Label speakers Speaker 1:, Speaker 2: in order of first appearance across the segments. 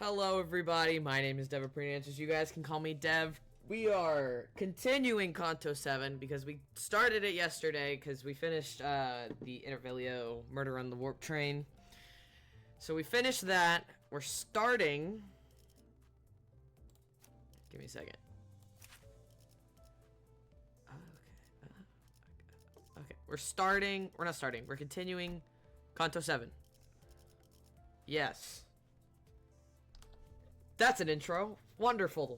Speaker 1: Hello everybody, my name is Dev Answers. You guys can call me Dev. We are continuing Canto 7 because we started it yesterday because we finished the Intervalio Murder on the Warp Train. So we finished that. We're starting... Give me a second. Okay, we're starting... We're not starting. We're continuing Canto 7. Yes. That's an intro. Wonderful.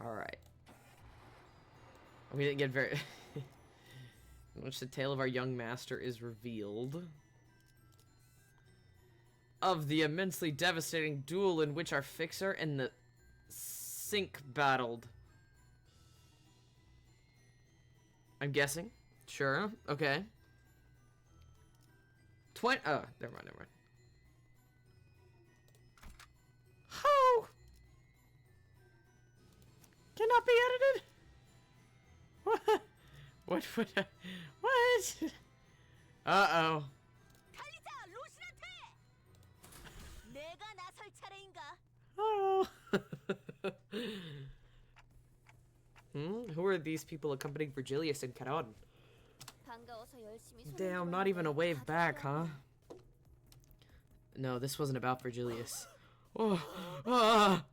Speaker 1: Alright. We didn't get very... in which the tale of our young master is revealed. Of the immensely devastating duel in which our fixer and the sink battled. I'm guessing. Sure. Okay. Oh, never mind. How? Cannot be edited? What? What? Uh-oh. Oh. Who are these people accompanying Virgilius and Caron? Damn, not even a wave back, huh? No, this wasn't about Virgilius. Oh, ah!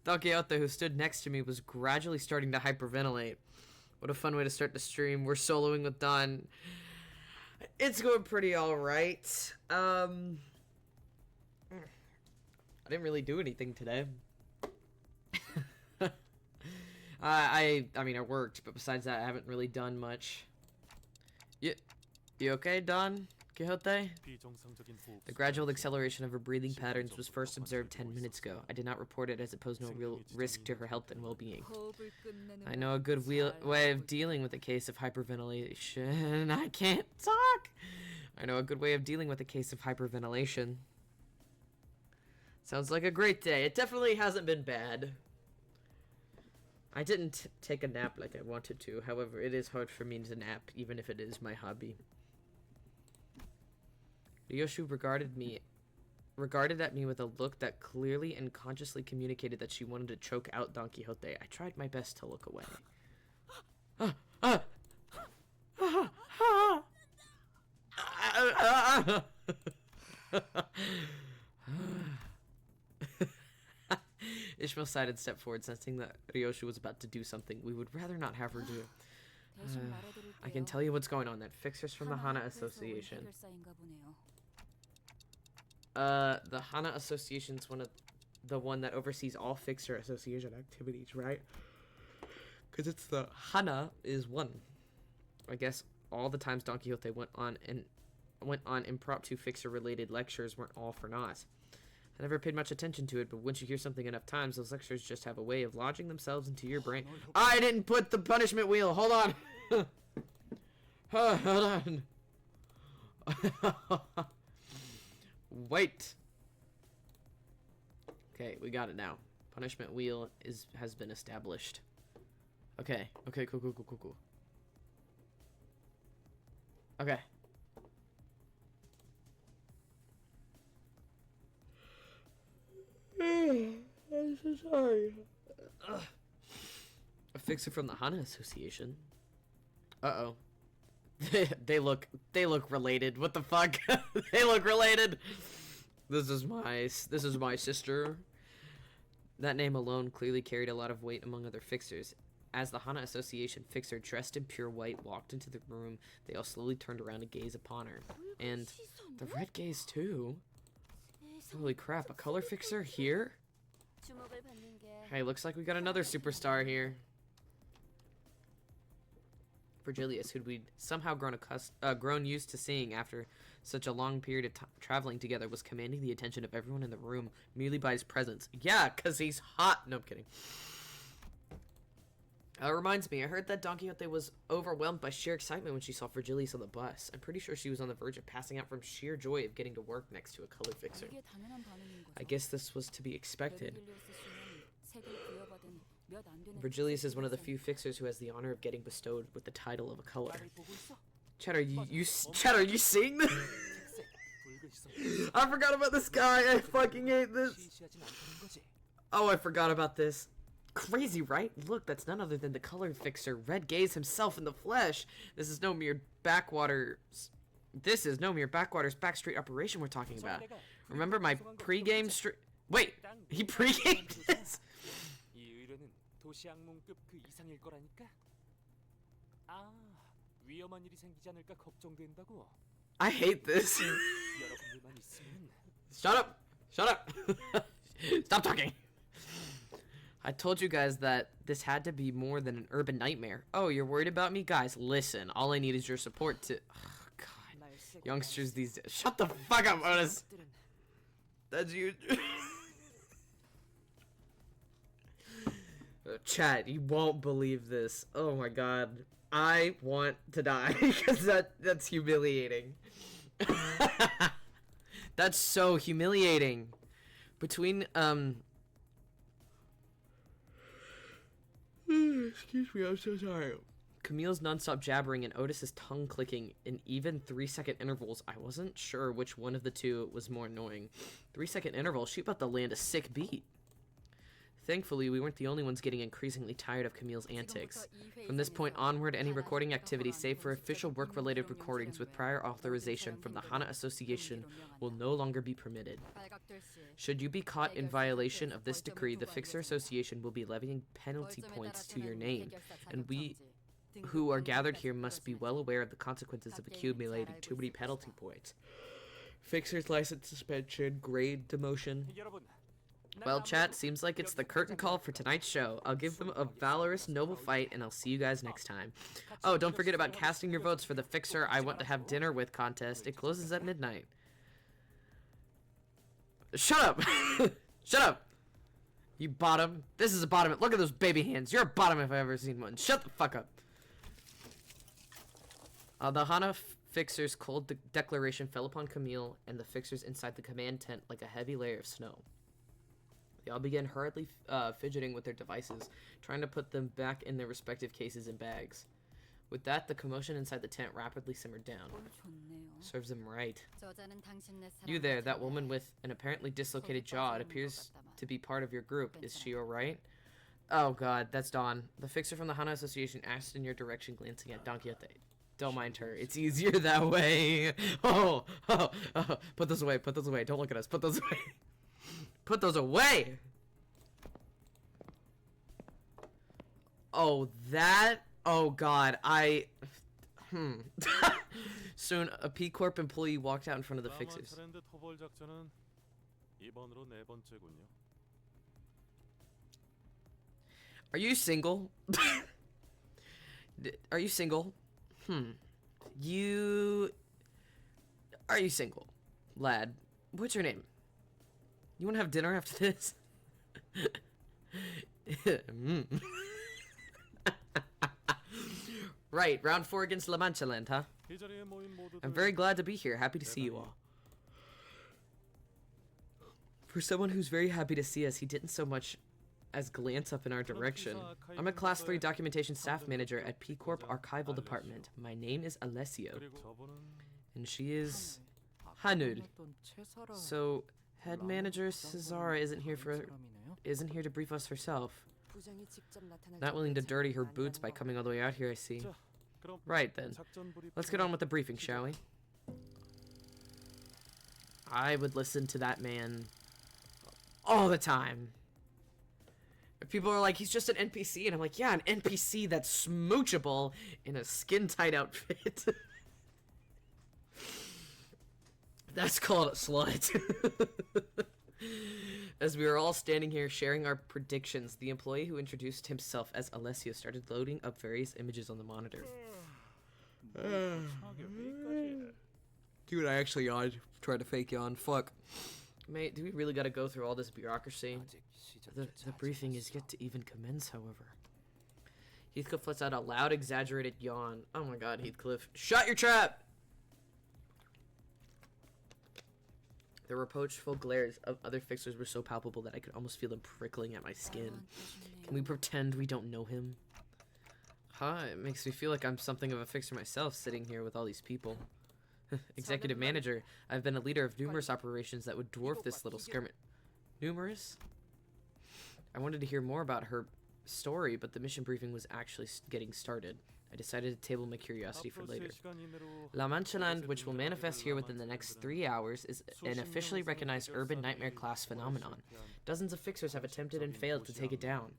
Speaker 1: Don Quixote, who stood next to me, was gradually starting to hyperventilate. What a fun way to start the stream. We're soloing with Don. It's going pretty alright. I didn't really do anything today. I mean, I worked, but besides that, I haven't really done much. You okay, Don Quixote? The gradual acceleration of her breathing patterns was first observed 10 minutes ago. I did not report it as it posed no real risk to her health and well-being. I know a good way of dealing with a case of hyperventilation. I can't talk! I know a good way of dealing with a case of hyperventilation. Sounds like a great day. It definitely hasn't been bad. I didn't take a nap like I wanted to. However, it is hard for me to nap, even if it is my hobby. Ryoshu regarded at me with a look that clearly and consciously communicated that she wanted to choke out Don Quixote. I tried my best to look away. Ishmael sighed and stepped forward, sensing that Ryoshu was about to do something we would rather not have her do. I can tell you what's going on. That fixer's from the Hana Association. The Hana Association's the one that oversees all fixer association activities, right? Because it's the Hana is one. I guess all the times Don Quixote went on impromptu fixer-related lectures weren't all for naught. I never paid much attention to it, but once you hear something enough times, those lectures just have a way of lodging themselves into your brain. I didn't put the punishment wheel! Hold on! Hold on! Wait! Okay, we got it now. Punishment wheel has been established. Okay, cool. Okay. I'm so sorry. A fixer from the Hana Association. Uh-oh. They look related. What the fuck? They look related. This is my sister. That name alone clearly carried a lot of weight among other fixers. As the Hana Association fixer dressed in pure white walked into the room, they all slowly turned around to gaze upon her. And the red gaze too. Holy crap, a color fixer here? Hey, looks like we got another superstar here. Virgilius, who'd we'd somehow grown used to seeing after such a long period of traveling together, was commanding the attention of everyone in the room merely by his presence. Yeah, because he's hot. No, I'm kidding. Reminds me, I heard that Don Quixote was overwhelmed by sheer excitement when she saw Virgilius on the bus. I'm pretty sure she was on the verge of passing out from sheer joy of getting to work next to a color fixer. I guess this was to be expected. Virgilius is one of the few fixers who has the honor of getting bestowed with the title of a color. Chat, Chat, are you seeing this? I forgot about this guy. I fucking hate this. Oh, I forgot about this. Crazy, right? Look, that's none other than the color fixer, Red Gaze himself in the flesh. This is no mere backwater's backstreet operation we're talking about. Remember my pre-game street? Wait, he pre-gamed this? I hate this. Shut up! Shut up! Stop talking! I told you guys that this had to be more than an urban nightmare. Oh, you're worried about me? Guys, listen. All I need is your support to... Oh, God. Youngsters these days... Shut the fuck up, Otis! That's you. Chat, you won't believe this. Oh my god. I want to die because that's humiliating. That's so humiliating. Between excuse me, I'm so sorry. Camille's nonstop jabbering and Otis's tongue clicking in even 3-second intervals. I wasn't sure which one of the two was more annoying. 3-second intervals, she about to land a sick beat. Thankfully, we weren't the only ones getting increasingly tired of Camille's antics. From this point onward, any recording activity, save for official work-related recordings with prior authorization from the Hana Association, will no longer be permitted. Should you be caught in violation of this decree, the Fixer Association will be levying penalty points to your name, and we who are gathered here must be well aware of the consequences of accumulating too many penalty points. Fixer's license suspension, grade demotion. Well, chat, seems like it's the curtain call for tonight's show. I'll give them a valorous, noble fight, and I'll see you guys next time. Oh, don't forget about casting your votes for the Fixer I Want to Have Dinner With contest. It closes at midnight. Shut up! Shut up! You bottom. This is a bottom. Look at those baby hands. You're a bottom if I've ever seen one. Shut the fuck up. The Hana Fixer's cold declaration fell upon Camille and the Fixers inside the command tent like a heavy layer of snow. They all began hurriedly fidgeting with their devices, trying to put them back in their respective cases and bags. With that, the commotion inside the tent rapidly simmered down. Serves them right. You there, that woman with an apparently dislocated jaw. It appears to be part of your group. Is she alright? Oh god, that's Dawn. The Fixer from the Hana Association asked in your direction, glancing at Don Quixote. Don't mind her. It's easier that way. Oh. Put those away. Put those away. Don't look at us. Put those away. Put those away! Oh, that? Oh, God. Soon, a P Corp employee walked out in front of the Fixers. Are you single? Are you single? Are you single? Lad, what's your name? You want to have dinner after this? Right, round 4 against La Mancha Land, huh? I'm very glad to be here. Happy to see you all. For someone who's very happy to see us, he didn't so much as glance up in our direction. I'm a Class 3 documentation staff manager at P Corp Archival Department. My name is Alessio. And she is Hanul. So head manager Cesara isn't here to brief us herself. Not willing to dirty her boots by coming all the way out here, I see. Right then. Let's get on with the briefing, shall we? I would listen to that man all the time. If people are like, he's just an NPC, and I'm like, yeah, an NPC that's smoochable in a skin-tight outfit. That's called a slut. As we were all standing here sharing our predictions, the employee who introduced himself as Alessio started loading up various images on the monitor. Dude, I actually yawned. Tried to fake yawn. Fuck. Mate, do we really gotta go through all this bureaucracy? The briefing is yet to even commence, however. Heathcliff lets out a loud, exaggerated yawn. Oh my god, Heathcliff. Shut your trap! The reproachful glares of other Fixers were so palpable that I could almost feel them prickling at my skin. Can we pretend we don't know him? Huh? It makes me feel like I'm something of a fixer myself, sitting here with all these people. Executive manager, I've been a leader of numerous operations that would dwarf this little skirmish. Numerous? I wanted to hear more about her story, but the mission briefing was actually getting started. I decided to table my curiosity for later. La Mancha Land, which will manifest here within the next 3 hours, is an officially recognized urban nightmare class phenomenon. Dozens of fixers have attempted and failed to take it down.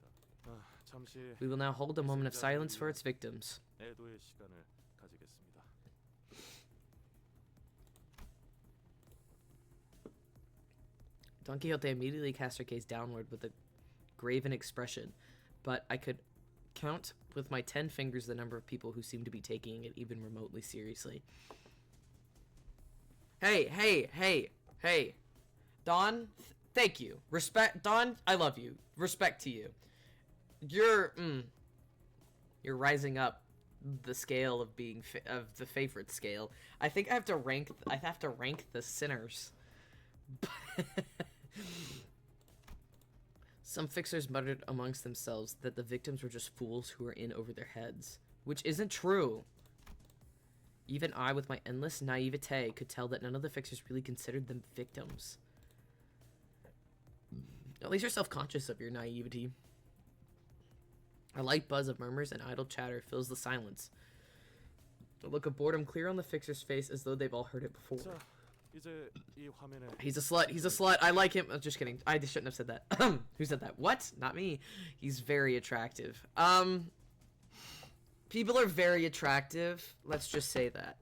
Speaker 1: We will now hold a moment of silence for its victims. Don Quixote immediately cast her gaze downward with a graven expression, but I could count with my 10 fingers the number of people who seemed to be taking it even remotely seriously. Hey, Don, thank you. Respect, Don, I love you. Respect to you. You're rising up the scale of being of the favorite scale. I think I have to rank the sinners. Some fixers muttered amongst themselves that the victims were just fools who were in over their heads, which isn't true. Even I, with my endless naivete, could tell that none of the fixers really considered them victims. At least you're self-conscious of your naivety. A light buzz of murmurs and idle chatter fills the silence. A look of boredom clear on the fixer's face as though they've all heard it before. He's a slut, I like him. Just kidding, I shouldn't have said that. Who said that? What? Not me. He's very attractive. People are very attractive, let's just say that.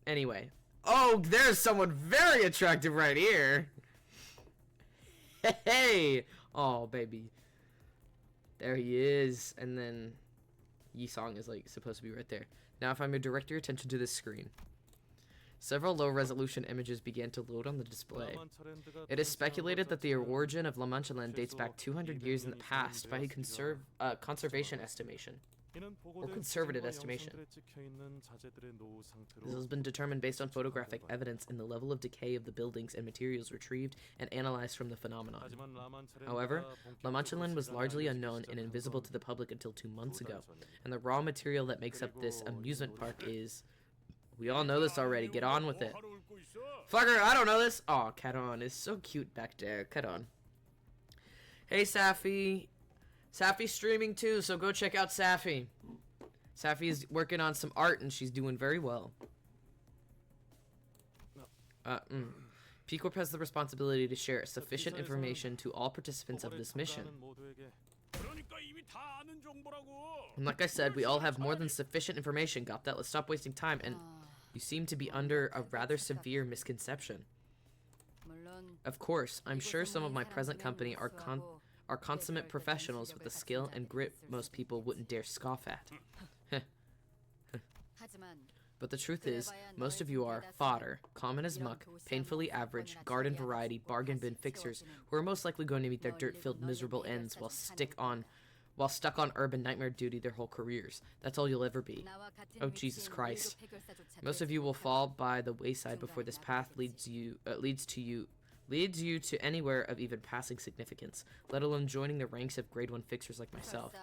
Speaker 1: Anyway. Oh, there's someone very attractive right here. Hey! Oh, baby. There he is, and then Yi-song is like supposed to be right there. Now if I may direct your attention to this screen. Several low-resolution images began to load on the display. It is speculated that the origin of La Mancha Land dates back 200 years in the past by a conservation estimation. Or conservative estimation. This has been determined based on photographic evidence in the level of decay of the buildings and materials retrieved and analyzed from the phenomenon. However, La Mancha Land was largely unknown and invisible to the public until 2 months ago, and the raw material that makes up this amusement park is... We all know this already, get on with it. Fucker, I don't know this! Aw, Caton is so cute back there, Caton. Hey, Safi. Safi's streaming too, so go check out Safi. Safi's working on some art and she's doing very well. P Corp has the responsibility to share sufficient information to all participants of this mission. And like I said, we all have more than sufficient information. Got that? Let's stop wasting time. And you seem to be under a rather severe misconception. Of course, I'm sure some of my present company are consummate professionals with the skill and grit most people wouldn't dare scoff at. But the truth is, most of you are fodder, common as muck, painfully average, garden variety, bargain bin fixers who are most likely going to meet their dirt-filled miserable ends while stuck on urban nightmare duty their whole careers. That's all you'll ever be. Oh, Jesus Christ. Most of you will fall by the wayside before this path leads you to anywhere of even passing significance, let alone joining the ranks of grade 1 fixers like myself.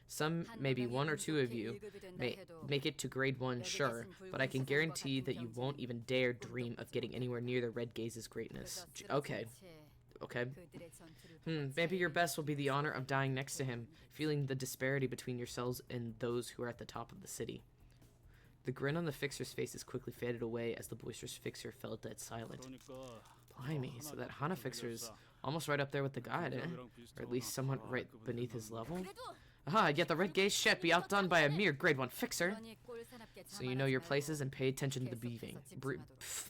Speaker 1: Some, maybe 1 or 2 of you, may make it to grade 1, sure, but I can guarantee that you won't even dare dream of getting anywhere near the Red Gaze's greatness. Okay. Maybe your best will be the honor of dying next to him, feeling the disparity between yourselves and those who are at the top of the city. The grin on the fixer's faces quickly faded away as the boisterous fixer fell dead silent. Blimey, so that Hana fixer is almost right up there with the guide, eh? Or at least somewhat right beneath his level? Aha, yet the Red Gaze shan't be outdone by a mere grade 1 fixer. So you know your places and pay attention to the beaving.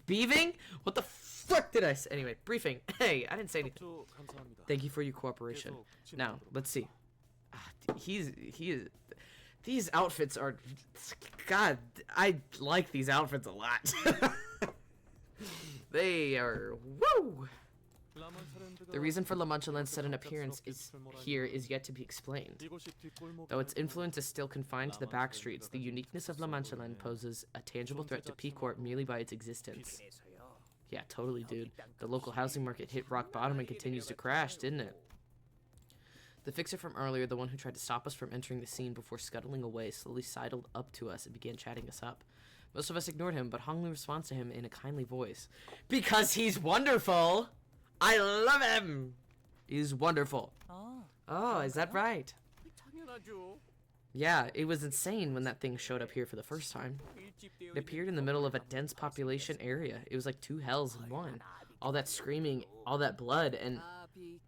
Speaker 1: Beaving? What the fuck did I say? Anyway, briefing. Hey, I didn't say anything. Thank you for your cooperation. Now, let's see. These outfits are... God, I like these outfits a lot. They are... Woo! The reason for La Mancha Land's sudden appearance is yet to be explained. Though its influence is still confined to the back streets, the uniqueness of La Mancha Land poses a tangible threat to P Corp merely by its existence. Yeah, totally, dude. The local housing market hit rock bottom and continues to crash, didn't it? The fixer from earlier, the one who tried to stop us from entering the scene before scuttling away, slowly sidled up to us and began chatting us up. Most of us ignored him, but Honglu responds to him in a kindly voice. Because he's wonderful! I love him! He's wonderful. Oh, is that right? Yeah, it was insane when that thing showed up here for the first time. It appeared in the middle of a dense population area. It was like two hells in one. All that screaming, all that blood, and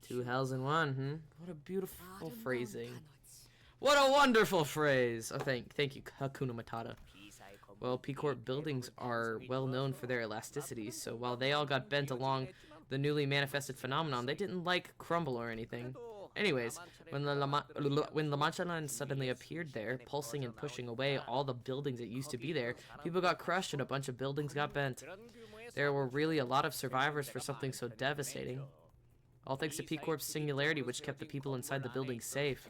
Speaker 1: two hells in one, What a beautiful phrasing. What a wonderful phrase! Oh, thank you, Hakuna Matata. Well, P-Corp buildings are well known for their elasticity, so while they all got bent along the newly manifested phenomenon, they didn't like crumble or anything. Anyways, when La Mancha Land suddenly appeared there, pulsing and pushing away all the buildings that used to be there, people got crushed and a bunch of buildings got bent. There were really a lot of survivors for something so devastating. All thanks to P-Corp's singularity, which kept the people inside the building safe.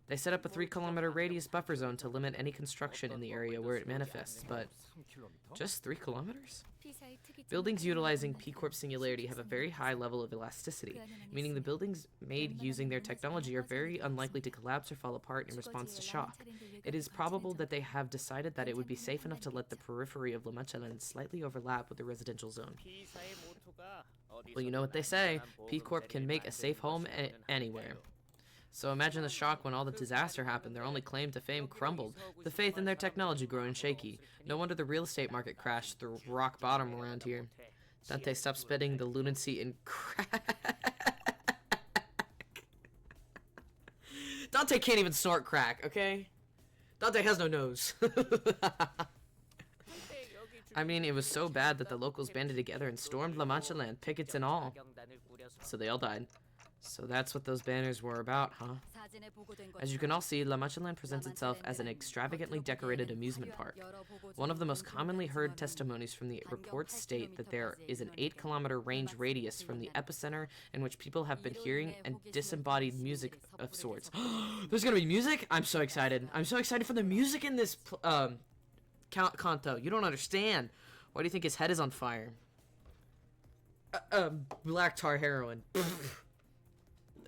Speaker 1: They set up a 3-kilometer radius buffer zone to limit any construction in the area where it manifests, but just 3 kilometers? Buildings utilizing P-Corp's singularity have a very high level of elasticity, meaning the buildings made using their technology are very unlikely to collapse or fall apart in response to shock. It is probable that they have decided that it would be safe enough to let the periphery of La Mancha Land slightly overlap with the residential zone. Well, you know what they say, P-Corp can make a safe home anywhere. So imagine the shock when all the disaster happened. Their only claim to fame crumbled, the faith in their technology growing shaky. No wonder the real estate market crashed through rock bottom around here. Dante, stop spitting the lunacy in crack. Dante can't even snort crack, okay? Dante has no nose. I mean, it was so bad that the locals banded together and stormed La Mancha Land, pickets and all. So they all died. So that's what those banners were about, huh? As you can all see, La Mancha Land presents itself as an extravagantly decorated amusement park. One of the most commonly heard testimonies from the reports state that there is an 8-kilometer range radius from the epicenter in which people have been hearing and disembodied music of sorts. There's gonna be music? I'm so excited. I'm so excited for the music in this Canto. You don't understand. Why do you think his head is on fire? Black tar heroin.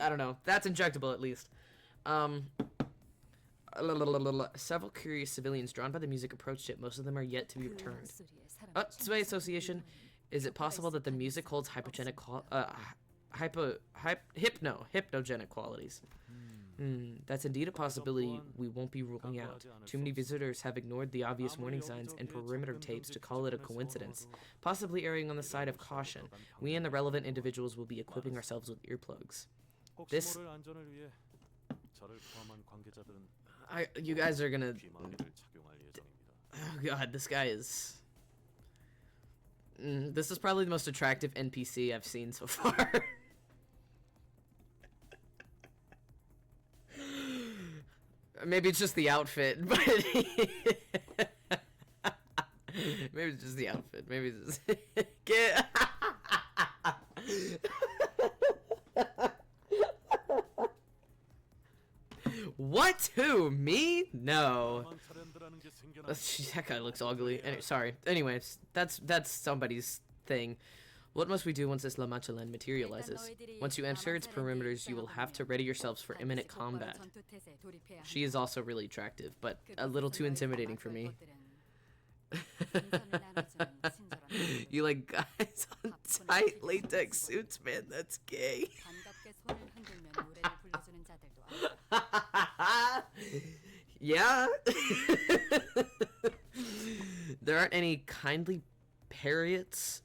Speaker 1: I don't know. That's injectable, at least. Several curious civilians drawn by the music approached it. Most of them are yet to be returned. Sway Association. Is it possible that the music holds hypogenic hypnogenic qualities? That's indeed a possibility we won't be ruling out. Too many visitors have ignored the obvious warning signs and perimeter tapes to call it a coincidence, possibly erring on the side of caution. We and the relevant individuals will be equipping ourselves with earplugs. This... you guys are gonna... Oh god, this guy is... this is probably the most attractive NPC I've seen so far. Maybe it's just the outfit, but... maybe it's just the outfit. Maybe it's just... What? Who? Me? No. That guy looks ugly. Sorry. Anyways, that's somebody's thing. What must we do once this La Mancha Land materializes? Once you enter its perimeters, you will have to ready yourselves for imminent combat. She is also really attractive, but a little too intimidating for me. You like guys on tight latex suits, man? That's gay. Yeah. There aren't any kindly parrots.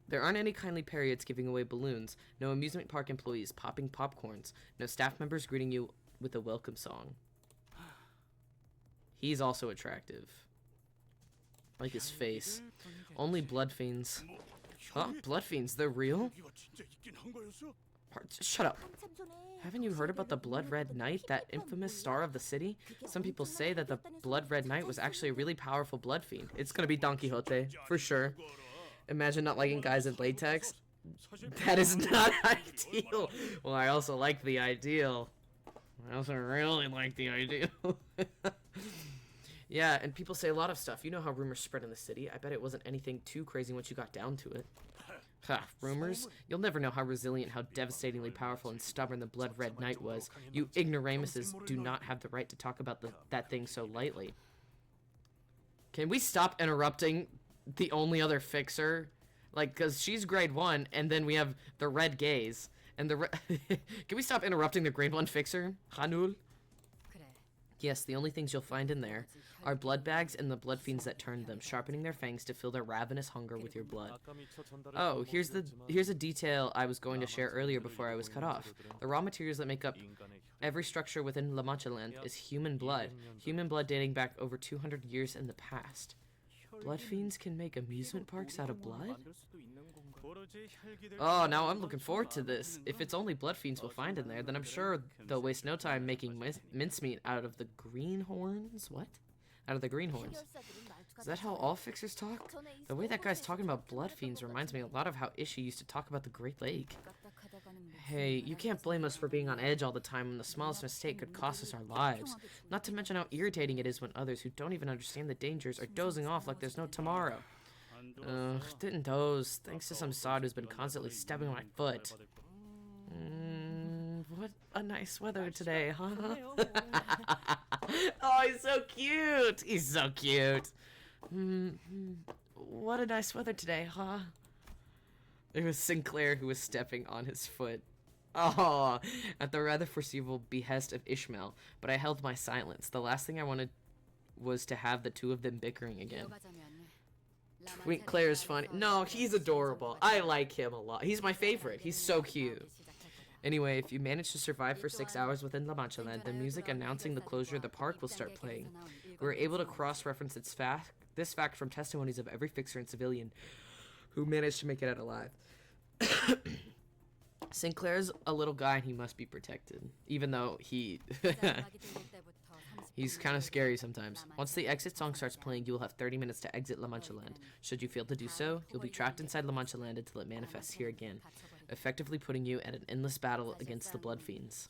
Speaker 1: There aren't any kindly parrots giving away balloons. No amusement park employees popping popcorns. No staff members greeting you with a welcome song. He's also attractive. I like his face. Only blood fiends. Huh? Blood fiends? They're real? Shut up. Haven't you heard about the Blood Red Knight, that infamous star of the city? Some people say that the Blood Red Knight was actually a really powerful blood fiend. It's gonna be Don Quixote, for sure. Imagine not liking guys in latex. That is not ideal. Well, I also like the ideal. I also really like the ideal. Yeah, and people say a lot of stuff. You know how rumors spread in the city. I bet it wasn't anything too crazy once you got down to it. Ha, rumors? You'll never know how resilient, how devastatingly powerful and stubborn the Blood Red Knight was. You ignoramuses do not have the right to talk about that thing so lightly. Can we stop interrupting the only other fixer? Like, because she's grade 1, and then we have the Red Gaze. And the Can we stop interrupting the grade 1 fixer? Hanul? Yes, the only things you'll find in there are blood bags and the blood fiends that turned them, sharpening their fangs to fill their ravenous hunger with your blood. Oh, here's a detail I was going to share earlier before I was cut off. The raw materials that make up every structure within La Mancha land is human blood dating back over 200 years in the past. Blood fiends can make amusement parks out of blood? Oh, now I'm looking forward to this. If it's only blood fiends we'll find in there, then I'm sure they'll waste no time making mincemeat out of the greenhorns. What? Out of the greenhorns. Is that how all fixers talk? The way that guy's talking about blood fiends reminds me a lot of how Ishii used to talk about the Great Lake. Hey, you can't blame us for being on edge all the time when the smallest mistake could cost us our lives. Not to mention how irritating it is when others who don't even understand the dangers are dozing off like there's no tomorrow. Didn't doze, thanks to some sod who's been constantly stepping on my foot. What a nice weather today, huh? Oh, he's so cute! He's so cute! What a nice weather today, huh? It was Sinclair who was stepping on his foot. Oh, at the rather foreseeable behest of Ishmael, but I held my silence. The last thing I wanted was to have the two of them bickering again. Twink Claire's funny. No, he's adorable. I like him a lot. He's my favorite. He's so cute. Anyway, if you manage to survive for 6 hours within La Mancha land, the music announcing the closure of the park will start playing. We were able to cross-reference this fact from testimonies of every fixer and civilian who managed to make it out alive. Sinclair's a little guy and he must be protected, even though he's kind of scary sometimes. Once the exit song starts playing, you will have 30 minutes to exit La Mancha land. Should you fail to do so, you'll be trapped inside La Mancha land until it manifests here again, effectively putting you at an endless battle against the blood fiends.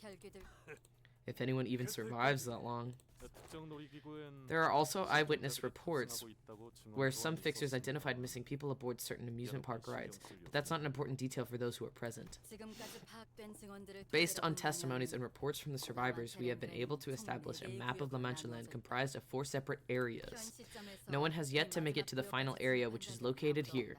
Speaker 1: If anyone even survives that long. There are also eyewitness reports where some fixers identified missing people aboard certain amusement park rides, but that's not an important detail for those who are present. Based on testimonies and reports from the survivors, we have been able to establish a map of La Mancha land comprised of 4 separate areas. No one has yet to make it to the final area, which is located here.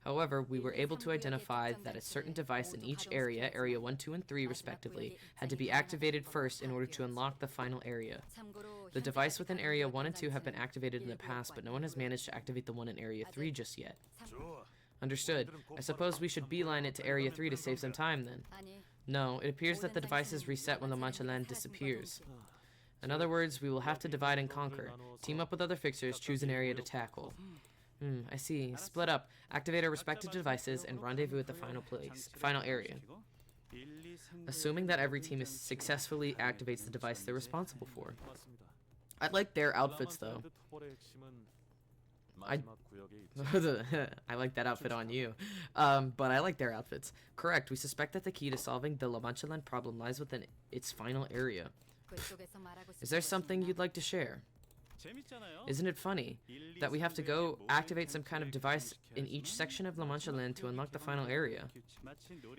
Speaker 1: However, we were able to identify that a certain device in each area, Area 1, 2, and 3 respectively, had to be activated first in order to unlock the final area. The device within Area 1 and 2 have been activated in the past, but no one has managed to activate the one in Area 3 just yet. Understood. I suppose we should beeline it to Area 3 to save some time then. No, it appears that the device is reset when the Mancha land disappears. In other words, we will have to divide and conquer. Team up with other fixers, choose an area to tackle. I see. Split up, activate our respective devices, and rendezvous at the final area. Assuming that every team successfully activates the device they're responsible for. I like their outfits, though. I like that outfit on you. But I like their outfits. Correct, we suspect that the key to solving the La Mancha land problem lies within its final area. Is there something you'd like to share? Isn't it funny that we have to go activate some kind of device in each section of La Mancha land to unlock the final area?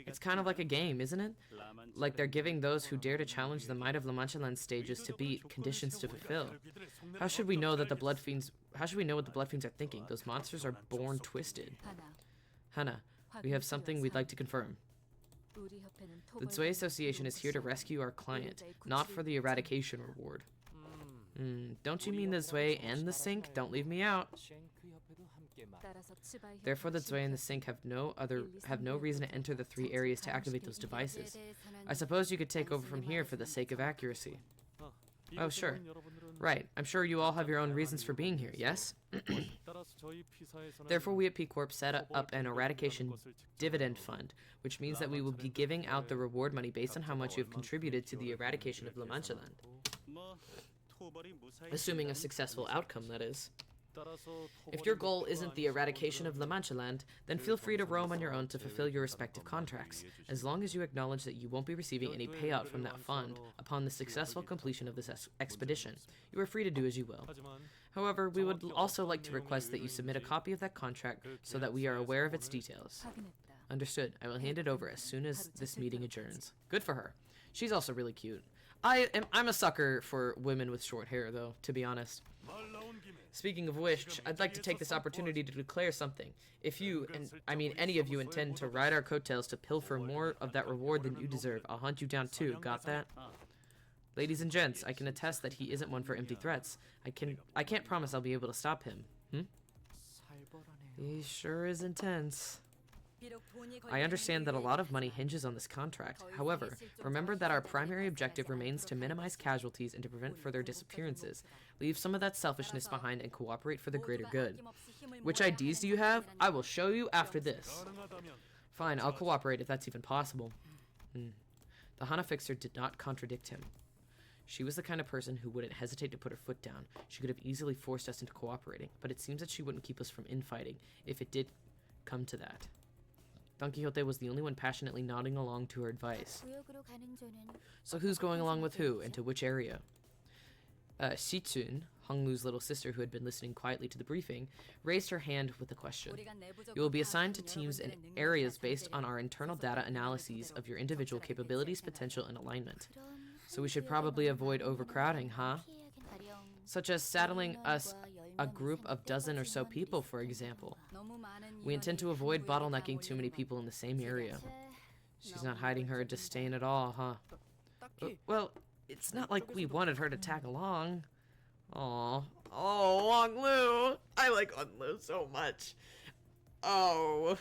Speaker 1: It's kind of like a game, isn't it? Like they're giving those who dare to challenge the might of La Mancha land stages to beat, conditions to fulfill. How should we know that the blood fiends? How should we know what the blood fiends are thinking? Those monsters are born twisted. Hana, we have something we'd like to confirm. The Zwei Association is here to rescue our client, not for the eradication reward. Don't you mean the Zwei and the Sink? Don't leave me out. Therefore, the Zwei and the Sink have no reason to enter the 3 areas to activate those devices. I suppose you could take over from here for the sake of accuracy. Oh, sure. Right. I'm sure you all have your own reasons for being here, yes? Therefore, we at P Corp set up an eradication dividend fund, which means that we will be giving out the reward money based on how much you have contributed to the eradication of La Mancha land. Assuming a successful outcome, that is. If your goal isn't the eradication of La Mancha land, then feel free to roam on your own to fulfill your respective contracts, as long as you acknowledge that you won't be receiving any payout from that fund upon the successful completion of this expedition. You are free to do as you will. However, we would also like to request that you submit a copy of that contract so that we are aware of its details. Understood. I will hand it over as soon as this meeting adjourns. Good for her. She's also really cute. I'm a sucker for women with short hair, though, to be honest. Speaking of which, I'd like to take this opportunity to declare something. If you, and I mean any of you, intend to ride our coattails to pilfer more of that reward than you deserve, I'll hunt you down too. Got that? Ladies and gents, I can attest that he isn't one for empty threats. I can't promise I'll be able to stop him. He sure is intense. I understand that a lot of money hinges on this contract. However, remember that our primary objective remains to minimize casualties and to prevent further disappearances. Leave some of that selfishness behind and cooperate for the greater good. Which IDs do you have? I will show you after this. Fine, I'll cooperate if that's even possible. The Hana fixer did not contradict him. She was the kind of person who wouldn't hesitate to put her foot down. She could have easily forced us into cooperating, but it seems that she wouldn't keep us from infighting, if it did come to that. Don Quixote was the only one passionately nodding along to her advice. So who's going along with who, and to which area? Shitsun, Honglu's little sister who had been listening quietly to the briefing, raised her hand with a question. You will be assigned to teams and areas based on our internal data analyses of your individual capabilities, potential, and alignment. So we should probably avoid overcrowding, huh? Such as saddling us a group of dozen or so people, for example. We intend to avoid bottlenecking too many people in the same area. She's not hiding her disdain at all, huh? Well, it's not like we wanted her to tag along. Aww. Oh, Honglu! I like Honglu so much. Oh.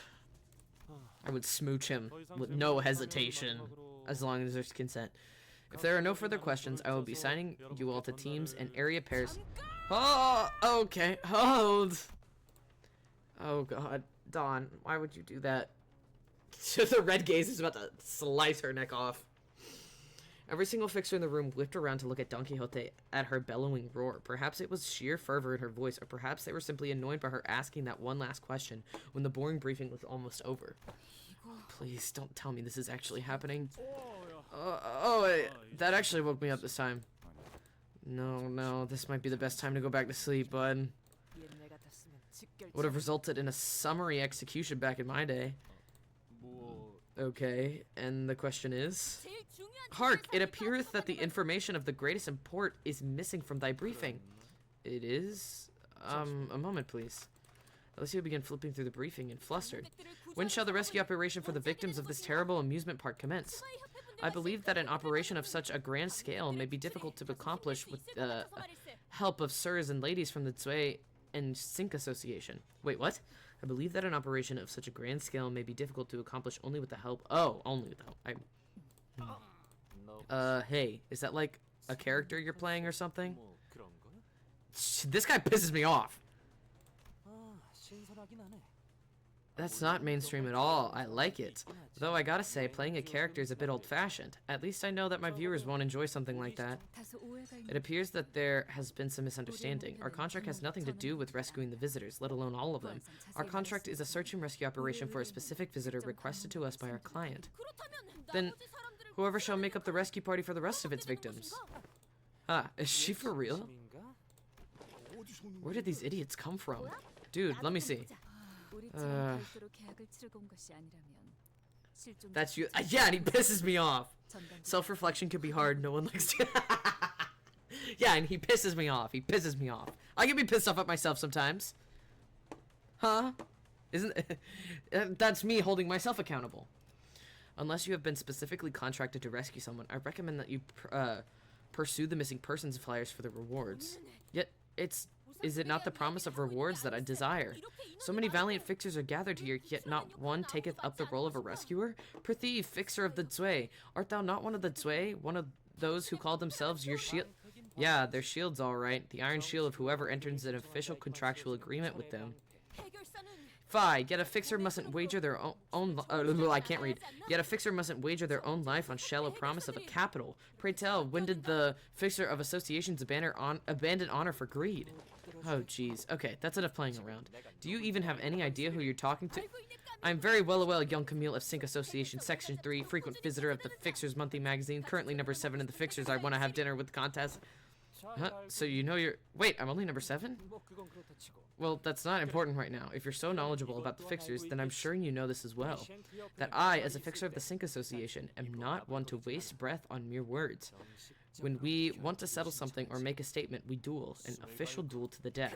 Speaker 1: I would smooch him with no hesitation, as long as there's consent. If there are no further questions, I will be assigning you all to teams and area pairs. Oh, okay, hold. Oh god, Dawn, why would you do that? The red gaze is about to slice her neck off. Every single fixer in the room whipped around to look at Don Quixote at her bellowing roar. Perhaps it was sheer fervor in her voice, or perhaps they were simply annoyed by her asking that one last question when the boring briefing was almost over. Please, don't tell me this is actually happening. Wait, that actually woke me up this time. No, this might be the best time to go back to sleep, bud. Would have resulted in a summary execution back in my day. Okay, and the question is? Hark, it appeareth that the information of the greatest import is missing from thy briefing. It is? A moment, please. Alicia began flipping through the briefing and flustered. When shall the rescue operation for the victims of this terrible amusement park commence? I believe that an operation of such a grand scale may be difficult to accomplish with the help of sirs and ladies from the Zui and Sink Association. Wait, what? I believe that an operation of such a grand scale may be difficult to accomplish only with the help. Oh, only with the help. Hey, is that like a character you're playing or something? This guy pisses me off. That's not mainstream at all. I like it. Though I gotta say, playing a character is a bit old-fashioned. At least I know that my viewers won't enjoy something like that. It appears that there has been some misunderstanding. Our contract has nothing to do with rescuing the visitors, let alone all of them. Our contract is a search and rescue operation for a specific visitor requested to us by our client. Then, whoever shall make up the rescue party for the rest of its victims. Is she for real? Where did these idiots come from? Dude, let me see. That's you. Yeah, and he pisses me off. Self-reflection could be hard. No one likes to. Yeah, and he pisses me off. He pisses me off. I can be pissed off at myself sometimes. Huh? Isn't that's me holding myself accountable. Unless you have been specifically contracted to rescue someone, I recommend that you pursue the missing persons flyers for the rewards. Yet, is it not the promise of rewards that I desire? So many valiant fixers are gathered here, yet not one taketh up the role of a rescuer? Prithee, fixer of the Zui, art thou not one of the Zui, one of those who call themselves your shield? Yeah, their shield's all right. The iron shield of whoever enters an official contractual agreement with them. Fie, yet a fixer mustn't wager their own I can't read. Yet a fixer mustn't wager their own life on shallow promise of a capital. Pray tell, when did the fixer of associations abandon honor for greed? Oh, jeez. Okay, that's enough playing around. Do you even have any idea who you're talking to? I'm very well aware, young Camille of Sync Association, Section 3, frequent visitor of the Fixers Monthly Magazine, currently number 7 in the Fixers. I want to have dinner with the contest. Huh? So you know you're... Wait, I'm only number 7? Well, that's not important right now. If you're so knowledgeable about the Fixers, then I'm sure you know this as well. That I, as a Fixer of the Sync Association, am not one to waste breath on mere words. When we want to settle something or make a statement, we duel, an official duel to the death.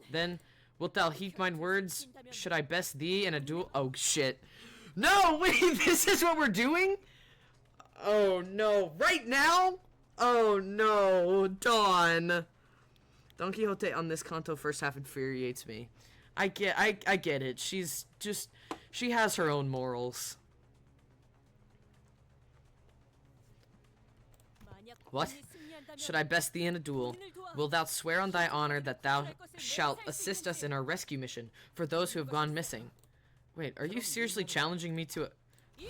Speaker 1: Then, wilt thou heed mine words? Should I best thee in a duel? Oh, shit. No, wait, this is what we're doing? Oh, no. Right now? Oh, no. Dawn. Don Quixote on this Canto first half infuriates me. I get it. She's just... She has her own morals. What? Should I best thee in a duel? Wilt thou swear on thy honor that thou shalt assist us in our rescue mission for those who have gone missing? Wait, are you seriously challenging me to a...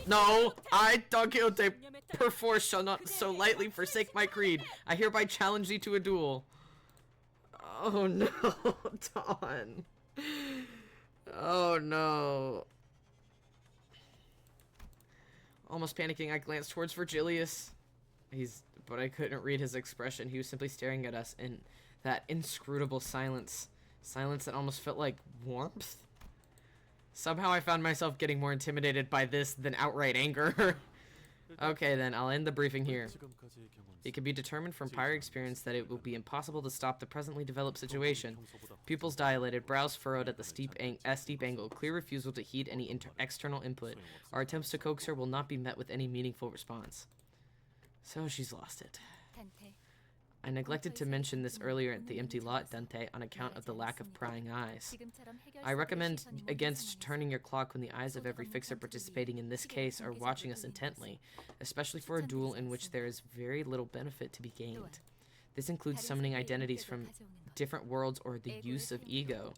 Speaker 1: No! I, Don Quixote, perforce shall not so lightly forsake my creed. I hereby challenge thee to a duel. Oh no, Dawn. Oh no. Almost panicking, I glanced towards Virgilius. But I couldn't read his expression. He was simply staring at us in that inscrutable silence. Silence that almost felt like warmth. Somehow I found myself getting more intimidated by this than outright anger. Okay then, I'll end the briefing here. It can be determined from prior experience that it will be impossible to stop the presently developed situation. Pupils dilated, brows furrowed at the steep angle, clear refusal to heed any external input. Our attempts to coax her will not be met with any meaningful response. So she's lost it. I neglected to mention this earlier at the empty lot, Dante, on account of the lack of prying eyes. I recommend against turning your clock when the eyes of every fixer participating in this case are watching us intently, especially for a duel in which there is very little benefit to be gained. This includes summoning identities from different worlds or the use of ego.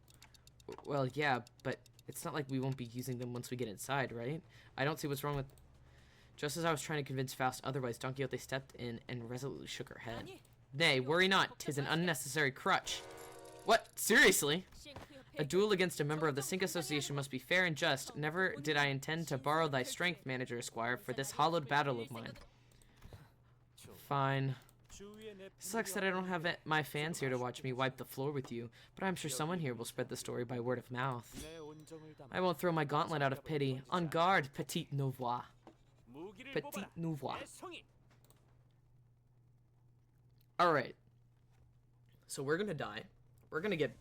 Speaker 1: Well, yeah, but it's not like we won't be using them once we get inside, right? I don't see what's wrong with... Just as I was trying to convince Faust otherwise, Don Quixote stepped in and resolutely shook her head. Nay, worry not, 'tis an unnecessary crutch. What? Seriously? A duel against a member of the Sync Association must be fair and just. Never did I intend to borrow thy strength, Manager Esquire, for this hollowed battle of mine. Fine. Sucks that I don't have my fans here to watch me wipe the floor with you, but I'm sure someone here will spread the story by word of mouth. I won't throw my gauntlet out of pity. En garde, petite nouveau. Petite nouveau. Alright. So we're gonna die. We're gonna get...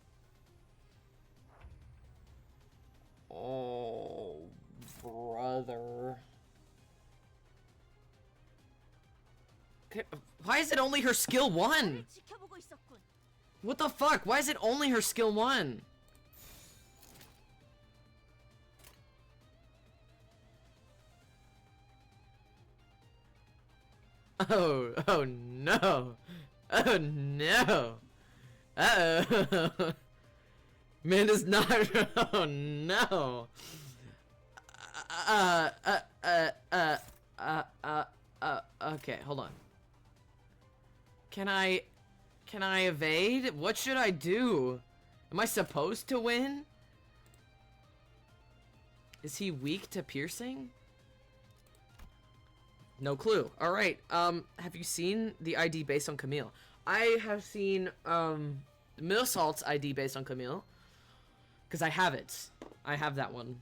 Speaker 1: Oh, brother. Okay, why is it only her skill 1? What the fuck? Why is it only her skill 1? Oh no. Oh no. Uh-oh. Man is not... Oh no. Okay, hold on. Can I evade? What should I do? Am I supposed to win? Is he weak to piercing? No clue. Alright, have you seen the ID based on Camille? I have seen, Milsalt's ID based on Camille. Because I have it. I have that one.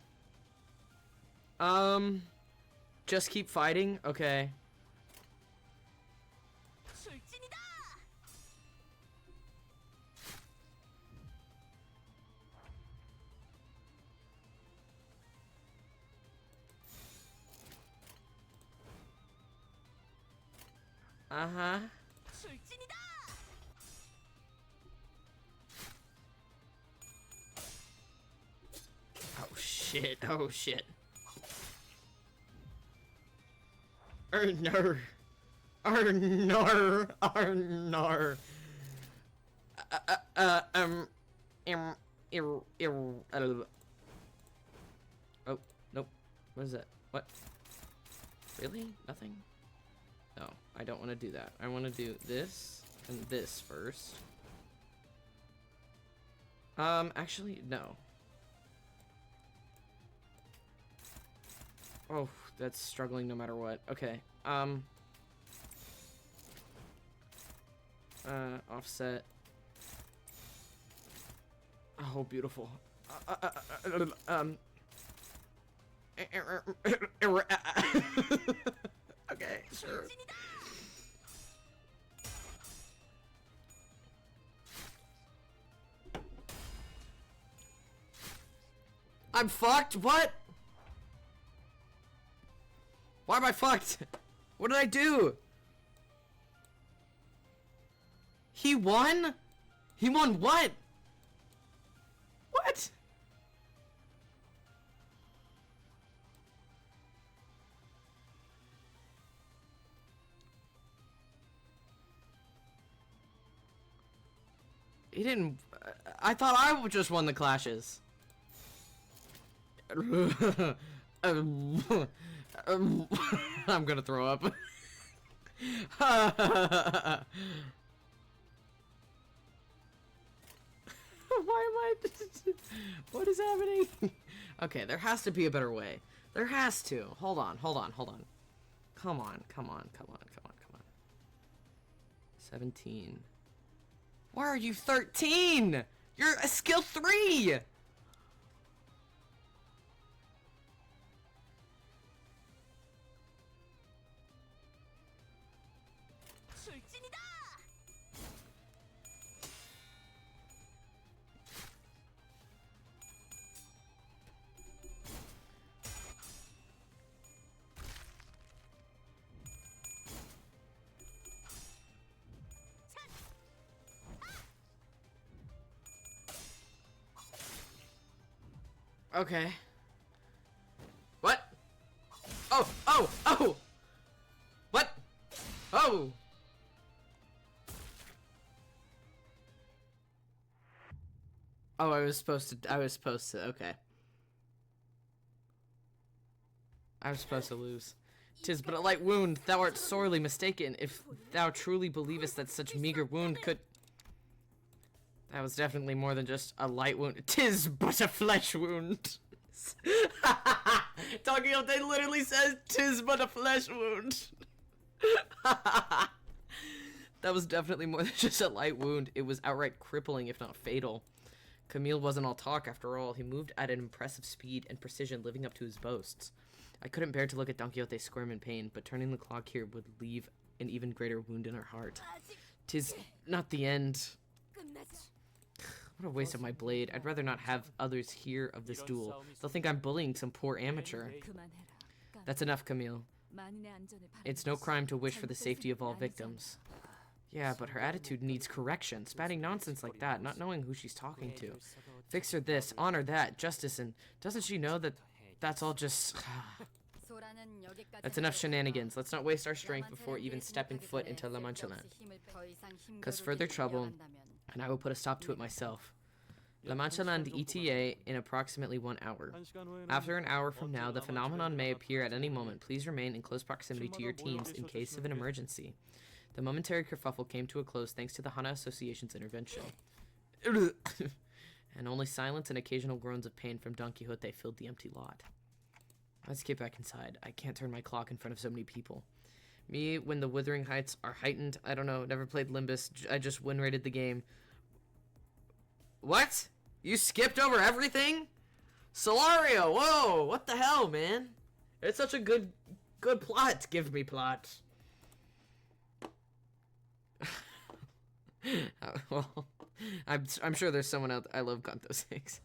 Speaker 1: Just keep fighting? Okay. Uh-huh. Oh shit, oh shit. No. No. No. Oh, nope. What is that? What? Really? Nothing? No, I don't want to do that. I want to do this and this first. Actually, no. Oh, that's struggling no matter what. Okay. Offset. Oh, beautiful. Okay, sure. I'm fucked? What? Why am I fucked? What did I do? He won? He won what? What? He didn't... I thought I just won the clashes. I'm gonna throw up. Why am I... What is happening? Okay, there has to be a better way. There has to. Hold on. Come on. 17. Why are you 13? You're a skill 3! Okay. What? Oh! What? Oh! Oh, I was supposed to, okay. I was supposed to lose. 'Tis but a light wound, thou art sorely mistaken, if thou truly believest that such meager wound could... That was definitely more than just a light wound. 'Tis but a flesh wound. Tokyo-te literally says, 'tis but a flesh wound. That was definitely more than just a light wound. It was outright crippling, if not fatal. Camille wasn't all talk, after all. He moved at an impressive speed and precision, living up to his boasts. I couldn't bear to look at Don Quixote squirm in pain, but turning the clock here would leave an even greater wound in her heart. 'Tis not the end. What a waste of my blade. I'd rather not have others hear of this duel. They'll think I'm bullying some poor amateur. That's enough, Camille. It's no crime to wish for the safety of all victims. Yeah, but her attitude needs correction. Spouting nonsense like that, not knowing who she's talking to. Fix her this, honor that, justice, and doesn't she know that that's all just... That's enough shenanigans. Let's not waste our strength before even stepping foot into La Mancha Land. Cause further trouble, and I will put a stop to it myself. La Mancha Land ETA in approximately 1 hour. After an hour from now, the phenomenon may appear at any moment. Please remain in close proximity to your teams in case of an emergency. The momentary kerfuffle came to a close thanks to the Hana Association's intervention. And only silence and occasional groans of pain from Don Quixote filled the empty lot. Let's get back inside. I can't turn my clock in front of so many people. Me, when the Withering Heights are heightened, I don't know, never played Limbus, I just win-rated the game. What? You skipped over everything? Solario, whoa, what the hell, man? It's such a good plot. Give me plot. Well, I'm sure there's someone out there. I love Canto 6.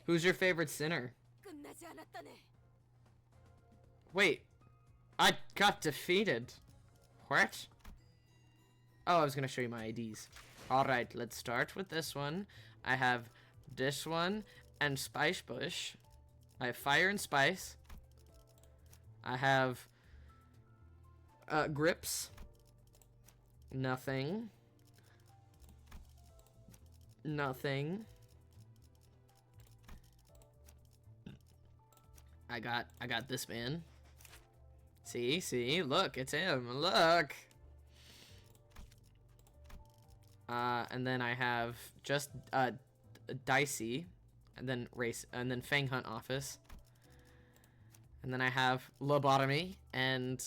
Speaker 1: Who's your favorite sinner? Wait, I got defeated. What? Oh, I was gonna show you my IDs. Alright, let's start with this one. I have this one and Spice Bush. I have Fire and Spice. I have Grips. Nothing. Nothing. I got this man. See, look, it's him. Look. And then I have just Dicey, and then Race, and then Fang Hunt Office. And then I have Lobotomy and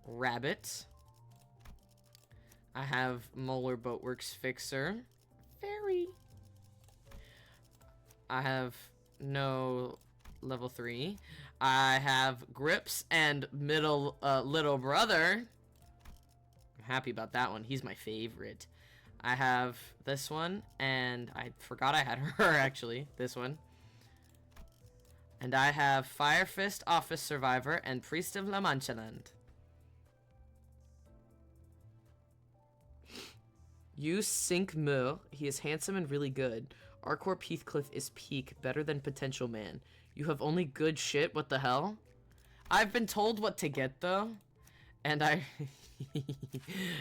Speaker 1: Rabbit. I have Molar Boatworks Fixer. Fairy. I have no level 3. I have Grips and Little Brother. I'm happy about that one. He's my favorite. I have this one, and I forgot I had her, actually. This one. And I have Fire Fist, Office Survivor, and Priest of La Mancha Land. Use Cinq Mille. He is handsome and really good. Arcorp Heathcliff is peak, better than Potential Man. You have only good shit, what the hell? I've been told what to get, though. And I...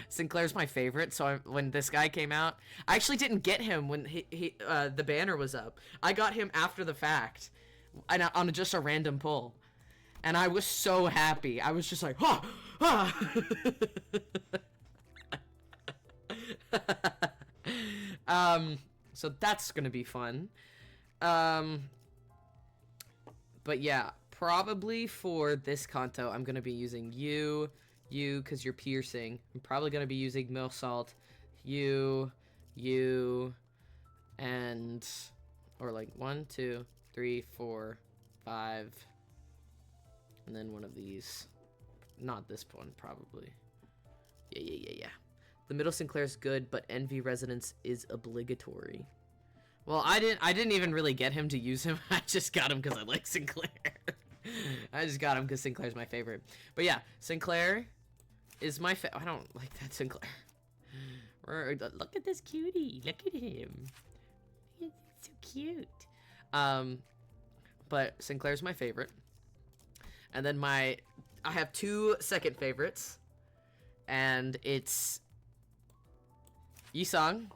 Speaker 1: Sinclair's my favorite, so when this guy came out... I actually didn't get him when the banner was up. I got him after the fact. And on just a random pull. And I was so happy. I was just like, ha! Ha! So that's gonna be fun. But yeah, probably for this Canto, I'm gonna be using you, because you're piercing. I'm probably gonna be using Mill Salt, you, and, or like 1, 2, 3, 4, 5, and then one of these. Not this one, probably. Yeah. The middle Sinclair's good, but Envy Resonance is obligatory. Well, I didn't even really get him to use him. I just got him because I like Sinclair. I just got him because Sinclair's my favorite. But yeah, Sinclair is my I don't like that Sinclair. Look at this cutie. Look at him. He's so cute. But Sinclair's my favorite. And then I have 2 second favorites. And it's Yisung.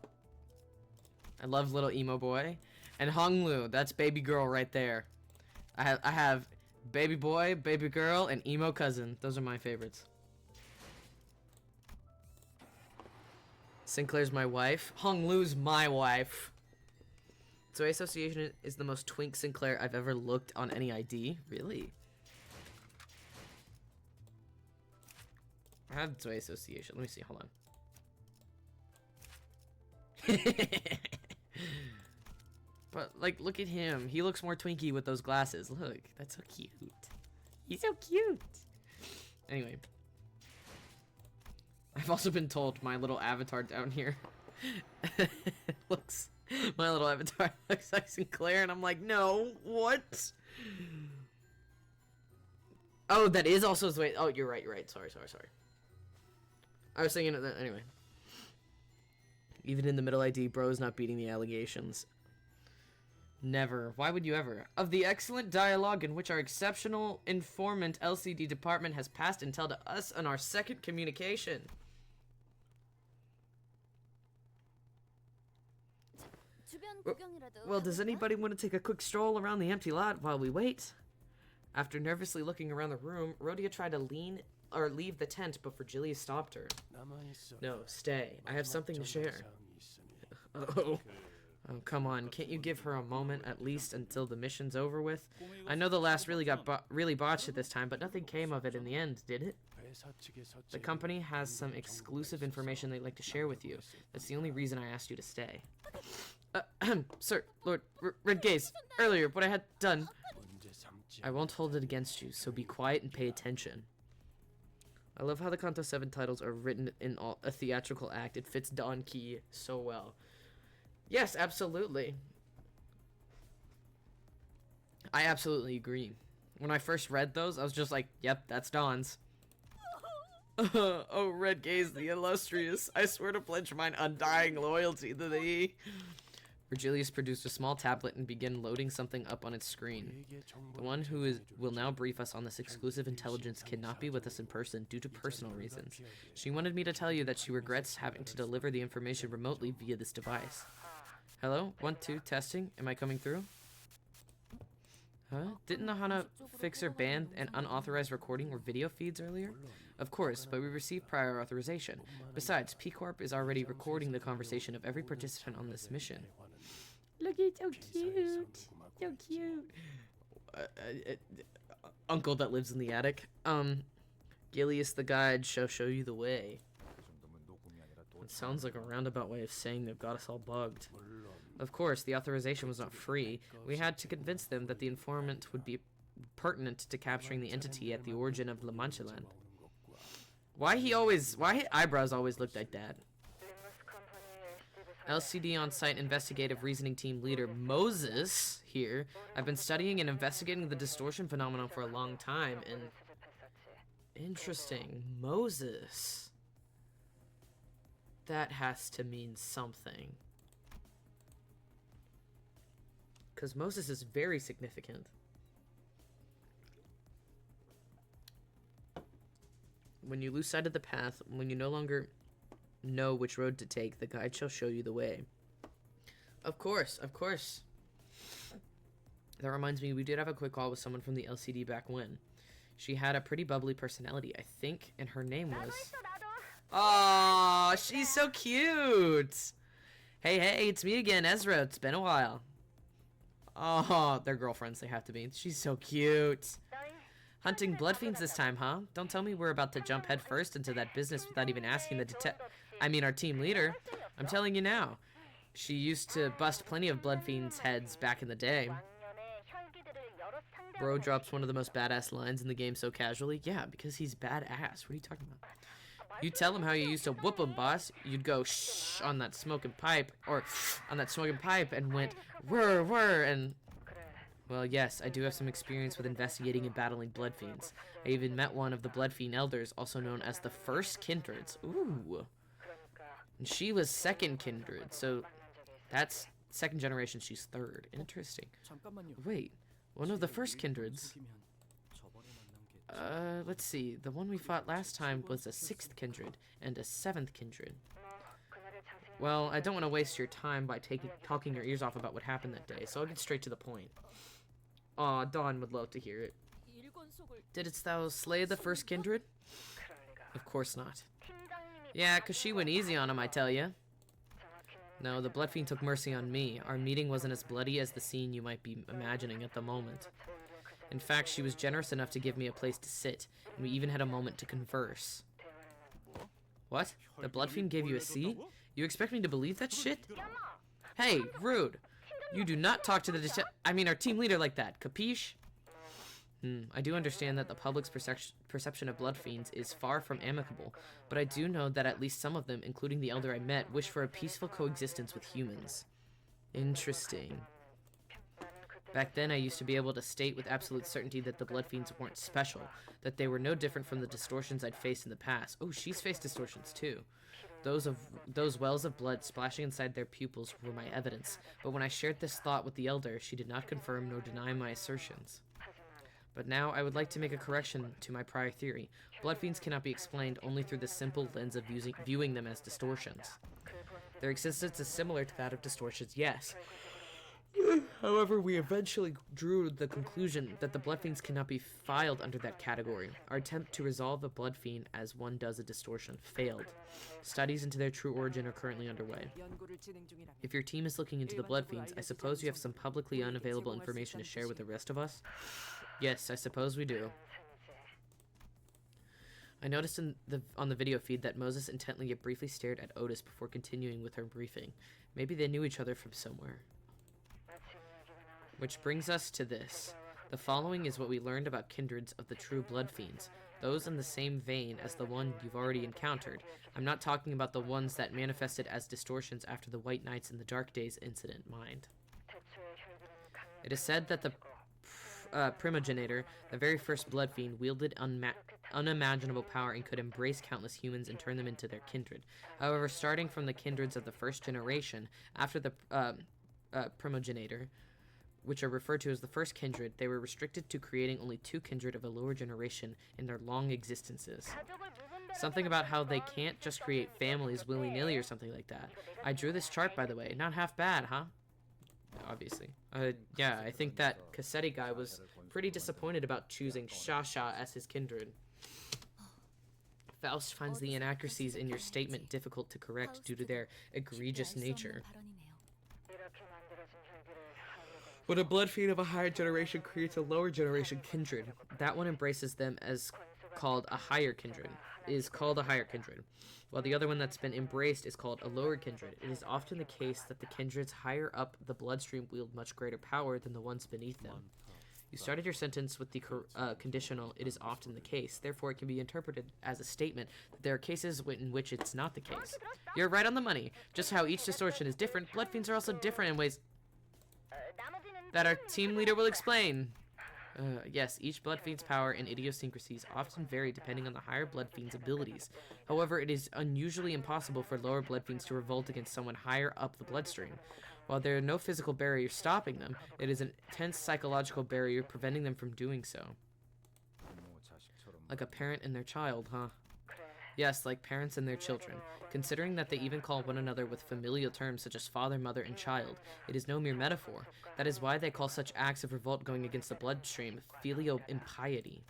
Speaker 1: I love little emo boy. And Honglu, that's baby girl right there. I have baby boy, baby girl, and emo cousin. Those are my favorites. Sinclair's my wife. Honglu's my wife. So Association is the most twink Sinclair I've ever looked on any ID. Really? I have Sway Association. Let me see. Hold on. But, like, look at him. He looks more twinky with those glasses. Look, that's so cute. He's so cute. Anyway. I've also been told my little avatar down here my little avatar looks like Sinclair, and I'm like, no, what? Oh, that is also Sway. Oh, you're right. Sorry. I was thinking of that anyway. Even in the middle ID, bro's not beating the allegations. Never. Why would you ever? Of the excellent dialogue in which our exceptional informant LCD department has passed intel to us on our second communication. Well, does anybody want to take a quick stroll around the empty lot while we wait? After nervously looking around the room, Rhodia tried to leave the tent, but Virgilia stopped her. No, stay. I have something to share. Oh, come on. Can't you give her a moment at least until the mission's over with? I know the last really got really botched at this time, but nothing came of it in the end, did it? The company has some exclusive information they'd like to share with you. That's the only reason I asked you to stay. Sir, Lord, Red Gaze, earlier, what I had done... I won't hold it against you, so be quiet and pay attention. I love how the Canto 7 titles are written in a theatrical act. It fits Don Key so well. Yes, absolutely. I absolutely agree. When I first read those, I was just like, yep, that's Don's. Oh, Red Gaze the illustrious. I swear to pledge mine undying loyalty to thee. Virgilius produced a small tablet and began loading something up on its screen. The one who will now brief us on this exclusive intelligence cannot be with us in person due to personal reasons. She wanted me to tell you that she regrets having to deliver the information remotely via this device. Hello? 1, 2, testing. Am I coming through? Huh? Didn't the Hana Fixer ban an unauthorized recording or video feeds earlier? Of course, but we received prior authorization. Besides, P Corp is already recording the conversation of every participant on this mission. Look, it's so cute. So cute. Uncle that lives in the attic. Gilius the guide shall show you the way. It sounds like a roundabout way of saying they've got us all bugged. Of course, the authorization was not free. We had to convince them that the informant would be pertinent to capturing the entity at the origin of La Mancha Land. Why his eyebrows always look like that? LCD on-site investigative reasoning team leader Moses here. I've been studying and investigating the distortion phenomenon for a long time, and interesting. Moses. That has to mean something. Because Moses is very significant. When you lose sight of the path, when you no longer know which road to take, the guide shall show you the way. Of course, of course. That reminds me, we did have a quick call with someone from the LCD back when. She had a pretty bubbly personality, I think, and her name was... Aww, she's so cute! Hey, it's me again, Ezra. It's been a while. Oh, they're girlfriends, they have to be. She's so cute. Hunting blood fiends this time, huh? Don't tell me we're about to jump head first into that business without even asking our team leader. I'm telling you now. She used to bust plenty of blood fiends' heads back in the day. Bro drops one of the most badass lines in the game so casually. Yeah, because he's badass. What are you talking about? You tell him how you used to whoop him, boss. You'd go shh on that smoking pipe, and went whir, and... Well, yes, I do have some experience with investigating and battling blood fiends. I even met one of the blood fiend elders, also known as the first kindreds. Ooh. And she was second kindred, so that's second generation, she's third. Interesting. Wait, one of the first kindreds... let's see. The one we fought last time was a 6th kindred and a 7th kindred. Well, I don't want to waste your time by talking your ears off about what happened that day, so I'll get straight to the point. Aw, Dawn would love to hear it. Didst thou slay the first kindred? Of course not. Yeah, 'cause she went easy on him, I tell ya. No, the blood fiend took mercy on me. Our meeting wasn't as bloody as the scene you might be imagining at the moment. In fact, she was generous enough to give me a place to sit, and we even had a moment to converse. What? The blood fiend gave you a seat? You expect me to believe that shit? Hey, rude. You do not talk to our team leader like that, capiche? I do understand that the public's perception of blood fiends is far from amicable, but I do know that at least some of them, including the elder I met, wish for a peaceful coexistence with humans. Interesting. Back then, I used to be able to state with absolute certainty that the blood fiends weren't special, that they were no different from the distortions I'd faced in the past. Oh, she's faced distortions too. Those wells of blood splashing inside their pupils were my evidence, but when I shared this thought with the elder, she did not confirm nor deny my assertions. But now, I would like to make a correction to my prior theory. Blood fiends cannot be explained only through the simple lens of viewing them as distortions. Their existence is similar to that of distortions, yes. However, we eventually drew the conclusion that the blood fiends cannot be filed under that category. Our attempt to resolve a blood fiend as one does a distortion failed. Studies into their true origin are currently underway. If your team is looking into the blood fiends, I suppose you have some publicly unavailable information to share with the rest of us? Yes, I suppose we do. I noticed on the video feed that Moses intently yet briefly stared at Otis before continuing with her briefing. Maybe they knew each other from somewhere. Which brings us to this. The following is what we learned about kindreds of the true blood fiends, those in the same vein as the one you've already encountered. I'm not talking about the ones that manifested as distortions after the White Knights in the Dark Days incident, mind. It is said that the primogenitor, the very first blood fiend, wielded unimaginable power and could embrace countless humans and turn them into their kindred. However, starting from the kindreds of the first generation, after the primogenitor, which are referred to as the first kindred, they were restricted to creating only 2 kindred of a lower generation in their long existences. Something about how they can't just create families willy-nilly or something like that. I drew this chart, by the way. Not half bad, huh? Obviously. Yeah, I think that Cassetti guy was pretty disappointed about choosing Shasha as his kindred. Faust finds the inaccuracies in your statement difficult to correct due to their egregious nature. When a blood feed of a higher generation creates a lower generation kindred, that one embraces them as called a higher kindred, while the other one that's been embraced is called a lower kindred. It is often the case that the kindreds higher up the bloodstream wield much greater power than the ones beneath them. You started your sentence with the conditional, it is often the case. Therefore, it can be interpreted as a statement that there are cases in which it's not the case. You're right on the money. Just how each distortion is different, blood fiends are also different in ways that our team leader will explain. Yes, each blood fiend's power and idiosyncrasies often vary depending on the higher blood fiend's abilities. However, it is unusually impossible for lower blood fiends to revolt against someone higher up the bloodstream. While there are no physical barriers stopping them, it is an intense psychological barrier preventing them from doing so. Like a parent and their child, huh? Yes, like parents and their children. Considering that they even call one another with familial terms such as father, mother, and child, it is no mere metaphor. That is why they call such acts of revolt going against the bloodstream filial impiety.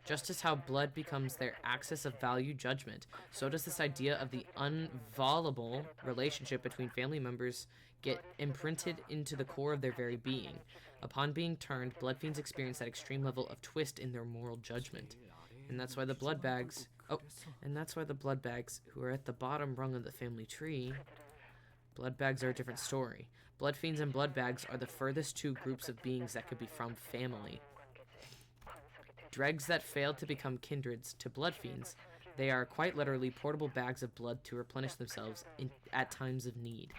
Speaker 1: Just as how blood becomes their axis of value judgment, so does this idea of the unviolable relationship between family members get imprinted into the core of their very being. Upon being turned, blood fiends experience that extreme level of twist in their moral judgment. And that's why the blood bags, who are at the bottom rung of the family tree, blood bags are a different story. Blood fiends and blood bags are the furthest two groups of beings that could be from family. Dregs that failed to become kindreds to blood fiends, they are quite literally portable bags of blood to replenish themselves at times of need.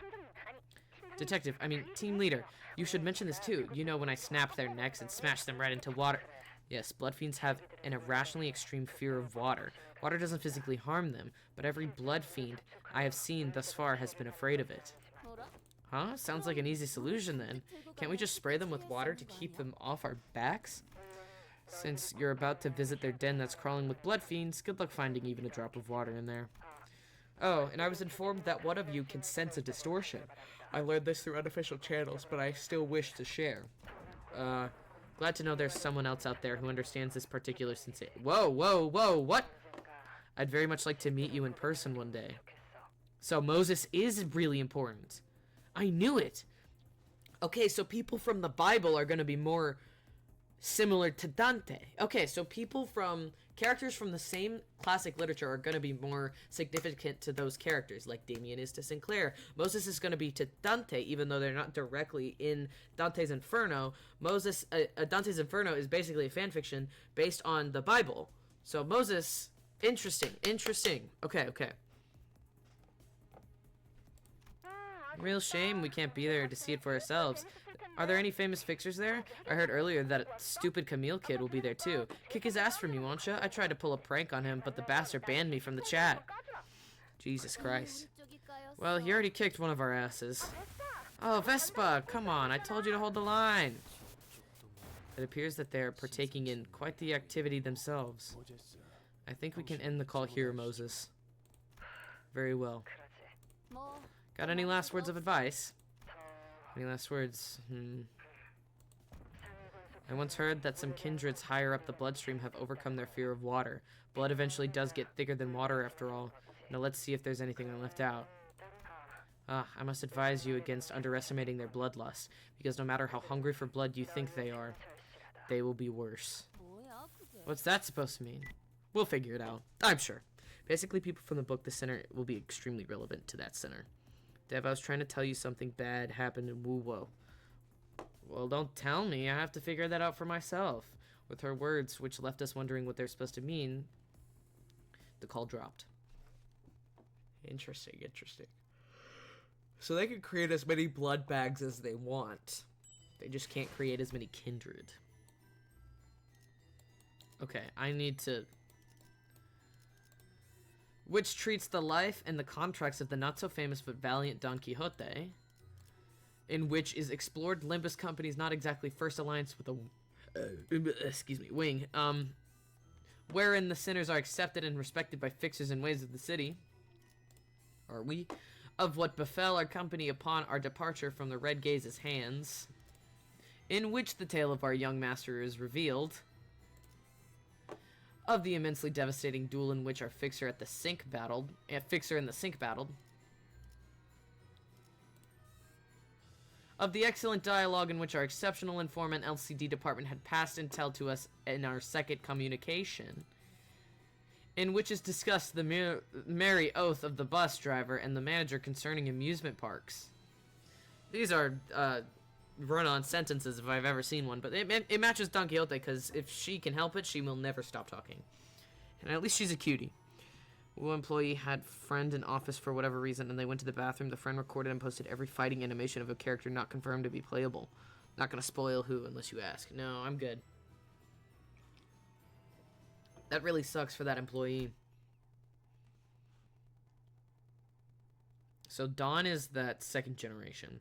Speaker 1: Team leader, you should mention this too. You know when I snapped their necks and smashed them right into water. Yes, blood fiends have an irrationally extreme fear of water. Water doesn't physically harm them, but every blood fiend I have seen thus far has been afraid of it. Huh? Sounds like an easy solution then. Can't we just spray them with water to keep them off our backs? Since you're about to visit their den that's crawling with blood fiends, good luck finding even a drop of water in there. Oh, and I was informed that one of you can sense a distortion. I learned this through unofficial channels, but I still wish to share. Glad to know there's someone else out there who understands this particular sensation. Whoa, what? I'd very much like to meet you in person one day. So Moses is really important. I knew it. Okay, so people from the Bible are going to be more similar to Dante. Okay, so characters from the same classic literature are going to be more significant to those characters, like Damien is to Sinclair. Moses is going to be to Dante, even though they're not directly in Dante's Inferno. Dante's Inferno is basically a fanfiction based on the Bible. So Moses, interesting. Okay. Real shame we can't be there to see it for ourselves. Are there any famous fixers there? I heard earlier that stupid Camille kid will be there too. Kick his ass for me, won't ya? I tried to pull a prank on him, but the bastard banned me from the chat. Jesus Christ. Well, he already kicked one of our asses. Oh, Vespa, come on, I told you to hold the line. It appears that they're partaking in quite the activity themselves. I think we can end the call here, Moses. Very well. Got any last words of advice? Any last words? I once heard that some kindreds higher up the bloodstream have overcome their fear of water. Blood eventually does get thicker than water after all. Now let's see if there's anything I left out. I must advise you against underestimating their bloodlust, because no matter how hungry for blood you think they are, they will be worse. What's that supposed to mean? We'll figure it out, I'm sure. Basically, people from the book The Sinner will be extremely relevant to that sinner. Dev, I was trying to tell you something bad happened in Wu-Wo. Well, don't tell me. I have to figure that out for myself. With her words, which left us wondering what they're supposed to mean, the call dropped. Interesting. So they can create as many blood bags as they want. They just can't create as many kindred. Okay, I need to... Which treats the life and the contracts of the not-so-famous but valiant Don Quixote, in which is explored Limbus Company's not exactly first alliance with a wing, wherein the sinners are accepted and respected by fixers and ways of the city, are we, of what befell our company upon our departure from the Red Gaze's hands, in which the tale of our young master is revealed. Of the immensely devastating duel in which our fixer in the sink battled. Of the excellent dialogue in which our exceptional informant LCD department had passed intel to us in our second communication, in which is discussed the merry oath of the bus driver and the manager concerning amusement parks. These are run-on sentences if I've ever seen one, but it matches Don Quixote, because if she can help it, she will never stop talking. And at least she's a cutie. One employee had friend in office for whatever reason, and they went to the bathroom. The friend recorded and posted every fighting animation of a character not confirmed to be playable. Not gonna spoil who unless you ask. No, I'm good. That really sucks for that employee. So Dawn is that second generation.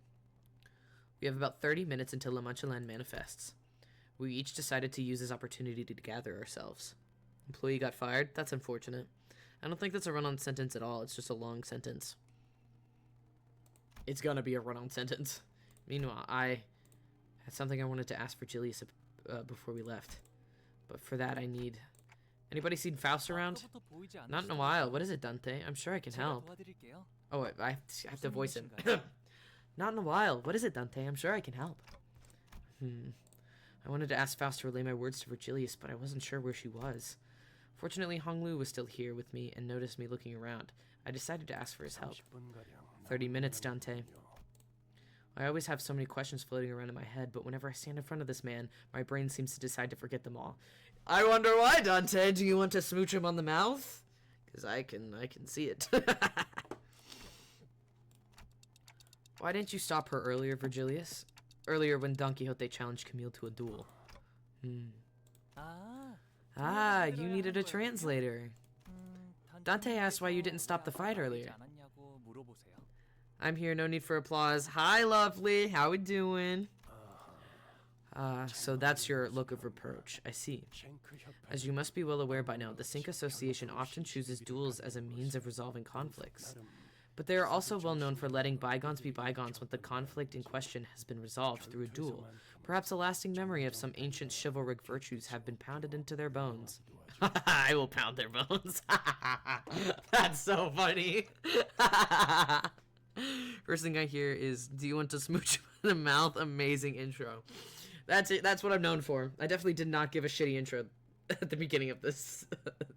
Speaker 1: We have about 30 minutes until La Mancha Land manifests. We each decided to use this opportunity to gather ourselves. Employee got fired? That's unfortunate. I don't think that's a run-on sentence at all. It's just a long sentence. It's gonna be a run-on sentence. Meanwhile, I had something I wanted to ask Virgilius before we left. But for that, I need... Anybody seen Faust around? Not in a while. What is it, Dante? I'm sure I can help. Oh, I have to voice him. Not in a while. What is it, Dante? I'm sure I can help. I wanted to ask Faust to relay my words to Virgilius, but I wasn't sure where she was. Fortunately, Honglu was still here with me and noticed me looking around. I decided to ask for his help. 30 minutes, Dante. I always have so many questions floating around in my head, but whenever I stand in front of this man, my brain seems to decide to forget them all. I wonder why, Dante. Do you want to smooch him on the mouth? Because I can see it. Why didn't you stop her earlier, Virgilius? Earlier when Don Quixote challenged Camille to a duel. Ah, you needed a translator. Dante asked why you didn't stop the fight earlier. I'm here, no need for applause. Hi, lovely. How we doing? So that's your look of reproach. I see. As you must be well aware by now, the Sink Association often chooses duels as a means of resolving conflicts. But they are also well known for letting bygones be bygones when the conflict in question has been resolved through a duel. Perhaps a lasting memory of some ancient chivalric virtues have been pounded into their bones. I will pound their bones. That's so funny. First thing I hear is, do you want to smooch in the mouth? Amazing intro. That's it. That's what I'm known for. I definitely did not give a shitty intro at the beginning of this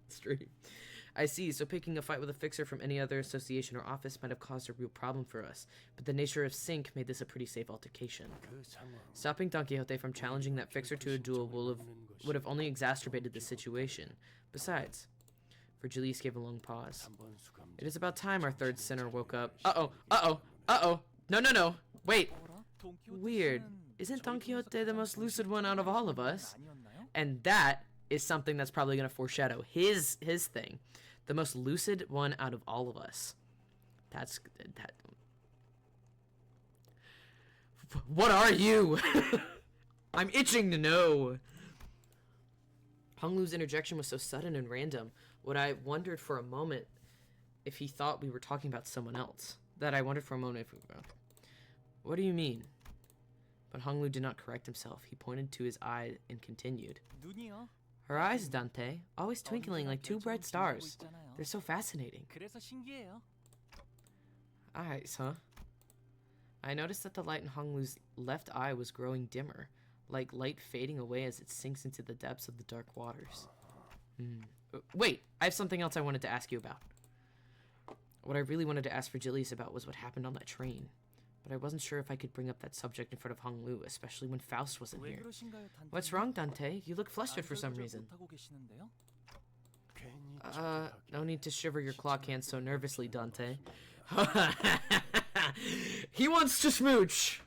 Speaker 1: stream. I see, so picking a fight with a fixer from any other association or office might have caused a real problem for us, but the nature of Sink made this a pretty safe altercation. Stopping Don Quixote from challenging that fixer to a duel would have only exacerbated the situation. Besides, Virgilius gave a long pause. It is about time our third sinner woke up. Uh-oh. No. Wait. Weird. Isn't Don Quixote the most lucid one out of all of us? And that is something that's probably going to foreshadow his thing. The most lucid one out of all of us. That. What are you? I'm itching to know. Honglu's interjection was so sudden and random. What I wondered for a moment if he thought we were talking about someone else. What do you mean? But Honglu did not correct himself. He pointed to his eye and continued. Her eyes, Dante, always twinkling like two bright stars. They're so fascinating. Eyes, huh? I noticed that the light in Honglu's left eye was growing dimmer, like light fading away as it sinks into the depths of the dark waters. Wait, I have something else I wanted to ask you about. What I really wanted to ask Virgilius about was what happened on that train. But I wasn't sure if I could bring up that subject in front of Honglu, especially when Faust wasn't here. What's wrong, Dante? You look flustered for some reason. No need to shiver your clock hands so nervously, Dante. He wants to smooch!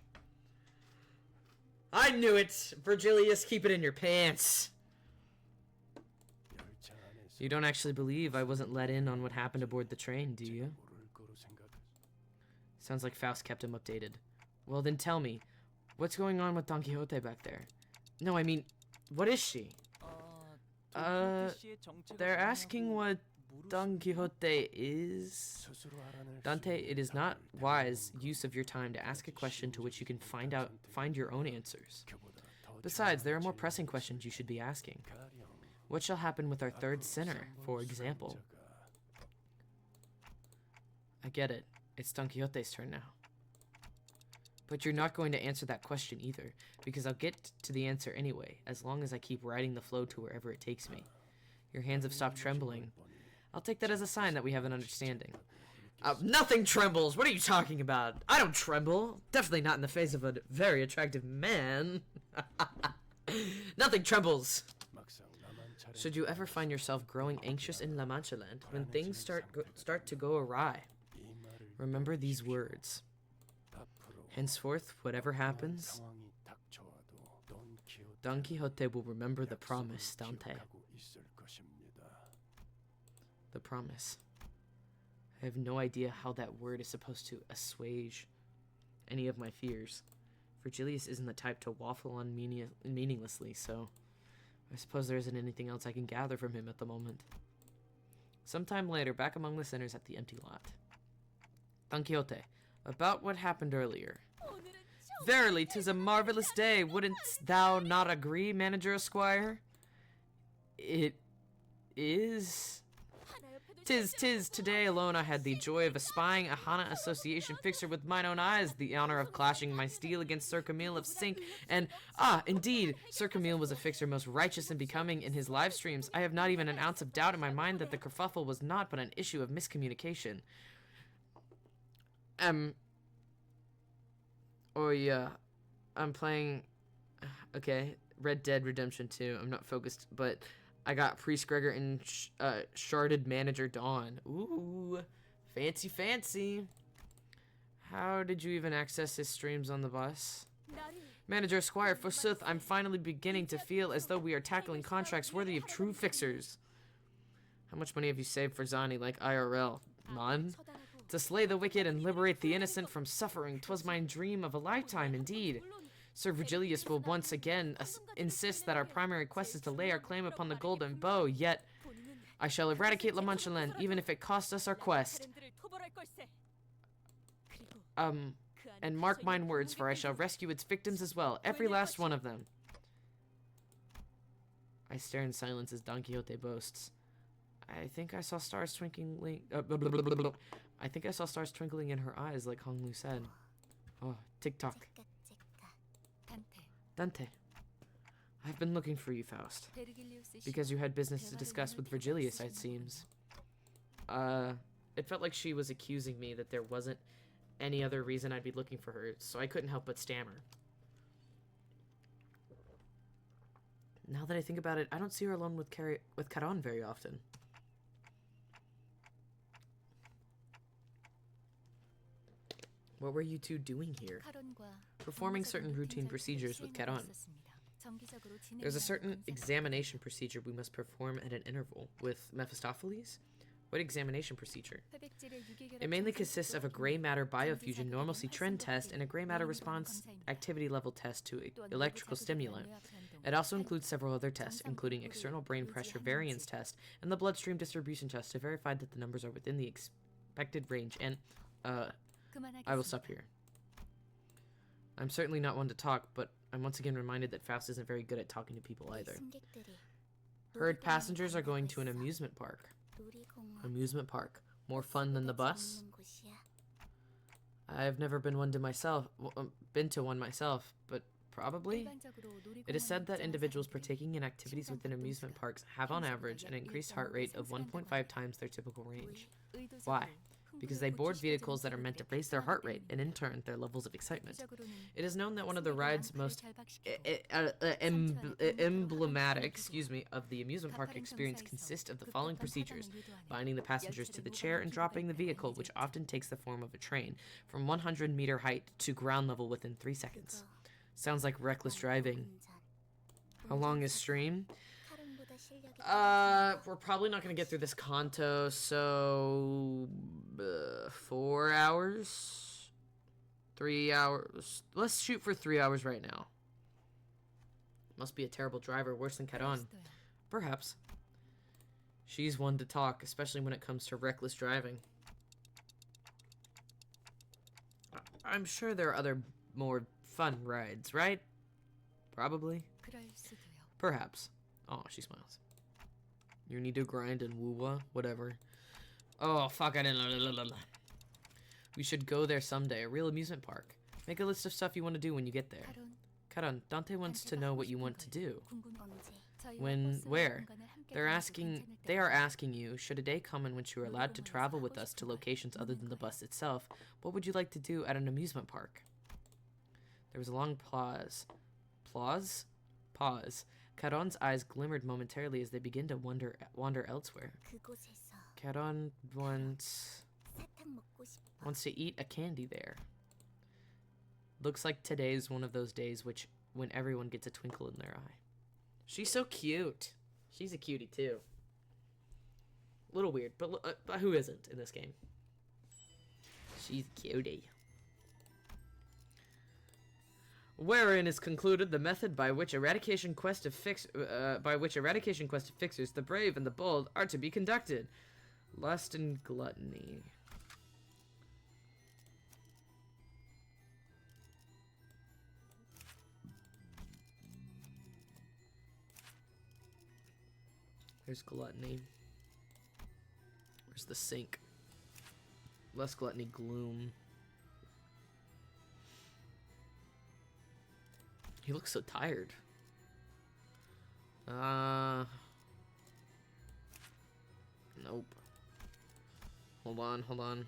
Speaker 1: I knew it! Virgilius, keep it in your pants! You don't actually believe I wasn't let in on what happened aboard the train, do you? Sounds like Faust kept him updated. Well, then tell me, what's going on with Don Quixote back there? No, I mean, what is she? They're asking what Don Quixote is? Dante, it is not wise use of your time to ask a question to which you can find your own answers. Besides, there are more pressing questions you should be asking. What shall happen with our third sinner, for example? I get it. It's Don Quixote's turn now. But you're not going to answer that question either, because I'll get to the answer anyway, as long as I keep riding the flow to wherever it takes me. Your hands have stopped trembling. I'll take that as a sign that we have an understanding. Nothing trembles! What are you talking about? I don't tremble! Definitely not in the face of a very attractive man. Nothing trembles! Should you ever find yourself growing anxious in La Mancha Land, when things start to go awry, remember these words. Henceforth, whatever happens, Don Quixote will remember the promise, Dante. The promise. I have no idea how that word is supposed to assuage any of my fears. Virgilius isn't the type to waffle on meaninglessly, so I suppose there isn't anything else I can gather from him at the moment. Sometime later, back among the sinners at the empty lot. Don Quixote, about what happened earlier. Verily, 'tis a marvelous day. Wouldn't thou not agree, Manager Esquire? It is. 'Tis today alone I had the joy of espying a Hana Association fixer with mine own eyes, the honor of clashing my steel against Sir Camille of Sink, and, indeed, Sir Camille was a fixer most righteous and becoming in his live streams. I have not even an ounce of doubt in my mind that the kerfuffle was naught but an issue of miscommunication. Oh yeah, I'm playing, okay, Red Dead Redemption 2, I'm not focused, but I got Priest Gregor and Sharded Manager Dawn. Ooh, fancy fancy. How did you even access his streams on the bus? Manager Squire, forsooth, I'm finally beginning to feel as though we are tackling contracts worthy of true fixers. How much money have you saved for Zani, like IRL? None? To slay the wicked and liberate the innocent from suffering, 'twas my dream of a lifetime indeed. Sir Virgilius will once again insist that our primary quest is to lay our claim upon the golden bow, yet I shall eradicate La Mancha Land, even if it costs us our quest. And mark mine words, for I shall rescue its victims as well, every last one of them. I stare in silence as Don Quixote boasts. I think I saw stars twinkling. I think I saw stars twinkling in her eyes, like Hong Lu said. Oh, tick-tock. Dante. I've been looking for you, Faust. Because you had business to discuss with Virgilius, it seems. It felt like she was accusing me that there wasn't any other reason I'd be looking for her, so I couldn't help but stammer. Now that I think about it, I don't see her alone with Caron very often. What were you two doing here? Performing certain routine procedures with Caron. There's a certain examination procedure we must perform at an interval. With Mephistopheles? What examination procedure? It mainly consists of a gray matter biofusion normalcy trend test and a gray matter response activity level test to electrical stimulant. It also includes several other tests, including external brain pressure variance test and the bloodstream distribution test to verify that the numbers are within the expected range. And, I will stop here. I'm certainly not one to talk, but I'm once again reminded that Faust isn't very good at talking to people either. Heard passengers are going to an amusement park. Amusement park. More fun than the bus? I've never been one myself, but probably? It is said that individuals partaking in activities within amusement parks have on average an increased heart rate of 1.5 times their typical range. Why? Because they board vehicles that are meant to raise their heart rate and in turn their levels of excitement. It is known that one of the ride's most emblematic, of the amusement park experience consists of the following procedures: binding the passengers to the chair and dropping the vehicle, which often takes the form of a train, from 100-meter height to ground level within 3 seconds. Sounds like reckless driving. How long is stream? We're probably not gonna get through this Canto, so 4 hours? 3 hours? Let's shoot for 3 hours right now. Must be a terrible driver, worse than Caron. Perhaps. She's one to talk, especially when it comes to reckless driving. I'm sure there are other, more fun rides, right? Probably. Perhaps. Oh, she smiles. You need to grind and woo-wah? Whatever. Oh, fuck, I didn't... We should go there someday. A real amusement park. Make a list of stuff you want to do when you get there. Karan, Dante wants to know what you want to do. When, where? They are asking you, should a day come in which you are allowed to travel with us to locations other than the bus itself, what would you like to do at an amusement park? There was a long pause. Pause. Karan's eyes glimmered momentarily as they began to wander elsewhere. Karan wants to eat a candy there. Looks like today's one of those days when everyone gets a twinkle in their eye. She's so cute. She's a cutie too. A little weird, but who isn't in this game? She's a cutie. Wherein is concluded the method by which eradication quest of fixers, the brave and the bold, are to be conducted. Lust and gluttony. There's gluttony. Where's the sink? Less gluttony, gloom. He looks so tired. Nope. Hold on.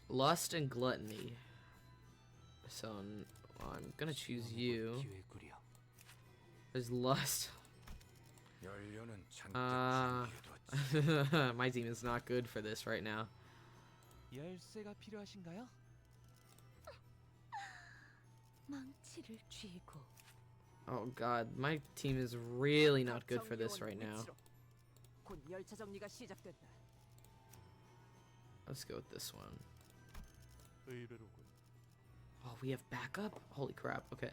Speaker 1: Lust and gluttony. So I'm gonna choose you. There's lust. My team is not good for this right now. Oh god, my team is really not good for this right now. Let's go with this one. Oh, we have backup? Holy crap, okay.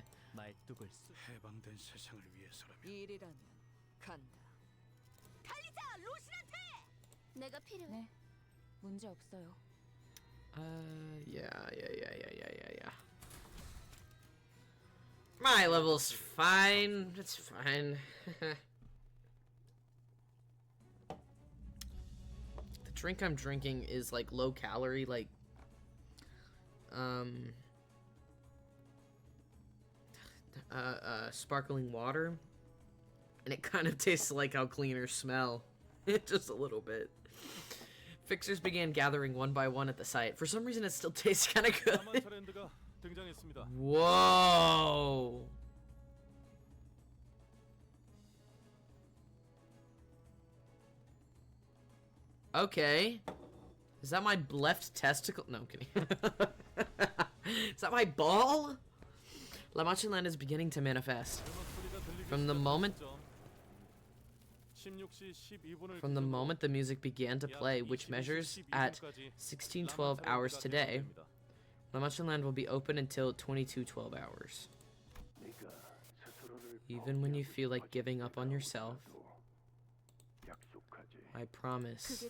Speaker 1: Yeah. My level's fine. It's fine. The drink I'm drinking is like low calorie, like sparkling water, and it kind of tastes like how cleaners smell. Just a little bit. Fixers began gathering one by one at the site. For some reason, it still tastes kind of good. Whoa! Okay. Is that my left testicle? No, I'm kidding. Is that my ball? La Mancha Land is beginning to manifest. From the moment the music began to play, which measures at 16:12 hours today, La Mancha Land will be open until 22:12 hours. Even when you feel like giving up on yourself, I promise.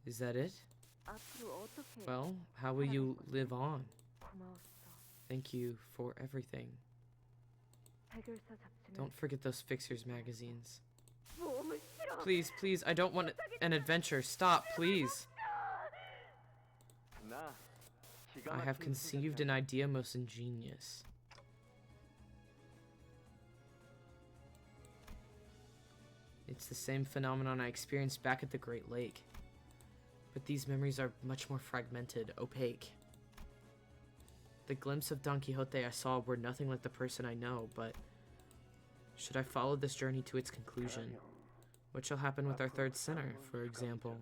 Speaker 1: Is that it? Well, how will you live on? Thank you for everything. Don't forget those Fixers magazines. Please, please, I don't want an adventure. Stop, please. I have conceived an idea most ingenious. It's the same phenomenon I experienced back at the Great Lake. But these memories are much more fragmented, opaque. The glimpse of Don Quixote I saw were nothing like the person I know, but should I follow this journey to its conclusion? What shall happen with our third sinner, for example?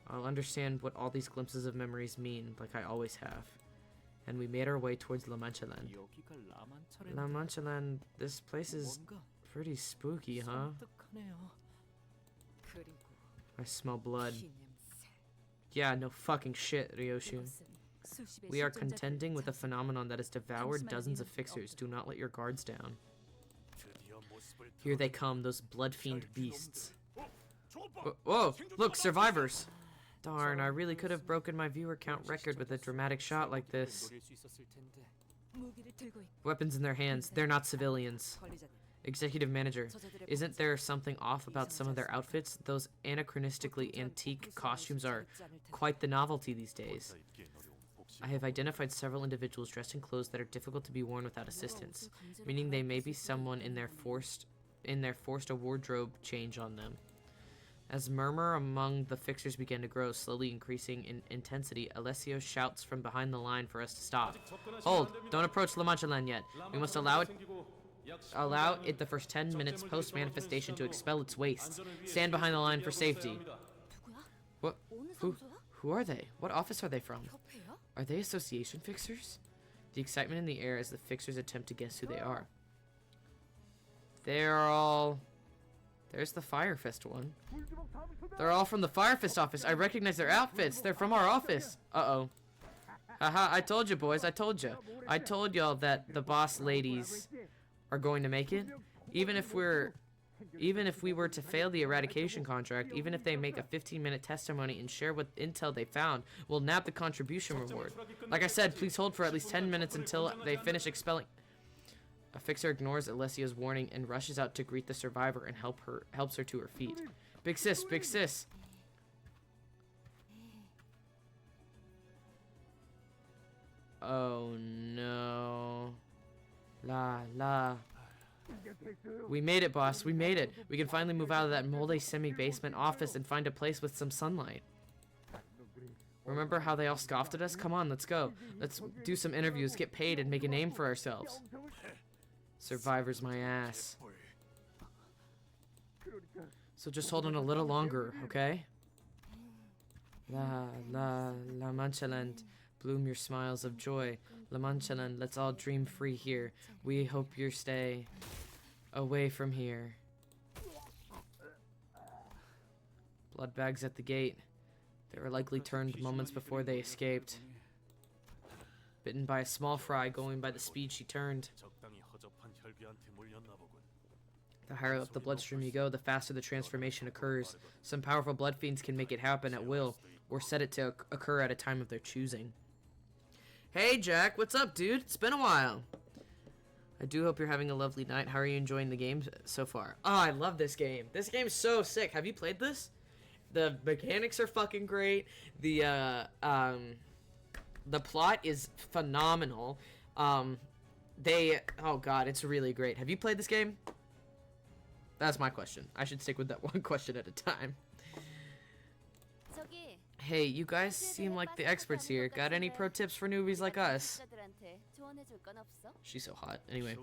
Speaker 1: I'll understand what all these glimpses of memories mean, like I always have. And we made our way towards La Mancha Land. La Mancha Land, this place is pretty spooky, huh? I smell blood. Yeah, no fucking shit, Ryoshu. We are contending with a phenomenon that has devoured dozens of Fixers. Do not let your guards down. Here they come, those blood-fiend beasts. Whoa, look, survivors! Darn, I really could have broken my viewer count record with a dramatic shot like this. Weapons in their hands, they're not civilians. Executive manager, isn't there something off about some of their outfits? Those anachronistically antique costumes are quite the novelty these days. I have identified several individuals dressed in clothes that are difficult to be worn without assistance, meaning they may be someone in their forced a wardrobe change on them. As murmur among the fixers began to grow, slowly increasing in intensity, Alessio shouts from behind the line for us to stop. Hold! Don't approach La Mancha-Land yet. We must allow it the first 10 minutes post-manifestation to expel its wastes. Stand behind the line for safety. What? Who are they? What office are they from? Are they association fixers? The excitement in the air as the fixers attempt to guess who they are. They're all... There's the Firefist one. They're all from the Firefist office. I recognize their outfits. They're from our office. Uh-oh. Haha, I told you, boys. I told you. I told y'all that the boss ladies are going to make it. Even if we were to fail the eradication contract, even if they make a 15-minute testimony and share what intel they found, we'll nab the contribution reward. Like I said, please hold for at least 10 minutes until they finish expelling... A fixer ignores Alessio's warning and rushes out to greet the survivor and helps her to her feet. Big sis, big sis. Oh no. La. We made it, boss. We made it. We can finally move out of that moldy semi-basement office and find a place with some sunlight. Remember how they all scoffed at us? Come on, let's go. Let's do some interviews, get paid, and make a name for ourselves. Survivor's my ass. So just hold on a little longer, okay? La Mancha-Land, bloom your smiles of joy. La Mancha-Land, let's all dream free here. We hope you stay away from here. Blood bags at the gate. They were likely turned moments before they escaped. Bitten by a small fry going by the speed she turned. The higher up the bloodstream you go, the faster the transformation occurs. Some powerful blood fiends can make it happen at will, or set it to occur at a time of their choosing. Hey Jack, what's up, dude? It's been a while. I do hope you're having a lovely night. How are you enjoying the game so far? Oh, I love this game. This game's so sick. Have you played this? The mechanics are fucking great. The plot is phenomenal. Oh god, it's really great. Have you played this game? That's my question. I should stick with that one question at a time. Hey, you guys seem like the experts here. Got any pro tips for newbies like us? She's so hot. Anyway,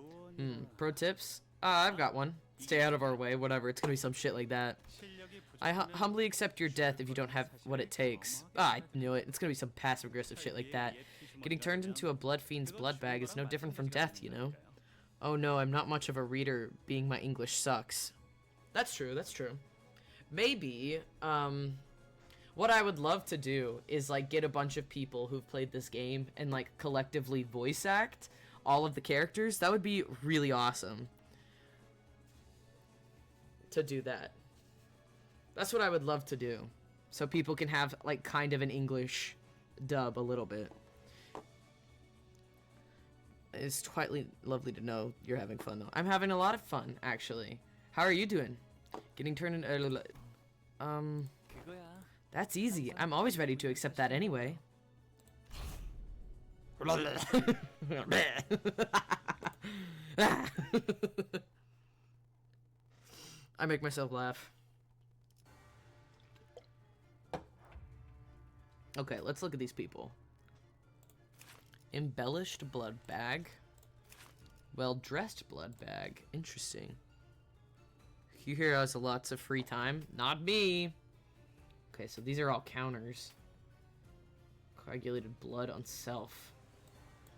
Speaker 1: pro tips? I've got one. Stay out of our way, whatever. It's gonna be some shit like that. I humbly accept your death if you don't have what it takes. I knew it. It's gonna be some passive-aggressive shit like that. Getting turned into a blood fiend's blood bag is no different from death, you know? Oh no, I'm not much of a reader, being my English sucks. That's true, that's true. Maybe, what I would love to do is, like, get a bunch of people who've played this game and, like, collectively voice act all of the characters. That would be really awesome. To do that. That's what I would love to do. So people can have, like, kind of an English dub a little bit. It's quite lovely to know you're having fun, though. I'm having a lot of fun, actually. How are you doing? Getting turned into... That's easy. I'm always ready to accept that anyway. I make myself laugh. Okay, let's look at these people. Embellished blood bag. Well-dressed blood bag. Interesting. You hear us lots of free time. Not me. Okay, so these are all counters. Coagulated blood on self.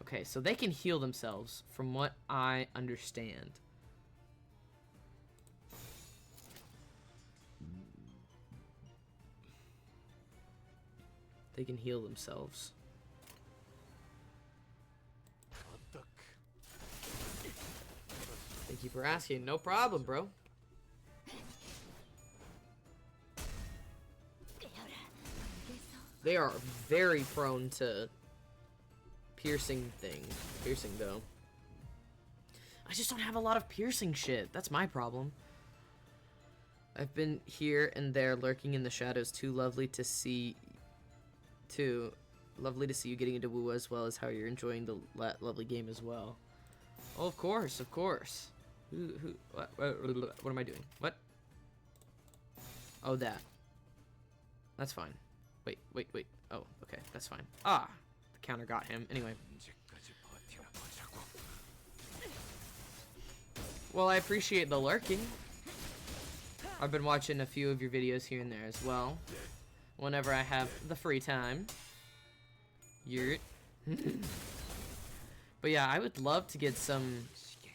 Speaker 1: Okay, so they can heal themselves, from what I understand. They can heal themselves. Thank you for asking. No problem, bro. They are very prone to piercing things. Piercing, though. I just don't have a lot of piercing shit. That's my problem. I've been here and there lurking in the shadows. Too lovely to see you getting into Woo as well as how you're enjoying the lovely game as well. Oh, of course, of course. What am I doing? What? Oh, that. That's fine. Wait. Oh, okay, that's fine. Ah, the counter got him. Anyway. Well, I appreciate the lurking. I've been watching a few of your videos here and there as well. Whenever I have the free time. But yeah, I would love to get some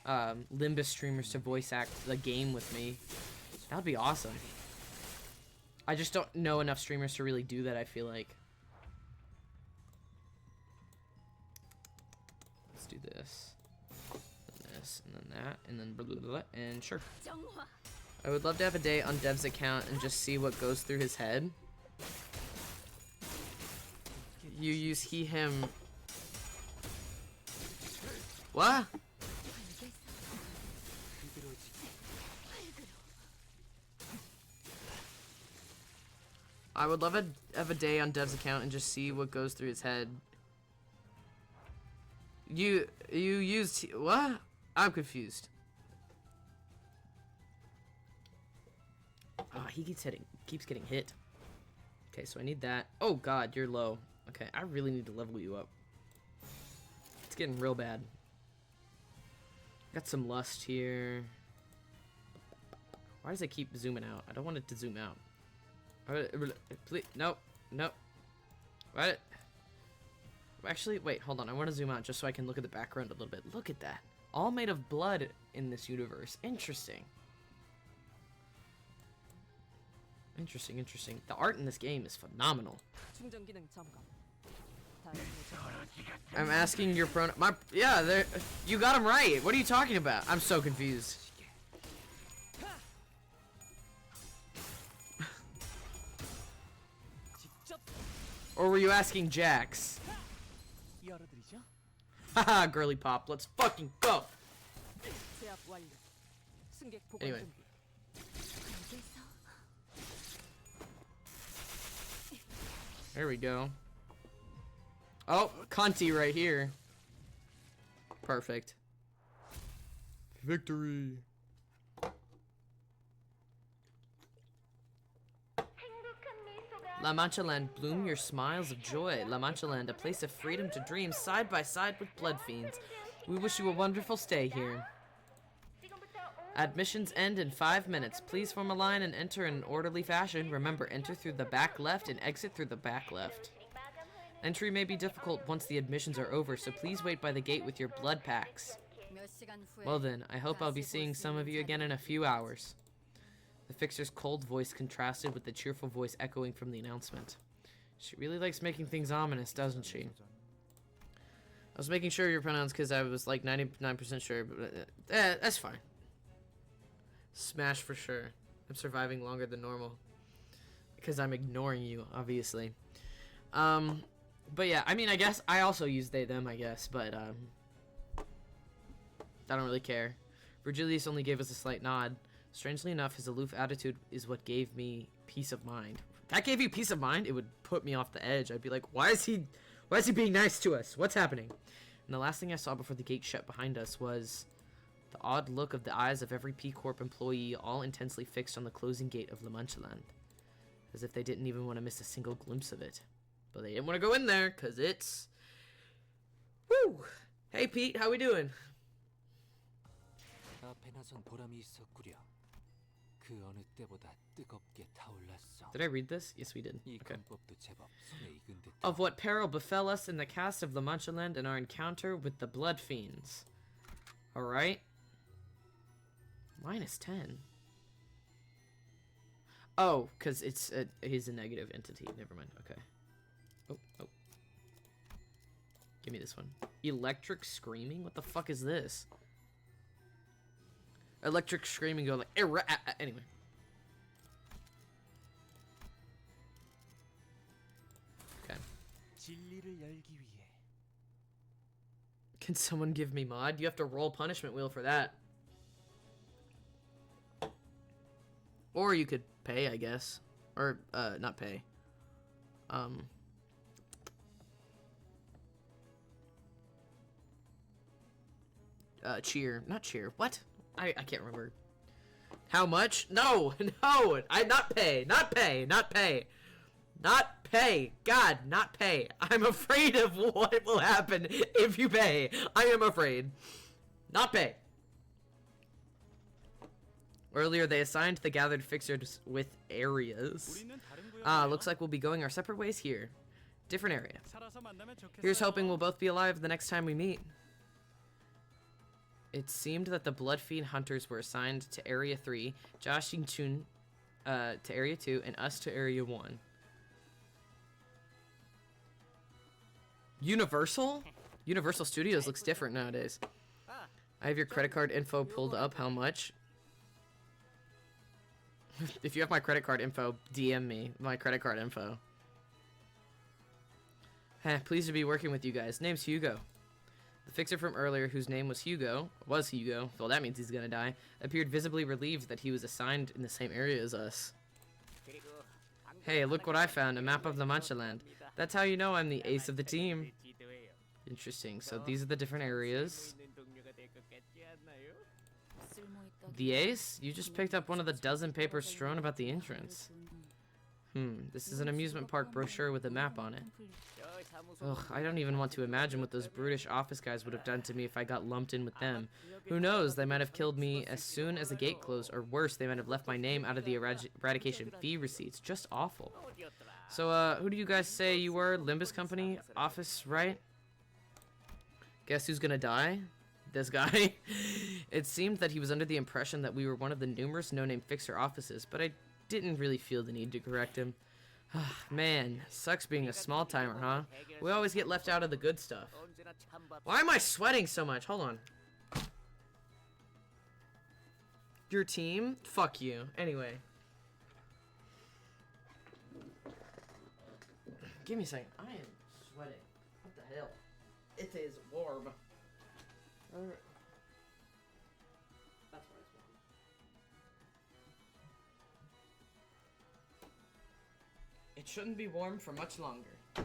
Speaker 1: Limbus streamers to voice act the game with me. That would be awesome. I just don't know enough streamers to really do that, I feel like. Let's do this. And this, and then that, and then blah, blah, blah, and sure. I would love to have a day on Dev's account and just see what goes through his head. You use he, him. What? I would love to have a day on Dev's account and just see what goes through his head. You used what? I'm confused. Oh, he keeps getting hit. Okay, so I need that. Oh god, you're low. Okay, I really need to level you up. It's getting real bad. Got some lust here. Why does it keep zooming out? I don't want it to zoom out. Please, no. What? Actually, wait, hold on. I want to zoom out just so I can look at the background a little bit. Look at that. All made of blood in this universe. Interesting. Interesting. The art in this game is phenomenal. I'm asking your pronoun. Yeah, you got him right. What are you talking about? I'm so confused. Or were you asking Jax? Haha, girly pop. Let's fucking go. Anyway. There we go. Oh, Conti right here. Perfect. Victory. La Mancha Land, bloom your smiles of joy. La Mancha Land, a place of freedom to dream side by side with blood fiends. We wish you a wonderful stay here. Admissions end in 5 minutes. Please form a line and enter in an orderly fashion. Remember, enter through the back left and exit through the back left. Entry may be difficult once the admissions are over, so please wait by the gate with your blood packs. Well then, I hope I'll be seeing some of you again in a few hours. The fixer's cold voice contrasted with the cheerful voice echoing from the announcement. She really likes making things ominous, doesn't she? I was making sure of your pronouns because I was like 99% sure, but that's fine. Smash for sure. I'm surviving longer than normal. Because I'm ignoring you, obviously. But yeah, I mean, I guess I also use they, them, I guess, but I don't really care. Virgilius only gave us a slight nod. Strangely enough, his aloof attitude is what gave me peace of mind. If that gave you peace of mind, it would put me off the edge. I'd be like, why is he being nice to us? What's happening? And the last thing I saw before the gate shut behind us was the odd look of the eyes of every P Corp employee, all intensely fixed on the closing gate of La Mancha Land, as if they didn't even want to miss a single glimpse of it. But they didn't want to go in there, because it's... Woo! Hey, Pete, how we doing? Did I read this? Yes, we did. Okay. Of what peril befell us in the cast of La Mancha Land and our encounter with the Blood Fiends. Alright. -10. Oh, because he's a negative entity. Never mind. Okay. Oh. Give me this one. Electric screaming? What the fuck is this? Electric screaming go like... Anyway. Okay. Can someone give me mod? You have to roll punishment wheel for that. Or you could pay, I guess. Or, not pay. Cheer. Not cheer. What? I can't remember. How much? No! No! Not pay! Not pay! Not pay! Not pay! God, not pay! I'm afraid of what will happen if you pay. I am afraid. Not pay. Earlier, they assigned the gathered fixers with areas. Looks like we'll be going our separate ways here. Different area. Here's hoping we'll both be alive the next time we meet. It seemed that the Bloodfiend hunters were assigned to Area 3, Josh and Chun to Area 2, and us to Area 1. Universal? Universal Studios looks different nowadays. I have your credit card info pulled up. How much? If you have my credit card info, DM me my credit card info. Pleased to be working with you guys. Name's Hugo. The fixer from earlier, whose name was Hugo, well that means he's gonna die, appeared visibly relieved that he was assigned in the same area as us. Hey, look what I found, a map of the Mancha land. That's how you know I'm the ace of the team. Interesting, so these are the different areas. The ace? You just picked up one of the dozen papers strewn about the entrance. This is an amusement park brochure with a map on it. Ugh, I don't even want to imagine what those brutish office guys would have done to me if I got lumped in with them. Who knows, they might have killed me as soon as the gate closed, or worse, they might have left my name out of the eradication fee receipts. Just awful. So, who do you guys say you were? Limbus Company? Office, right? Guess who's gonna die? This guy. It seemed that he was under the impression that we were one of the numerous no-name fixer offices, but I didn't really feel the need to correct him. Man, sucks being a small timer, huh? We always get left out of the good stuff. Why am I sweating so much? Hold on. Your team? Fuck you. Anyway. Give me a second. I am sweating. What the hell? It is warm. Alright. That's why it's warm. It shouldn't be warm for much longer. God,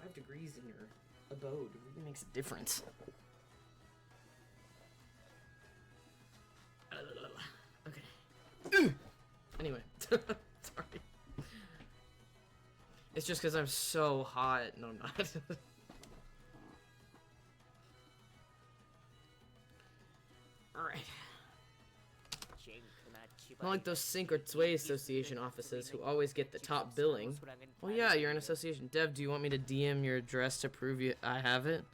Speaker 1: 5 degrees in your abode really makes a difference. Okay. Anyway. Sorry. It's just because I'm so hot. No, I'm not. Alright. Not like those Sink or Sway Association offices who always get the top billing. Well, yeah, you're an association. Dev, do you want me to DM your address to prove I have it?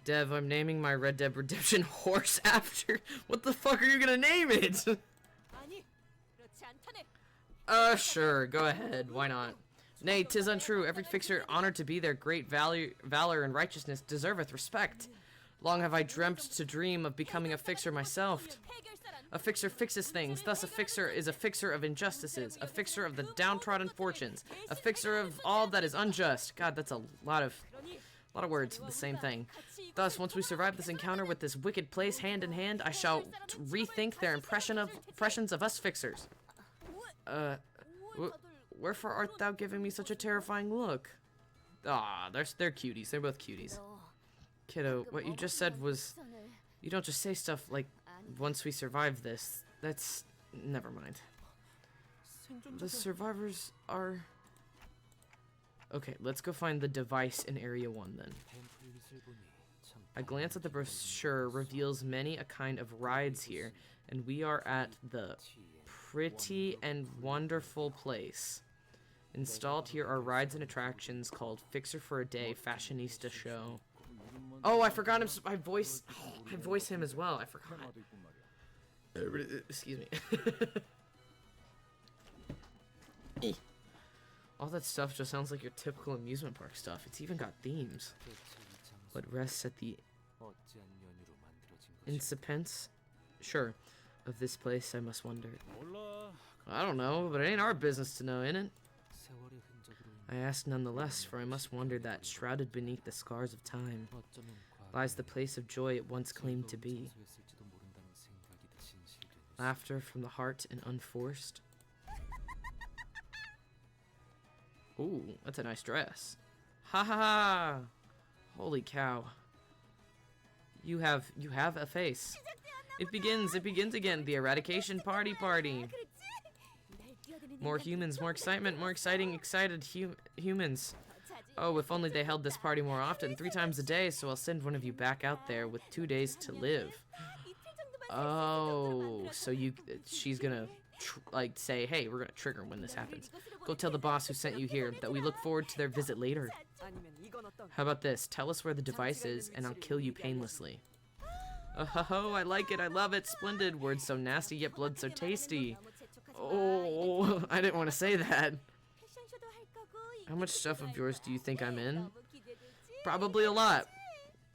Speaker 1: Dev, I'm naming my Red Dead Redemption horse after... What the fuck are you gonna name it? Sure, go ahead. Why not? Nay, 'tis untrue. Every fixer honored to be their great valor and righteousness deserveth respect. Long have I dreamt to dream of becoming a fixer myself. A fixer fixes things, thus a fixer is a fixer of injustices, a fixer of the downtrodden fortunes, a fixer of all that is unjust. God, that's a lot of words for the same thing. Thus, once we survive this encounter with this wicked place hand in hand, I shall rethink their impressions of us fixers. Wherefore art thou giving me such a terrifying look? Ah, they're cuties. They're both cuties. Kiddo, what you just said was... You don't just say stuff like, once we survive this. That's... Never mind. The survivors are... Okay, let's go find the device in Area 1 then. A glance at the brochure reveals many a kind of rides here, and we are at the pretty and wonderful place. Installed here are rides and attractions called Fixer for a Day Fashionista Show. Oh, I forgot him. I voice him as well. I forgot. Excuse me. All that stuff just sounds like your typical amusement park stuff. It's even got themes. What rests at the incipence? Sure. Of this place, I must wonder. I don't know, but it ain't our business to know, innit? I ask nonetheless, for I must wonder that, shrouded beneath the scars of time, lies the place of joy it once claimed to be. Laughter from the heart and unforced. Ooh, that's a nice dress. Ha ha ha! Holy cow. You have a face. It begins again, the eradication party. More humans, more excitement, more excited humans. Oh, if only they held this party more often, 3 times a day, so I'll send one of you back out there with 2 days to live. Oh, so she's gonna, say, hey, we're gonna trigger when this happens. Go tell the boss who sent you here that we look forward to their visit later. How about this? Tell us where the device is, and I'll kill you painlessly. Oh, I like it, I love it, splendid. Words so nasty, yet blood so tasty. Oh, I didn't want to say that. How much stuff of yours do you think I'm in? Probably a lot.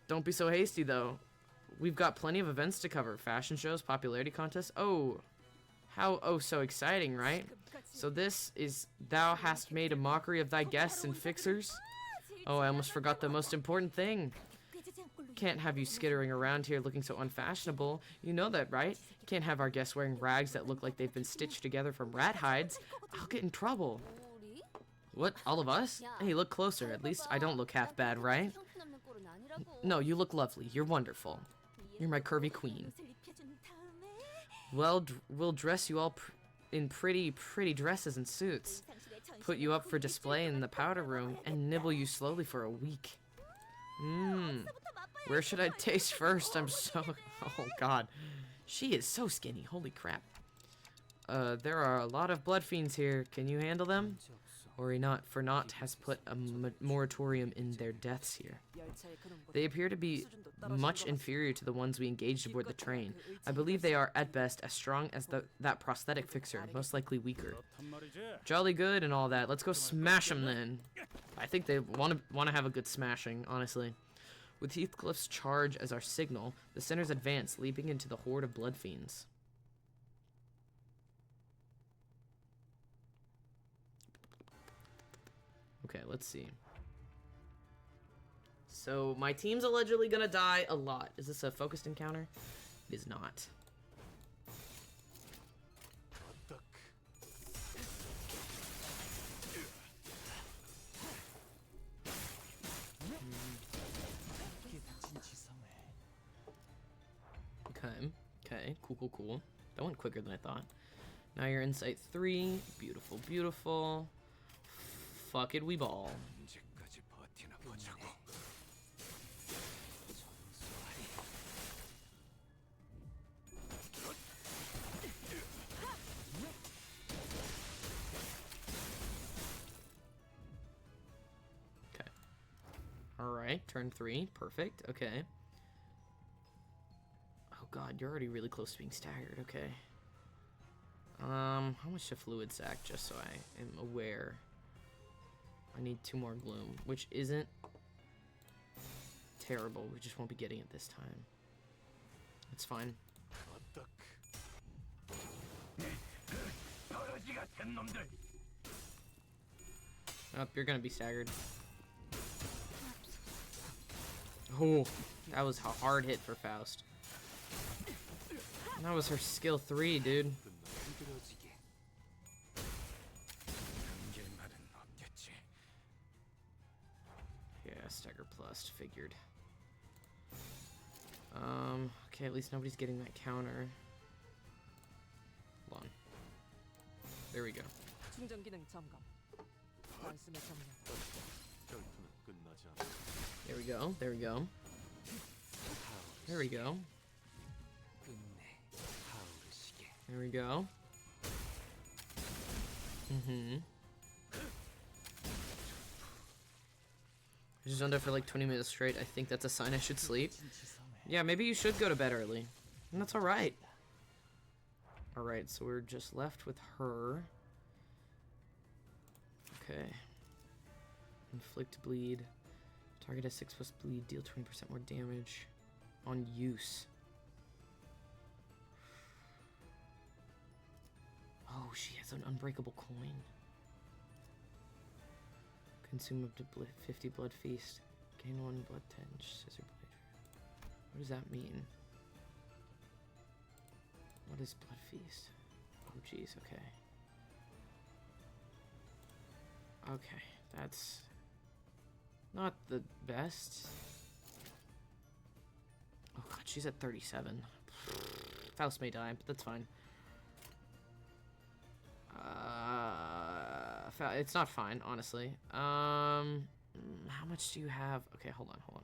Speaker 1: Don't be so hasty, though. We've got plenty of events to cover. Fashion shows, popularity contests. Oh, how so exciting, right? So this is, thou hast made a mockery of thy guests and fixers? Oh, I almost forgot the most important thing. Can't have you skittering around here looking so unfashionable. You know that, right? Can't have our guests wearing rags that look like they've been stitched together from rat hides. I'll get in trouble. What, all of us? Hey, look closer. At least I don't look half bad, right? No, you look lovely. You're wonderful. You're my curvy queen. Well, we'll dress you all in pretty dresses and suits. Put you up for display in the powder room and nibble you slowly for a week. Where should I taste first? I'm so... Oh, God. She is so skinny. Holy crap. There are a lot of blood fiends here. Can you handle them? Or not, for naught has put a moratorium in their deaths here. They appear to be much inferior to the ones we engaged aboard the train. I believe they are, at best, as strong as that prosthetic fixer, most likely weaker. Jolly good and all that. Let's go smash them then. I think they want to have a good smashing, honestly. With Heathcliff's charge as our signal, the sinners advance, leaping into the horde of blood fiends. Okay, let's see. So, my team's allegedly gonna die a lot. Is this a focused encounter? It is not. Okay, cool. That went quicker than I thought. Now you're insight 3. Beautiful. Fuck it, we ball. Okay. Alright, turn 3. Perfect. Okay. Oh god, you're already really close to being staggered. Okay. How much to fluid sack, just so I am aware. I need 2 more gloom, which isn't terrible. We just won't be getting it this time. It's fine. Oh, you're gonna be staggered. Oh, that was a hard hit for Faust. That was her skill 3, dude. Stagger plus, figured. Okay, at least nobody's getting that counter. Hold on. There we go. There we go. There we go. I just under for like 20 minutes straight. I think that's a sign I should sleep. Yeah, maybe you should go to bed early. And that's alright. Alright, so we're just left with her. Okay. Inflict bleed. Target has 6+ bleed. Deal 20% more damage. On use. Oh, she has an unbreakable coin. Consume up to 50 blood feast. Gain 1 blood 10. Scissor blade. What does that mean? What is blood feast? Oh jeez, okay. Okay, that's not the best. Oh god, she's at 37. Faust may die, but that's fine. It's not fine, honestly. How much do you have? Okay, hold on.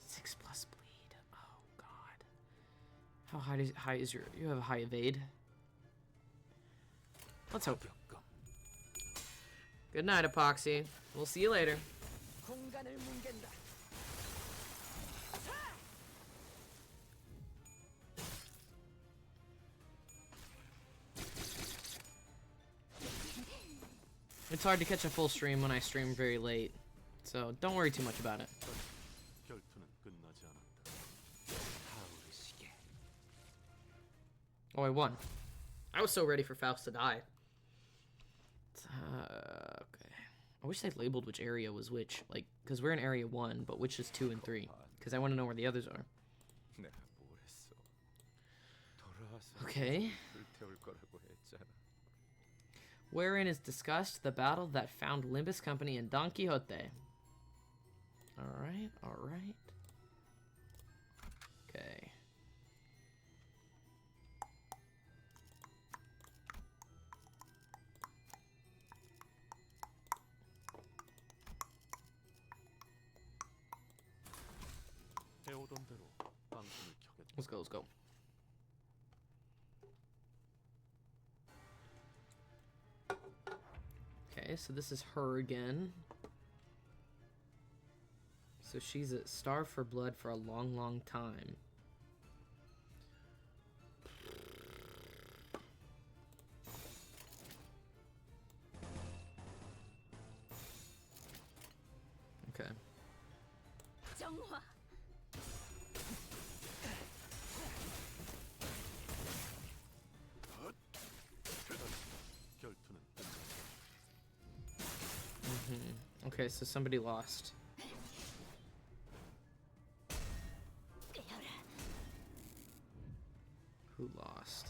Speaker 1: 6 plus bleed. Oh god. How high is your? You have a high evade. Let's hope. Good night, Epoxy. We'll see you later. It's hard to catch a full stream when I stream very late, so don't worry too much about it. Oh, I won. I was so ready for Faust to die. Okay. I wish they labeled which area was which, like, because we're in area 1, but which is 2 and 3, because I want to know where the others are. Okay. Wherein is discussed the battle that found Limbus Company and Don Quixote. Alright. Okay. Let's go. Okay, so this is her again. So she's a starved for blood for a long time. Okay. Okay, so somebody lost. Who lost?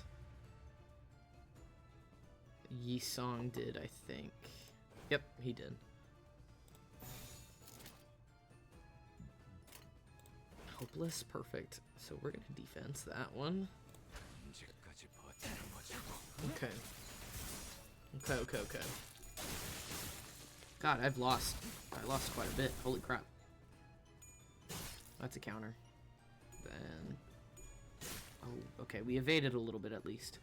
Speaker 1: Yi Song did, I think. Yep, he did. Hopeless, perfect. So we're gonna defense that one. Okay. God, I lost quite a bit. Holy crap. That's a counter. Then... Oh, okay. We evaded a little bit at least.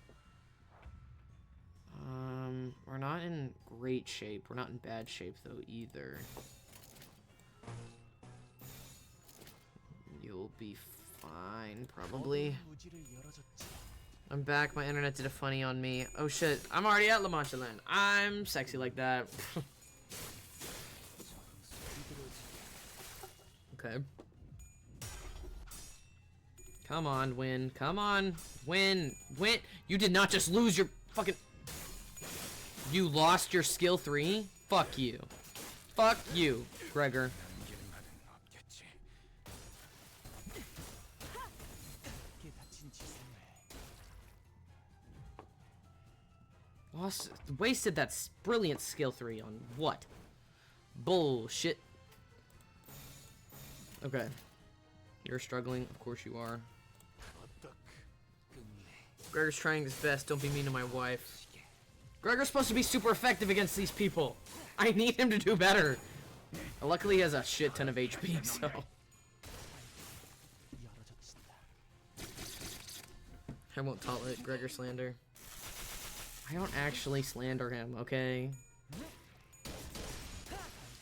Speaker 1: We're not in great shape. We're not in bad shape, though, either. You'll be fine, probably. I'm back. My internet did a funny on me. Oh, shit. I'm already at La Mancha Land. I'm sexy like that. Okay. Come on, win. Come on, win. Win. You did not just lose your fucking... You lost your skill 3? Fuck you. Fuck you, Gregor. Wasted that brilliant skill 3 on what? Bullshit. Okay. You're struggling. Of course you are. Gregor's trying his best. Don't be mean to my wife. Gregor's supposed to be super effective against these people. I need him to do better. Luckily he has a shit ton of HP, so... I won't tolerate Gregor slander. I don't actually slander him, okay?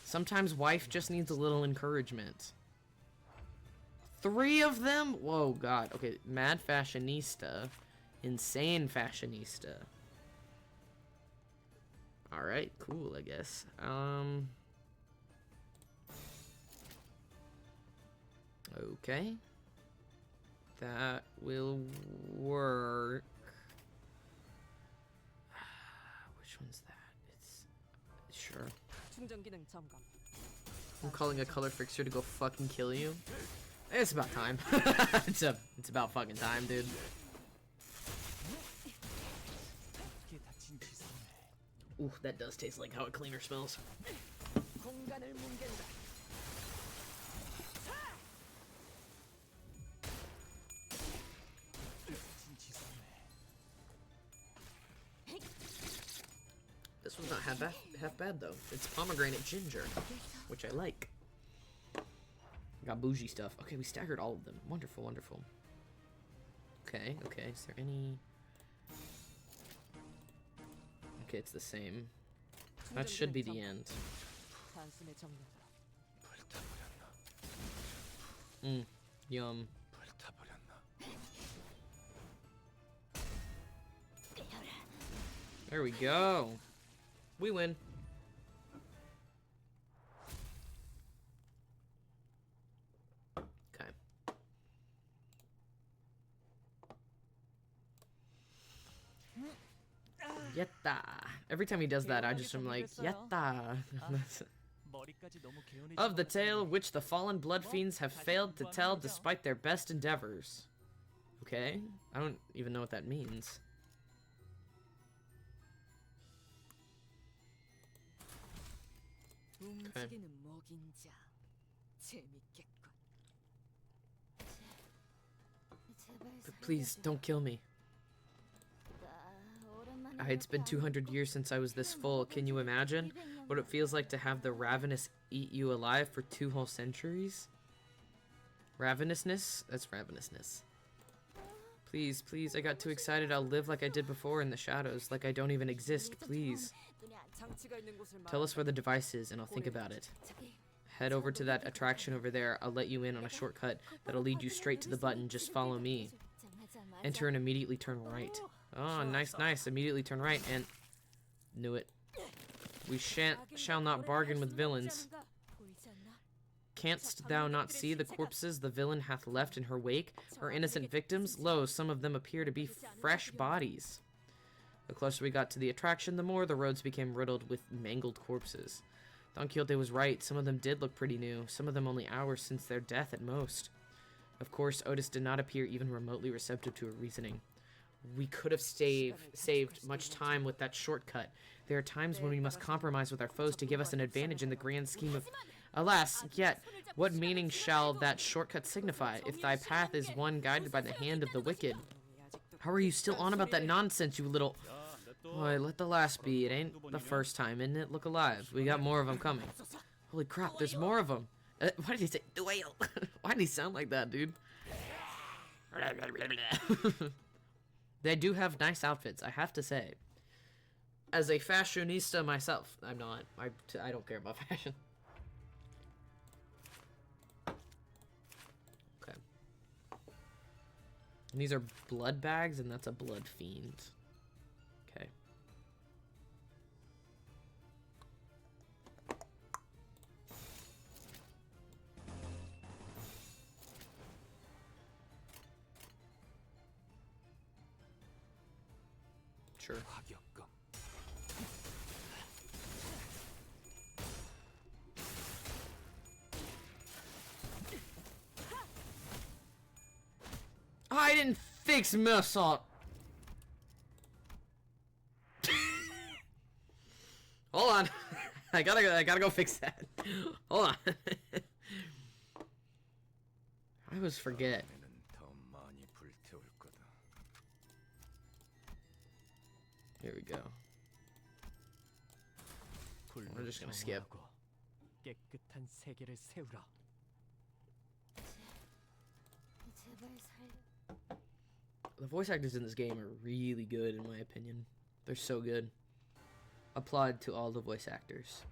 Speaker 1: Sometimes wife just needs a little encouragement. 3 of them? Whoa, God. Okay, Mad Fashionista. Insane Fashionista. Alright, cool, I guess. Okay. That will work. Which one's that? It's... Sure. I'm calling a color fixer to go fucking kill you. It's about time. It's about fucking time, dude. Ooh, that does taste like how a cleaner smells. This one's not half bad though. It's pomegranate ginger, which I like. Got bougie stuff. Okay, we staggered all of them. Wonderful, wonderful. Okay, okay. Is there any? Okay, it's the same. That should be the end. Yum. There we go. We win. Okay. Yatta. Every time he does that, I just am like, yatta. Of the tale which the fallen blood fiends have failed to tell despite their best endeavors. Okay? I don't even know what that means. Okay. Please, don't kill me. It's been 200 years since I was this full. Can you imagine what it feels like to have the ravenous eat you alive for 2 whole centuries? Ravenousness? That's ravenousness. Please, please, I got too excited. I'll live like I did before in the shadows, like I don't even exist, please. Tell us where the device is and I'll think about it. Head over to that attraction over there. I'll let you in on a shortcut that'll lead you straight to the button. Just follow me. Enter and immediately turn right. Oh, nice, nice. Immediately turn right and... Knew it. We shall not bargain with villains. Canst thou not see the corpses the villain hath left in her wake? Her innocent victims? Lo, some of them appear to be fresh bodies. The closer we got to the attraction, the more the roads became riddled with mangled corpses. Don Quixote was right. Some of them did look pretty new. Some of them only hours since their death at most. Of course, Otis did not appear even remotely receptive to her reasoning. We could have saved much time with that shortcut. There are times when we must compromise with our foes to give us an advantage in the grand scheme of... Alas, yet, what meaning shall that shortcut signify, if thy path is one guided by the hand of the wicked? How are you still on about that nonsense, you little... Boy, let the last be. It ain't the first time, isn't it? Look alive. We got more of them coming. Holy crap, there's more of them. Why did he say... Why did he sound like that, dude? They do have nice outfits, I have to say. As a fashionista myself, I'm not. I don't care about fashion. Okay. And these are blood bags, and that's a blood fiend. Okay. Sure. I didn't fix Missile. Hold on. I gotta go fix that. Hold on. I always forget. Here we go. We're just gonna skip. The voice actors in this game are really good, in my opinion. They're so good. Applaud to all the voice actors.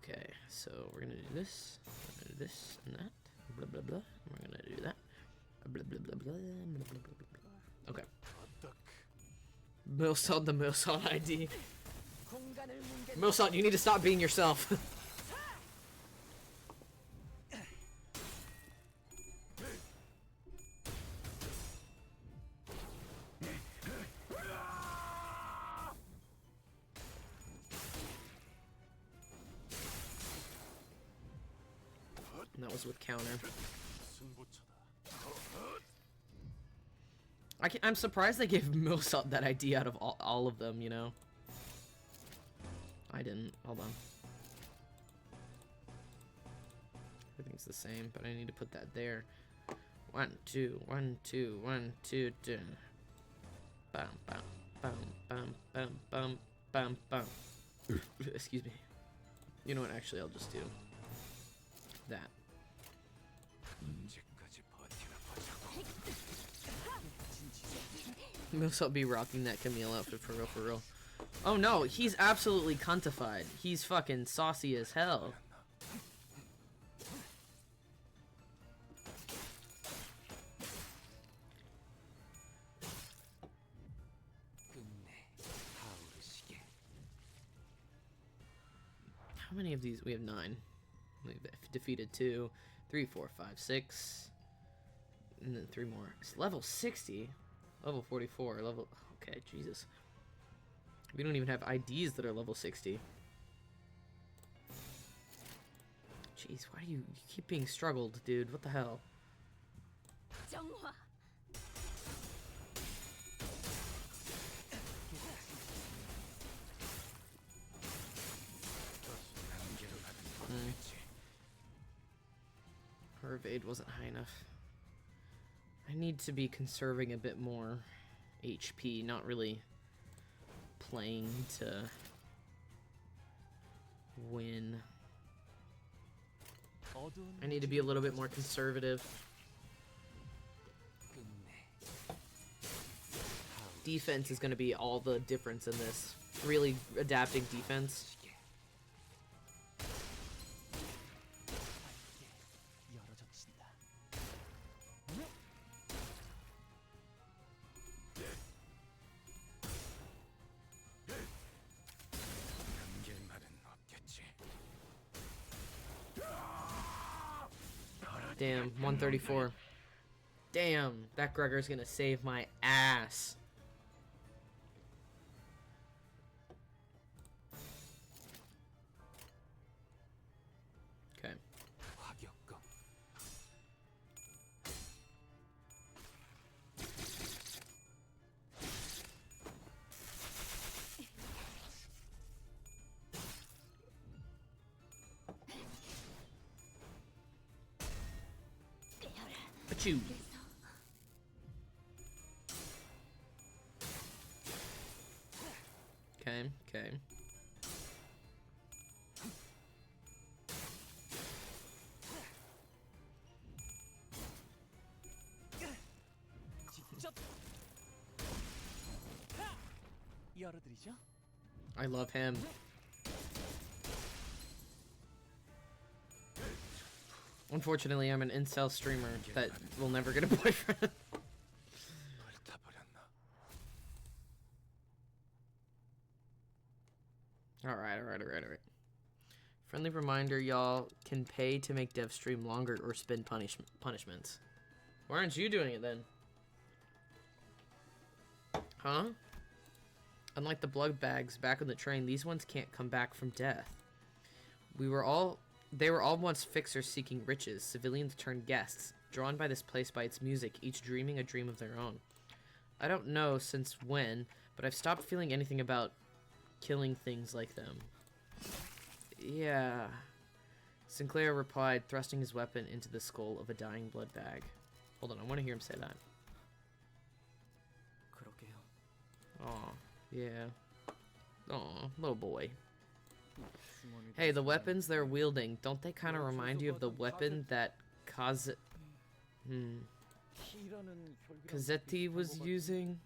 Speaker 1: Okay, so we're gonna do this. We're gonna do this and that. Blah blah blah. We're gonna do that. Blah blah blah blah. Blah blah blah blah. Okay. Milsalt, the Milsalt ID. Milsalt, you need to stop being yourself. That was with counter. I'm surprised they gave Millsap that idea out of all of them, you know? I didn't. Hold on. Everything's the same, but I need to put that there. 1, 2, 1, 2, 1, 2, 2. Bam, bam, bam, bam, bam, bam, bam, bam. Excuse me. You know what? Actually, I'll just do that. I'll be rocking that Camille outfit for real, for real. Oh no, he's absolutely cuntified. He's fucking saucy as hell. How many of these? We have 9. We've defeated 2, 3, 4, 5, 6. And then 3 more. It's level 60. Level 44. Level... Okay, Jesus. We don't even have IDs that are level 60. Jeez, why do you keep being struggled, dude? What the hell? Her evade wasn't high enough. I need to be conserving a bit more HP, not really playing to win. I need to be a little bit more conservative. Defense is going to be all the difference in this. Really adapting defense. Damn, 134. Damn, that Gregor's gonna save my ass. Okay. Achoo. Okay, okay. I love him. Unfortunately, I'm an incel streamer that will never get a boyfriend. Alright. Friendly reminder, y'all can pay to make dev stream longer or spend punishments. Why aren't you doing it then? Huh? Unlike the blood bags back on the train, these ones can't come back from death. They were all once fixers seeking riches. Civilians turned guests, drawn by this place by its music, each dreaming a dream of their own. I don't know since when, but I've stopped feeling anything about killing things like them. Yeah. Sinclair replied, thrusting his weapon into the skull of a dying blood bag. Hold on, I want to hear him say that. Aw, yeah. Aw, little boy. Hey, the weapons they're wielding, don't they kind of remind you of the weapon that Kazetti was using?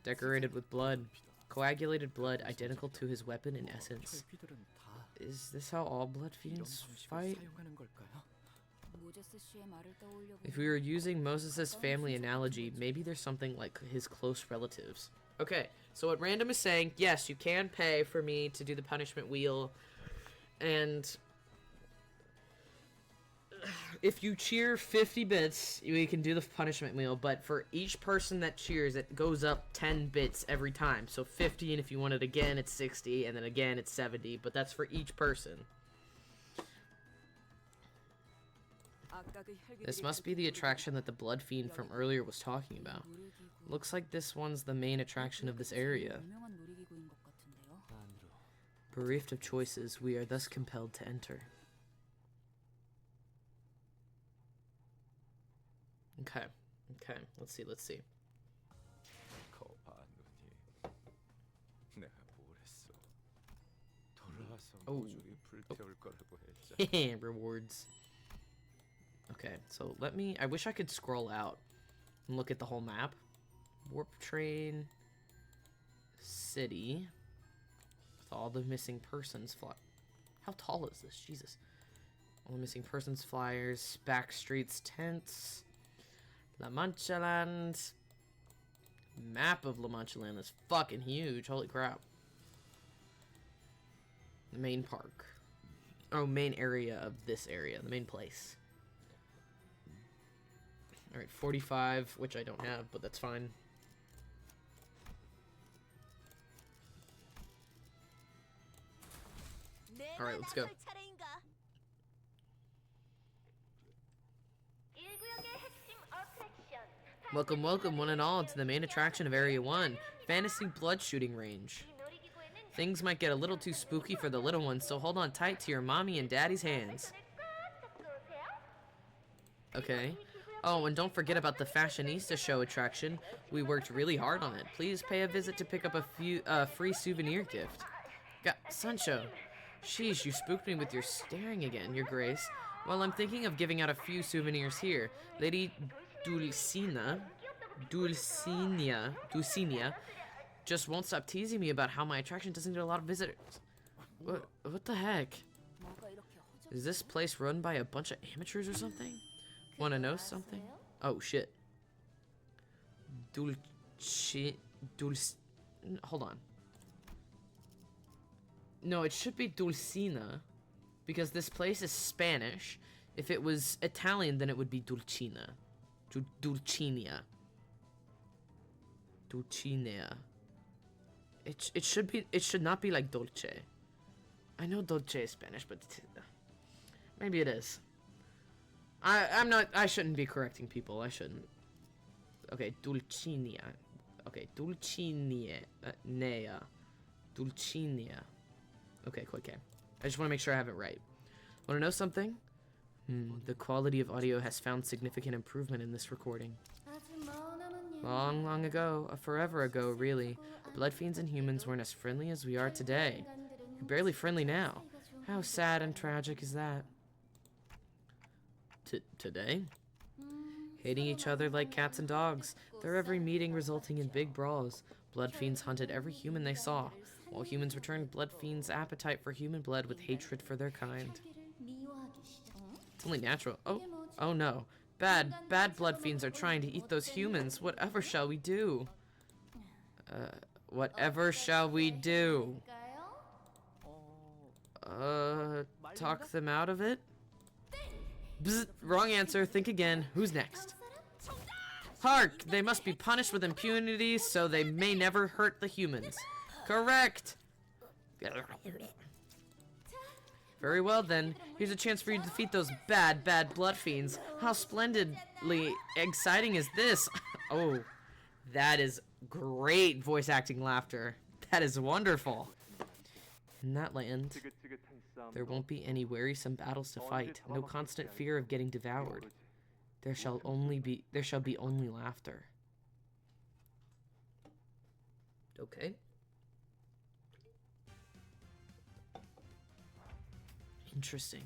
Speaker 1: Decorated with blood. Coagulated blood, identical to his weapon in essence. Is this how all blood fiends fight? If we were using Moses' family analogy, maybe there's something like his close relatives. Okay, so what Random is saying, yes, you can pay for me to do the punishment wheel, and if you cheer 50 bits, we can do the punishment wheel, but for each person that cheers, it goes up 10 bits every time. So 50, and if you want it again, it's 60, and then again, it's 70, but that's for each person. This must be the attraction that the blood fiend from earlier was talking about. Looks like this one's the main attraction of this area. Bereft of choices, we are thus compelled to enter. Okay, okay, let's see. Oh. Rewards. Okay, so I wish I could scroll out and look at the whole map. Warp train, city, with all the missing persons How tall is this? Jesus. All the missing persons flyers, back streets, tents, La Mancha Land. Map of La Mancha Land is fucking huge. Holy crap. The main park. Oh, main area of this area. The main place. Alright, 45, which I don't have, but that's fine. Alright, let's go. Welcome, welcome, one and all, to the main attraction of Area 1, Fantasy Blood Shooting Range. Things might get a little too spooky for the little ones, so hold on tight to your mommy and daddy's hands. Okay. Oh, and don't forget about the Fashionista Show attraction. We worked really hard on it. Please pay a visit to pick up a free souvenir gift. Sancho. Sheesh, you spooked me with your staring again, your grace. Well, I'm thinking of giving out a few souvenirs here. Lady Dulcinea just won't stop teasing me about how my attraction doesn't get a lot of visitors. What the heck? Is this place run by a bunch of amateurs or something? Wanna know something? Oh, shit. Hold on. No, it should be Dulcina, because this place is Spanish. If it was Italian, then it would be Dulcina. Dulcinea. Dulcinea. It should not be like Dolce. I know Dolce is Spanish, but maybe it is. I shouldn't be correcting people. I shouldn't. Okay, Dulcinea. Okay, Dulcinea. Nea. Dulcinea. Okay. I just want to make sure I have it right. Want to know something? The quality of audio has found significant improvement in this recording. Long, long ago, forever ago, really, blood fiends and humans weren't as friendly as we are today. You're barely friendly now. How sad and tragic is that? Today? Hating each other like cats and dogs, their every meeting resulting in big brawls. Blood fiends hunted every human they saw, while humans returned blood fiends' appetite for human blood with hatred for their kind. It's only natural. Oh no. Bad blood fiends are trying to eat those humans. Whatever shall we do? Whatever shall we do? Talk them out of it? Bzz, wrong answer. Think again. Who's next? Hark! They must be punished with impunity so they may never hurt the humans. Correct! Very well then, here's a chance for you to defeat those bad blood fiends. How splendidly exciting is this? Oh, that is great voice acting laughter. That is wonderful. In that land, there won't be any wearisome battles to fight, no constant fear of getting devoured. There shall be only laughter. Okay. Interesting.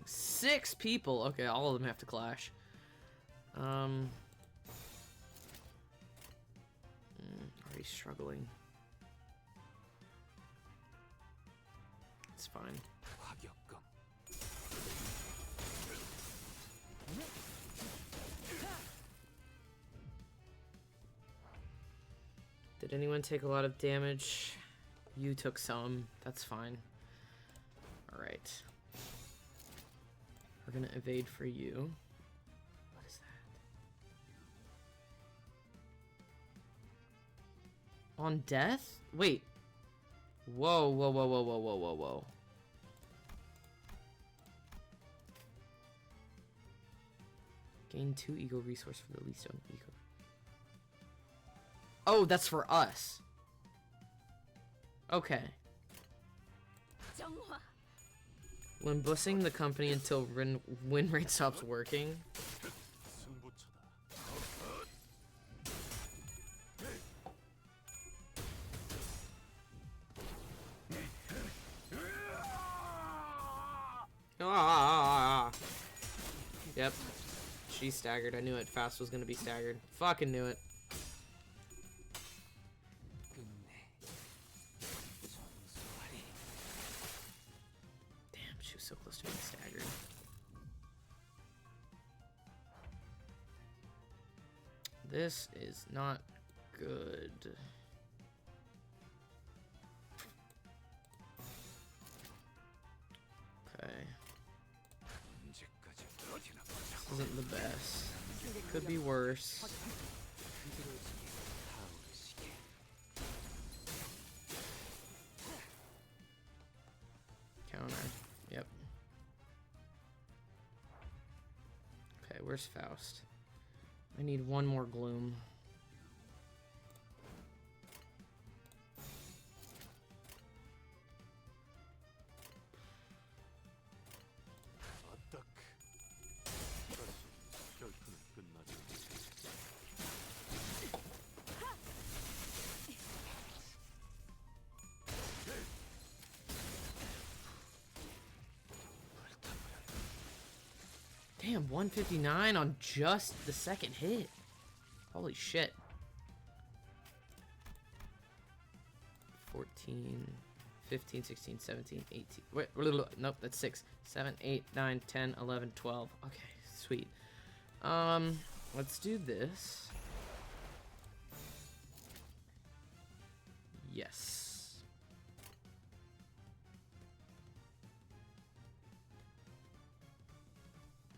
Speaker 1: 6 people. Okay, all of them have to clash. Already struggling. It's fine. Did anyone take a lot of damage? You took some. That's fine. Alright. We're gonna evade for you. What is that? On death? Wait. Whoa, whoa, whoa, whoa, whoa, whoa, whoa, whoa. Gain 2 ego resource for the least on ego. Oh, that's for us. Okay. Limbusing the company until win rate stops working. Yep. She's staggered. I knew it. Fast was gonna be staggered. Fucking knew it. Damn, she was so close to being staggered. This is not good. Okay. This isn't the best. Could be worse. Counter. Yep. Okay, where's Faust? I need one more gloom. Damn, 159 on just the second hit. Holy shit. 14, 15, 16, 17, 18. Wait, nope, that's 6, 7, 8, 9, 10, 11, 12. Okay, sweet. Let's do this. Yes.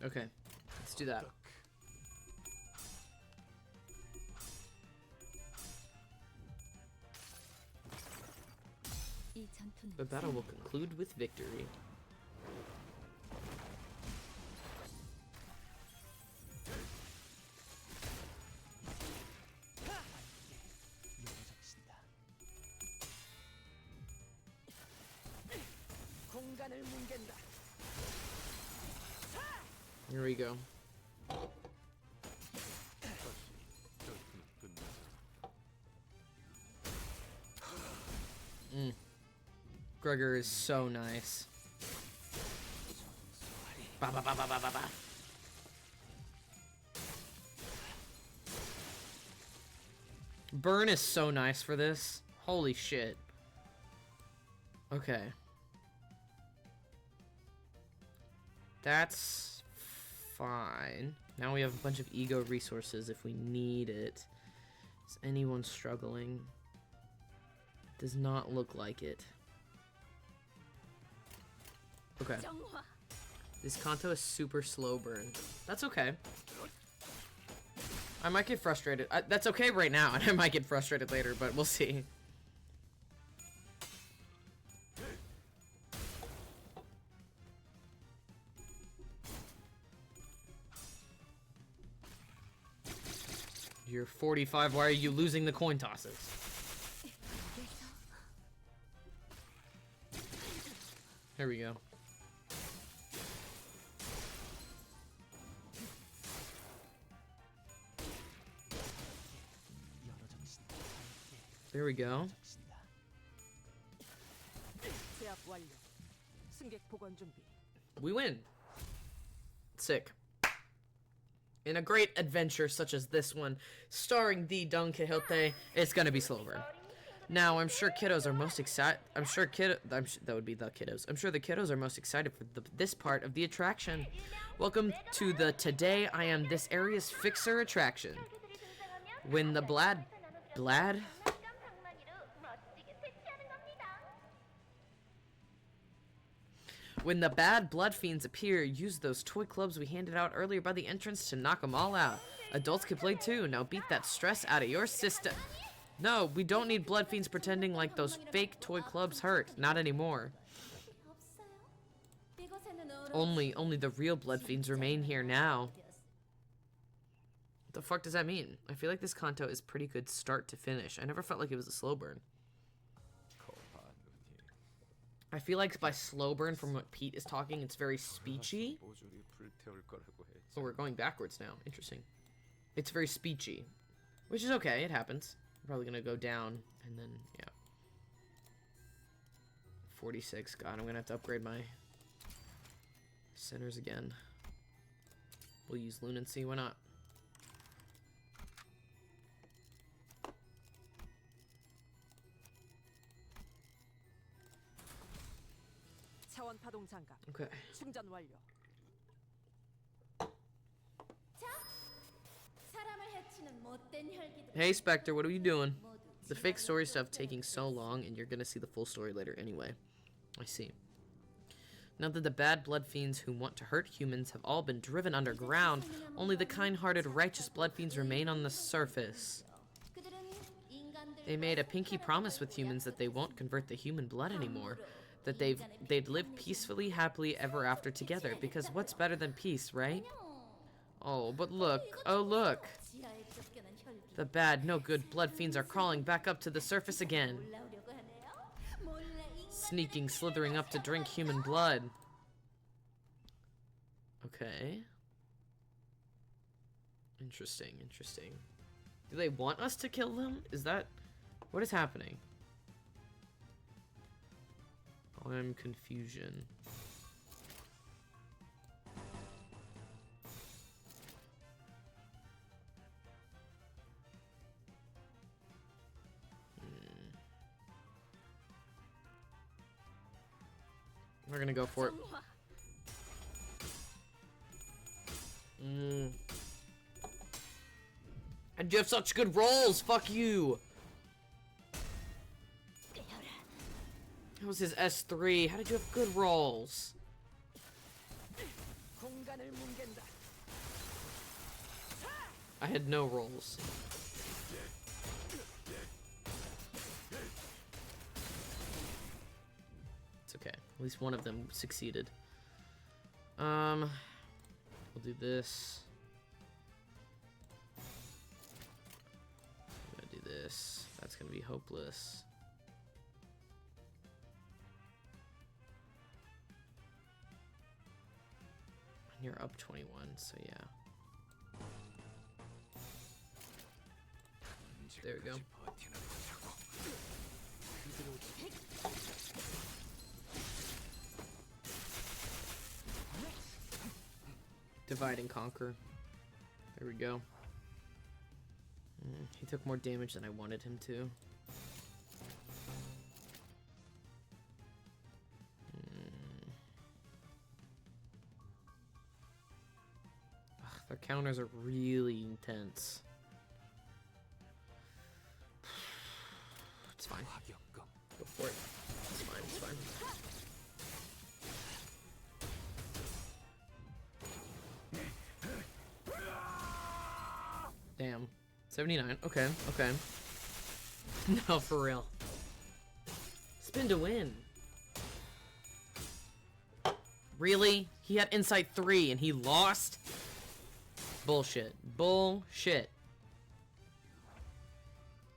Speaker 1: Okay, let's do that. The battle will conclude with victory. Here we go. Gregor is so nice. Ba, ba, ba, ba, ba, ba, ba. Burn is so nice for this. Holy shit. Okay. That's fine. Now we have a bunch of ego resources if we need it. Is anyone struggling? Does not look like it. Okay. This Canto is super slow burn. That's okay. I might get frustrated. That's okay right now, and I might get frustrated later, but we'll see. You're 45. Why are you losing the coin tosses? Here we go. There we go. We win. Sick. In a great adventure such as this one, starring the Don Quixote, it's gonna be slow burn. Now, I'm sure kiddos are most excited. That would be the kiddos. I'm sure the kiddos are most excited for this part of the attraction. Welcome to the Today I Am This Area's Fixer attraction. When the When the bad blood fiends appear, use those toy clubs we handed out earlier by the entrance to knock them all out. Adults can play too. Now beat that stress out of your system. No, we don't need blood fiends pretending like those fake toy clubs hurt. Not anymore. Only the real blood fiends remain here now. What the fuck does that mean? I feel like this Canto is pretty good start to finish. I never felt like it was a slow burn. I feel like by slow burn, from what Pete is talking, it's very speechy. Oh, we're going backwards now. Interesting. It's very speechy, which is okay. It happens. I'm probably gonna go down, and then, yeah. 46. God, I'm gonna have to upgrade my centers again. We'll use Lunancy. Why not? Okay. Hey Spectre, what are you doing? The fake story stuff taking so long, and you're gonna see the full story later anyway. I see. Now that the bad blood fiends who want to hurt humans have all been driven underground, only the kind-hearted, righteous blood fiends remain on the surface. They made a pinky promise with humans that they won't convert the human blood anymore. That they'd live peacefully, happily ever after together, because what's better than peace, right? Oh, but look. Oh, look. The bad, no good blood fiends are crawling back up to the surface again. Sneaking, slithering up to drink human blood. Okay. Interesting, interesting. Do they want us to kill them? Is that... What is happening? I'm confusion. We're gonna go for it. And you have such good rolls! Fuck you! That was his S3. How did you have good rolls? I had no rolls. It's okay. At least one of them succeeded. We'll do this. I'm gonna do this. That's gonna be hopeless. And you're up 21, so yeah. There we go. Divide and conquer. There we go. He took more damage than I wanted him to. Ugh, their counters are really intense. It's fine. Go for it. It's fine, it's fine. Damn. 79. Okay, okay. No, for real. Spin to win. Really? He had Insight 3 and he lost? Bullshit. Bullshit.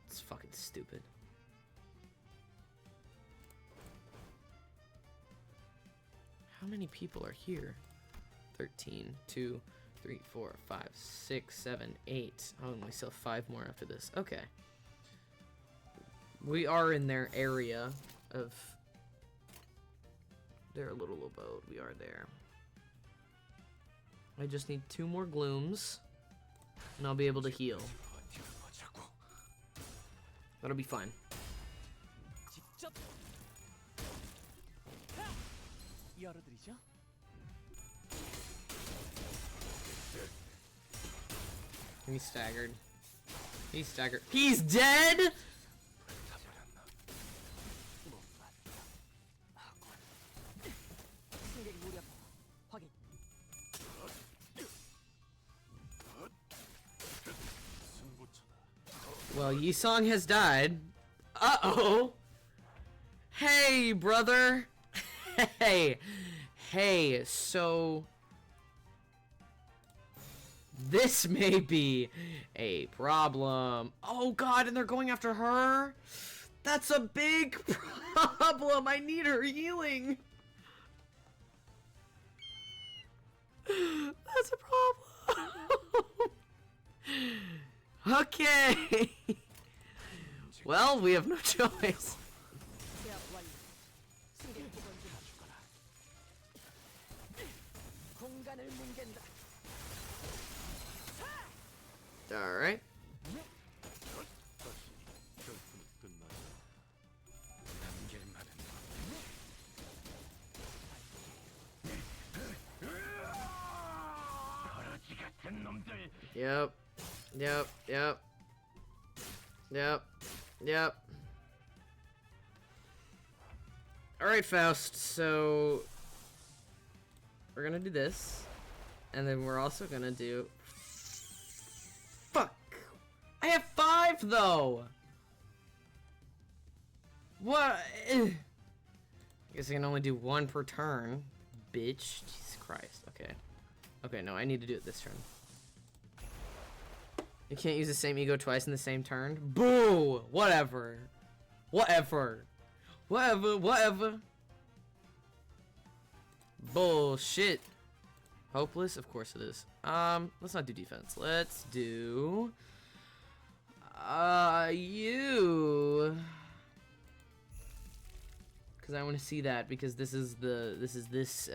Speaker 1: It's fucking stupid. How many people are here? 13, 2, 3, 4, 5, 6, 7, 8. Oh, and we still have 5 more after this. Okay. We are in their area of their little abode. We are there. I just need 2 more glooms, and I'll be able to heal. That'll be fine. He's staggered. He's staggered. He's dead?! Well, Yisong has died. Uh-oh. Hey, brother. Hey. Hey, so... this may be a problem. Oh, God, and they're going after her? That's a big problem. I need her healing. That's a problem. Okay. Well, we have no choice. All right. Yep. Yep. Yep. Yep. Yep. Alright, Faust, so we're gonna do this, and then we're also gonna do... Fuck! I have 5, though! What? I guess I can only do 1 per turn. Bitch. Jesus Christ. Okay. Okay, no, I need to do it this turn. You can't use the same ego twice in the same turn? Boo! Whatever. Whatever. Whatever. Whatever. Bullshit. Hopeless? Of course it is. Let's not do defense. Let's do... you... Because I want to see that, because this is this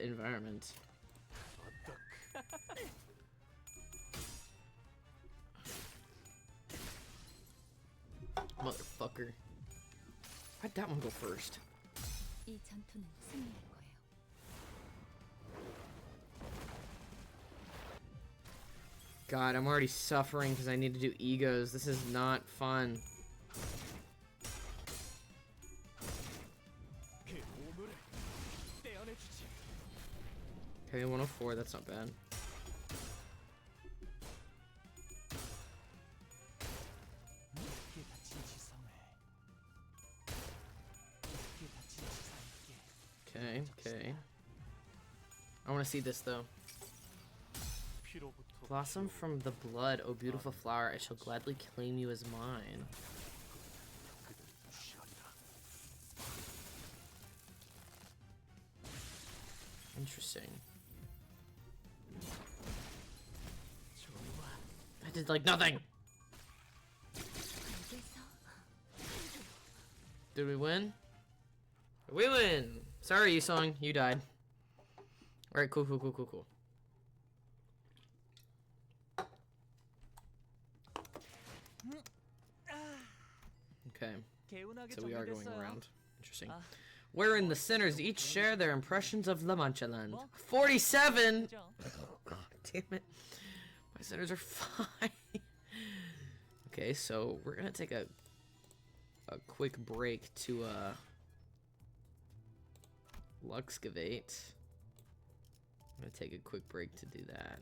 Speaker 1: environment. Motherfucker. Why'd that one go first? God, I'm already suffering because I need to do egos. This is not fun. Okay, 104, that's not bad. Okay, okay. I want to see this though. Blossom from the blood, oh beautiful flower, I shall gladly claim you as mine. Interesting. I did like nothing! Did we win? We win! Sorry, Yisong, you died. Alright, cool, cool, cool, cool, cool. Okay, so we are going around. Interesting. Wherein the sinners each share their impressions of La Mancha Land. 47! Oh, God damn it. My sinners are fine. Okay, so we're gonna take a quick break to Luxcavate. I'm gonna take a quick break to do that.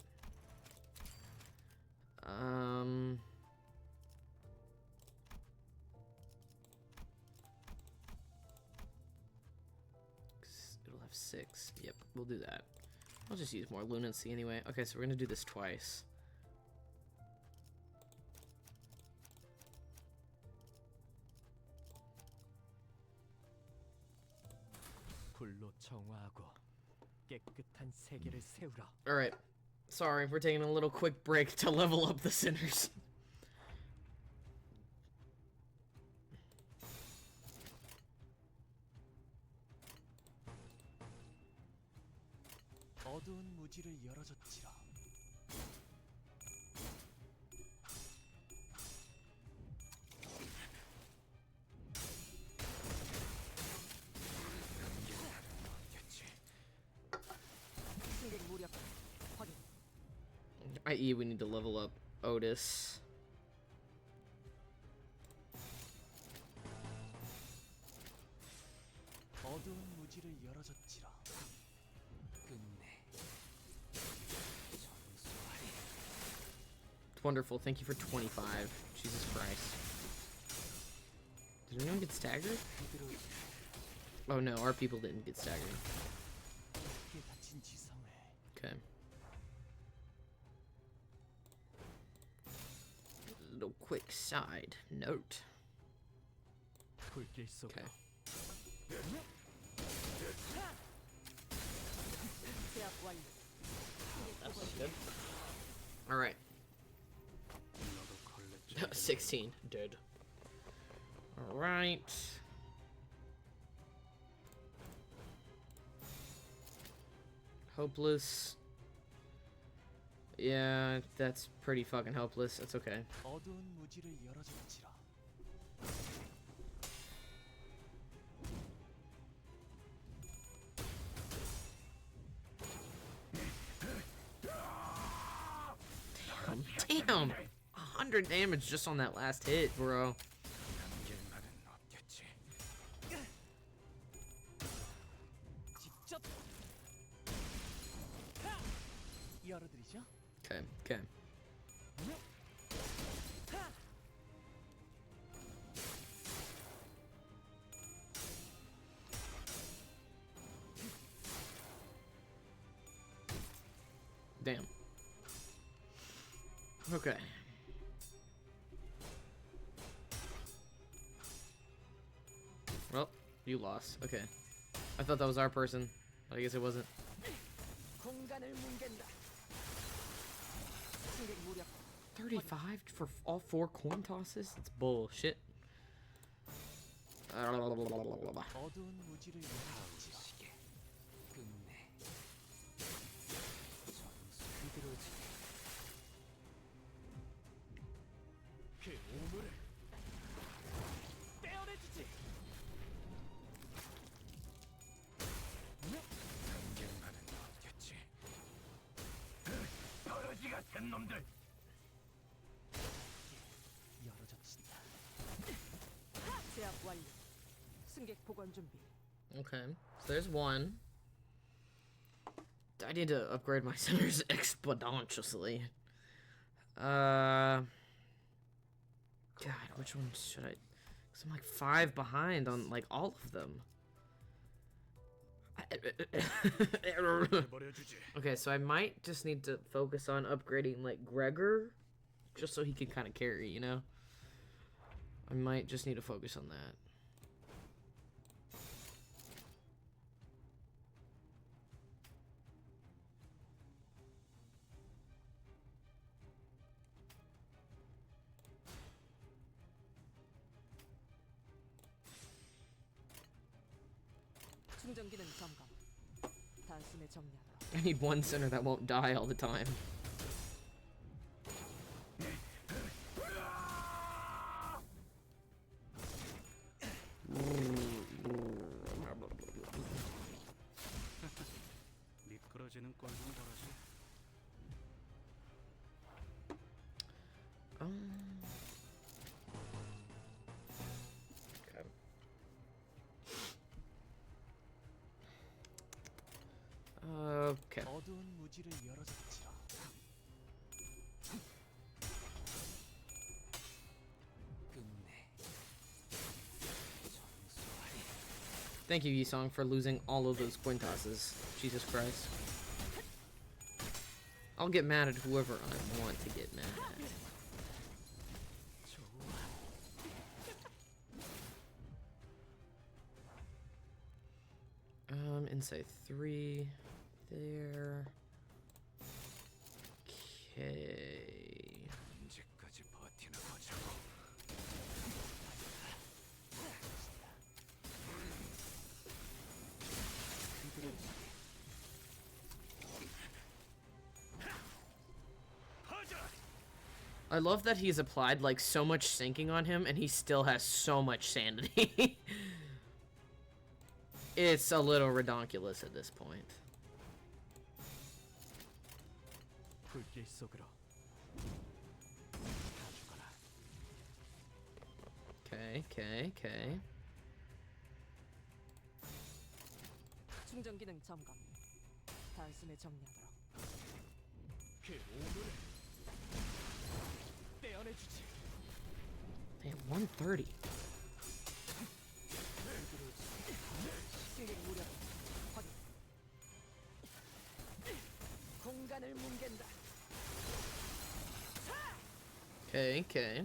Speaker 1: It'll have 6. Yep, we'll do that. I'll just use more lunacy anyway. Okay, so we're gonna do this twice. Alright. Sorry, we're taking a little quick break to level up the sinners. I.e. we need to level up Otis. Wonderful, thank you for 25. Jesus Christ. Did anyone get staggered? Oh no, our people didn't get staggered. Okay. Little quick side note. Okay. That's good. All right. 16 dead. All right. Hopeless. Yeah, that's pretty fucking hopeless. It's okay. Damn! 100 damage just on that last hit, bro. Okay, okay. Damn. Okay. Well, you lost. Okay. I thought that was our person, but I guess it wasn't. 35 for all 4 coin tosses? It's bullshit. Okay, so there's one. I need to upgrade my centers exponentially. God, which one should I? Cause I'm like 5 behind on like all of them. Okay, so I might just need to focus on upgrading like Gregor, just so he can kind of carry, you know? I might just need to focus on that. I need one center that won't die all the time. Okay. Thank you, Yisong, for losing all of those coin tosses. Jesus Christ. I'll get mad at whoever I want to get mad at. Insight 3 there. Okay. I love that he's applied like so much sinking on him and he still has so much sanity. It's a little redonkulous at this point. Okay, okay, okay. Damn, 130. Okay, okay.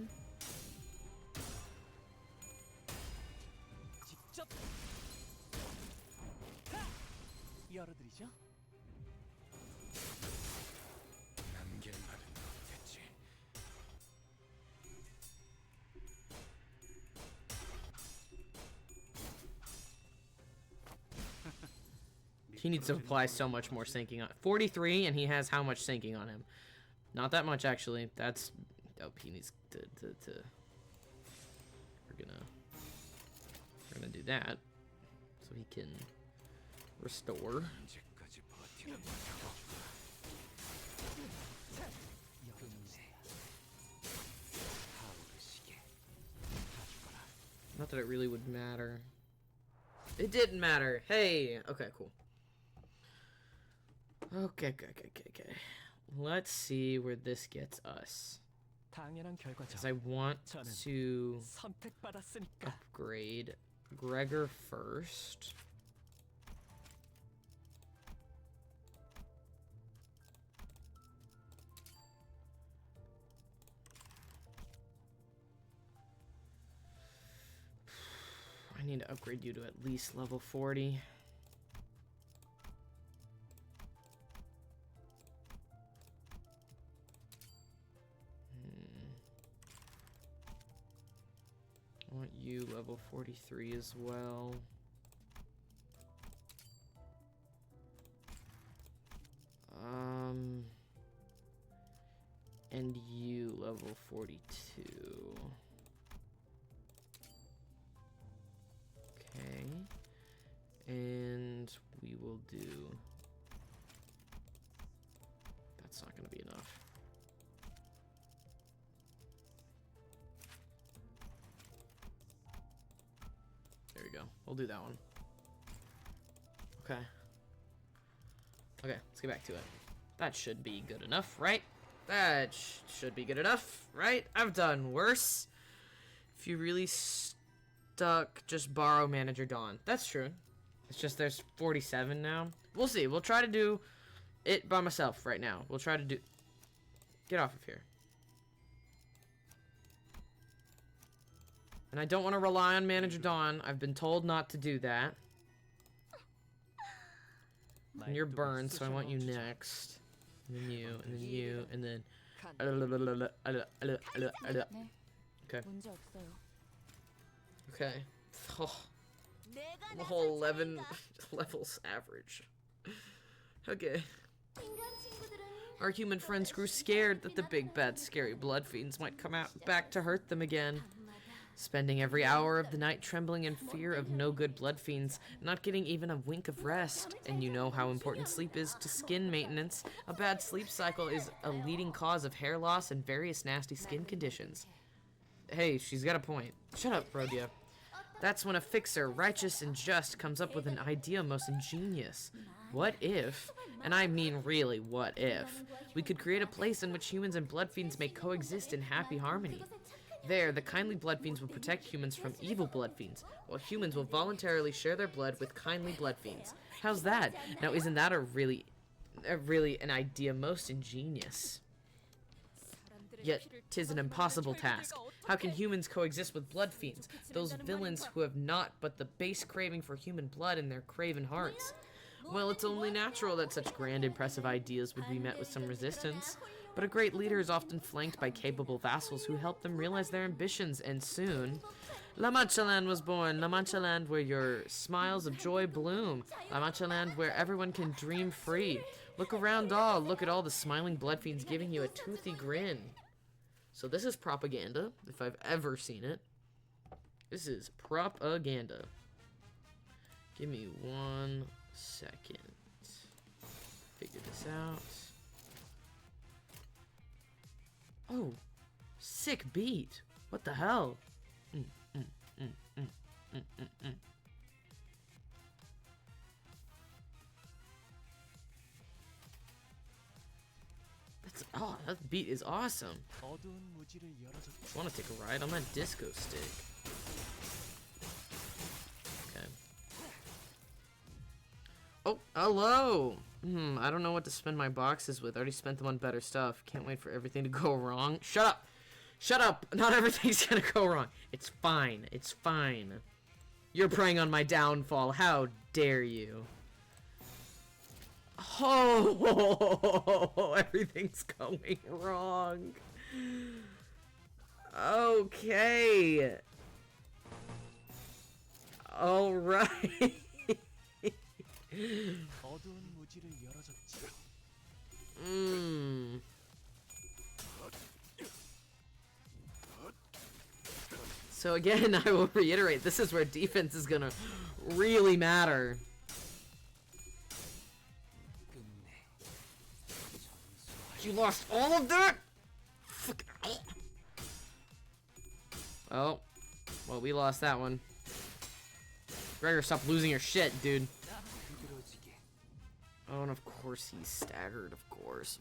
Speaker 1: He needs to apply so much more sinking on 43, and he has how much sinking on him? Not that much, actually. That's... Oh, he needs to... We're gonna do that. So he can restore. Not that it really would matter. It didn't matter. Hey! Okay, cool. Okay. Let's see where this gets us. Because I want to upgrade Gregor first. I need to upgrade you to at least level 40. I want you level 43 as well. And you level 42. Okay. And we will do... That's not going to be enough. There we go. We'll do that one. Okay. Okay, let's get back to it. That should be good enough, right? That should be good enough, right? I've done worse. If you really stuck, just borrow Manager Dawn. That's true. It's just there's 47 now. We'll see. We'll try to do it by myself right now. We'll try to do... Get off of here. And I don't want to rely on Manager Dawn. I've been told not to do that. And you're burned, so I want you next. And then you, and then you, and then... Okay. Okay. Oh. I'm a whole 11 levels average. Okay. Our human friends grew scared that the big bad scary blood fiends might come out back to hurt them again. Spending every hour of the night trembling in fear of no good blood fiends, not getting even a wink of rest. And you know how important sleep is to skin maintenance. A bad sleep cycle is a leading cause of hair loss and various nasty skin conditions. Hey, she's got a point. Shut up, Rhodia. That's when a fixer, righteous and just, comes up with an idea most ingenious. What if, and I mean really what if, we could create a place in which humans and blood fiends may coexist in happy harmony? There, the kindly blood fiends will protect humans from evil blood fiends, while humans will voluntarily share their blood with kindly blood fiends. How's that? Now, isn't that really an idea most ingenious? Yet, 'tis an impossible task. How can humans coexist with blood fiends, those villains who have naught but the base craving for human blood in their craven hearts? Well, it's only natural that such grand, impressive ideas would be met with some resistance. But a great leader is often flanked by capable vassals who help them realize their ambitions, and soon... La Mancha Land was born, La Mancha Land where your smiles of joy bloom, La Mancha Land where everyone can dream free. Look around all, look at all the smiling blood fiends giving you a toothy grin. So this is propaganda, if I've ever seen it. This is propaganda. Give me 1 second. Figure this out. Oh, sick beat. What the hell? That beat is awesome. I want to take a ride on that disco stick. Okay. Oh, hello. I don't know what to spend my boxes with. I already spent them on better stuff. Can't wait for everything to go wrong. Shut up! Shut up! Not everything's gonna go wrong. It's fine. It's fine. You're preying on my downfall. How dare you? Oh, everything's going wrong. Okay. All right. So again, I will reiterate, this is where defense is gonna really matter. You lost all of that? Oh. Well, we lost that one. Gregor, stop losing your shit, dude. Oh, and of course he's staggered, of course.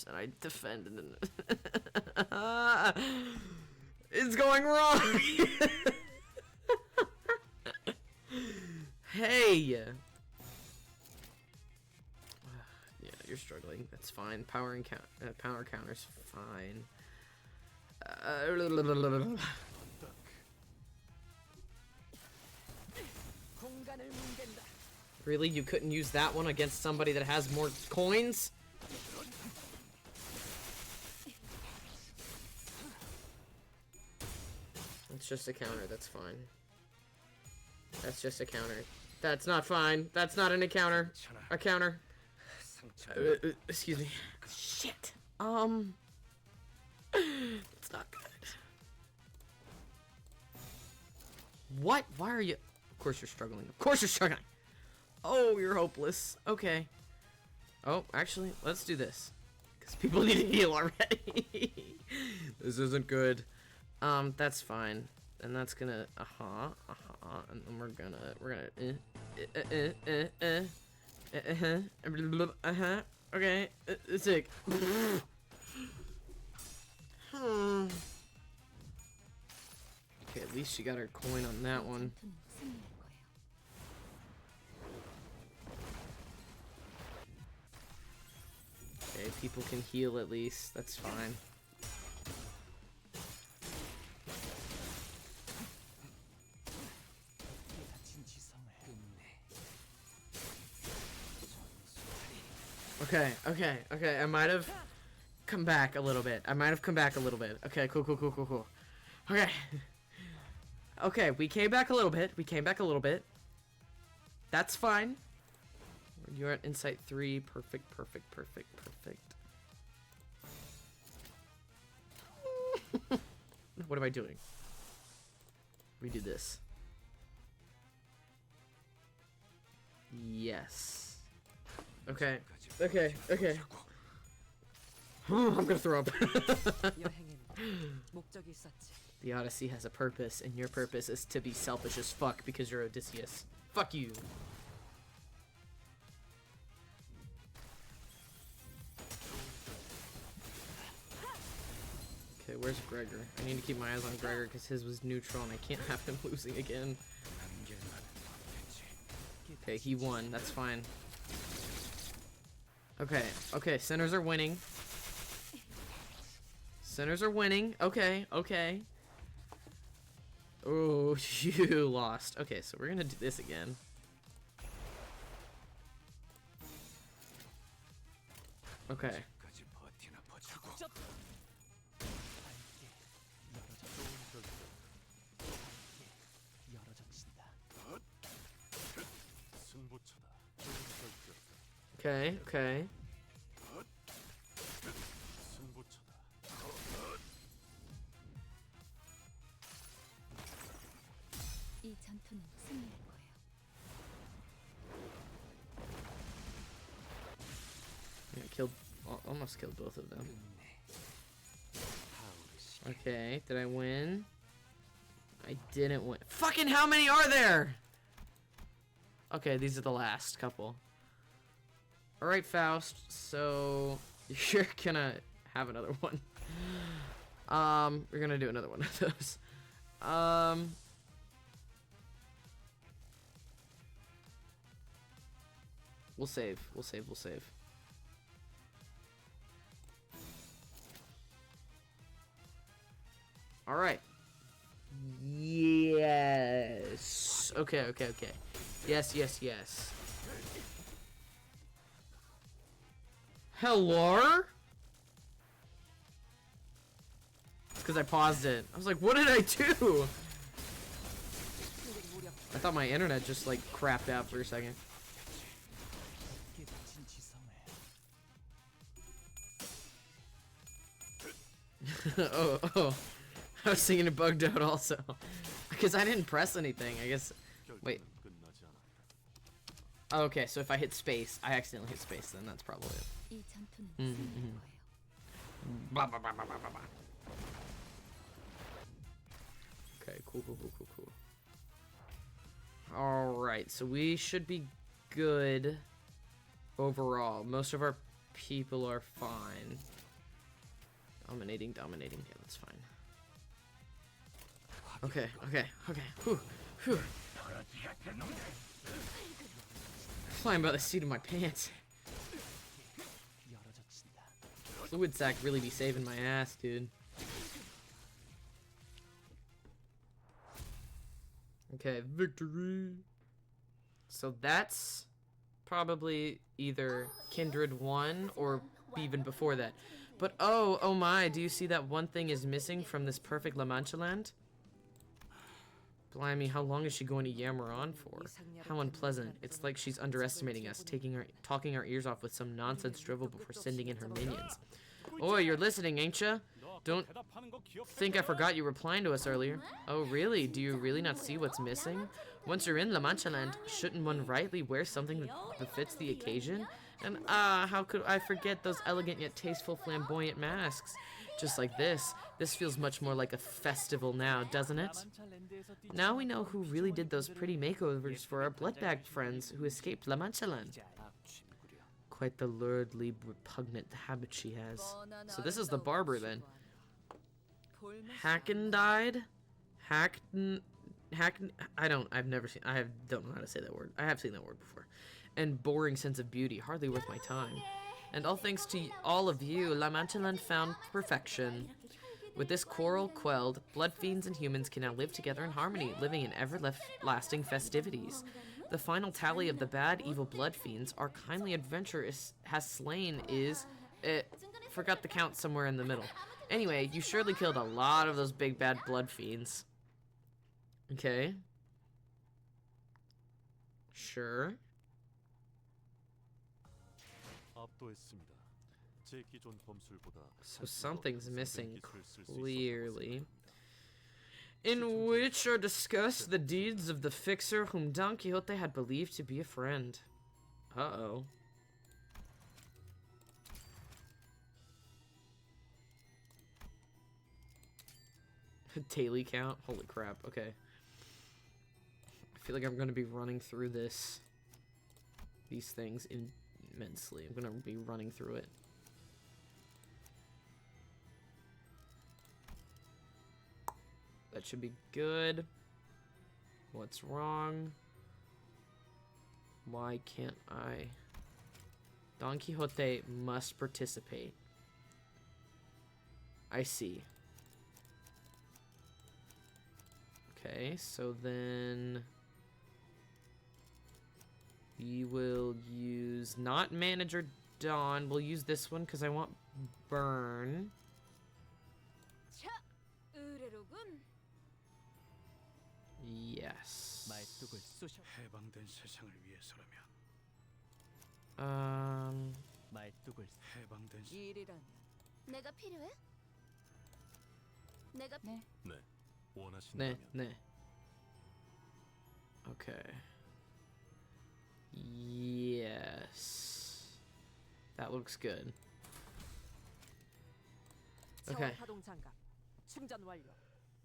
Speaker 1: And I defended him. It's going wrong! Hey! Yeah, you're struggling. That's fine. Power counter's fine. Really? You couldn't use that one against somebody that has more coins? It's just a counter, that's fine. That's just a counter. That's not fine. That's not an encounter. A counter. Excuse me. Shit. It's not good. What? Why are you... Of course you're struggling. Of course you're struggling. Oh, you're hopeless. Okay. Oh, actually, let's do this. Because people need to heal already. This isn't good. That's fine. And that's gonna, and then we're gonna, okay, sick. Okay, at least she got her coin on that one. Okay, people can heal at least, that's fine. Okay, I might have come back a little bit. Okay, cool. Okay, we came back a little bit. That's fine. You're at Insight 3. Perfect. What am I doing? We do this. Yes. Okay. I'm gonna throw up. The Odyssey has a purpose, and your purpose is to be selfish as fuck because you're Odysseus. Fuck you. Okay, where's Gregor? I need to keep my eyes on Gregor because his was neutral and I can't have him losing again. Okay, he won. That's fine. Okay, sinners are winning. Okay. Oh, you lost. Okay, so we're gonna do this again. Okay. Okay. Yeah, almost killed both of them. Okay, did I win? I didn't win. Fucking how many are there? Okay, these are the last couple. Alright, Faust, so you're gonna have another one. We're gonna do another one of those. We'll save. We'll save. We'll save. All right. Yes. Okay. Okay. Okay. Yes. Yes. Yes. Hello? Because I paused it. I was like, what did I do? I thought my internet just like crapped out for a second. oh. I was thinking it bugged out also. Because I didn't press anything, I guess. Wait. Oh, okay, so if I hit space, I accidentally hit space, then that's probably it. Okay, cool. Alright, so we should be good overall. Most of our people are fine. Dominating. Yeah, that's fine. Okay. Whew. Flying by the seat of my pants. Fluid sack really be saving my ass, dude. Okay, victory. So that's probably either Kindred 1 or even before that. But oh my, do you see that one thing is missing from this perfect La Mancha land? Blimey, how long is she going to yammer on for? How unpleasant. It's like she's underestimating us, talking our ears off with some nonsense drivel before sending in her minions. Oi, you're listening, ain't ya? Don't think I forgot you replying to us earlier. Oh, really? Do you really not see what's missing? Once you're in La Mancha land, shouldn't one rightly wear something that befits the occasion? And how could I forget those elegant yet tasteful flamboyant masks? Just like this. This feels much more like a festival now, doesn't it? Now we know who really did those pretty makeovers for our blood-bagged friends who escaped La Mancha land. Quite the luridly repugnant habit she has. So this is the barber then. Hacken died? I've never seen, don't know how to say that word. I have seen that word before. And boring sense of beauty, hardly worth my time. And all thanks to all of you, La Mancha land found perfection. With this quarrel quelled, blood fiends and humans can now live together in harmony, living in everlasting festivities. The final tally of the bad, evil blood fiends our kindly adventurer has slain is... forgot the count somewhere in the middle. Anyway, you surely killed a lot of those big bad blood fiends. Okay. Sure. So something's missing, clearly. In which are discussed the deeds of the fixer whom Don Quixote had believed to be a friend. Uh-oh. Daily count? Holy crap, okay. I feel like I'm gonna be running through these things immensely. I'm gonna be running through it. That should be good. What's wrong? Why can't I? Don Quixote must participate. I see. Okay, so then we will use not Manager Don. We'll use this one because I want Burn. Yes. Okay. Yes. That looks good. Okay.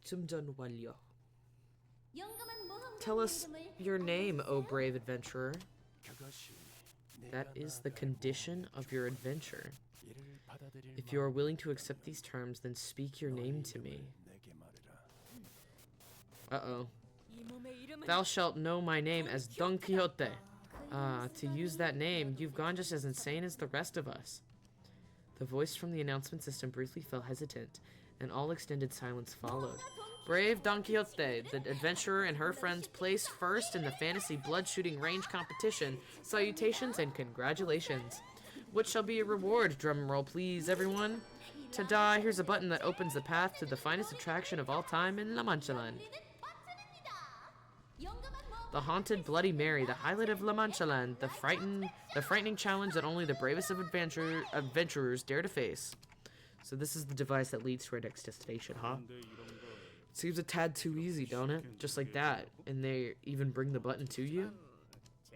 Speaker 1: 충전 완료. Tell us your name, O brave adventurer. That is the condition of your adventure. If you are willing to accept these terms, then speak your name to me. Uh-oh. Thou shalt know my name as Don Quixote. To use that name, you've gone just as insane as the rest of us. The voice from the announcement system briefly fell hesitant, and all extended silence followed. Brave Don Quixote, the adventurer and her friends placed first in the fantasy blood shooting range competition. Salutations and congratulations. What shall be your reward? Drum roll, please, everyone. Ta-da, here's a button that opens the path to the finest attraction of all time in La Mancha Land. The haunted Bloody Mary, the highlight of La Mancha Land, the frightening challenge that only the bravest of adventurers dare to face. So this is the device that leads to our next destination, huh? Seems a tad too easy, don't it? Just like that. And they even bring the button to you?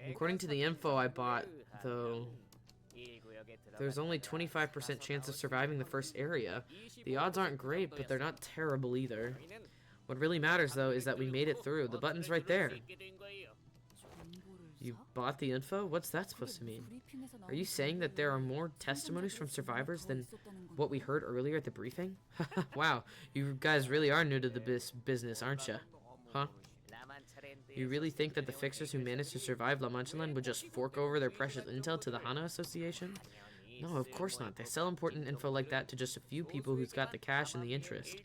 Speaker 1: According to the info I bought, though, there's only 25% chance of surviving the first area. The odds aren't great, but they're not terrible either. What really matters, though, is that we made it through. The button's right there. You bought the info? What's that supposed to mean? Are you saying that there are more testimonies from survivors than what we heard earlier at the briefing? Wow, you guys really are new to the business, aren't you? Huh? You really think that the fixers who managed to survive La Mancha Land would just fork over their precious intel to the Hana Association? No, of course not. They sell important info like that to just a few people who's got the cash and the interest.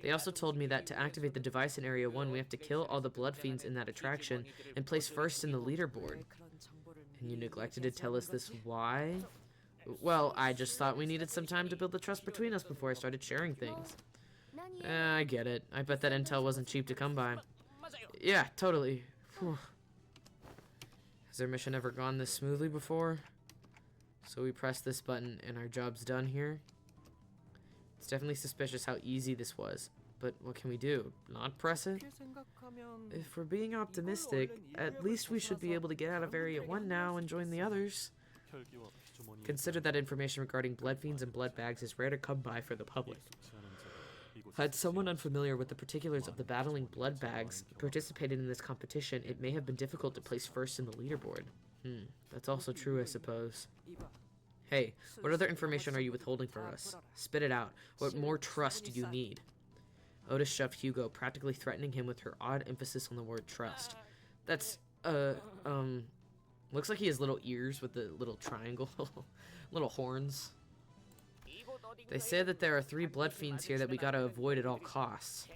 Speaker 1: They also told me that to activate the device in Area 1, we have to kill all the blood fiends in that attraction and place first in the leaderboard. And you neglected to tell us this why? Well, I just thought we needed some time to build the trust between us before I started sharing things. I get it. I bet that intel wasn't cheap to come by. Yeah, totally. Whew. Has our mission ever gone this smoothly before? So we press this button and our job's done here. It's definitely suspicious how easy this was, but what can we do? Not press it? If we're being optimistic, at least we should be able to get out of Area 1 now and join the others. Consider that information regarding blood fiends and blood bags is rare to come by for the public. Had someone unfamiliar with the particulars of the battling blood bags participated in this competition, it may have been difficult to place first in the leaderboard. That's also true, I suppose. Hey, what other information are you withholding from us? Spit it out. What more trust do you need? Otis shoved Hugo, practically threatening him with her odd emphasis on the word trust. That's, looks like he has little ears with the little triangle, little horns. They say that there are 3 blood fiends here that we gotta avoid at all costs.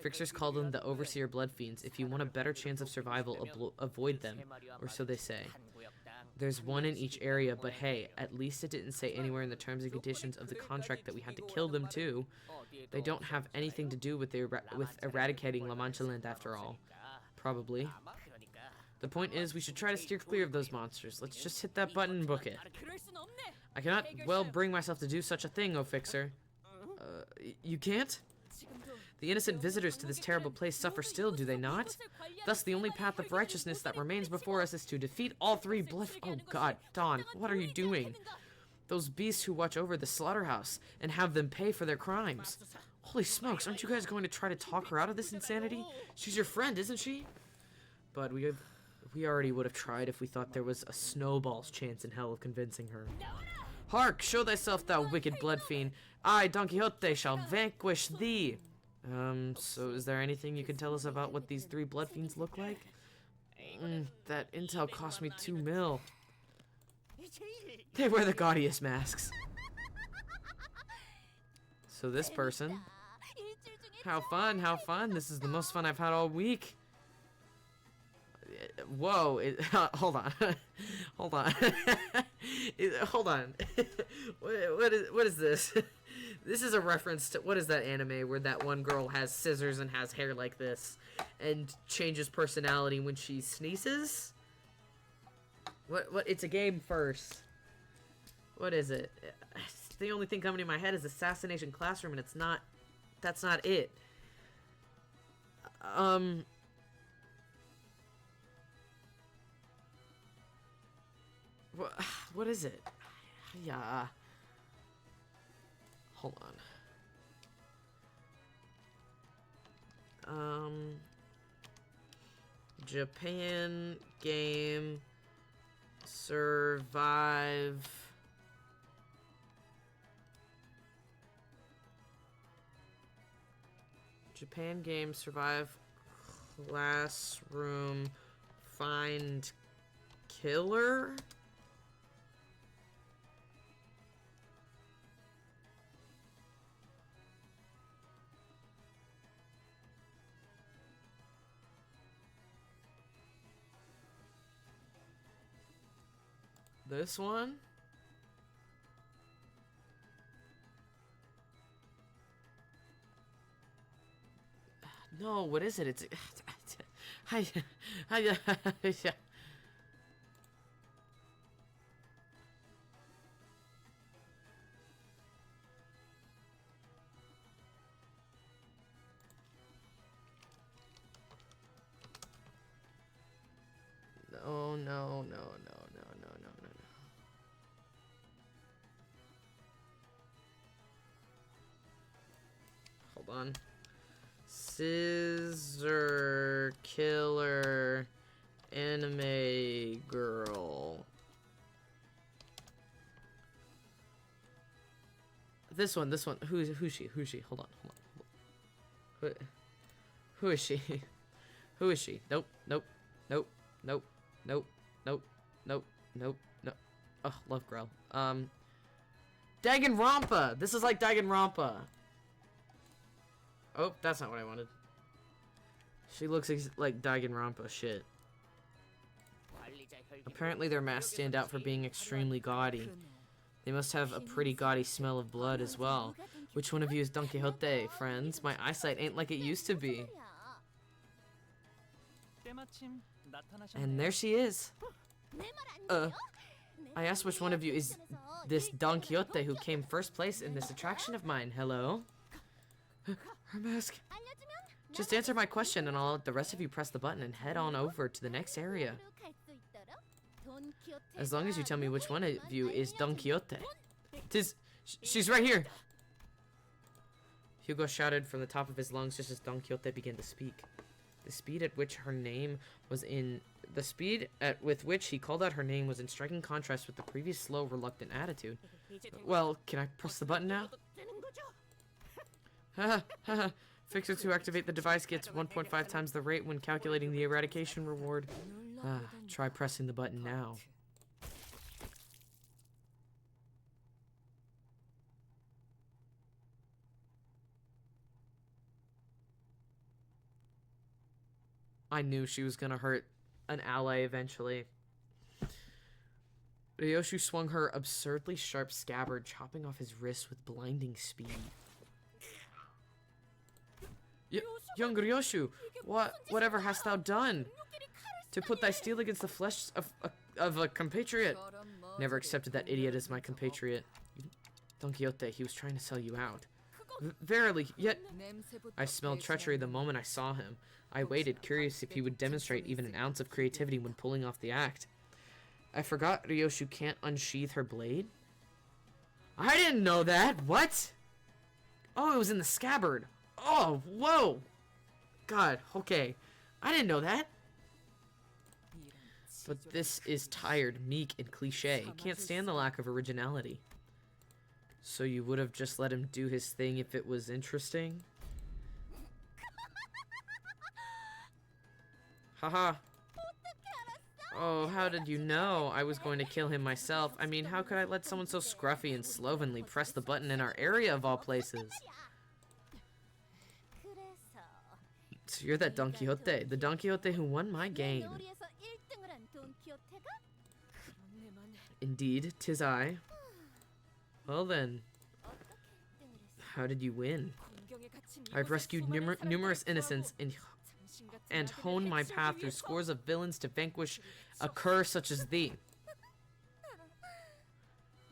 Speaker 1: Fixers call them the Overseer Blood Fiends. If you want a better chance of survival, avoid them, or so they say. There's one in each area, but hey, at least it didn't say anywhere in the terms and conditions of the contract that we had to kill them too. They don't have anything to do with eradicating La Mancha Land after all. Probably. The point is, we should try to steer clear of those monsters. Let's just hit that button and book it. I cannot well bring myself to do such a thing, O Fixer. You can't? The innocent visitors to this terrible place suffer still, do they not? Thus, the only path of righteousness that remains before us is to defeat all 3 blood... Oh god, Dawn, what are you doing? Those beasts who watch over the slaughterhouse and have them pay for their crimes. Holy smokes, aren't you guys going to try to talk her out of this insanity? She's your friend, isn't she? But we already would have tried if we thought there was a snowball's chance in hell of convincing her. Hark, show thyself, thou wicked blood fiend. I, Don Quixote, shall vanquish thee. So is there anything you can tell us about what these 3 blood fiends look like? That intel cost me 2 mil. They wear the gaudiest masks. So this person... How fun, how fun. This is the most fun I've had all week. Whoa, hold on. Hold on. Hold on. What is this? This is a reference to, what is that anime where that one girl has scissors and has hair like this and changes personality when she sneezes? What, it's a game first. What is it? The only thing coming to my head is Assassination Classroom, and it's not, that's not it. What is it? Yeah. Hold on. Japan game survive classroom find killer? This one? No, what is it? It's No, no, no, no, no, no, no, no, no. Hold on. Scissor killer anime girl. This one. Who's she? Hold on. Who is she? Who is she? Nope. Oh, love Grell. Danganronpa! This is like Danganronpa. Oh, that's not what I wanted. She looks like Danganronpa shit. Apparently their masks stand out for being extremely gaudy. They must have a pretty gaudy smell of blood as well. Which one of you is Don Quixote, friends? My eyesight ain't like it used to be. And there she is. I asked which one of you is this Don Quixote who came first place in this attraction of mine. Hello? Her mask. Just answer my question and I'll let the rest of you press the button and head on over to the next area. As long as you tell me which one of you is Don Quixote. She's right here. Hugo shouted from the top of his lungs just as Don Quixote began to speak. The speed at which he called out her name was in striking contrast with the previous slow, reluctant attitude. Well, can I press the button now? Fixer to activate the device gets 1.5 times the rate when calculating the eradication reward. Try pressing the button now. I knew she was gonna hurt an ally eventually. Ryoshu swung her absurdly sharp scabbard, chopping off his wrist with blinding speed. Young Ryoshu, whatever hast thou done? To put thy steel against the flesh of a compatriot. Never accepted that idiot as my compatriot. Don Quixote, he was trying to sell you out. Verily, yet I smelled treachery the moment I saw him. I waited, curious if he would demonstrate even an ounce of creativity when pulling off the act. I forgot Ryoshu can't unsheath her blade? I didn't know that! What? Oh, it was in the scabbard. Oh, whoa! God, okay. I didn't know that. But this is tired, meek, and cliche. Can't stand the lack of originality. So you would have just let him do his thing if it was interesting? Haha. Oh, how did you know? I was going to kill him myself. I mean, how could I let someone so scruffy and slovenly press the button in our area of all places? So you're that Don Quixote, the Don Quixote who won my game. Indeed, 'tis I. Well then, how did you win? I've rescued numerous innocents and honed my path through scores of villains to vanquish a cur such as thee.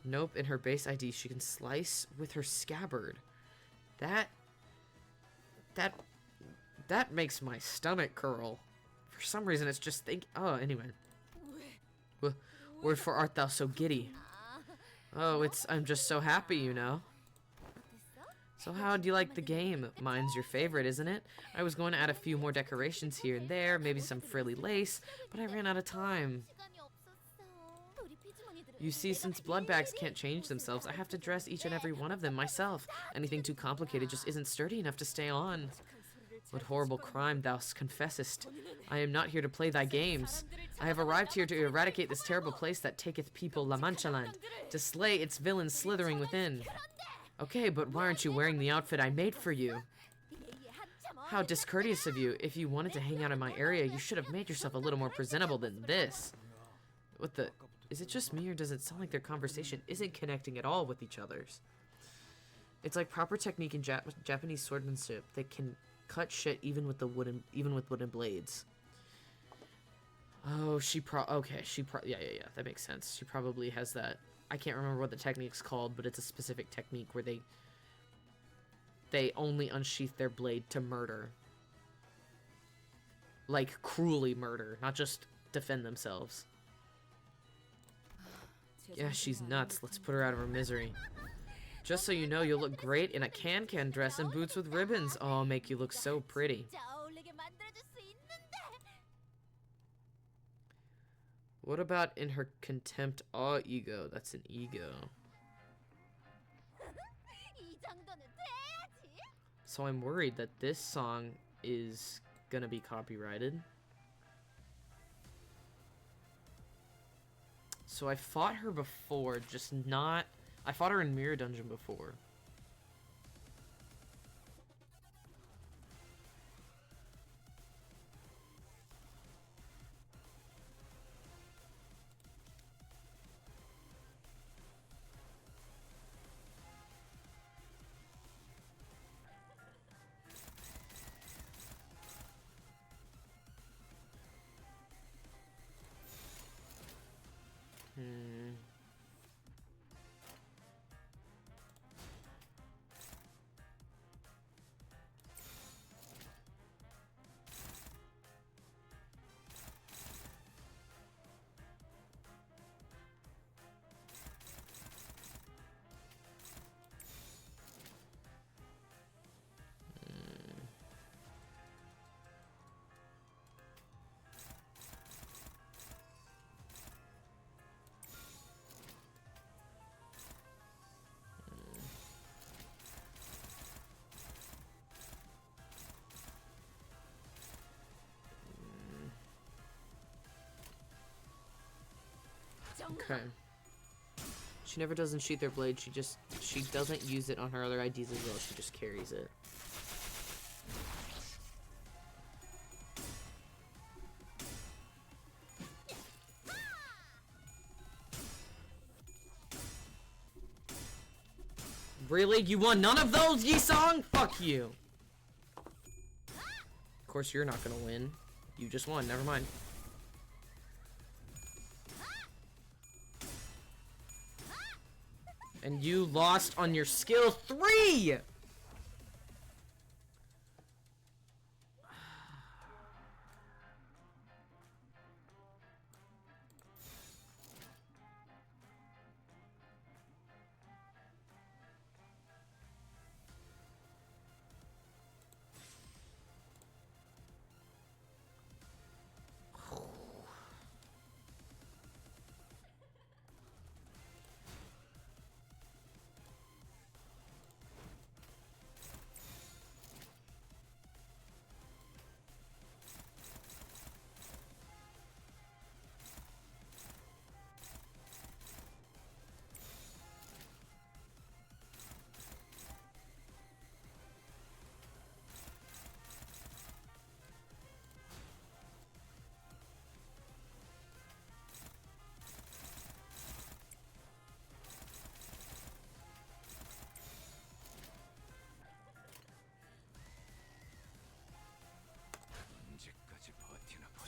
Speaker 1: Nope, in her base ID, she can slice with her scabbard. That makes my stomach curl. For some reason, it's just oh, anyway. Wherefore art thou so giddy? Oh, I'm just so happy, you know. So how do you like the game? Mine's your favorite, isn't it? I was going to add a few more decorations here and there, maybe some frilly lace, but I ran out of time. You see, since blood bags can't change themselves, I have to dress each and every one of them myself. Anything too complicated just isn't sturdy enough to stay on. What horrible crime thou confessest. I am not here to play thy games. I have arrived here to eradicate this terrible place that taketh people La Mancha land, to slay its villains slithering within. Okay, but why aren't you wearing the outfit I made for you? How discourteous of you. If you wanted to hang out in my area, you should have made yourself a little more presentable than this. What the... Is it just me, or does it sound like their conversation isn't connecting at all with each other's? It's like proper technique in Japanese swordsmanship that can cut shit even with wooden blades. Oh, yeah, that makes sense. She probably has that. I can't remember what the technique's called, but it's a specific technique where they only unsheath their blade to murder. Like, cruelly murder, not just defend themselves. Yeah, she's nuts. Let's put her out of her misery. Just so you know, you'll look great in a can-can dress and boots with ribbons. Oh, I'll make you look so pretty. What about in her contempt awe ego? That's an ego. So I'm worried that this song is gonna be copyrighted. So I fought her before, just not... I fought her in Mirror Dungeon before. Okay. She never does unsheath her blade, she doesn't use it on her other IDs as well, she just carries it. Really? You won none of those, Yi-song? Fuck you. Of course you're not gonna win. You just won, never mind. And you lost on your skill 3!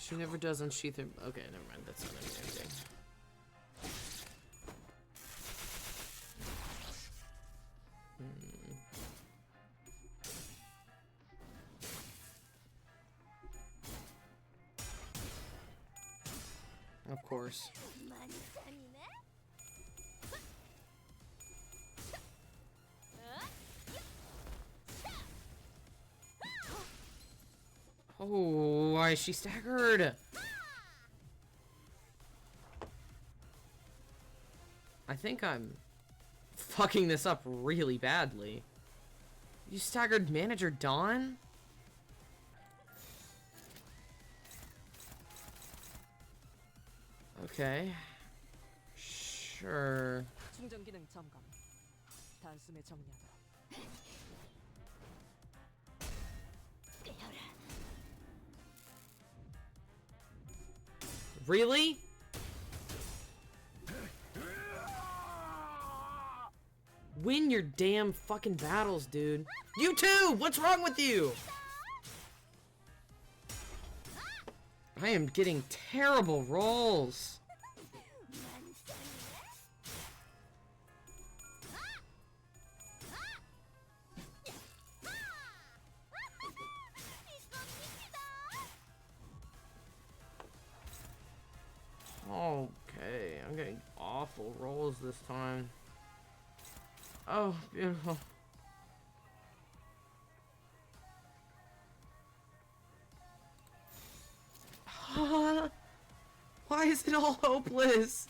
Speaker 1: She never does unsheath her. Okay, never mind. That's not anything. Of course. Oh, why is she staggered? I think I'm fucking this up really badly. You staggered Manager Dawn? Okay. Sure.
Speaker 2: 충전 기능 점검. 단숨에 정리하도록.
Speaker 1: Really? Win your damn fucking battles, dude. You too! What's wrong with you? I am getting terrible rolls. Okay, I'm getting awful rolls this time. Oh, beautiful. Why is it all hopeless?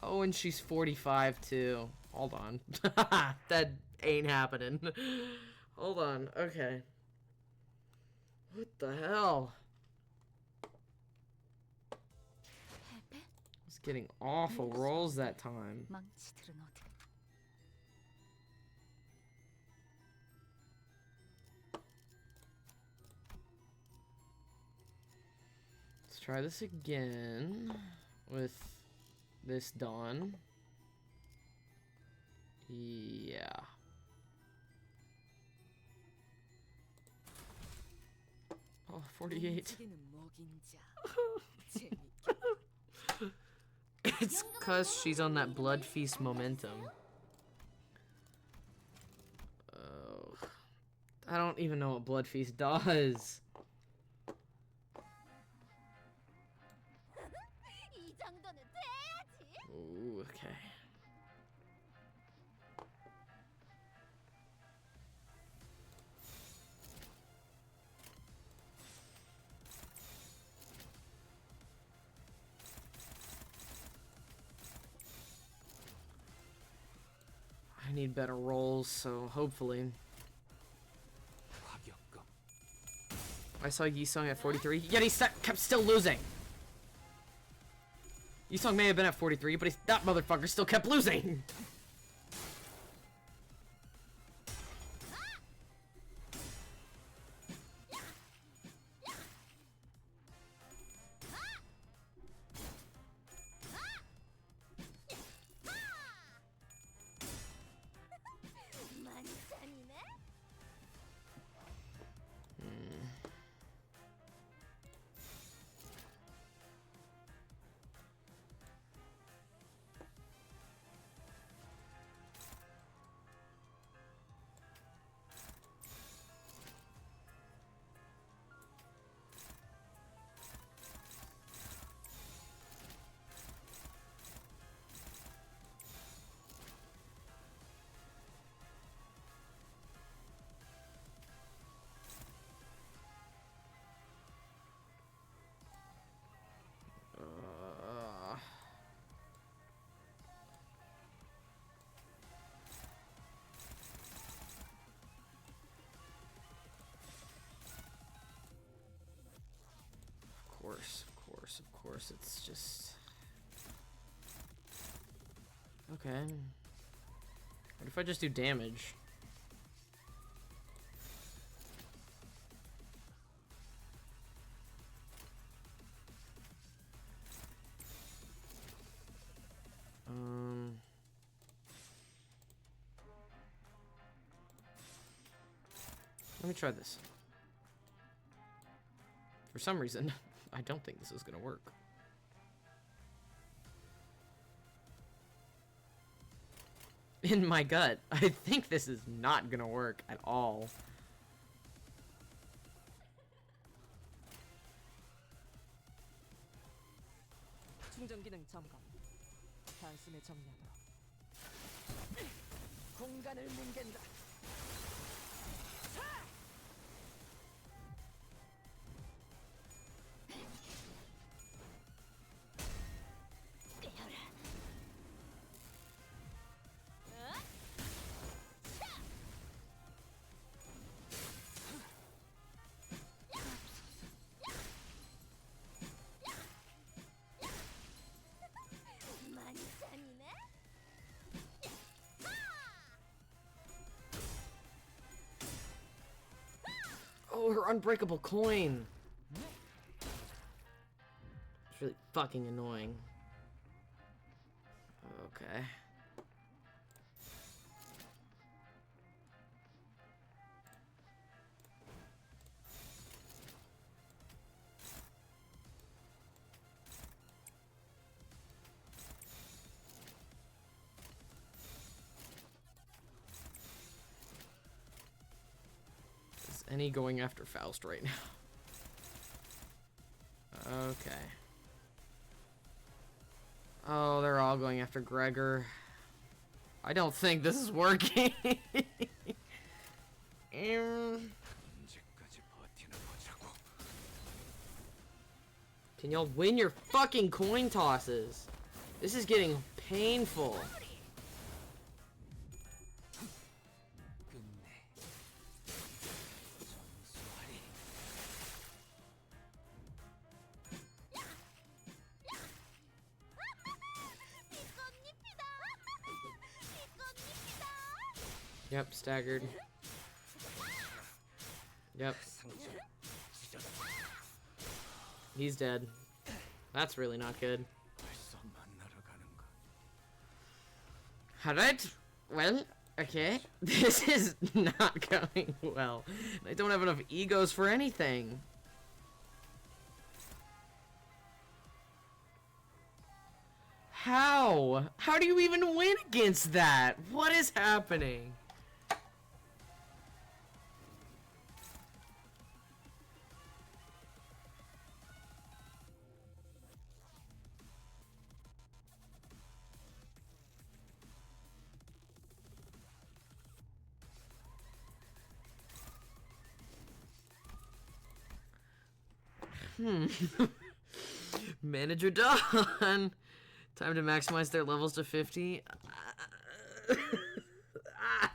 Speaker 1: Oh, and she's 45 too. Hold on. That ain't happening. Hold on. Okay. What the hell? I was getting awful rolls that time. Let's try this again with this Dawn. Yeah. Oh, 48. It's cause she's on that blood feast momentum. Oh. I don't even know what blood feast does. Ooh, okay. I need better rolls, so hopefully. I saw Yisung at 43, yet he kept still losing. Yisung may have been at 43, but that motherfucker still kept losing. Of course, it's just... Okay. What if I just do damage? Let me try this. For some reason, I don't think this is gonna work. In my gut, I think this is not gonna work at all.
Speaker 2: 충전 기능 점검. 단숨에 정리하도록. 공간을 뭉갠다.
Speaker 1: Oh, her unbreakable coin. It's really fucking annoying. Okay. Is any going after Faust right now? Okay. Oh, they're all going after Gregor. I don't think this is working. Can y'all win your fucking coin tosses? This is getting painful. Yep, staggered. Yep. He's dead. That's really not good. Alright, well, okay. This is not going well. I don't have enough egos for anything. How? How do you even win against that? What is happening? Manager done. Time to maximize their levels to 50.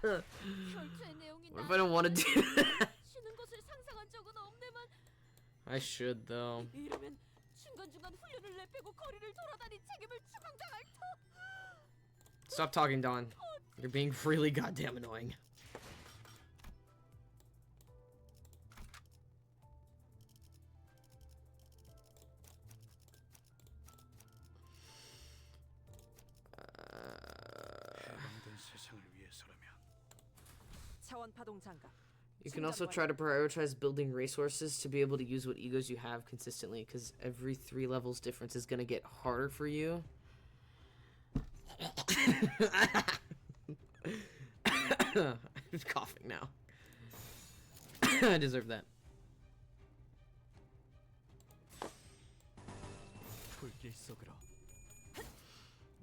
Speaker 1: What if I don't want to do that? I should though. Stop talking, Dawn. You're being really goddamn annoying. You can also try to prioritize building resources to be able to use what egos you have consistently, because every 3 levels difference is going to get harder for you. I'm just coughing now. I deserve that.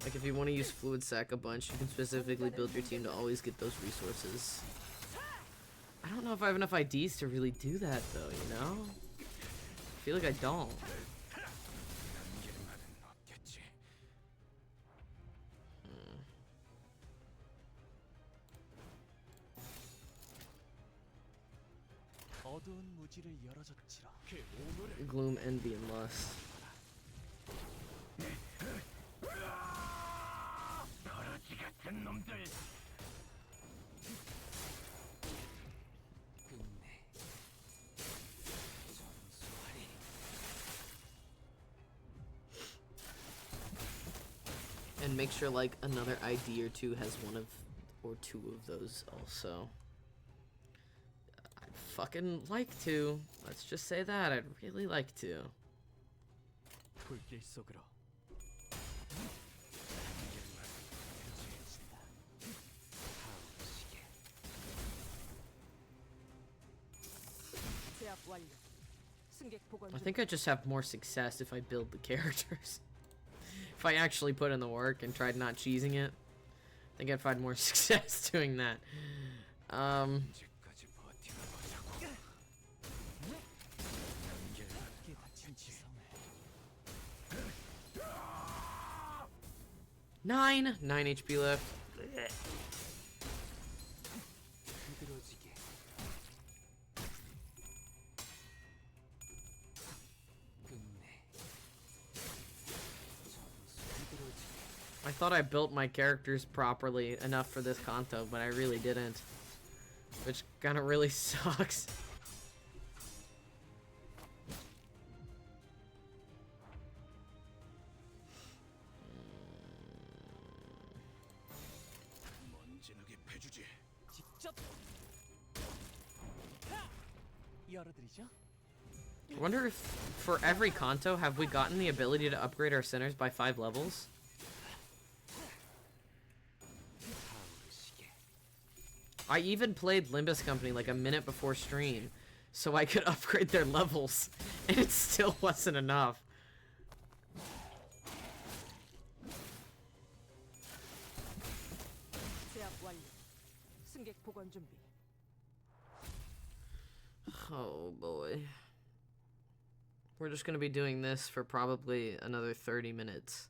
Speaker 1: Like if you want to use Fluid Sack a bunch, you can specifically build your team to always get those resources. I don't know if I have enough IDs to really do that though, you know? I feel like I don't. Gloom, envy, and lust. And make sure like another ID or two has one of or two of those also. I'd fucking like to. Let's just say that. I'd really like to. I think I just have more success if I build the characters. If I actually put in the work and tried not cheesing it, I think I'd find more success doing that. 9 HP left. I thought I built my characters properly enough for this Canto, but I really didn't. Which kind of really sucks.
Speaker 3: 직접 열어드리죠.
Speaker 1: I wonder if for every Canto, have we gotten the ability to upgrade our centers by 5 levels? I even played Limbus Company like a minute before stream, so I could upgrade their levels, and it still wasn't enough.
Speaker 2: 제압 완료. 승객 복원 준비.
Speaker 1: Oh boy. We're just gonna be doing this for probably another 30 minutes.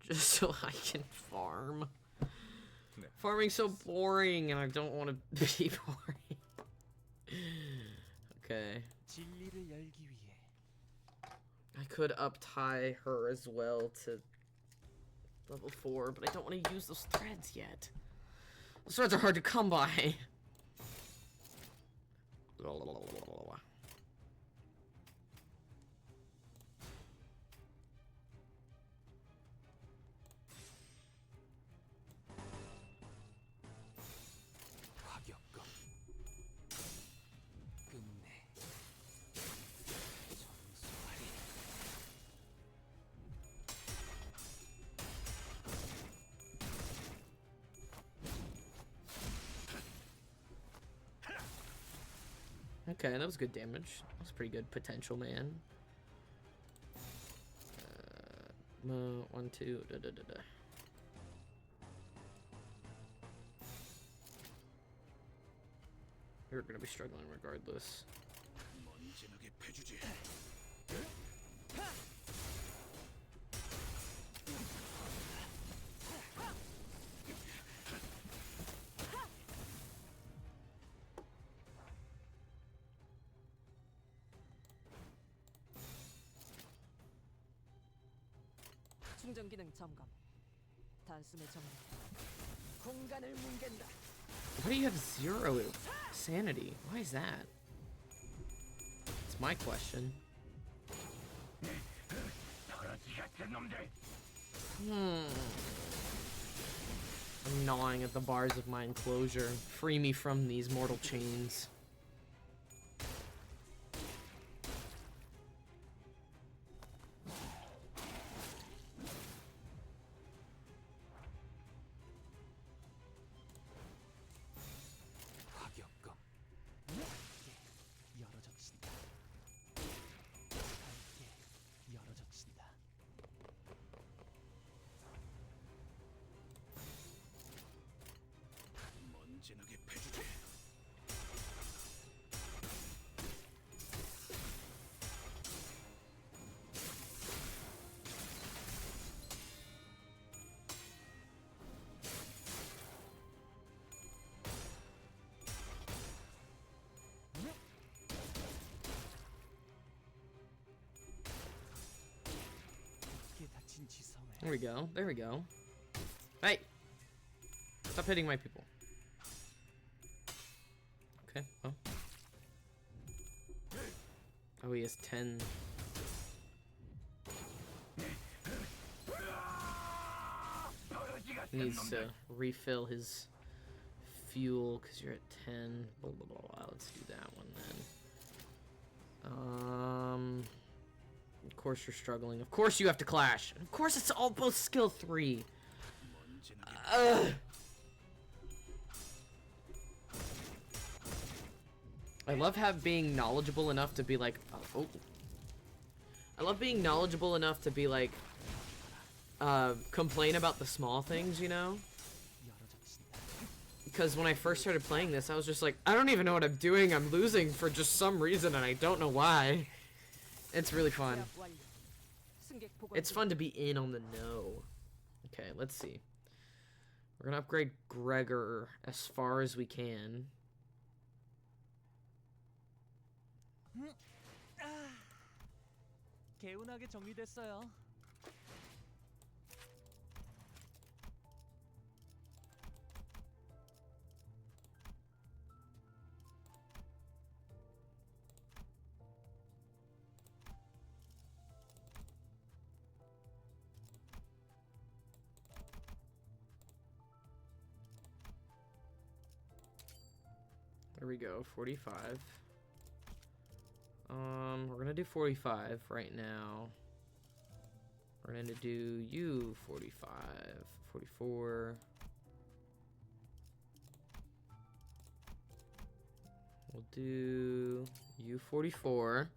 Speaker 1: Just so I can farm. Farming's so boring and I don't want to be boring. Okay.
Speaker 3: 진리를 열기 위해
Speaker 1: I could up-tie her as well to level 4, but I don't want to use those threads yet. Those threads are hard to come by.
Speaker 3: 과격감 끝내 전수하리.
Speaker 1: Okay, that was good damage. That was pretty good potential, man. 1, 2, da da da da. You're gonna be struggling regardless.
Speaker 3: 먼지나게 패주지.
Speaker 2: 충전 기능 점검. 단숨에 정리. 공간을 뭉갠다.
Speaker 1: Why do you have 0 sanity? Why is that? It's my question. I'm gnawing at the bars of my enclosure. Free me from these mortal chains.
Speaker 3: 과격감 함께 열어젖힌다. 함께 열어젖힌다. 먼지나게 패주지. 깊게 닫힌 지성에
Speaker 1: There we go. There we go. Hey! Stop hitting my people. Okay, well. Oh, he has 10. He needs to refill his fuel because you're at 10. Blah, blah, blah, blah. Let's do that one then. Of course you're struggling. Of course you have to clash. Of course it's all both skill 3. I love being knowledgeable enough to be like, oh. I love being knowledgeable enough to be like, complain about the small things, you know? Because when I first started playing this, I was just like, I don't even know what I'm doing. I'm losing for just some reason, and I don't know why. It's really fun.
Speaker 2: 제압 완료. 승객 복원
Speaker 1: It's
Speaker 2: 준비.
Speaker 1: fun to be in on the know. Okay, let's see. We're gonna upgrade Gregor as far as we can.
Speaker 3: 개운하게 정리됐어요.
Speaker 1: There we go, 45. We're gonna do 45 right now. We're gonna do you 45, 44. We'll do you 44.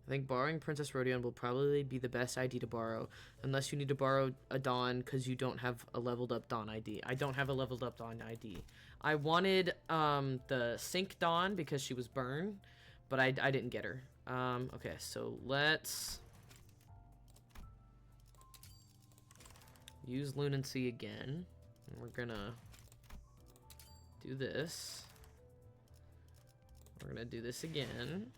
Speaker 1: I think borrowing Princess Rodion will probably be the best ID to borrow, unless you need to borrow a Dawn because you don't have a leveled up Dawn ID. I don't have a leveled up Dawn ID. I wanted the Sync Dawn because she was burned, but I didn't get her. Okay, so let's use Lunancy again. And we're gonna do this. We're gonna do this again.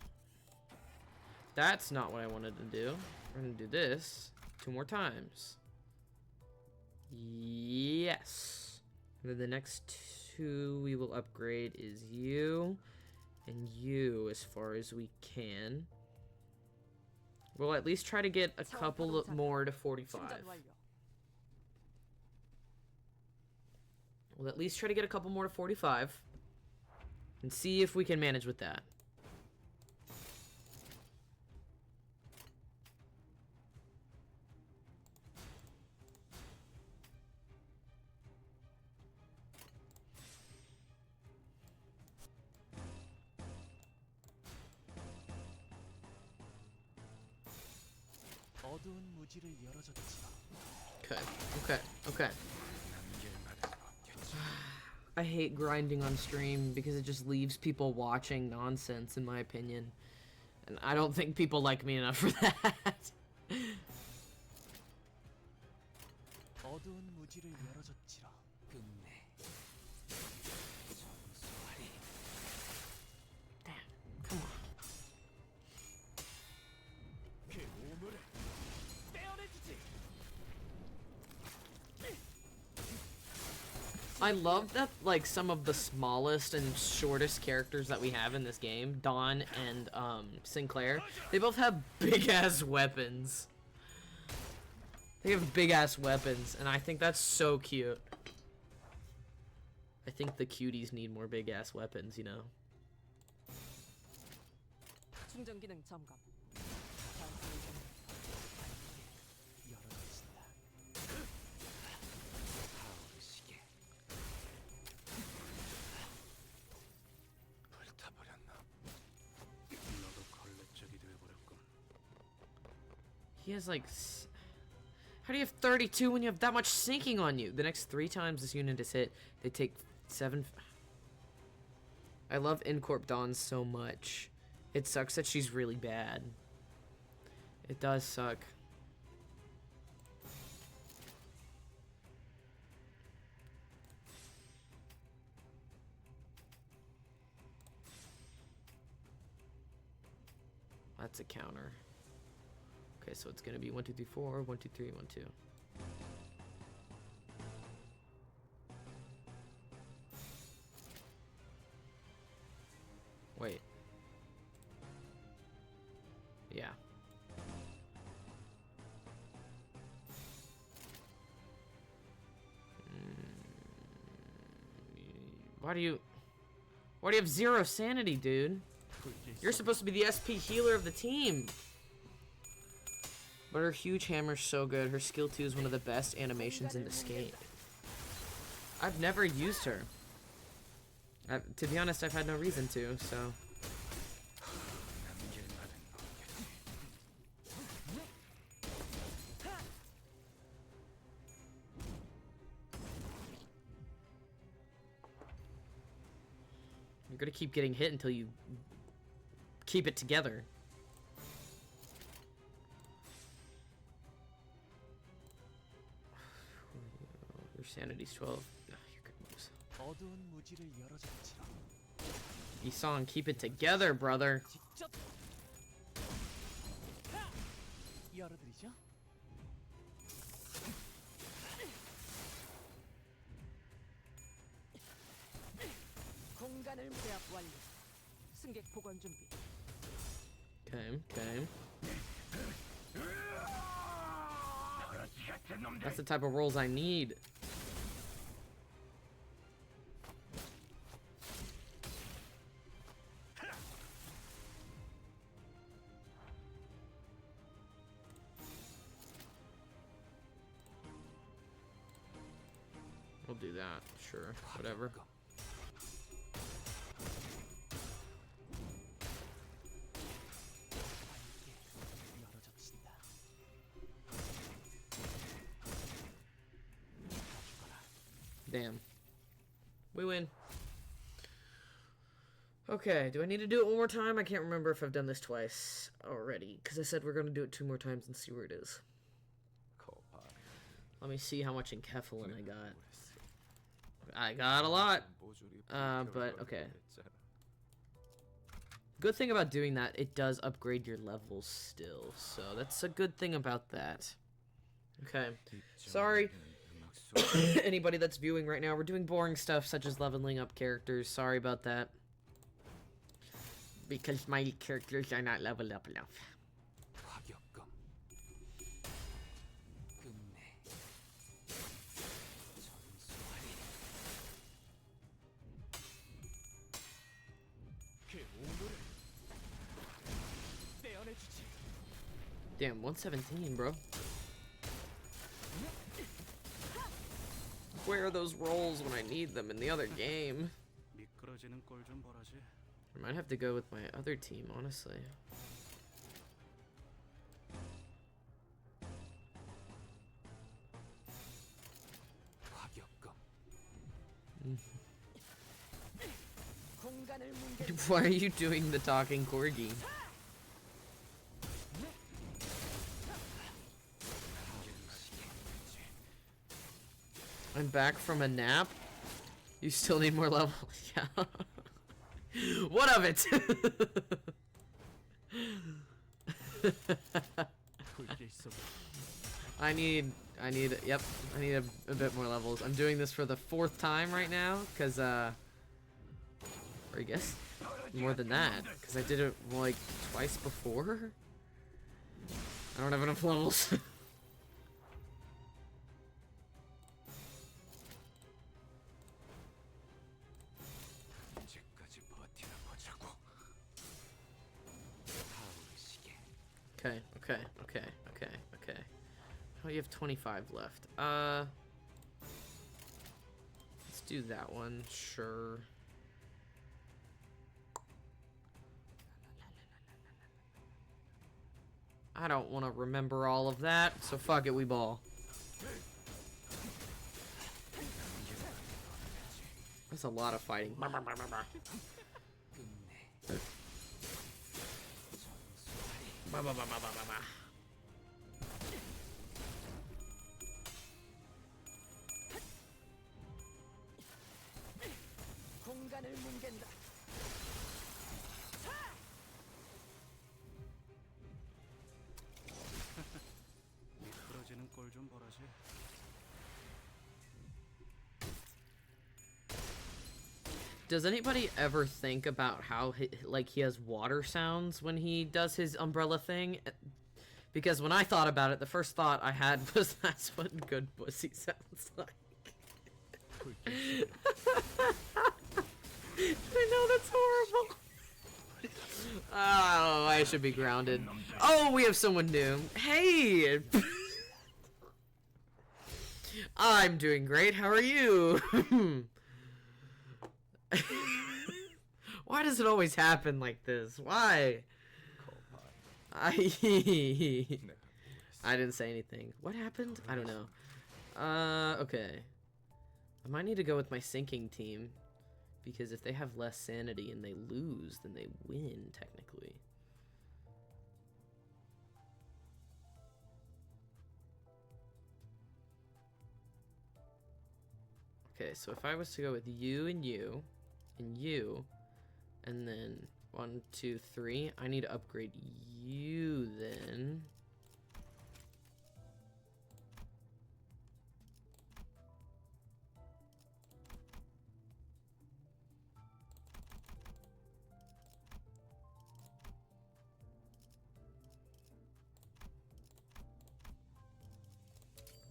Speaker 1: That's not what I wanted to do. We're gonna do this 2 more times. Yes. And then the next 2 we will upgrade is you and you as far as we can. We'll at least try to get a couple more to 45. We'll at least try to get a couple more to 45 and see if we can manage with that.
Speaker 3: 어두운 무지를 열어줬지라.
Speaker 1: Okay. I hate grinding on stream because it just leaves people watching nonsense, in my opinion. And I don't think people like me enough for that.
Speaker 3: 어두운 무지를 열어줬지라. 끝내. 정수하리.
Speaker 1: Damn, come on.
Speaker 3: 그 오물을 떼어내주지.
Speaker 1: I love that, like, some of the smallest and shortest characters that we have in this game, Dawn and Sinclair, they both have big-ass weapons. They have big-ass weapons, and I think that's so cute. I think the cuties need more big-ass weapons, you know?
Speaker 2: 충전 기능 점검.
Speaker 3: 열어줬습니다. 타오르시게. 불타버렸나? 너도 걸레짝이 되어버렸군.
Speaker 1: He has, like... How do you have 32 when you have that much sinking on you? The next 3 times this unit is hit, they take 7... I love Incorp Dawn so much. It sucks that she's really bad. It does suck. That's a counter. Okay, so it's gonna be 1, 2, 3, 4, 1, 2, 3, 1, 2. Wait. Yeah. Why do you have 0 sanity, dude? You're supposed to be the SP healer of the team. But her huge hammer's so good. Her skill 2 is one of the best animations in this game. I've never used her. To be honest, I've had no reason to, so... You're gonna keep getting hit until you keep it together. Your sanity's 12. Oh, you're good moves.
Speaker 3: 어두운 무지를 열어줬지라.
Speaker 1: Isong, keep it together, brother.
Speaker 3: 직접 열어드리죠.
Speaker 2: 공간을 제압 완료. 승객 복원 준비.
Speaker 1: Okay. That's the type of rolls I need. I'll do that. Sure, whatever.
Speaker 3: 열어젖힌다.
Speaker 1: Damn. We win. Okay, do I need to do it one more time? I can't remember if I've done this twice already, because I said we're going to do it 2 more times and see where it is. Let me see how much enkephalin I got. I got a lot. But okay. Good thing about doing that, it does upgrade your levels still, so that's a good thing about that. Okay. Sorry. Anybody that's viewing right now, we're doing boring stuff such as leveling up characters. Sorry about that. Because my characters are not leveled up enough.
Speaker 3: 과격감. 끝내. 전수하리. 그 오물을 떼어내주지.
Speaker 1: Damn, 117, bro. Where are those rolls when I need them in the other game?
Speaker 3: 미끄러지는 꼴 좀 보라지.
Speaker 1: I might have to go with my other team, honestly.
Speaker 3: 과격감.
Speaker 2: 공간을 뭉개
Speaker 1: Why are you doing the talking corgi? I'm back from a nap. You still need more levels. Yeah. What of it? I need a bit more levels. I'm doing this for the 4th time right now, cause or I guess more than that, cause I did it like twice before. I don't have enough levels.
Speaker 3: 언제까지 버티나 보자고. 타오르시게.
Speaker 1: Okay. Oh, you have 25 left. Let's do that one, sure. I don't want to remember all of that, so fuck it, we ball. That's a lot of fighting.
Speaker 2: 공간을 뭉갠다.
Speaker 3: 미끄러지는 꼴 좀 보라지.
Speaker 1: Does anybody ever think about how he has water sounds when he does his umbrella thing? Because when I thought about it, the first thought I had was that's what good pussy sounds like. I know that's horrible. Oh, I should be grounded. Oh, we have someone new. Hey! I'm doing great. How are you? Why does it always happen like this? Why? I didn't say anything. What happened? I don't know. Okay. I might need to go with my sinking team. Because if they have less sanity and they lose, then they win, technically. Okay, so if I was to go with you and you, and then 1, 2, 3, I need to upgrade you then.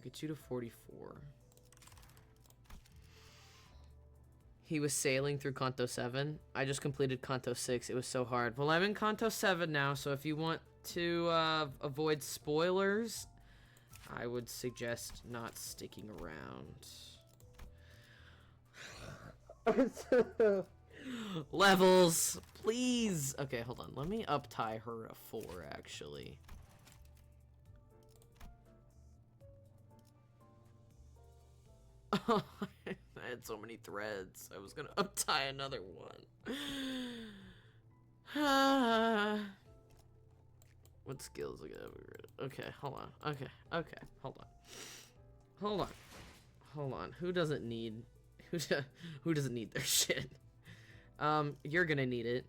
Speaker 1: Get you to 44. He was sailing through Canto 7. I just completed Canto 6. It was so hard. Well, I'm in Canto 7 now, so if you want to avoid spoilers, I would suggest not sticking around. Levels, please. Okay, hold on. Let me up tie her a 4, actually. I had so many threads. I was gonna up tie another one. What skills I got? Okay, hold on. Okay, hold on. Hold on. Who doesn't need their shit? You're gonna need it.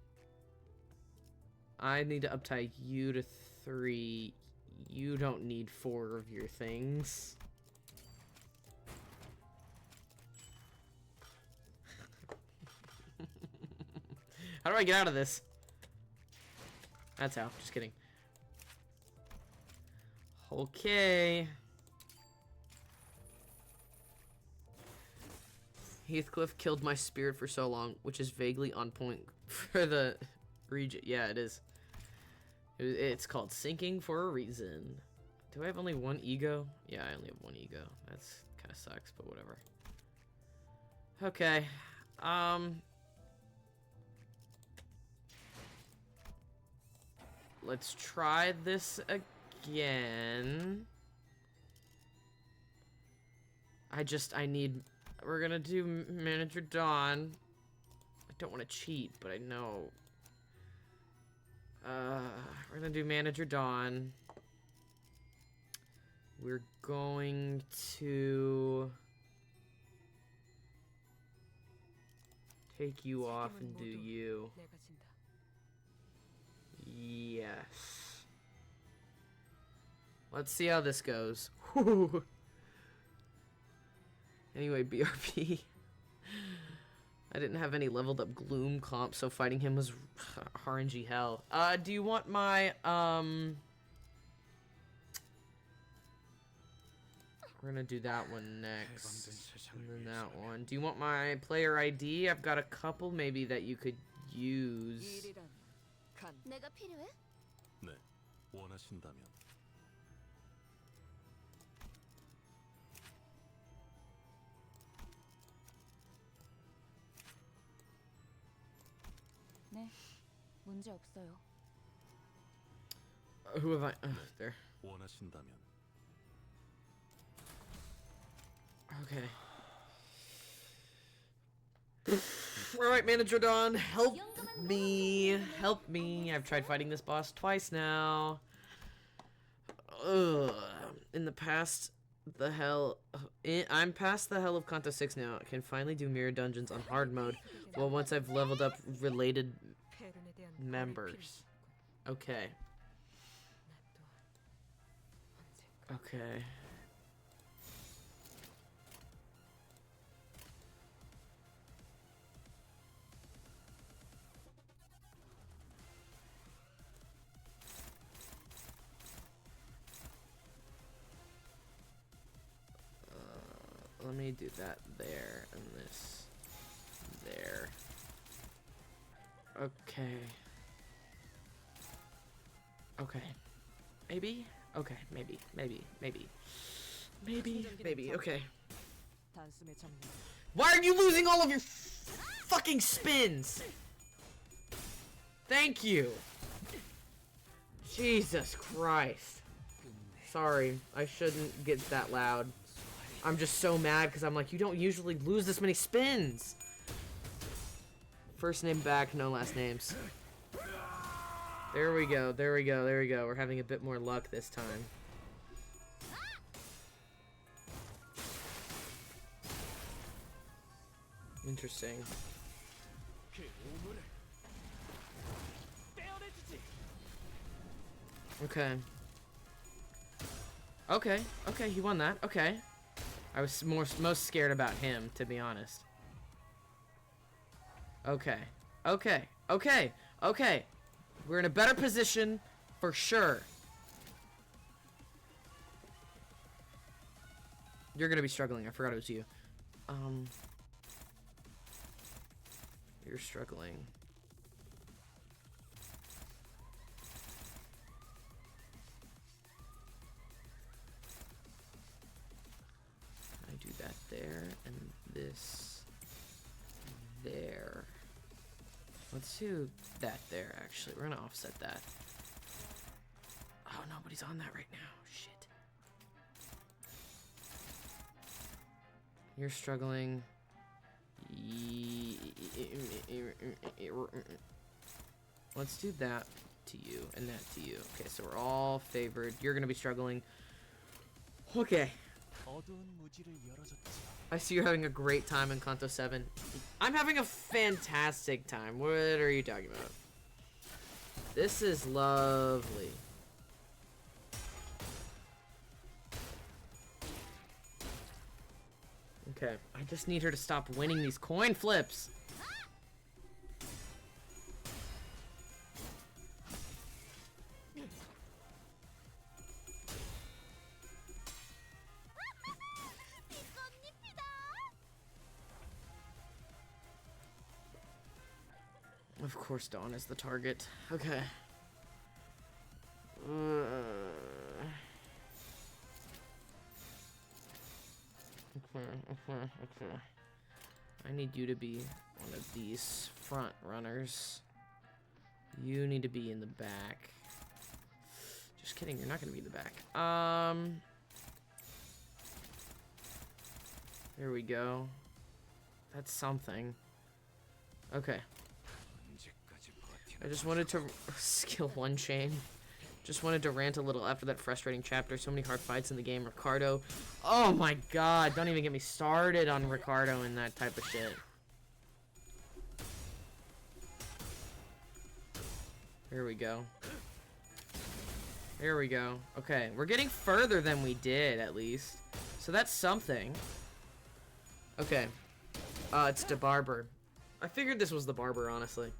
Speaker 1: I need to uptie you to 3. You don't need 4 of your things. How do I get out of this? That's how. Just kidding. Okay. Heathcliff killed my spirit for so long, which is vaguely on point for the region. Yeah, it is. It's called sinking for a reason. Do I have only 1 ego? Yeah, I only have 1 ego. That's kind of sucks, but whatever. Okay. Let's try this again. We're gonna do Manager Dawn. I don't want to cheat, but I know. We're gonna do Manager Dawn. We're going to take you off and do you. Yes. Let's see how this goes. Anyway, BRB. I didn't have any leveled up Gloom comp, so fighting him was RNG hell. Do you want my, we're gonna do that one next. And then that one. Do you want my player ID? I've got a couple maybe that you could use.
Speaker 4: 내가 필요해?
Speaker 5: 네, 원하신다면.
Speaker 4: 네, 문제 없어요.
Speaker 1: Who have I? There.
Speaker 5: 원하신다면.
Speaker 1: Okay. Alright, Manager Dawn, help me. Help me. I've tried fighting this boss twice now. Ugh. In the past, I'm past the hell of Canto 6 now. I can finally do mirror dungeons on hard mode. Well, once I've leveled up related members. Okay. Okay. Let me do that there and this there. Okay. Okay. Maybe? Okay, maybe. Okay. Why are you losing all of your fucking spins? Thank you. Jesus Christ. Sorry, I shouldn't get that loud. I'm just so mad because I'm like, you don't usually lose this many spins. First name back, no last names. There we go. We're having a bit more luck this time. Interesting. Okay. Okay, he won that. Okay. I was most scared about him, to be honest. Okay. We're in a better position for sure. You're gonna be struggling. I forgot it was you. You're struggling. I do that there and this Let's do that there, actually. We're gonna offset that. Oh, nobody's on that right now. Shit. You're struggling. Let's do that to you and that to you. Okay, so we're all favored. You're gonna be struggling. Okay. I see you're having a great time in Canto 7. I'm having a fantastic time. What are you talking about? This is lovely. Okay, I just need her to stop winning these coin flips. Of course, Dawn is the target. Okay. Okay. I need you to be one of these front runners. You need to be in the back. Just kidding, you're not gonna be in the back. There we go. That's something. Okay. I just wanted to skill one chain. Just wanted to rant a little after that frustrating chapter. So many hard fights in the game. Ricardo. Oh my god. Don't even get me started on Ricardo and that type of shit. Here we go. Here we go. Okay. We're getting further than we did, at least. So that's something. Okay. It's the barber. I figured this was the barber, honestly.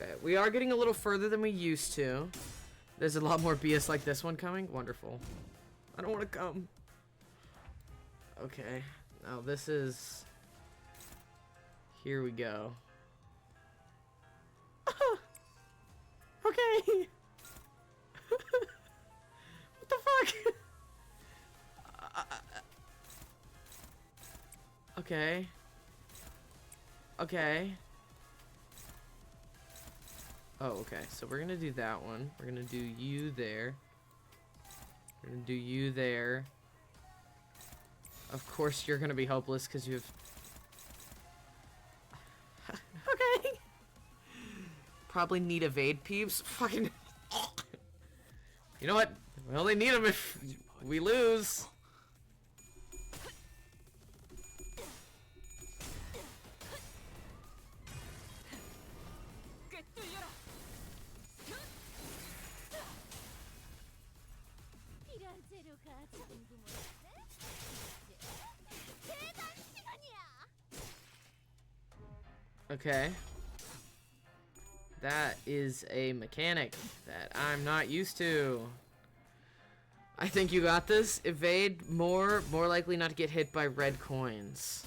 Speaker 1: Okay, we are getting a little further than we used to. There's a lot more BS like this one coming. Wonderful. I don't want to come. Okay, now this is... Here we go. Okay. What the fuck? Okay. Okay. Oh, okay. So we're gonna do that one. We're gonna do you there. We're gonna do you there. Of course you're gonna be hopeless because you have... Okay. Probably need evade peeps. Fucking... You know what? We only need them if we lose. Okay. That is a mechanic that I'm not used to. I think you got this. Evade more likely not to get hit by red coins.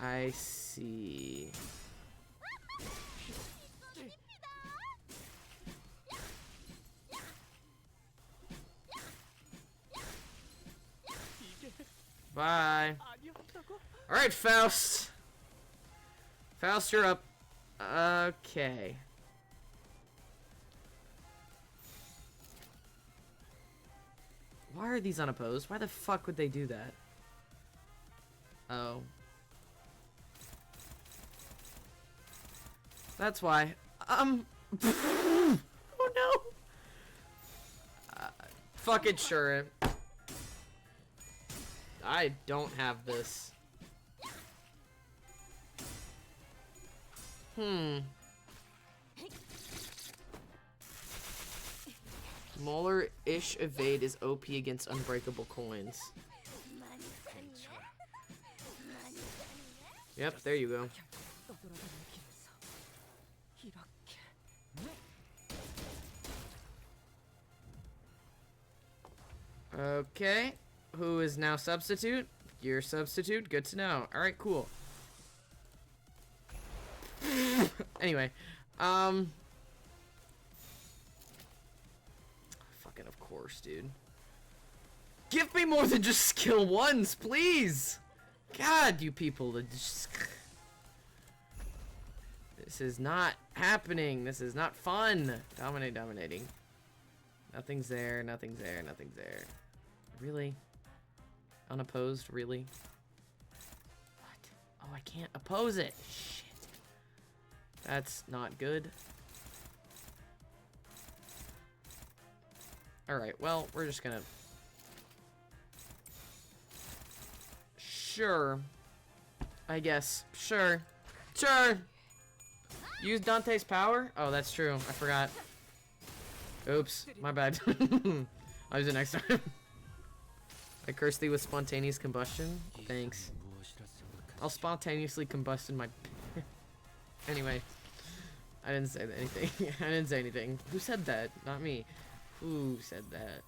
Speaker 1: I see. Bye. Alright, Faust. Faust, you're up. Okay. Why are these unopposed? Why the fuck would they do that? Oh. That's why. Oh no! Fuck it, sure. I don't have this. Smaller-ish evade is OP against unbreakable coins. Yep, there you go. Okay. Who is now substitute? Your substitute? Good to know. Alright, cool. Anyway. Fucking of course, dude. Give me more than just skill 1s, please! God, you people. This is not happening. This is not fun. Dominating. Nothing's there, nothing's there, nothing's there. Really? Unopposed, really? What? Oh, I can't oppose it. Shit. That's not good. Alright, well, we're just gonna... Sure. I guess. Sure. Sure! Use Dante's power? Oh, that's true. I forgot. Oops. My bad. I'll use it next time. I curse thee with spontaneous combustion. Thanks. I'll spontaneously combust in my... Anyway. I didn't say anything. I didn't say anything. Who said that? Not me. Who said that?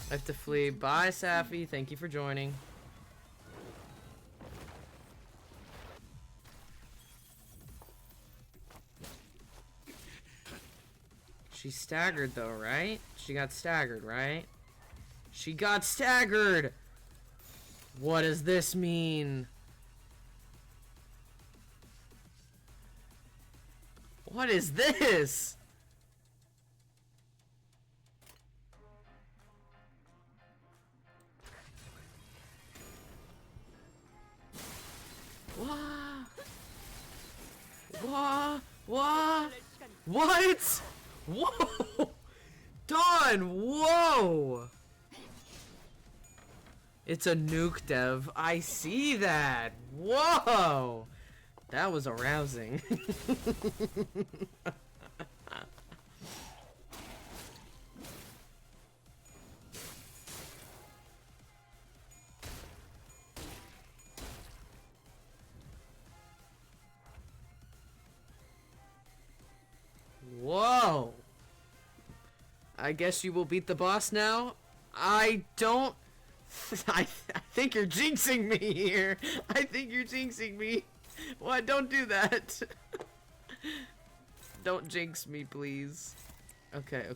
Speaker 1: I have to flee. Bye, Safi. Thank you for joining. She staggered though, right? She got staggered, right? She got staggered! What does this mean? What is this? What? Whoa! Dawn, whoa! It's a nuke dev. I see that. Whoa! That was arousing. Whoa! I guess you will beat the boss now? I don't... I think you're jinxing me here. I think you're jinxing me. What? Don't do that. Don't jinx me, please. Okay.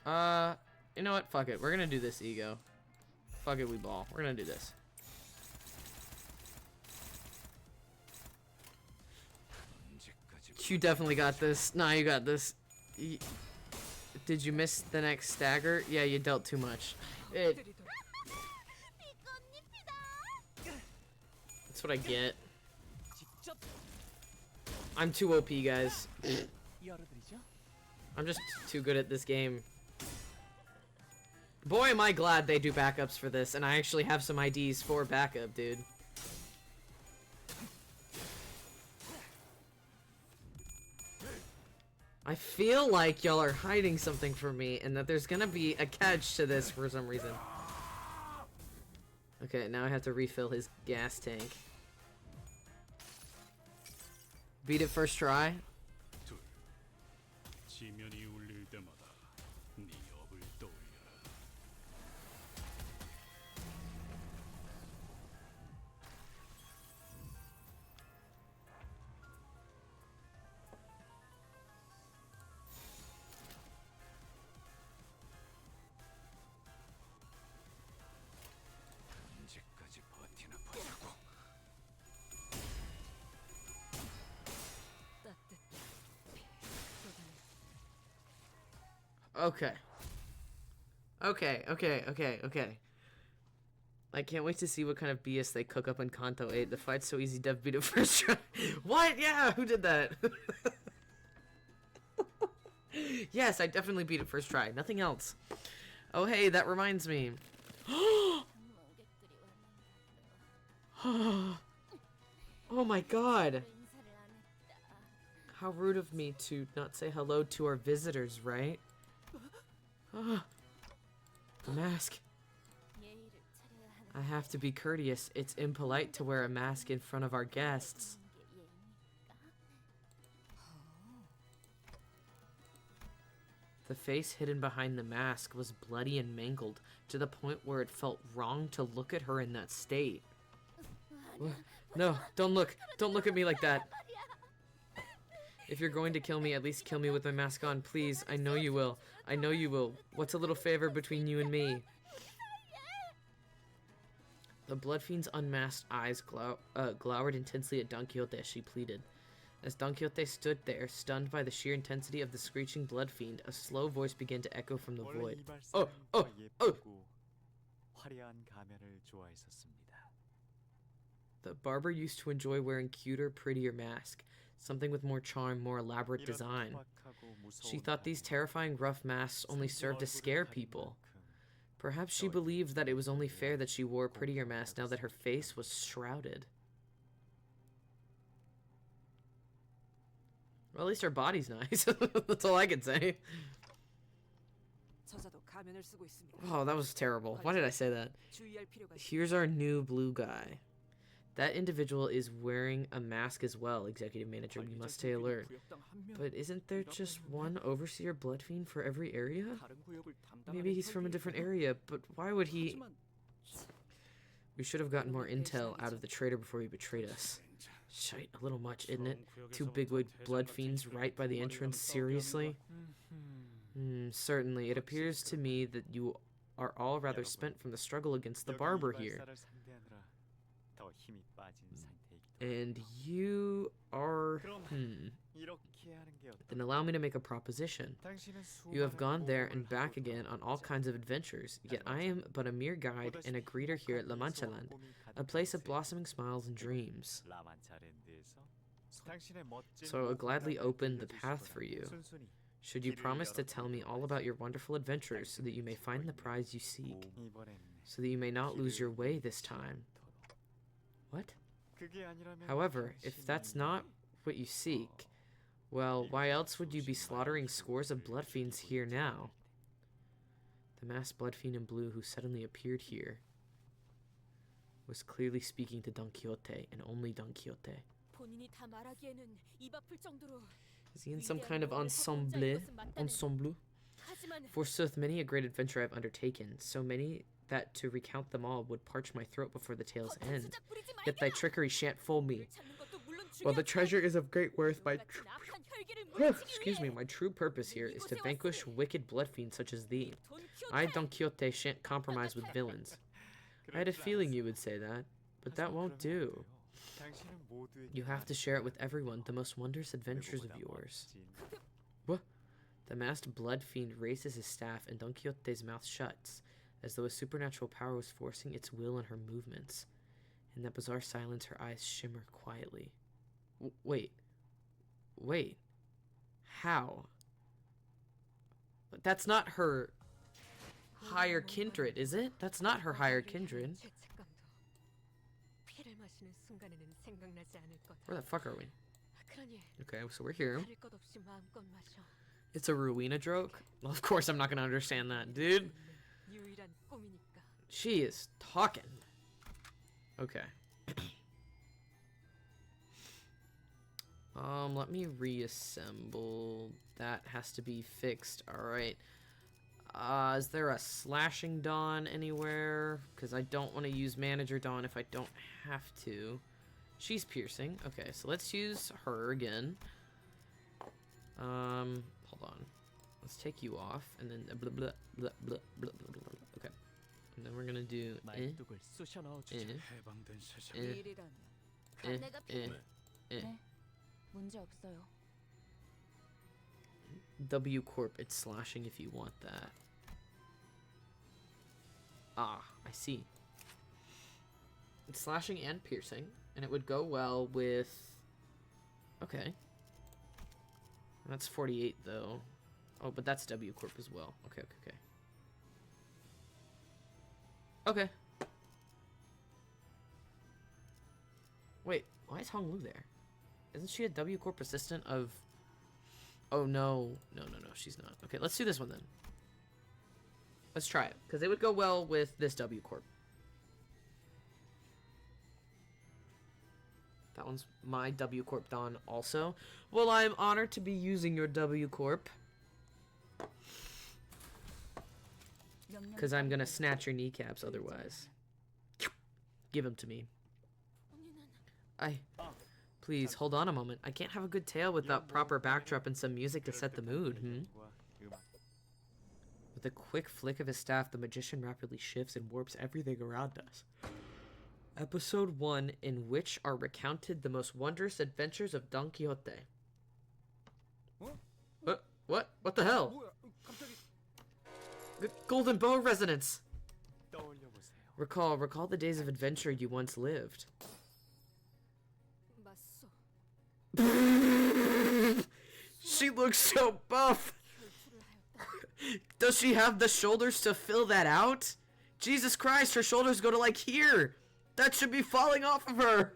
Speaker 1: Huh? You know what? Fuck it. We're gonna do this, Ego. Fuck it, we ball. We're gonna do this. You definitely got this. Nah, you got this. Did you miss the next stagger? Yeah, you dealt too much. That's what I get. I'm too OP, guys. I'm just too good at this game. Boy, am I glad they do backups for this, and I actually have some IDs for backup, dude. I feel like y'all are hiding something from me, and that there's gonna be a catch to this for some reason. Okay, now I have to refill his gas tank. Beat it first try.
Speaker 3: 지면이 울릴 때마다 네 업을 떠올려라. 언제까지 버티나 보자고.
Speaker 1: Okay. I can't wait to see what kind of BS they cook up in Canto 8. The fight's so easy, Dev beat it first try. What? Yeah, who did that? Yes, I definitely beat it first try. Nothing else. Oh, hey, that reminds me. Oh my god. How rude of me to not say hello to our visitors, right? The mask. I have to be courteous. It's impolite to wear a mask in front of our guests. The face hidden behind the mask was bloody and mangled, to the point where it felt wrong to look at her in that state. No, don't look. Don't look at me like that. If you're going to kill me, at least kill me with my mask on, please. I know you will. I know you will. What's a little favor between you and me? The Blood Fiend's unmasked eyes glowered intensely at Don Quixote as she pleaded. As Don Quixote stood there, stunned by the sheer intensity of the screeching Blood Fiend, a slow voice began to echo from the void. Oh! The barber used to enjoy wearing cuter, prettier masks, something with more charm, more elaborate design. She thought these terrifying rough masks only served to scare people. Perhaps she believed that it was only fair that she wore a prettier mask now that her face was shrouded. Well, at least her body's nice. That's all I can say. Oh, that was terrible. Why did I say that? Here's our new blue guy. That individual is wearing a mask as well, Executive Manager. We must stay alert. But isn't there just one Overseer Blood Fiend for every area? Maybe he's from a different area, but why would he... We should have gotten more intel out of the traitor before he betrayed us. Shite, a little much, isn't it? Two bigwig Blood Fiends right by the entrance, seriously? Certainly. It appears to me that you are all rather spent from the struggle against the barber here. And you are... Then allow me to make a proposition. You have gone there and back again on all kinds of adventures, yet I am but a mere guide and a greeter here at La Mancha Land, a place of blossoming smiles and dreams. So I will gladly open the path for you. Should you promise to tell me all about your wonderful adventures so that you may find the prize you seek, so that you may not lose your way this time. What? However, if that's not what you seek, well, why else would you be slaughtering scores of blood fiends here now? The masked blood fiend in blue who suddenly appeared here was clearly speaking to Don Quixote, and only Don Quixote. Is he in some kind of ensemble? Forsooth, many a great adventure I've undertaken, so many that to recount them all would parch my throat before the tale's end. Yet thy trickery shan't fool me. While the treasure is of great worth, my true purpose here is to vanquish wicked blood fiends such as thee. I, Don Quixote, shan't compromise with villains. I had a feeling you would say that, but that won't do. You have to share it with everyone, the most wondrous adventures of yours. What? The masked blood fiend raises his staff, and Don Quixote's mouth shuts, as though a supernatural power was forcing its will on her movements. In that bizarre silence, her eyes shimmer quietly. Wait. How? That's not her higher kindred, is it? That's not her higher kindred. Where the fuck are we? Okay, so we're here. It's a Rowena joke? Well, of course I'm not gonna understand that, dude. She is talking. Okay. Let me reassemble. That has to be fixed. Alright. Is there a slashing Dawn anywhere? Because I don't want to use Manager Dawn if I don't have to. She's piercing. Okay, so let's use her again. Hold on. Let's take you off, and then blah, blah, blah, blah, blah, blah, blah. Okay. And then we're gonna do W Corp, it's slashing if you want that. Ah, I see. It's slashing and piercing, and it would go well with... Okay. That's 48, though. Oh, but that's W Corp as well. Okay. Okay. Wait, why is Hong Lu there? Isn't she a W Corp assistant of... Oh, no, she's not. Okay, let's do this one then. Let's try it, because it would go well with this W Corp. That one's my W Corp Dawn also. Well, I'm honored to be using your W Corp. Because I'm gonna snatch your kneecaps otherwise. Give them to me. Please, hold on a moment. I can't have a good tale without proper backdrop and some music to set the mood, With a quick flick of his staff, the magician rapidly shifts and warps everything around us. Episode 1, in which are recounted the most wondrous adventures of Don Quixote. What? What the hell? The Golden Bow Resonance! Recall the days of adventure you once lived. She looks so buff! Does she have the shoulders to fill that out? Jesus Christ, her shoulders go to like here! That should be falling off of her!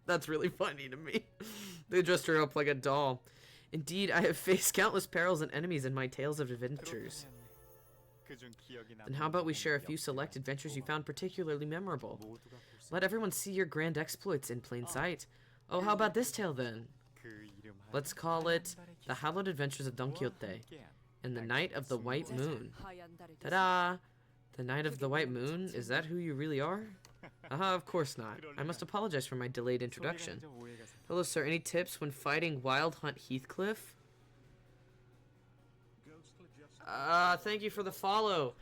Speaker 1: That's really funny to me. They dressed her up like a doll. Indeed, I have faced countless perils and enemies in my tales of adventures. Then how about we share a few select adventures you found particularly memorable? Let everyone see your grand exploits in plain sight. Oh, how about this tale then? Let's call it The Hallowed Adventures of Don Quixote and the Night of the White Moon. Ta-da! The Night of the White Moon? Is that who you really are? Of course not. I must apologize for my delayed introduction. Hello, sir. Any tips when fighting Wild Hunt Heathcliff? Thank you for the follow.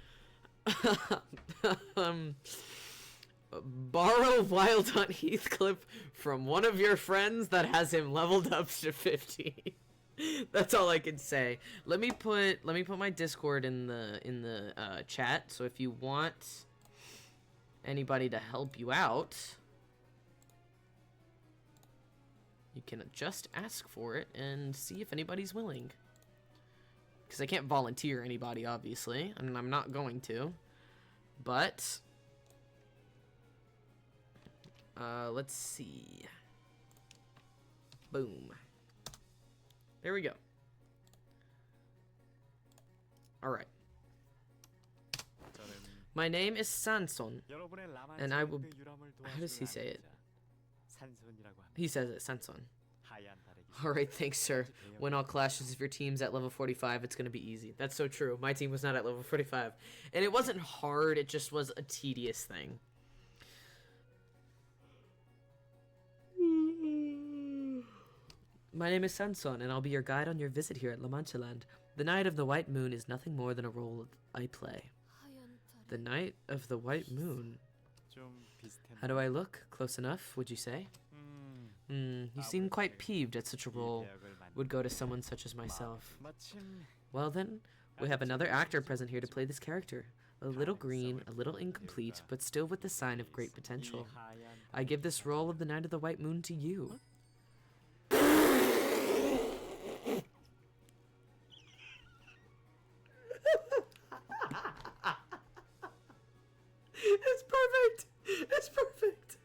Speaker 1: Borrow Wild Hunt Heathcliff from one of your friends that has him leveled up to 50. That's all I can say. Let me put my Discord in the chat. So if you want anybody to help you out, you can just ask for it and see if anybody's willing. Because I can't volunteer anybody, obviously, and I'm not going to. But let's see. Boom. There we go. Alright. My name is Sanson, and I will... How does he say it? He says it, Sanson. Alright, thanks, sir. When all clashes, if your team's at level 45, it's gonna be easy. That's so true. My team was not at level 45. And it wasn't hard, it just was a tedious thing. My name is Sanson, and I'll be your guide on your visit here at La Mancha Land. The Night of the White Moon is nothing more than a role I play. The Night of the White Moon? How do I look? Close enough, would you say? You seem quite peeved at such a role would go to someone such as myself. Well then, we have another actor present here to play this character. A little green, a little incomplete, but still with the sign of great potential. I give this role of the Night of the White Moon to you. It's perfect! It's perfect!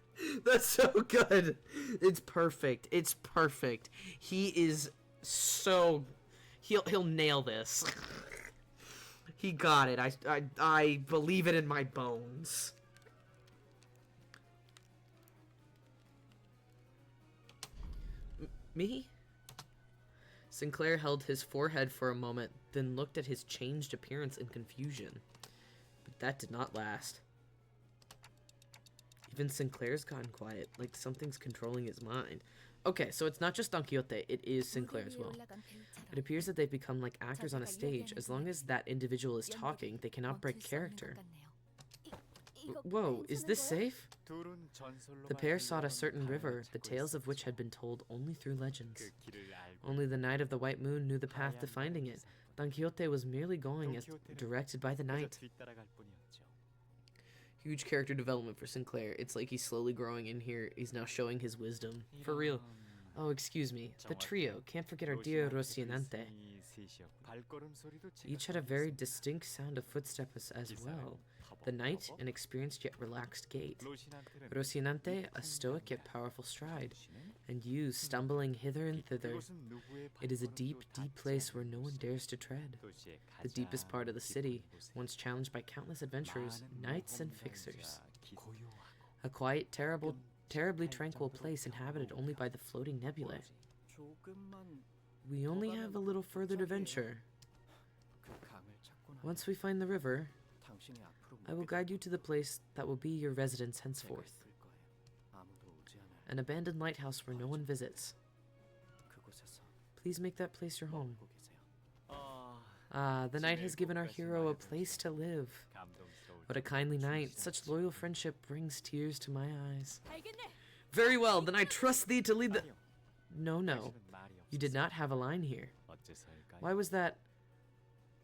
Speaker 1: That's so good! It's perfect. It's perfect. He is so... He'll nail this. He got it. I believe it in my bones. Me? Sinclair held his forehead for a moment, then looked at his changed appearance in confusion. But that did not last. Even Sinclair's gotten quiet, like something's controlling his mind. Okay, so it's not just Don Quixote, it is Sinclair as well. It appears that they've become like actors on a stage. As long as that individual is talking, they cannot break character. Whoa, is this safe? The pair sought a certain river, the tales of which had been told only through legends. Only the Night of the White Moon knew the path to finding it. Don Quixote was merely going as directed by the night. Huge character development for Sinclair. It's like he's slowly growing in here. He's now showing his wisdom. For real. Oh, excuse me. The trio. Can't forget our dear Rocinante. Each had a very distinct sound of footsteps as well. The knight, an experienced yet relaxed gait. Rocinante, a stoic yet powerful stride. And you, stumbling hither and thither. It is a deep, deep place where no one dares to tread. The deepest part of the city, once challenged by countless adventurers, knights and fixers. A quiet, terribly tranquil place inhabited only by the floating nebulae. We only have a little further to venture. Once we find the river, I will guide you to the place that will be your residence henceforth. An abandoned lighthouse where no one visits. Please make that place your home. Ah, the night has given our hero a place to live. What a kindly night. Such loyal friendship brings tears to my eyes. Very well, then I trust thee to lead the... No. You did not have a line here. Why was that?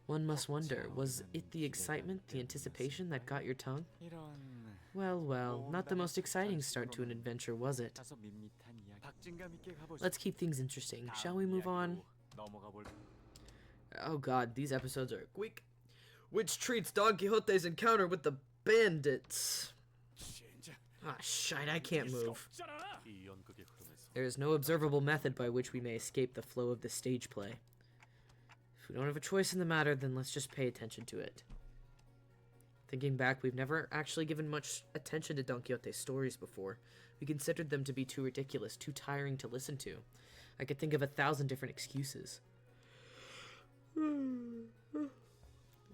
Speaker 1: One must wonder, was it the excitement, the anticipation that got your tongue? Well, not the most exciting start to an adventure, was it? Let's keep things interesting. Shall we move on? Oh god, these episodes are quick. Which treats Don Quixote's encounter with the bandits. Ah, shite, I can't move. There is no observable method by which we may escape the flow of the stage play. If we don't have a choice in the matter, then let's just pay attention to it. Thinking back, we've never actually given much attention to Don Quixote's stories before. We considered them to be too ridiculous, too tiring to listen to. I could think of 1,000 different excuses.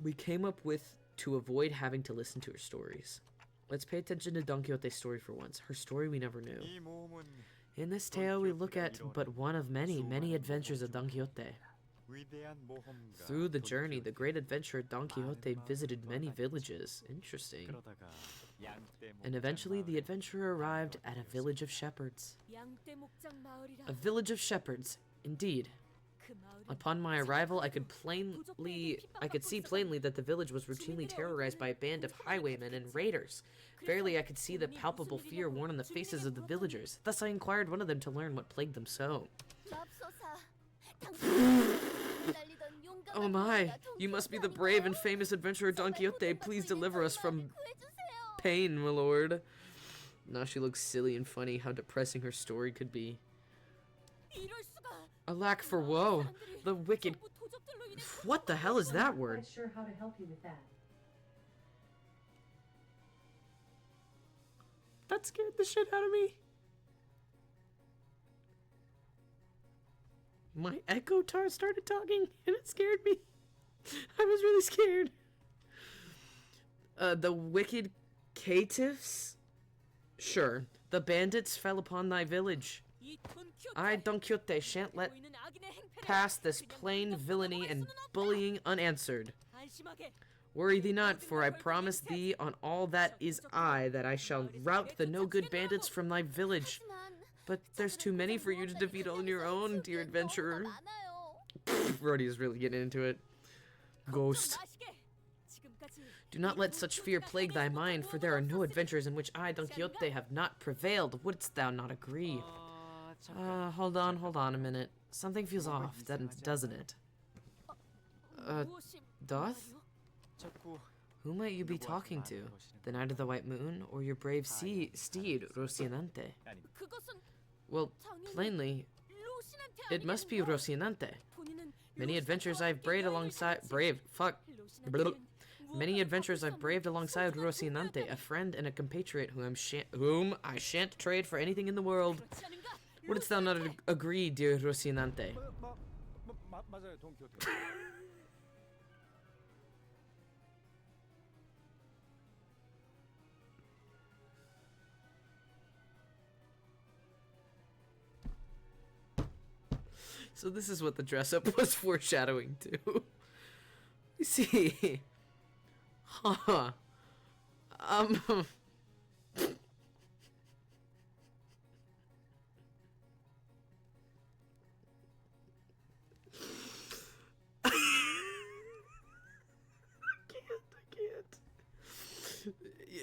Speaker 1: We came up with to avoid having to listen to her stories. Let's pay attention to Don Quixote's story for once, her story we never knew. In this tale, we look at but one of many adventures of Don Quixote. Through the journey, the great adventurer Don Quixote visited many villages. Interesting. And eventually, the adventurer arrived at a village of shepherds. A village of shepherds, indeed. Upon my arrival, I could see plainly that the village was routinely terrorized by a band of highwaymen and raiders. Verily, I could see the palpable fear worn on the faces of the villagers. Thus, I inquired one of them to learn what plagued them so. Oh my, you must be the brave and famous adventurer Don Quixote. Please deliver us from pain, my lord. Now she looks silly and funny. How depressing her story could be. Alack for woe, the wicked... What the hell is that word?
Speaker 6: I'm not sure how to help you with that.
Speaker 1: That scared the shit out of me. My Echo Tar started talking, and it scared me. I was really scared. The wicked caitiffs? Sure. The bandits fell upon thy village. I, Don Quixote, shan't let pass this plain villainy and bullying unanswered. Worry thee not, for I promise thee on all that is I, that I shall rout the no-good bandits from thy village. But there's too many for you to defeat on your own, dear adventurer. Brody is really getting into it. Ghost. Do not let such fear plague thy mind, for there are no adventures in which I, Don Quixote, have not prevailed. Wouldst thou not agree? Hold on a minute. Something feels off, doesn't it? Doth? Who might you be talking to? The Knight of the White Moon, or your brave steed, Rocinante? Well, plainly, it must be Rocinante. Many adventures I've braved alongside... Many adventures I've braved alongside Rocinante, a friend and a compatriot whom I shan't trade for anything in the world. Wouldst thou not agree, dear Rocinante? So this is what the dress-up was foreshadowing to. You see... Huh.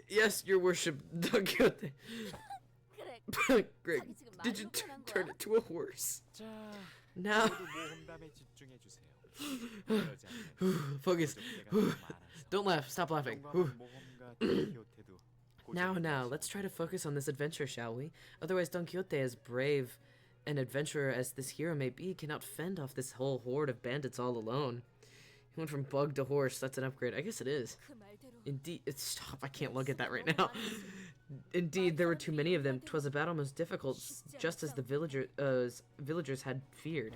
Speaker 1: Yes, your worship, Don Quixote. Greg, did you turn it to a horse? Now... Focus. Don't laugh. Stop laughing. Now, let's try to focus on this adventure, shall we? Otherwise, Don Quixote, as brave an adventurer as this hero may be, cannot fend off this whole horde of bandits all alone. He went from bug to horse. That's an upgrade. I guess it is. Indeed. Stop. I can't look at that right now. Indeed, there were too many of them. 'Twas a battle most difficult, just as the villagers had feared.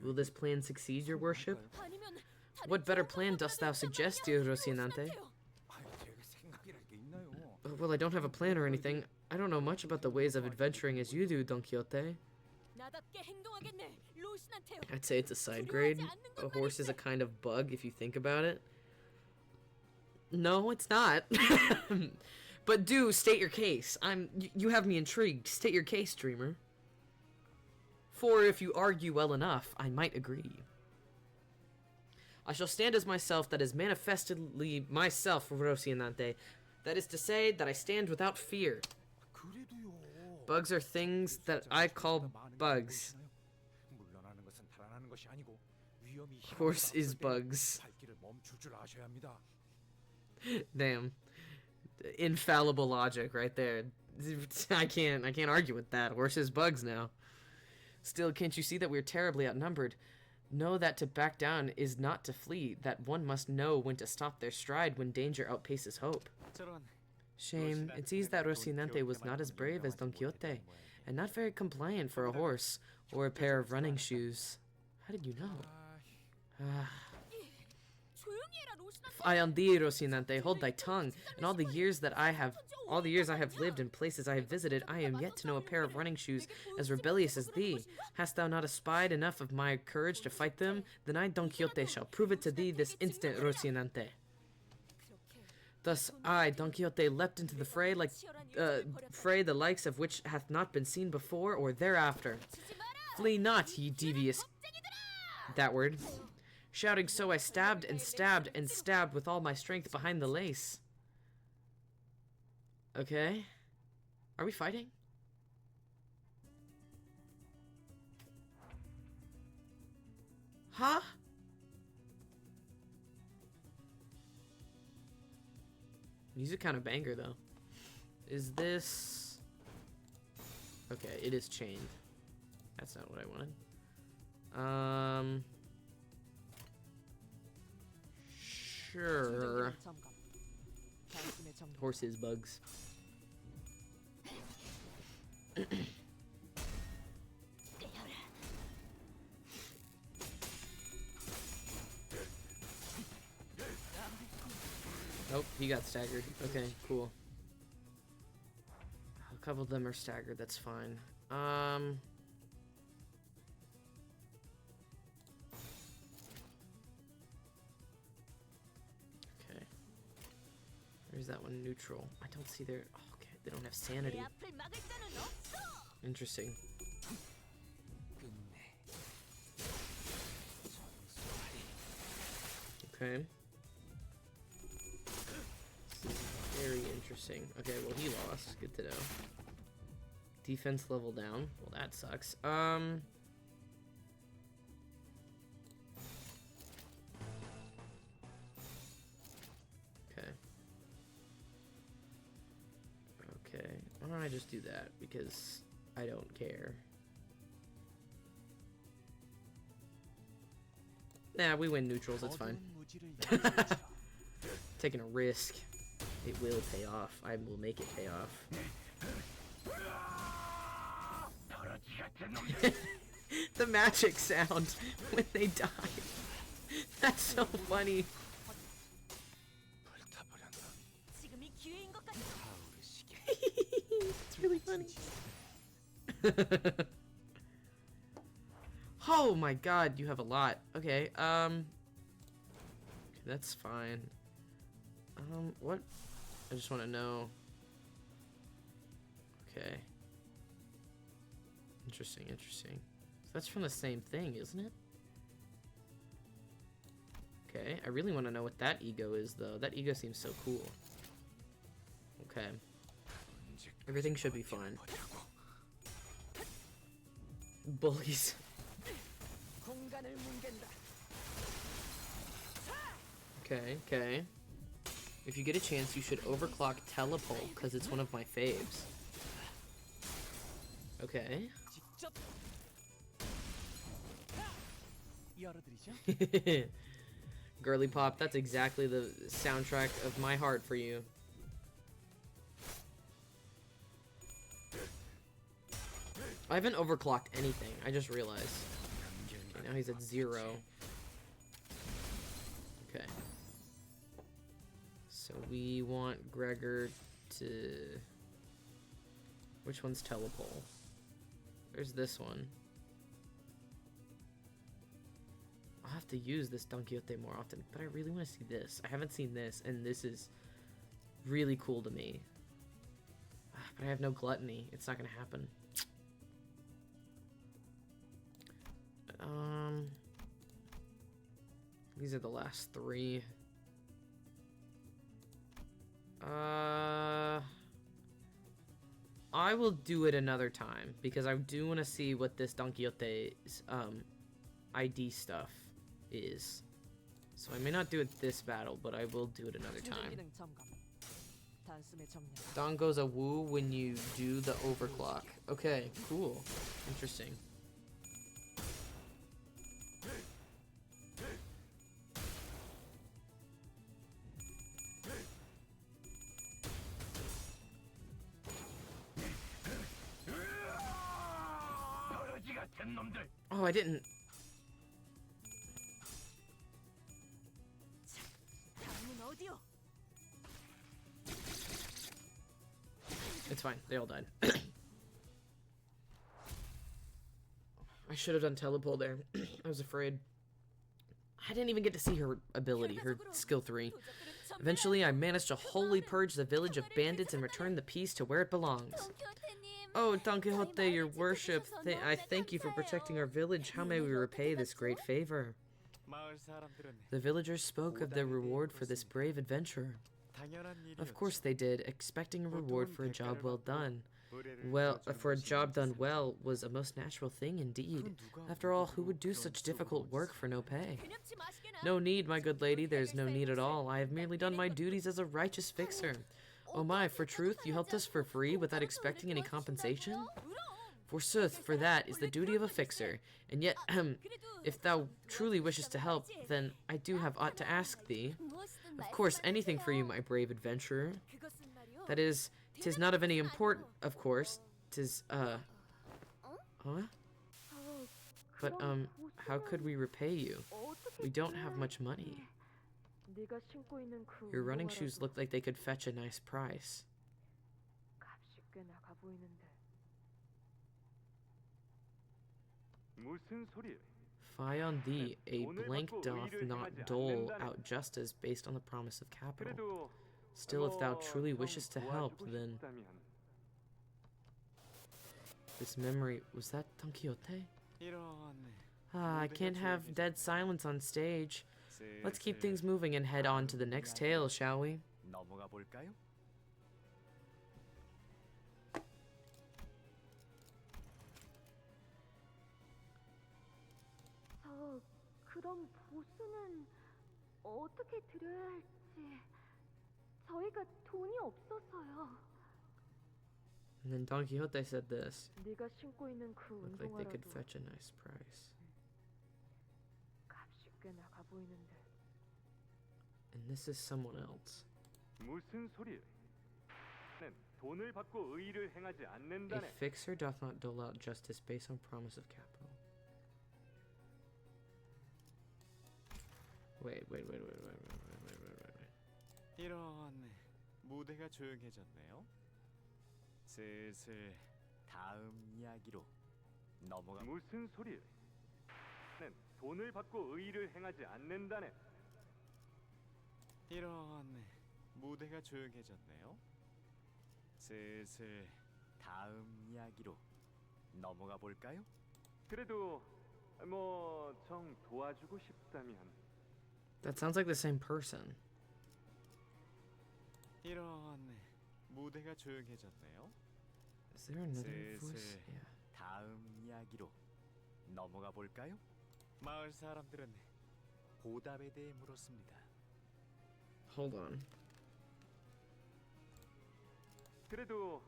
Speaker 1: Will this plan succeed, your worship? What better plan dost thou suggest, dear Rocinante? Well, I don't have a plan or anything. I don't know much about the ways of adventuring as you do, Don Quixote. I'd say it's a side grade. A horse is a kind of bug if you think about it. No, it's not. But do state your case. You have me intrigued. State your case, dreamer. For if you argue well enough, I might agree. I shall stand as myself, that is manifestly myself, Rocinante. That is to say, that I stand without fear. Bugs are things that I call bugs. Horse is bugs. Damn. Infallible logic right there. I can't argue with that. Horse is bugs now. Still, can't you see that we're terribly outnumbered? Know that to back down is not to flee, that one must know when to stop their stride when danger outpaces hope. Shame, it seems that Rocinante was not as brave as Don Quixote, and not very compliant for a horse, or a pair of running shoes. How did you know? Fie on thee, Rocinante, hold thy tongue, and all the years I have lived and places I have visited, I am yet to know a pair of running shoes as rebellious as thee. Hast thou not espied enough of my courage to fight them? Then I, Don Quixote, shall prove it to thee this instant, Rocinante. Thus I, Don Quixote, leapt into the fray the likes of which hath not been seen before or thereafter. Flee not, ye devious... that word. Shouting so, I stabbed and stabbed and stabbed with all my strength behind the lace. Okay. Are we fighting? Huh? Music kind of banger, though. Is this... Okay, it is chained. That's not what I wanted. Sure. Horses, bugs. Oh, he got staggered. Okay, cool. A couple of them are staggered, that's fine. Okay. Where's that one? Neutral. I don't see their... Oh, okay, they don't have sanity. Interesting. Okay. Very interesting. Okay, well, he lost. Good to know. Defense level down. Well, that sucks. Okay. Okay. Why don't I just do that? Because I don't care. Nah, we win neutrals. It's fine. Taking a risk. It will pay off. I will make it pay off. The magic sound when they die. That's so funny. It's really funny. Oh my god, you have a lot. Okay, that's fine. What? I just want to know. Okay. Interesting, interesting. So that's from the same thing, isn't it? Okay, I really want to know what that ego is, though. That ego seems so cool. Okay. Everything should be fine. Bullies. Okay, okay. If you get a chance, you should overclock Telepult, because it's one of my faves. Okay. Girly Pop, that's exactly the soundtrack of my heart for you. I haven't overclocked anything, I just realized. Okay, now he's at 0. So we want Gregor to... Which one's telepole? There's this one. I'll have to use this Don Quixote more often, but I really want to see this. I haven't seen this, and this is really cool to me. But I have no gluttony. It's not gonna happen. These are the last three. I will do it another time because I do want to see what this Don Quixote's ID stuff is. So I may not do it this battle, but I will do it another time.
Speaker 2: 기능 점검. 단숨에 정리하다.
Speaker 1: Don goes a woo when you do the overclock. Okay, cool. Interesting. Oh, I didn't.
Speaker 2: 다음은 어디요?
Speaker 1: It's fine. They all died. I should have done telepole there. I was afraid. I didn't even get to see her ability, her skill 3. Eventually, I managed to wholly purge the village of bandits and return the peace to where it belongs. Oh, Don Quixote, your worship, I thank you for protecting our village. How may we repay this great favor? The villagers spoke of their reward for this brave adventure. Of course they did, expecting a reward for a job well done. Well, for a job done well was a most natural thing indeed. After all, who would do such difficult work for no pay? No need, my good lady, there's no need at all. I have merely done my duties as a righteous fixer. Oh my, for truth, you helped us for free without expecting any compensation? Forsooth, for that is the duty of a fixer. And yet, if thou truly wishest to help, then I do have aught to ask thee. Of course, anything for you, my brave adventurer. That is, 'tis not of any import, of course. 'Tis, huh? But, how could we repay you? We don't have much money.
Speaker 2: 네가 신고 있는 그
Speaker 1: Your running
Speaker 2: 운동화라도
Speaker 1: shoes look like they could fetch a nice price.
Speaker 2: 값이 꽤 나가 보이는데.
Speaker 3: 무슨 소리야?
Speaker 1: Fie on thee, a blank doth not dole out justice based on the promise of capital.
Speaker 3: 그래도
Speaker 1: Still, if thou truly
Speaker 3: 좀
Speaker 1: wishest to help,
Speaker 3: 도와주고
Speaker 1: then
Speaker 3: 싶다면.
Speaker 1: this memory, was that Don Quixote? Ah, I can't have dead silence on stage. Let's keep things moving and head on to the next tale, shall we?
Speaker 5: 넘어가 볼까요?
Speaker 6: 그럼 보수는 어떻게 드려야 할지 저희가 돈이 없어서요.
Speaker 1: And then Don Quixote said this.
Speaker 2: 네가 신고 있는 그
Speaker 1: Looked like they could
Speaker 2: 운동화라도
Speaker 1: fetch a nice price.
Speaker 2: 값이 꽤 나가 보이는데.
Speaker 1: And this is someone else.
Speaker 3: 무슨 소리야? 는 돈을 받고 의의를 행하지
Speaker 1: A
Speaker 3: 않는다네.
Speaker 1: fixer doth not dole out justice based on promise of capital. Wait.
Speaker 5: 이런 무대가 조용해졌네요. 슬슬 다음 이야기로 넘어가.
Speaker 3: 무슨 소리야? 는 돈을 받고 의의를 행하지 않는다네.
Speaker 5: 이런 무대가 조용해졌네요. 슬슬 다음 이야기로 넘어가 볼까요?
Speaker 3: 그래도 뭐 정 도와주고 싶다면.
Speaker 1: That sounds like the same person.
Speaker 5: 이런 무대가 조용해졌네요.
Speaker 1: Is there another voice?
Speaker 5: 슬슬
Speaker 1: Yeah.
Speaker 5: 다음 이야기로 넘어가 볼까요? 마을 사람들은 보답에 대해 물었습니다.
Speaker 1: Hold on.
Speaker 3: 그래도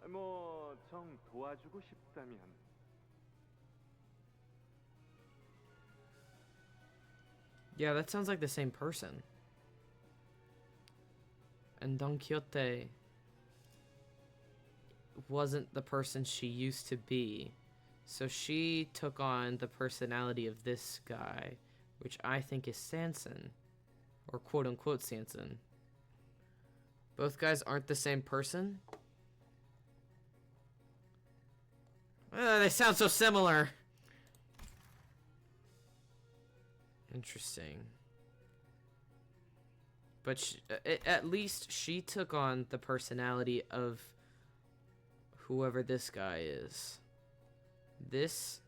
Speaker 3: 뭐 정 도와주고 싶다면.
Speaker 1: Yeah, that sounds like the same person. And Don Quixote wasn't the person she used to be. So she took on the personality of this guy, which I think is Sanson. Or quote-unquote Sanson. Both guys aren't the same person? They sound so similar. Interesting. But at least she took on the personality of whoever this guy is. This,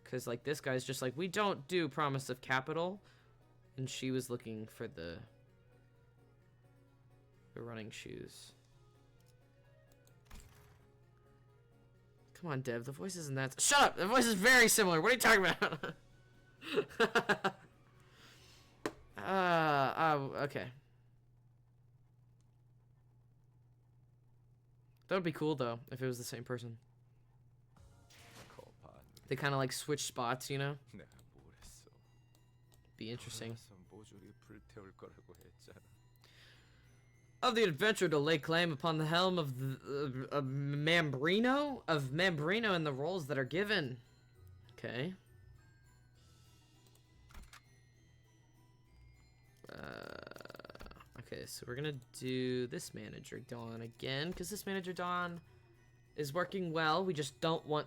Speaker 1: because like this guy's just like, we don't do promise of capital, and she was looking for the running shoes. Come on, Dev, the voice isn't that. Shut up! The voice is very similar. What are you talking about? Okay. That would be cool though if it was the same person. They kind of like switch spots, you know? Be interesting. Of the adventure to lay claim upon the helm of Mambrino? Of Mambrino and the roles that are given. Okay. Okay, so we're gonna do this Manager Dawn again, because this Manager Dawn is working well. We just don't want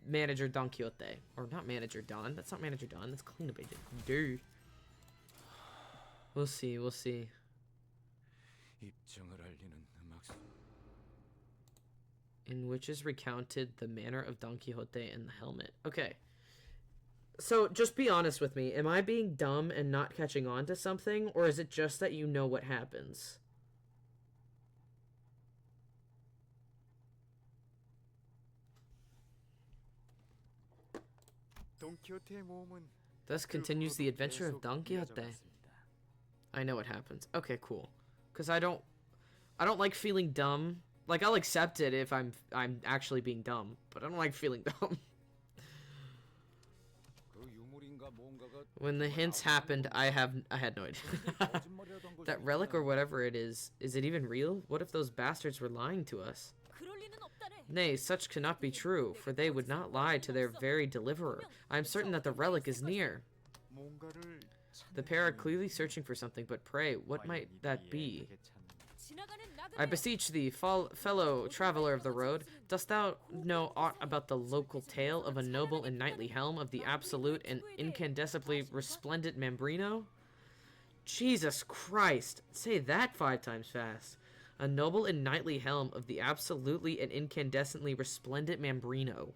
Speaker 1: Manager Don Quixote. Or not Manager Dawn. That's not Manager Dawn. That's Cleanabay. Dude. We'll see, we'll see. In which is recounted the manner of Don Quixote and the helmet. Okay. So, just be honest with me. Am I being dumb and not catching on to something? Or is it just that you know what happens? Thus continues the adventure of Don Quixote. I know what happens. Okay, cool. Because I don't like feeling dumb. Like, I'll accept it if I'm actually being dumb. But I don't like feeling dumb. When the hints happened, I had no idea. That relic or whatever it is it even real? What if those bastards were lying to us? Nay, such cannot be true, for they would not lie to their very deliverer. I am certain that the relic is near. The pair are clearly searching for something, but pray, what might that be? I beseech thee, fellow traveler of the road, dost thou know aught about the local tale of a noble and knightly helm of the absolute and incandescently resplendent Mambrino? Jesus Christ, say that 5 times fast. A noble and knightly helm of the absolutely and incandescently resplendent Mambrino.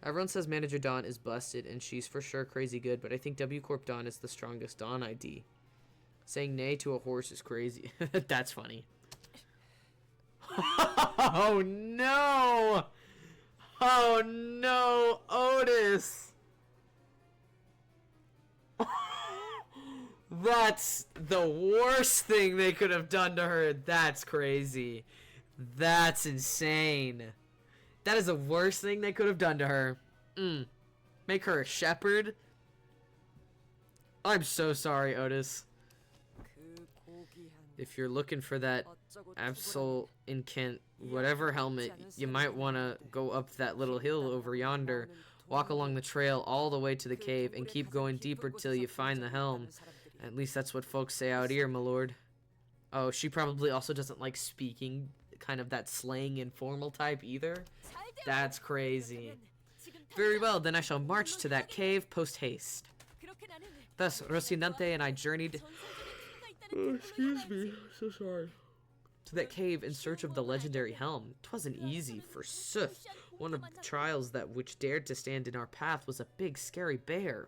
Speaker 1: Everyone says Manager Dawn is busted, and she's for sure crazy good, but I think W Corp Dawn is the strongest Dawn ID. Saying nay to a horse is crazy. That's funny. Oh no! Oh no, Otis! That's the worst thing they could have done to her. That's crazy. That's insane. That is the worst thing they could have done to her. Make her a shepherd? I'm so sorry, Otis. If you're looking for that absol incant whatever helmet, you might want to go up that little hill over yonder, walk along the trail all the way to the cave, and keep going deeper till you find the helm. At least that's what folks say out here, my lord. Oh, she probably also doesn't like speaking kind of that slang informal type either. That's crazy. Very well, then I shall march to that cave post-haste. Thus, Rocinante and I journeyed... Oh, excuse me, so sorry. To that cave in search of the legendary helm. 'Twasn't easy, forsooth. One of the trials that which dared to stand in our path was a big, scary bear.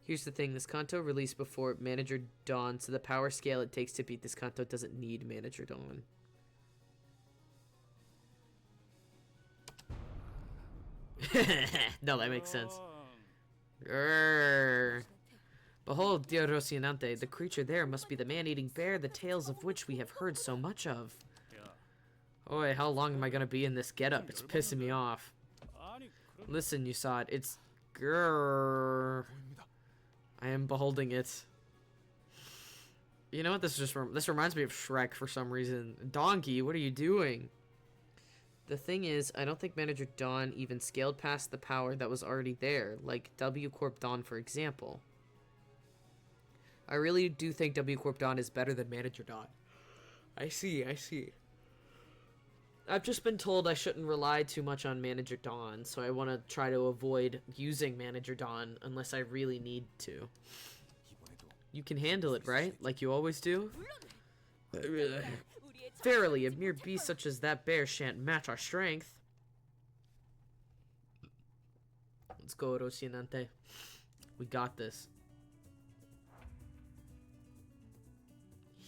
Speaker 1: Here's the thing, this Canto released before Manager Dawn, so the power scale it takes to beat this Canto doesn't need Manager Dawn. No, that makes sense. Grrr. Behold, dear Rocinante, the creature there must be the man-eating bear, the tales of which we have heard so much of. Oi, how long am I gonna be in this getup? It's pissing me off. Listen, you saw it. It's... Grrr. I am beholding it. You know what? This reminds me of Shrek for some reason. Donkey, what are you doing? The thing is, I don't think Manager Dawn even scaled past the power that was already there, like W Corp Dawn, for example. I really do think W Corp Dawn is better than Manager Dawn. I see. I've just been told I shouldn't rely too much on Manager Dawn, so I want to try to avoid using Manager Dawn unless I really need to. You can handle it, right? Like you always do? Verily, a mere beast such as that bear shan't match our strength. Let's go, Rocinante. We got this.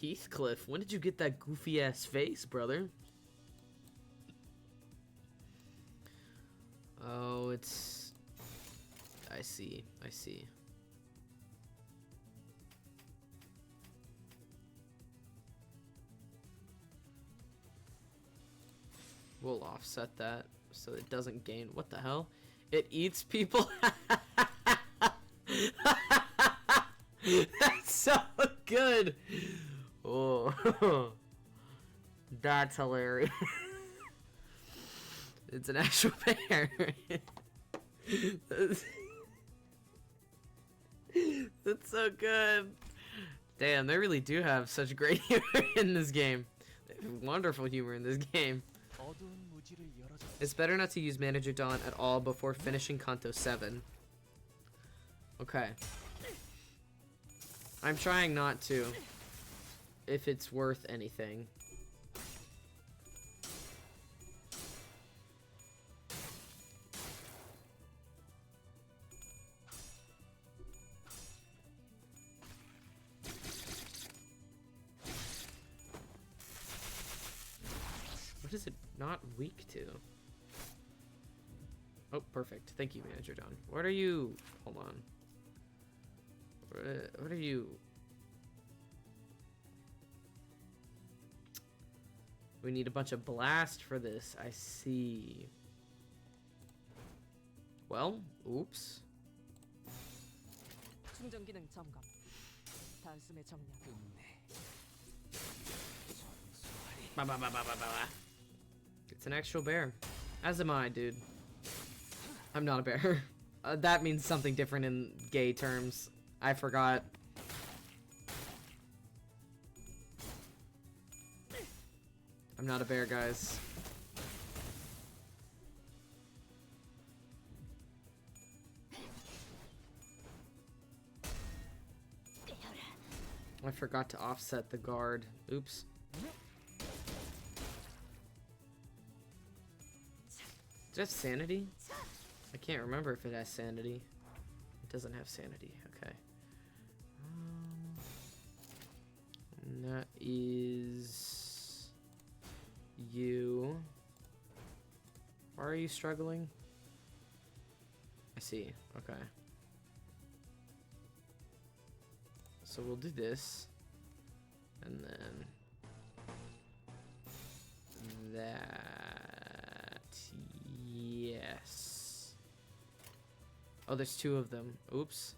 Speaker 1: Heathcliff, when did you get that goofy-ass face, brother? Oh, it's... I see. We'll offset that so it doesn't gain... What the hell? It eats people? That's so good! Oh, that's hilarious. It's an actual bear. That's so good. Damn, they really do have such great humor in this game. They have wonderful humor in this game. It's better not to use Manager Dawn at all before finishing Canto 7. Okay. I'm trying not to, if it's worth anything. What is it not weak to? Oh, perfect. Thank you, Manager Dawn. What are you... Hold on. What are you... We need a bunch of blast for this. I see. Well, oops.
Speaker 2: 충전 기능 점검. 단숨에 정리하고.
Speaker 1: It's an actual bear. As am I, dude. I'm not a bear. That means something different in gay terms. I forgot. I'm not a bear, guys. I forgot to offset the guard. Oops. Does it have sanity? I can't remember if it has sanity. It doesn't have sanity. Okay. And that is you. Why are you struggling? I see. Okay. So we'll do this. And then that. Yes. Oh, there's two of them. Oops.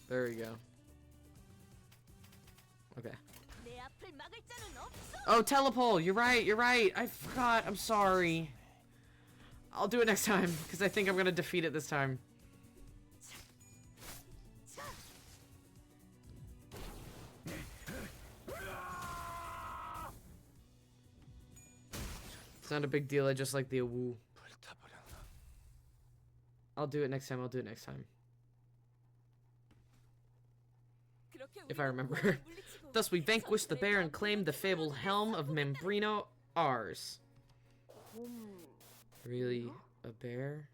Speaker 1: There we go. Okay. Oh, telepole! You're right, you're right! I forgot, I'm sorry. I'll do it next time, because I think I'm gonna defeat it this time. It's not a big deal, I just like the awoo. I'll do it next time, I'll do it next time. If I remember. Thus we vanquished the bear and claimed the fabled helm of Membrino ours. Really? A bear?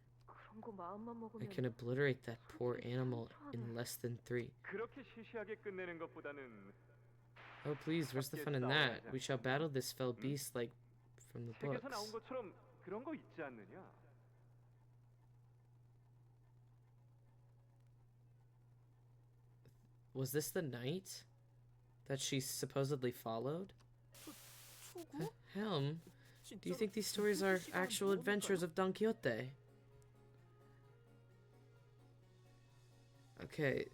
Speaker 1: I can obliterate that poor animal in less than 3.
Speaker 3: 그렇게 시시하게 끝내는 것보다는
Speaker 1: Oh please, where's the fun in that? We shall battle this fell beast like from the
Speaker 3: 책에서 나온
Speaker 1: books.
Speaker 3: 것처럼 그런 거 있지 않느냐?
Speaker 1: Was this the knight that she supposedly followed? Helm? Do you think these stories are actual adventures of Don Quixote? Okay.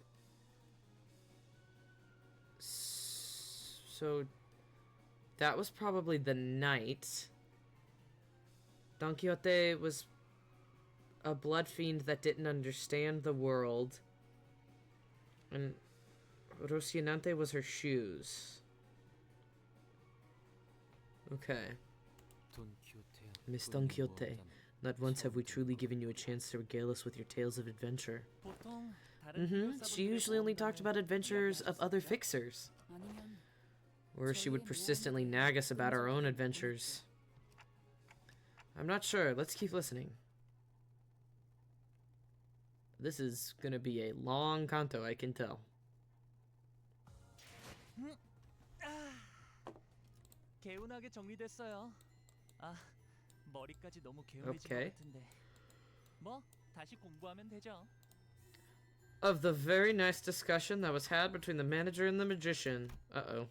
Speaker 1: So that was probably the knight. Don Quixote was a blood fiend that didn't understand the world. And Rocinante was her shoes. Okay. Miss Don Quixote, not once have we truly given you a chance to regale us with your tales of adventure. She usually only talked about adventures of other fixers. Or she would persistently nag us about our own adventures. I'm not sure. Let's keep listening. This is gonna be a long canto, I can tell.
Speaker 7: 개운하게 정리됐어요. 아, 머리까지 너무 게으르진 것
Speaker 1: Okay.
Speaker 7: 같은데. 뭐 다시 공부하면 되죠.
Speaker 1: Of the very nice discussion that was had between the manager and the magician. Uh-oh.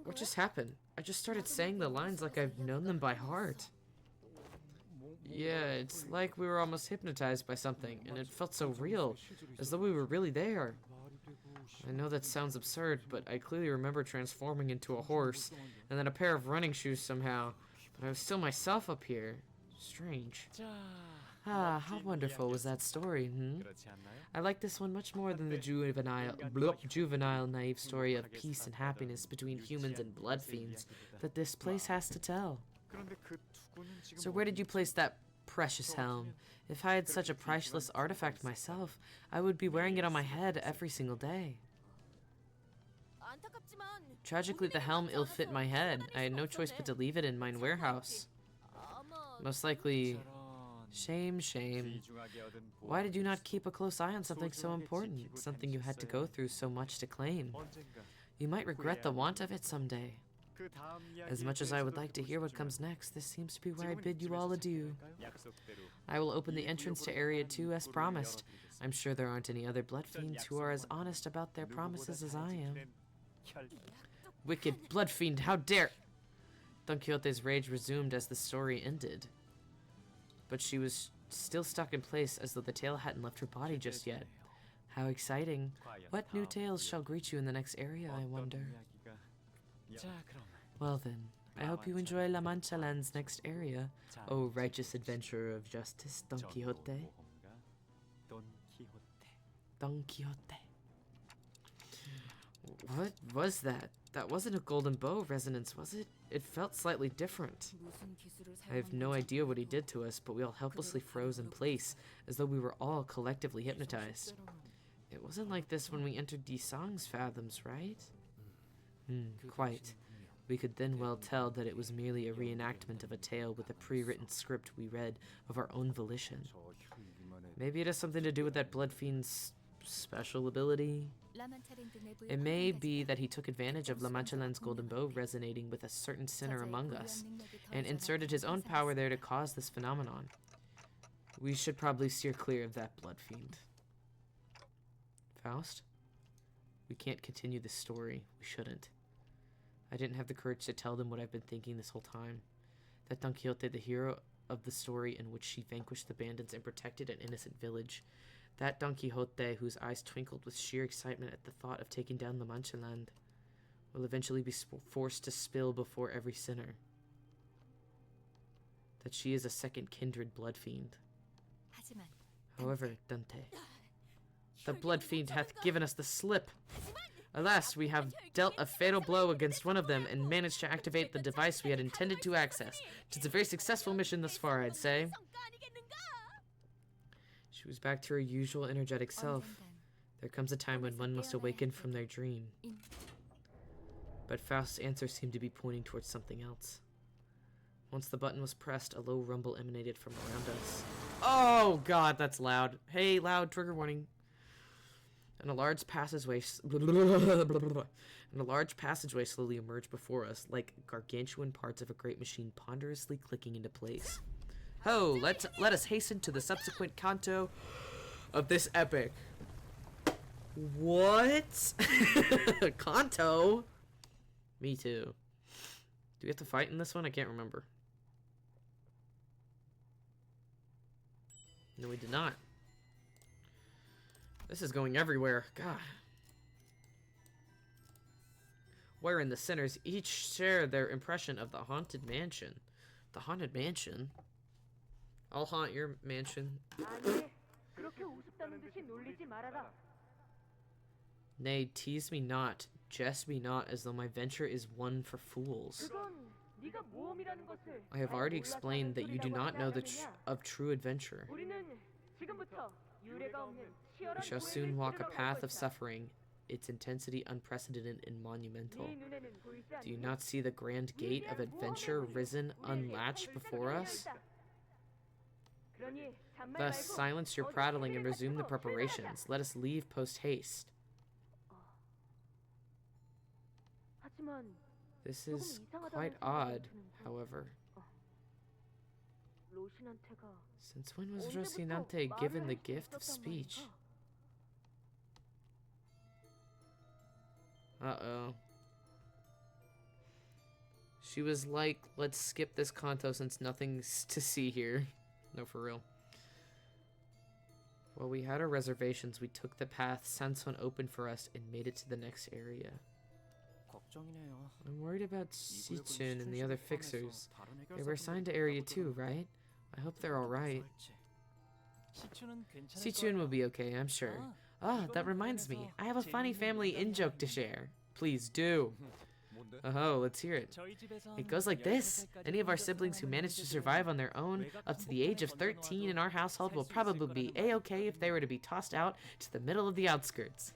Speaker 1: What just happened? I just started saying the lines like I've known them by heart. Yeah, it's like we were almost hypnotized by something, and it felt so real, as though we were really there. I know that sounds absurd, but I clearly remember transforming into a horse, and then a pair of running shoes somehow, but I was still myself up here. Strange. Ah, how wonderful was that story, I like this one much more than the juvenile, naive story of peace and happiness between humans and blood fiends that this place has to tell. So where did you place that precious helm? If I had such a priceless artifact myself, I would be wearing it on my head every single day. Tragically, the helm ill-fit my head. I had no choice but to leave it in mine warehouse. Most likely... Shame, shame. Why did you not keep a close eye on something so important? Something you had to go through so much to claim. You might regret the want of it someday. As much as I would like to hear what comes next, this seems to be where I bid you all adieu. I will open the entrance to Area 2 as promised. I'm sure there aren't any other blood fiends who are as honest about their promises as I am. Wicked blood fiend, how dare... Don Quixote's rage resumed as the story ended. But she was still stuck in place as though the tail hadn't left her body just yet. How exciting. What new tales shall greet you in the next area, I wonder? Well then, I hope you enjoy La Mancha Land's next area, O righteous adventurer of justice, Don Quixote. Don Quixote. What was that? That wasn't a golden bow resonance, was it? It felt slightly different. I have no idea what he did to us, but we all helplessly froze in place, as though we were all collectively hypnotized. It wasn't like this when we entered Song's fathoms, right? Quite. We could then well tell that it was merely a reenactment of a tale with a pre-written script we read of our own volition. Maybe it has something to do with that blood fiend's special ability. It may be that he took advantage of La Mancha Land's golden bow resonating with a certain sinner among us, and inserted his own power there to cause this phenomenon. We should probably steer clear of that blood fiend. Faust? We can't continue this story. We shouldn't. I didn't have the courage to tell them what I've been thinking this whole time. That Don Quixote, the hero of the story in which she vanquished the bandits and protected an innocent village. That Don Quixote, whose eyes twinkled with sheer excitement at the thought of taking down La Mancha Land, will eventually be forced to spill before every sinner. That she is a second kindred blood fiend. However, Dante, the blood fiend hath given us the slip. Alas, we have dealt a fatal blow against one of them and managed to activate the device we had intended to access. It's a very successful mission thus far, I'd say. She was back to her usual energetic self. There comes a time when one must awaken from their dream. But Faust's answer seemed to be pointing towards something else. Once the button was pressed, a low rumble emanated from around us. Oh god, that's loud. Hey, loud, trigger warning. And a large passageway slowly emerged before us, like gargantuan parts of a great machine ponderously clicking into place. Ho, let us hasten to the subsequent canto of this epic. What? Canto? Me too. Do we have to fight in this one? I can't remember. No, we did not. This is going everywhere. God. Wherein the sinners each share their impression of the haunted mansion. The haunted mansion. I'll haunt your mansion.
Speaker 6: 아니, 그렇게 우습다는 듯이 놀리지 말아라.
Speaker 1: Nay, tease me not, jest me not, as though my venture is one for fools.
Speaker 6: 그건 네가 모험이라는 것을
Speaker 1: I have already
Speaker 6: 잘 몰랐다는
Speaker 1: explained that you do
Speaker 6: 소리라고
Speaker 1: not
Speaker 6: 하지
Speaker 1: know
Speaker 6: 않았느냐?
Speaker 1: of true adventure.
Speaker 6: 우리는 지금부터 유례가 없는 치열한
Speaker 1: We shall
Speaker 6: 고행을
Speaker 1: soon walk a
Speaker 6: 치르러 갈
Speaker 1: path of
Speaker 6: 것이다.
Speaker 1: suffering, its intensity unprecedented and monumental.
Speaker 6: 네 눈에는 보이지
Speaker 1: Do you
Speaker 6: 않니?
Speaker 1: not see the grand gate of adventure risen unlatched before us?
Speaker 6: 그러니 잔말
Speaker 1: Thus,
Speaker 6: 말고
Speaker 1: silence your
Speaker 6: 어서
Speaker 1: prattling and
Speaker 6: 행위를
Speaker 1: resume the
Speaker 6: 갖추고
Speaker 1: preparations. Let us leave post haste.
Speaker 6: 하지만
Speaker 1: This
Speaker 6: 조금
Speaker 1: is
Speaker 6: 이상하다는
Speaker 1: quite
Speaker 6: 생각이
Speaker 1: odd,
Speaker 6: 드는군.
Speaker 1: however.
Speaker 6: 로시난테가
Speaker 1: Since when was
Speaker 6: 언제부터
Speaker 1: Rocinante
Speaker 6: 말을
Speaker 1: given the
Speaker 6: 할수
Speaker 1: gift of
Speaker 6: 있었단
Speaker 1: speech?
Speaker 6: 말인가?
Speaker 1: Uh-oh. She was like, let's skip this Canto since nothing's to see here. No, for real. While we had our reservations, we took the path Sanson opened for us and made it to the next area.
Speaker 5: 걱정이네요.
Speaker 1: I'm worried about
Speaker 5: 이 구역은
Speaker 1: Sichun and the other
Speaker 5: 시춘식을
Speaker 1: fixers.
Speaker 5: 포함해서 다른
Speaker 1: They were assigned to Area 2, right? I hope they're alright.
Speaker 7: 시추는 괜찮을
Speaker 1: Sichun will
Speaker 7: 거예요.
Speaker 1: be okay, I'm sure.
Speaker 7: 아,
Speaker 1: Ah, that reminds me. I have a funny family in-joke to share. Please do.
Speaker 5: 뭔데?
Speaker 1: Oh, let's hear it.
Speaker 7: 저희 집에선
Speaker 1: It goes like this.
Speaker 7: 13살까지
Speaker 1: Any of our
Speaker 7: 혼자
Speaker 1: siblings who
Speaker 7: 살아남은
Speaker 1: manage to
Speaker 7: 형제들은
Speaker 1: survive on their own up to the age of 13 in our household will probably be a-okay if they were to be tossed out to the middle of the outskirts.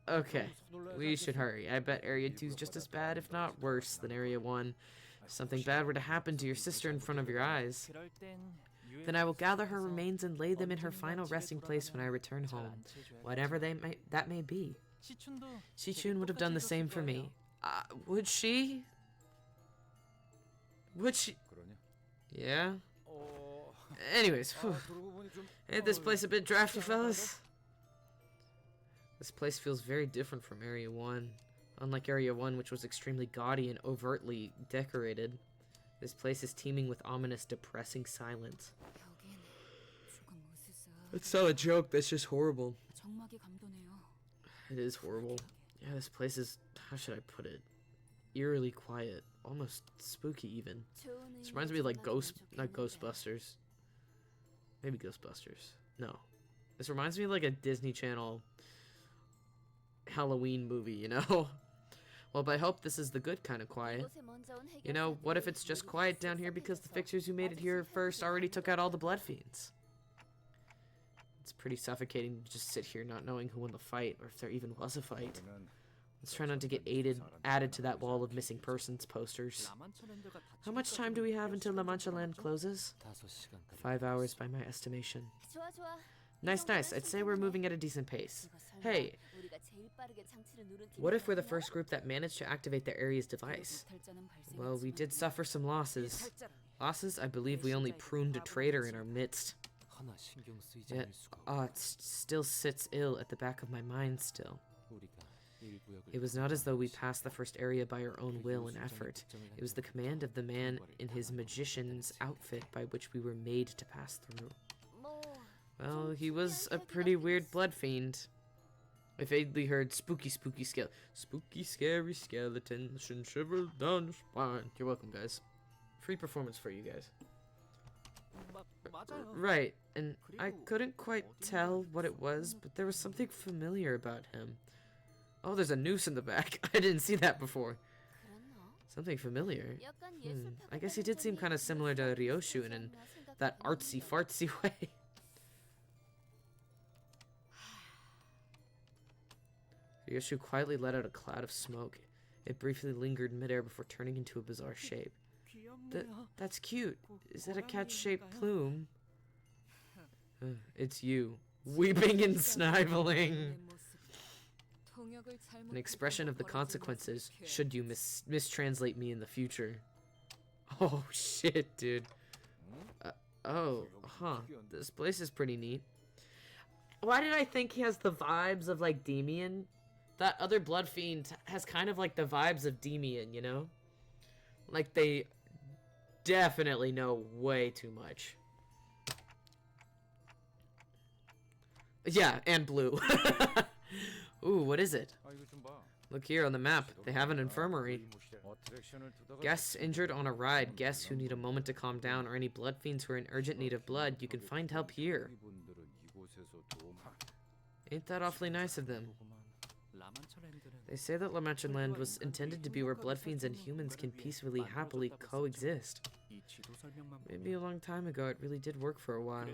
Speaker 1: Okay, we should hurry. I bet Area 2 is just as bad, if not worse, than Area 1. If something bad were to happen to your sister in front of your eyes,
Speaker 7: 그럴 땐
Speaker 1: then I will gather her remains and lay them in her final resting place when I return home, whatever that may be.
Speaker 7: 시춘도
Speaker 1: Sichun would have done the same for me. Would she? Would she?
Speaker 5: 그러냐?
Speaker 1: Yeah.
Speaker 5: 어...
Speaker 1: Anyways, whew.
Speaker 5: 그러고 보니 좀
Speaker 1: Ain't this place a bit drafty, fellas? This place feels very different from Area 1. Unlike Area 1, which was extremely gaudy and overtly decorated, this place is teeming with ominous, depressing silence. It's not a joke, that's just horrible. It is horrible. Yeah, this place is, how should I put it? Eerily quiet. Almost spooky, even. This reminds me of, like, not Ghostbusters. Maybe Ghostbusters. No. This reminds me of, like, a Disney Channel Halloween movie, you know? Well, but I hope this is the good kind of quiet. You know, what if it's just quiet down here because the fixers who made it here first already took out all the blood fiends? It's pretty suffocating to just sit here not knowing who won the fight, or if there even was a fight. Let's try not to get added to that wall of missing persons posters. How much time do we have until La Mancha Land closes? 5 hours by my estimation. Nice, nice. I'd say we're moving at a decent pace. Hey, what if we're the first group that managed to activate the area's device? Well, we did suffer some losses. Losses? I believe we only pruned a traitor in our midst. Yet, it still sits ill at the back of my mind still. It was not as though we passed the first area by our own will and effort. It was the command of the man in his magician's outfit by which we were made to pass through. Well, he was a pretty weird blood fiend. I vaguely heard spooky scary skeletons should shiver down your spine. You're welcome, guys. Free performance for you guys. Right, and I couldn't quite tell what it was, but there was something familiar about him. Oh, there's a noose in the back. I didn't see that before. Something familiar. I guess he did seem kind of similar to Ryoshu in that artsy-fartsy way. Ryoshu quietly let out a cloud of smoke. It briefly lingered midair before turning into a bizarre shape. That's cute. Is that a cat-shaped plume? It's you. Weeping and sniveling. An expression of the consequences should you mistranslate me in the future. Oh shit, dude. This place is pretty neat. Why did I think he has the vibes of like Demian? That other blood fiend has kind of like the vibes of Demian, you know? Like they definitely know way too much. Yeah, and blue. Ooh, what is it? Look here on the map. They have an infirmary. Guests injured on a ride, guests who need a moment to calm down, or any blood fiends who are in urgent need of blood, you can find help here. Ain't that awfully nice of them? They say that Lamantian land was intended to be where blood fiends and humans can peacefully, happily coexist. Maybe a long time ago it really did work for a while.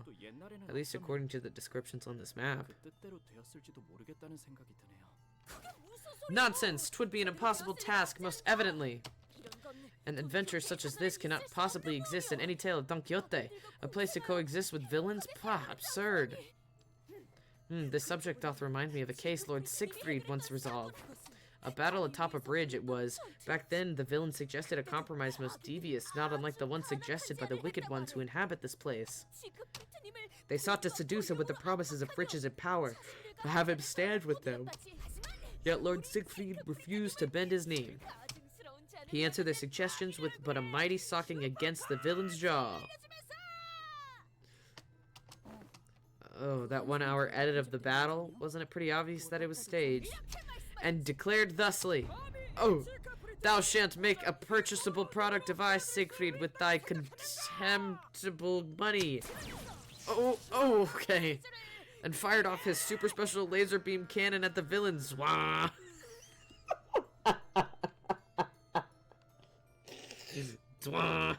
Speaker 1: At least according to the descriptions on this map. Nonsense! 'Twould be an impossible task, most evidently. An adventure such as this cannot possibly exist in any tale of Don Quixote. A place to coexist with villains? Pah, absurd. This subject doth remind me of a case Lord Siegfried once resolved. A battle atop a bridge it was. Back then, the villain suggested a compromise most devious, not unlike the one suggested by the wicked ones who inhabit this place. They sought to seduce him with the promises of riches and power, to have him stand with them. Yet Lord Siegfried refused to bend his knee. He answered their suggestions with but a mighty socking against the villain's jaw. Oh, that 1 hour edit of the battle? Wasn't it pretty obvious that it was staged? And declared thusly, "Oh, thou shan't make a purchasable product of I, Siegfried, with thy contemptible money." Oh, okay. And fired off his super special laser beam cannon at the villains. Wah! Dwah!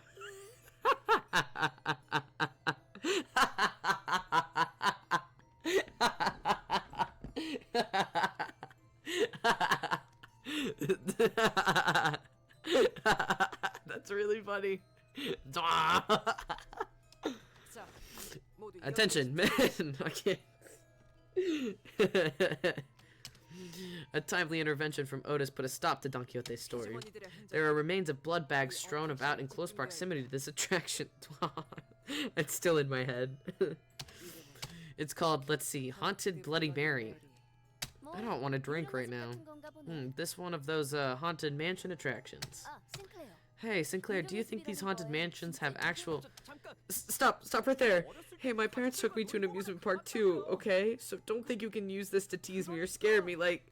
Speaker 1: That's really funny. Attention, men! I can't. A timely intervention from Otis put a stop to Don Quixote's story. There are remains of blood bags strewn about in close proximity to this attraction. It's still in my head. It's called, let's see, Haunted Bloody Mary. I don't want to drink right now. This one of those haunted mansion attractions. Hey, Sinclair, do you think these haunted mansions have actual... Stop right there. Hey, my parents took me to an amusement park too, okay? So don't think you can use this to tease me or scare me, like...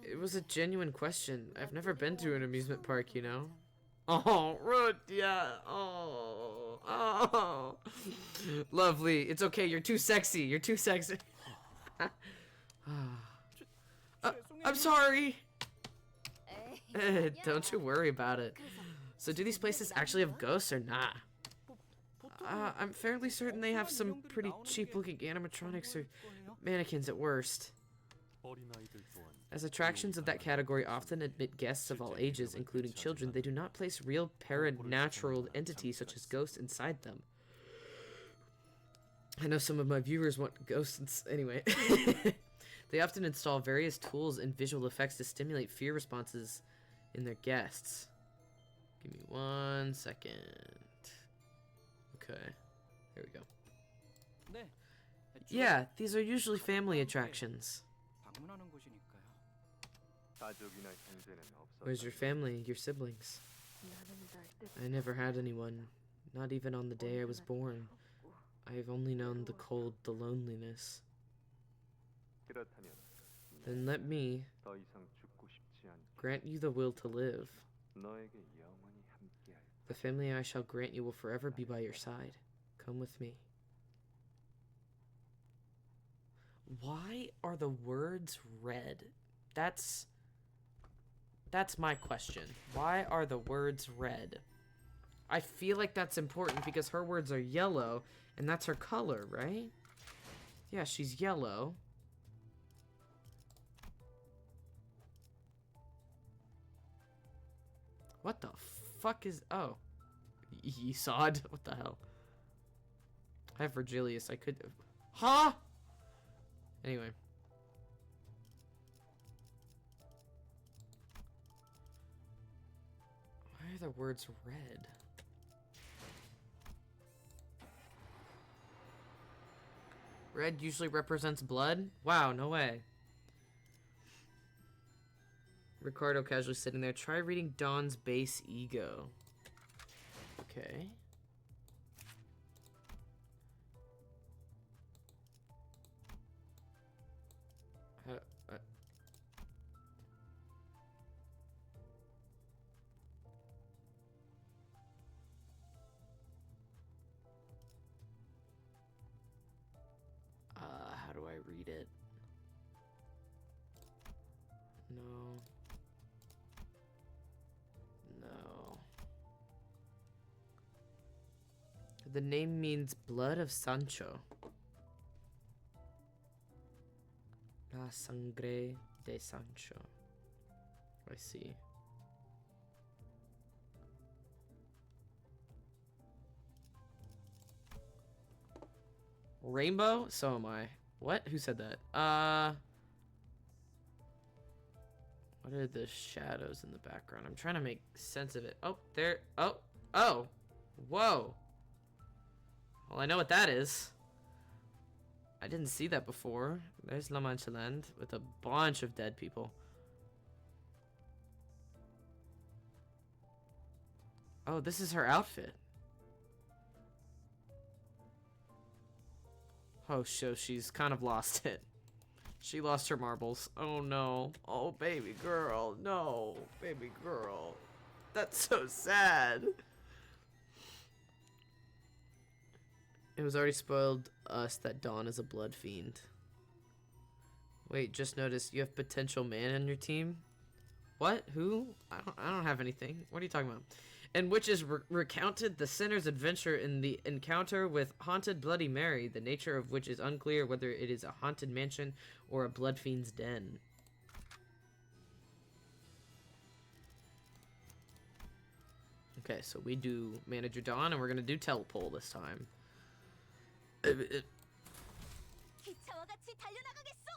Speaker 1: It was a genuine question. I've never been to an amusement park, you know? Oh, Ruth, yeah. Oh. Lovely. It's okay, you're too sexy. You're too sexy. I'm sorry. Don't you worry about it. So do these places actually have ghosts or not? I'm fairly certain they have some pretty cheap looking animatronics or mannequins at worst. As attractions of that category often admit guests of all ages, including children, they do not place real paranatural entities such as ghosts inside them. I know some of my viewers want ghosts anyway. They often install various tools and visual effects to stimulate fear responses in their guests. Give me 1 second. Okay, here we go. Yeah, these are usually family attractions. Where's your family, your siblings? I never had anyone, not even on the day I was born. I've only known the cold, the loneliness. Then let me grant you the will to live. The family I shall grant you will forever be by your side. Come with me. Why are the words red? That's my question. Why are the words red? I feel like that's important because her words are yellow, and that's her color, right? Yeah, she's yellow. What the fuck is... Oh. Yesod? What the hell? I have Virgilius. I could... Huh? Anyway. Why are the words red? Red usually represents blood? Wow, no way. Ricardo casually sitting there. Try reading Dawn's base ego. Okay. The name means blood of Sancho. La sangre de Sancho. I see. Rainbow? So am I. What? Who said that? What are the shadows in the background? I'm trying to make sense of it. Oh, there. Oh. Oh. Whoa. Well, I know what that is. I didn't see that before. There's La Mancha Land with a bunch of dead people. Oh, this is her outfit. Oh, so she's kind of lost it. She lost her marbles. Oh no. Oh, baby girl. No, baby girl. That's so sad. It was already spoiled us that Dawn is a blood fiend. Wait, just noticed you have potential man on your team? What? Who? I don't have anything. What are you talking about? And which is recounted the sinner's adventure in the encounter with haunted Bloody Mary, the nature of which is unclear whether it is a haunted mansion or a blood fiend's den. Okay, so we do Manager Dawn, and we're gonna do Telepole this time.
Speaker 4: 기차와 같이 달려나가겠소.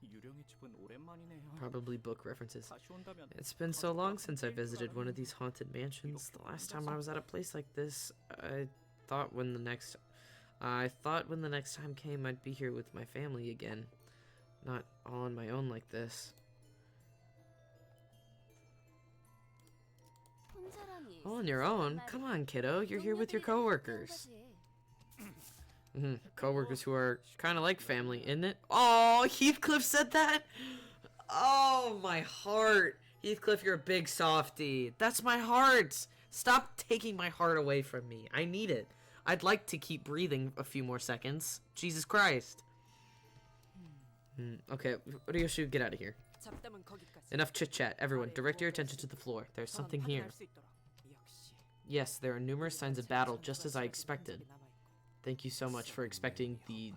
Speaker 5: 유령의 집은 오랜만이네요.
Speaker 1: Probably book references.
Speaker 5: 다시 온다면
Speaker 1: It's been so long since I visited one of these haunted mansions. The last time I was at a place like this, I thought when the next time came I'd be here with my family again. Not all on my own like this. All on your own? Come on, kiddo. You're here with your coworkers. Coworkers who are kind of like family, isn't it? Oh, Heathcliff said that? Oh, my heart. Heathcliff, you're a big softie. That's my heart. Stop taking my heart away from me. I need it. I'd like to keep breathing a few more seconds. Jesus Christ. Okay, Ryoshi, get out of here. Enough chit-chat. Everyone, direct your attention to the floor. There's something here. Yes, there are numerous signs of battle, just as I expected. Thank you so much for expecting the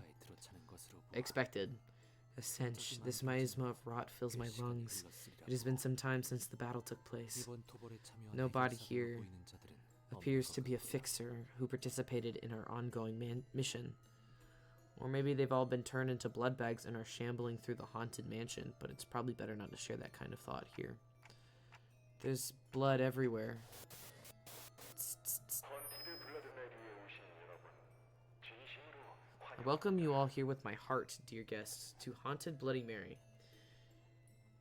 Speaker 1: expected. A stench, this miasma of rot fills my lungs. It has been some time since the battle took place. Nobody here appears to be a fixer who participated in our ongoing mission. Or maybe they've all been turned into blood bags and are shambling through the haunted mansion, but it's probably better not to share that kind of thought here. There's blood everywhere. I welcome you all here with my heart, dear guests, to Haunted Bloody Mary.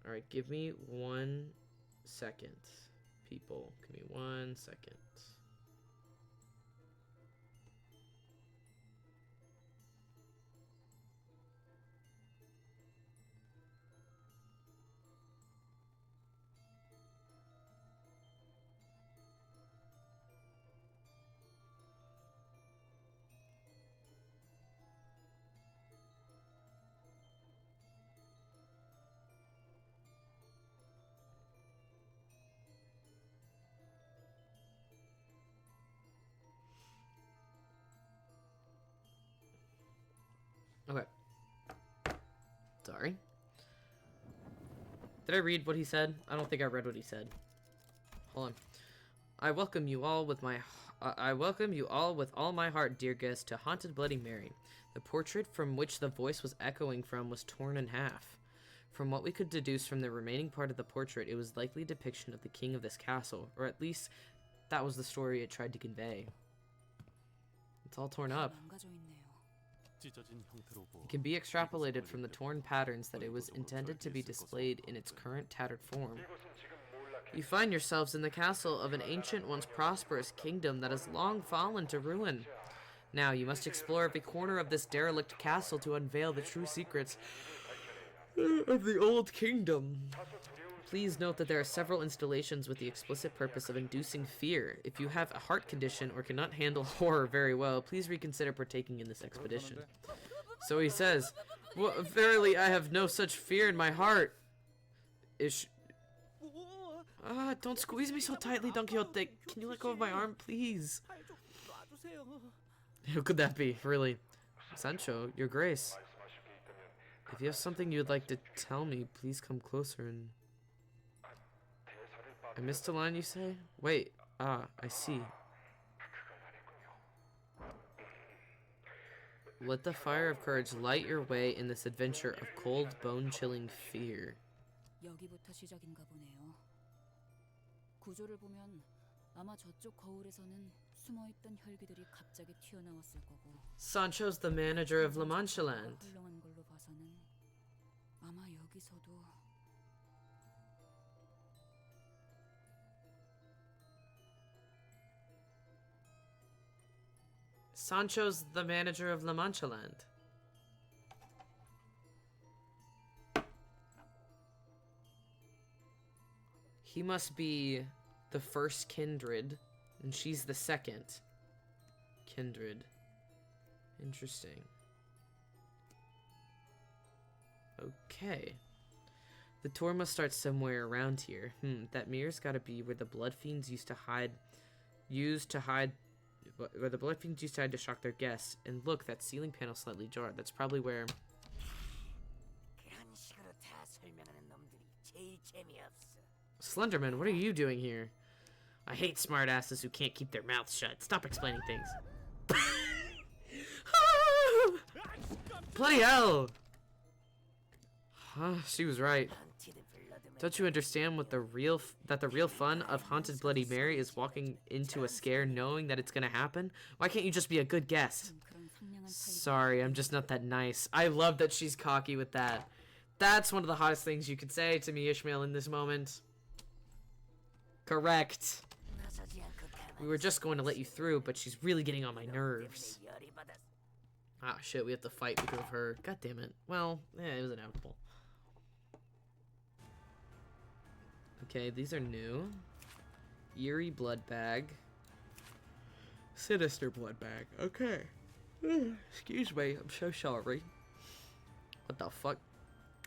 Speaker 1: Alright, give me 1 second, people. Give me 1 second. Okay. Sorry. Did I read what he said? I don't think I read what he said. Hold on. I welcome you all with all my heart, dear guests, to Haunted Bloody Mary. The portrait from which the voice was echoing from was torn in half. From what we could deduce from the remaining part of the portrait, it was likely a depiction of the king of this castle, or at least that was the story it tried to convey. It's all torn up. It can be extrapolated from the torn patterns that it was intended to be displayed in its current tattered form. You find yourselves in the castle of an ancient, once prosperous kingdom that has long fallen to ruin. Now, you must explore every corner of this derelict castle to unveil the true secrets of the old kingdom. Please note that there are several installations with the explicit purpose of inducing fear. If you have a heart condition or cannot handle horror very well, please reconsider partaking in this expedition. So he says, well, verily I have no such fear in my heart. Don't squeeze me so tightly, Don Quixote. Can you let go of my arm, please?
Speaker 5: 팔 좀 놔주세요.
Speaker 1: Who could that be, really? Sancho, your grace. If you have something you would like to tell me, please come closer and... I missed a line, you say? Wait, I see. Let the fire of courage light your way in this adventure of cold, bone-chilling fear.
Speaker 8: 여기부터 시작인가 보네요. 구조를 보면 아마 저쪽 거울에서는 숨어있던 혈기들이 갑자기 튀어나왔을 거고.
Speaker 1: Sancho's the manager of La Mancha Land.
Speaker 8: 헐렁한 걸로 봐서는 아마 여기서도
Speaker 1: Sancho's the manager of La Mancha Land. He must be the first kindred, and she's the second kindred. Interesting. Okay. The tour must start somewhere around here. That mirror's gotta be where the blood fiends used to hide to shock their guests. And look, that ceiling panel slightly jarred. That's probably where... Slenderman, what are you doing here? I hate smartasses who can't keep their mouths shut. Stop explaining things. Bloody hell! She was right. Don't you understand what the real fun of Haunted Bloody Mary is walking into a scare knowing that it's gonna happen? Why can't you just be a good guest? Sorry, I'm just not that nice. I love that she's cocky with that. That's one of the hottest things you could say to me, Ishmael, in this moment. Correct. We were just going to let you through, but she's really getting on my nerves. Ah, shit, we have to fight because of her. God damn it. Well, it was inevitable. Okay, these are new. Eerie blood bag. Sinister blood bag. Okay. Excuse me, I'm so sorry. What the fuck?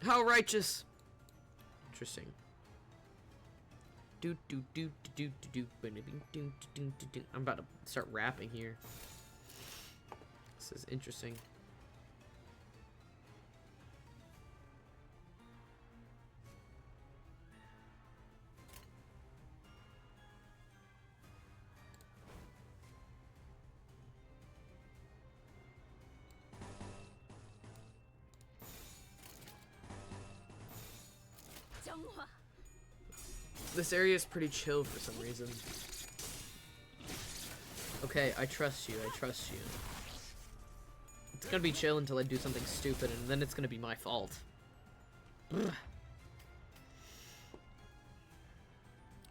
Speaker 1: How righteous! Interesting. I'm about to start rapping here. This is interesting. This area is pretty chill for some reason. Okay, I trust you, I trust you. It's gonna be chill until I do something stupid, and then it's gonna be my fault. Ugh.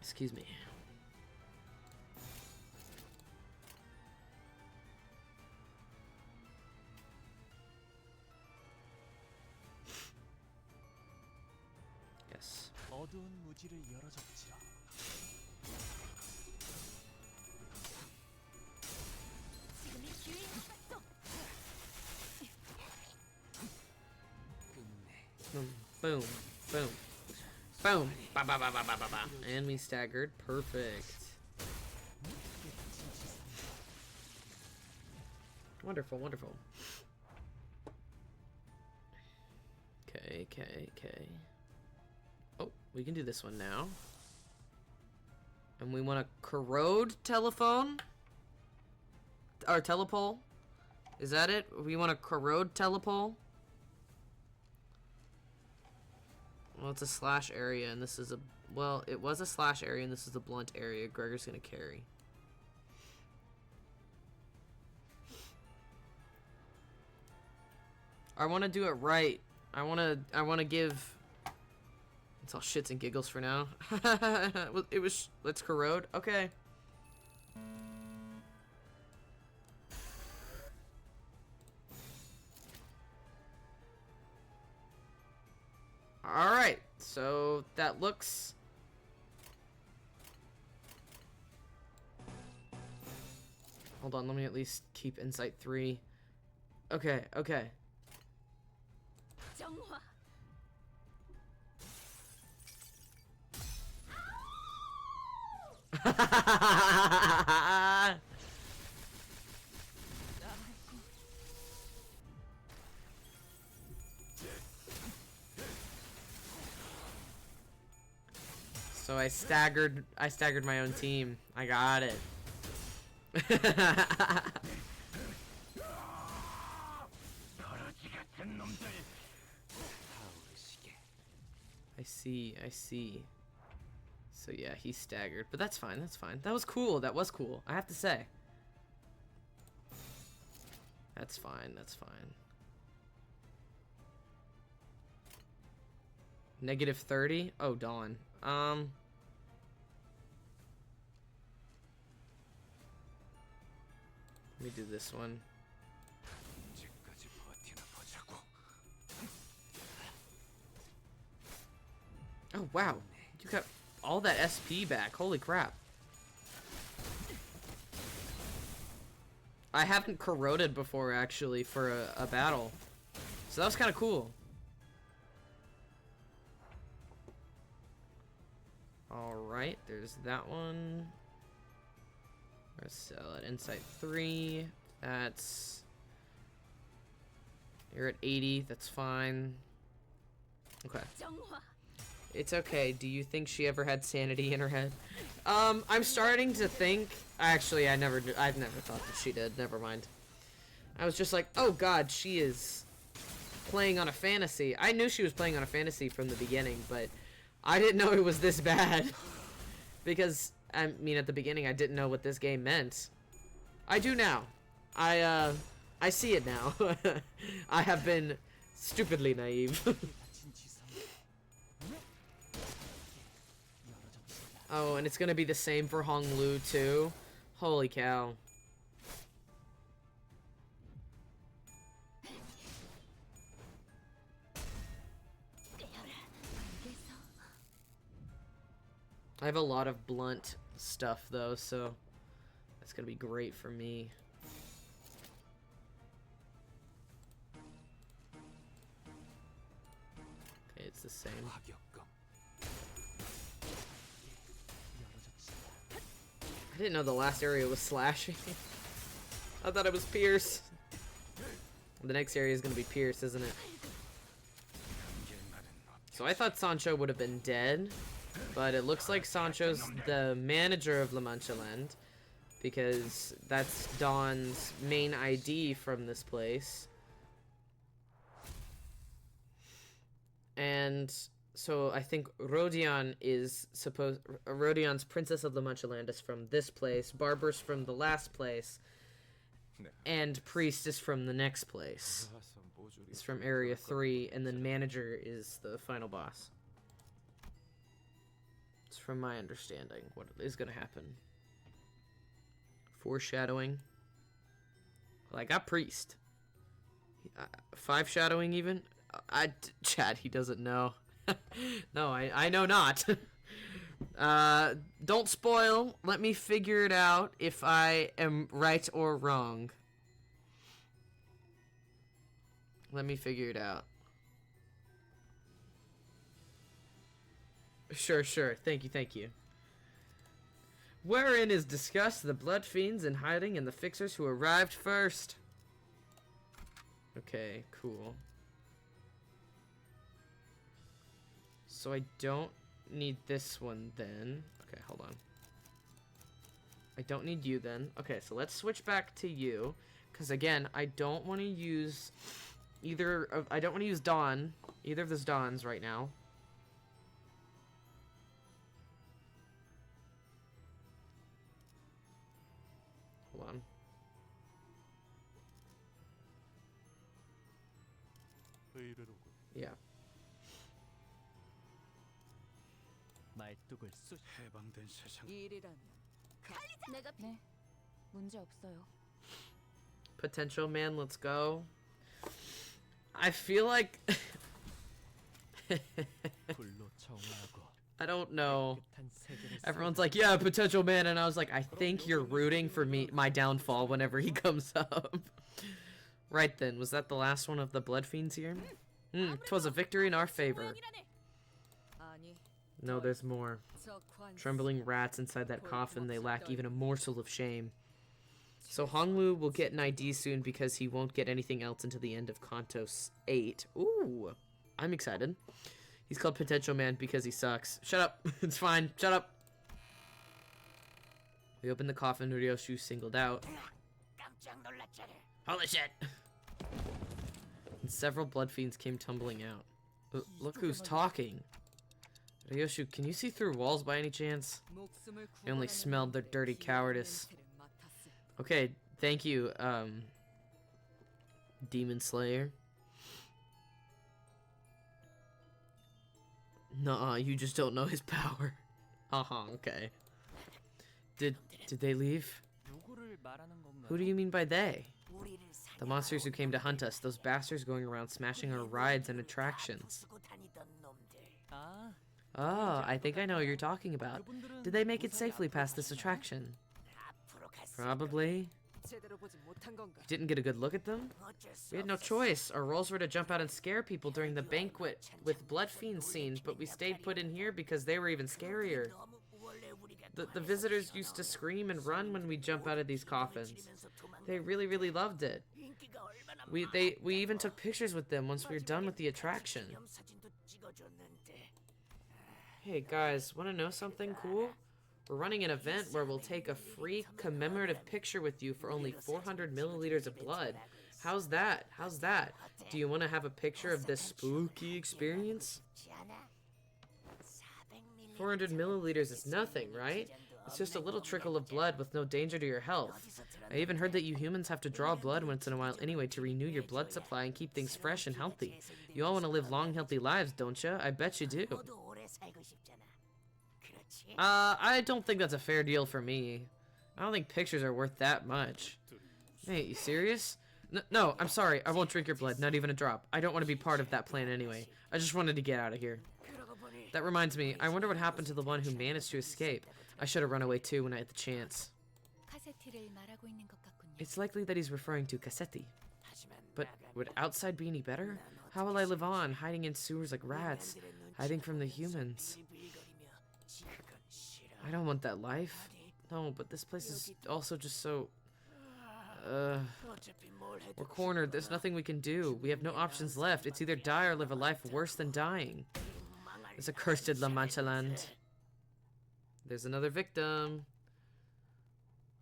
Speaker 1: Excuse me. Yes.
Speaker 7: 어두운 무지를 열어젖히라.
Speaker 4: 지금이 기회인 것 같소.
Speaker 1: Boom, boom, boom, ba ba ba ba ba ba ba, and we staggered. Perfect. Wonderful, wonderful. Okay, okay, okay. Oh, we can do this one now. And we want a corrode telephone? Or telepole? Is that it? We want a corrode telepole? Well, it's a slash area, and this is a... Well, it was a slash area, and this is a blunt area. Gregor's gonna carry. I want to do it right. I want to give... It's all shits and giggles for now. It was... Let's corrode. Okay. Alright, so that looks... Hold on, let me at least keep Insight 3. Okay, okay.
Speaker 4: 정화.
Speaker 1: So I staggered my own team. I got it. I see. So yeah, he staggered, but that's fine, that's fine. That was cool, I have to say. That's fine, that's fine. -30? Oh, Dawn. Let me do this one. Oh, wow. You got all that SP back. Holy crap. I haven't corroded before, actually, for a battle. So that was kind of cool. Alright, there's that one. Let's sell it. Insight 3. That's... You're at 80. That's fine. Okay. It's okay. Do you think she ever had sanity in her head? I'm starting to think... Actually, I've never thought that she did. Never mind. I was just like, oh god, she is playing on a fantasy. I knew she was playing on a fantasy from the beginning, but I didn't know it was this bad. Because, I mean, at the beginning, I didn't know what this game meant. I do now. I see it now. I have been stupidly naive. Oh, and it's gonna be the same for Hong Lu too. Holy cow. I have a lot of blunt stuff though, so that's gonna be great for me. Okay, it's the same. I didn't know the last area was slashing. I thought it was Pierce. The next area is going to be Pierce, isn't it? So I thought Sancho would have been dead, but it looks like Sancho's the manager of La Mancha Land, because that's Dawn's main ID from this place. And so I think Rodion is Rodion's Princess of La Mancha Land is from this place, Barber's from the last place, and Priest is from the next place. It's from Area 3, and then Manager is the final boss. It's from my understanding what is going to happen. Foreshadowing. Well, I got Priest. 5 shadowing even? Chad, he doesn't know. No, I know not. Don't spoil. Let me figure it out if I am right or wrong. Let me figure it out. Sure. Thank you. Wherein is discussed the blood fiends in hiding and the fixers who arrived first. Okay, cool. So I don't need this one then. Okay, hold on. I don't need you then. Okay, so let's switch back to you. Because again, I don't want to use I don't want to use Dawn. Either of those Dawns right now. Hold on. Yeah.
Speaker 7: 말뚝을 쑤.
Speaker 5: 해방된 세상.
Speaker 2: 일이라면
Speaker 4: 내가
Speaker 8: 네, 문제 없어요.
Speaker 1: Potential man, let's go. I feel like
Speaker 7: 불로 정하고.
Speaker 1: I don't know.
Speaker 7: 깨끗한 세계를
Speaker 1: Everyone's like, yeah, potential man, and I was like, I think you're rooting for my downfall whenever he comes up. Right then, was that the last one of the blood fiends here? 'Twas a victory in our favor.
Speaker 2: 아니
Speaker 1: No, there's more.
Speaker 8: 저 관습.
Speaker 1: Trembling rats inside that coffin, they lack even a morsel of shame. So Hongwu will get an ID soon because he won't get anything else until the end of Canto 8. Ooh, I'm excited. He's called Potential Man because he sucks. Shut up. It's fine. Shut up. We opened the coffin. Ryoshu singled out. Holy shit. And several blood fiends came tumbling out. Look who's talking. Ryoshu, can you see through walls by any chance?
Speaker 8: 목숨을
Speaker 1: I only
Speaker 8: 구원하는
Speaker 1: smelled their dirty
Speaker 8: 기이한
Speaker 1: cowardice.
Speaker 8: 냄새를 맡았을
Speaker 1: Okay, thank you, Demon Slayer. Nuh-uh, you just don't know his power. Okay. Did they leave?
Speaker 7: 누구를 말하는 건가요?
Speaker 1: Who do you mean by they? The monsters who came to hunt us, those bastards going around smashing our rides and attractions.
Speaker 7: 아,
Speaker 1: Oh, I think I know what you're talking about. Did they make it safely past this attraction? Probably.
Speaker 2: 제대로 보지 못한 건가?
Speaker 1: You didn't get a good look at them? We had no choice. Our roles were to jump out and scare people during the banquet with blood fiend scene, but we stayed put in here because they were even scarier. The visitors used to scream and run when we jump out of these coffins. They really loved it. We even took pictures with them once we were done with the attraction. Hey guys, wanna know something cool? We're running an event where we'll take a free commemorative picture with you for only 400 milliliters of blood. How's that? How's that? Do you want to have a picture of this spooky experience? 400 milliliters is nothing, right? It's just a little trickle of blood with no danger to your health. I even heard that you humans have to draw blood once in a while anyway to renew your blood supply and keep things fresh and healthy. You all want to live long, healthy lives, don't you? I bet you do. I don't think that's a fair deal for me. I don't think pictures are worth that much. Hey, you serious? No, I'm sorry. I won't drink your blood, not even a drop. I don't want to be part of that plan anyway. I just wanted to get out of here. That reminds me, I wonder what happened to the one who managed to escape. I should have run away too when I had the chance.
Speaker 8: 카세티를 말하고 있는 것 같군요.
Speaker 1: It's likely that he's referring to Cassetti. But would outside be any better? How will I live on, hiding in sewers like rats, hiding from the humans? I don't want that life. No, but this place is also just so... We're cornered. There's nothing we can do. We have no options left. It's either die or live a life worse than dying. This accursed La Mancha land. There's another victim.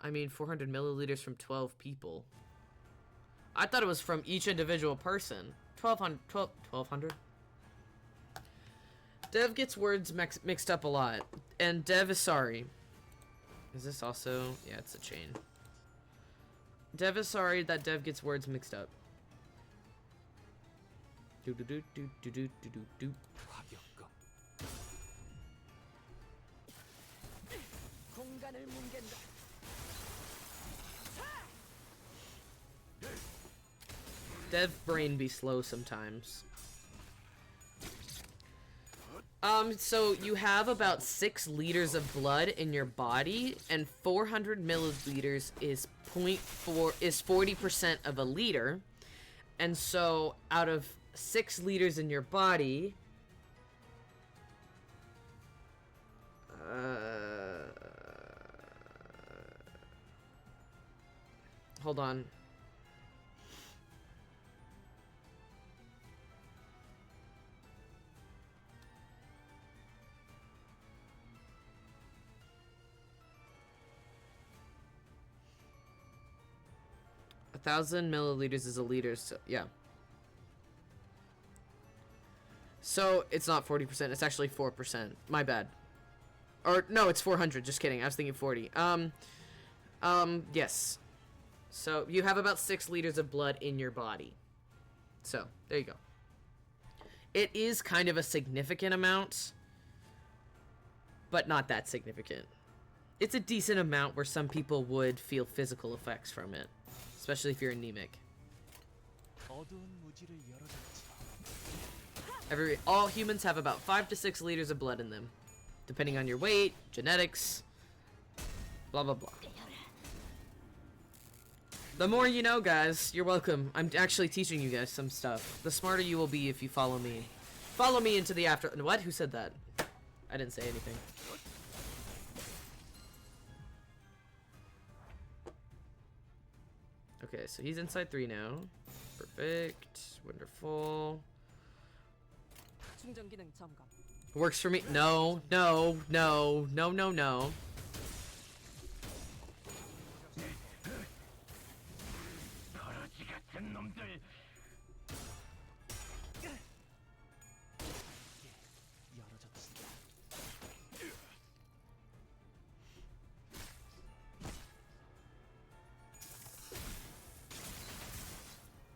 Speaker 1: I mean, 400 milliliters from 12 people. I thought it was from each individual person. 1200. Dev gets words mixed up a lot. And Dev is sorry. Is this also... Yeah, it's a chain. Dev is sorry that Dev gets words mixed up. Do do do do do do do do do.
Speaker 2: 공간을 뭉갠다.
Speaker 1: Dev brain be slow sometimes. So you have about 6 liters of blood in your body, and 400 milliliters is 40% of a liter. And so out of 6 liters in your body, hold on. A 1,000 milliliters is a liter, so yeah. So it's not 40%, it's actually 4%. My bad. Or no, it's 400, just kidding. I was thinking 40. Yes. So you have about 6 liters of blood in your body. So, there you go. It is kind of a significant amount, but not that significant. It's a decent amount where some people would feel physical effects from it, especially if you're anemic.
Speaker 7: 어두운 무지를 열어줬지.
Speaker 1: All humans have about 5 to 6 liters of blood in them, depending on your weight, genetics, blah blah blah. The more you know, guys. You're welcome. I'm actually teaching you guys some stuff. The smarter you will be if you follow me. Follow me into the after... What? Who said that? I I didn't say anything. Okay, so he's inside 3 now. Perfect. Wonderful.
Speaker 2: 충전 기능 점검.
Speaker 1: Works for me. No, no, no, no, no, no.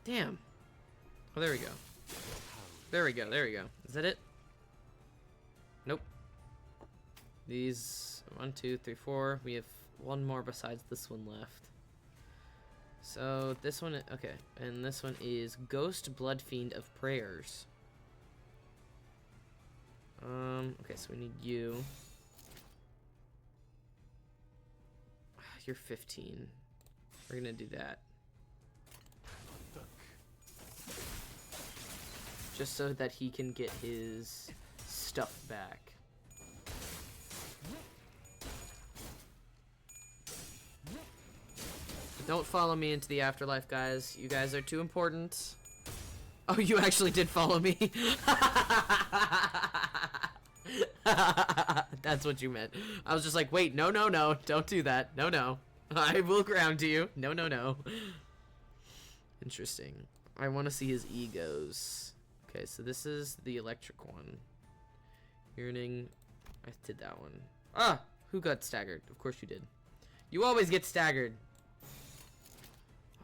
Speaker 1: Damn. Oh, there we go. There we go. There we go. Is that it? Nope. These 1, 2, 3, 4. We have one more besides this one left. So this one, okay, and this one is Ghost Blood Fiend of Prayers. Okay, so we need you. You're 15. We're gonna do that. Just so that he can get his stuff back. Don't follow me into the afterlife, guys. You guys are too important. Oh, you actually did follow me. That's what you meant. I was just like, wait, no, no, no. Don't do that. No, no. I will ground you. No, no, no. Interesting. I want to see his egos. Okay, so this is the electric one. Yearning. I did that one. Ah! Who got staggered? Of course you did. You always get staggered.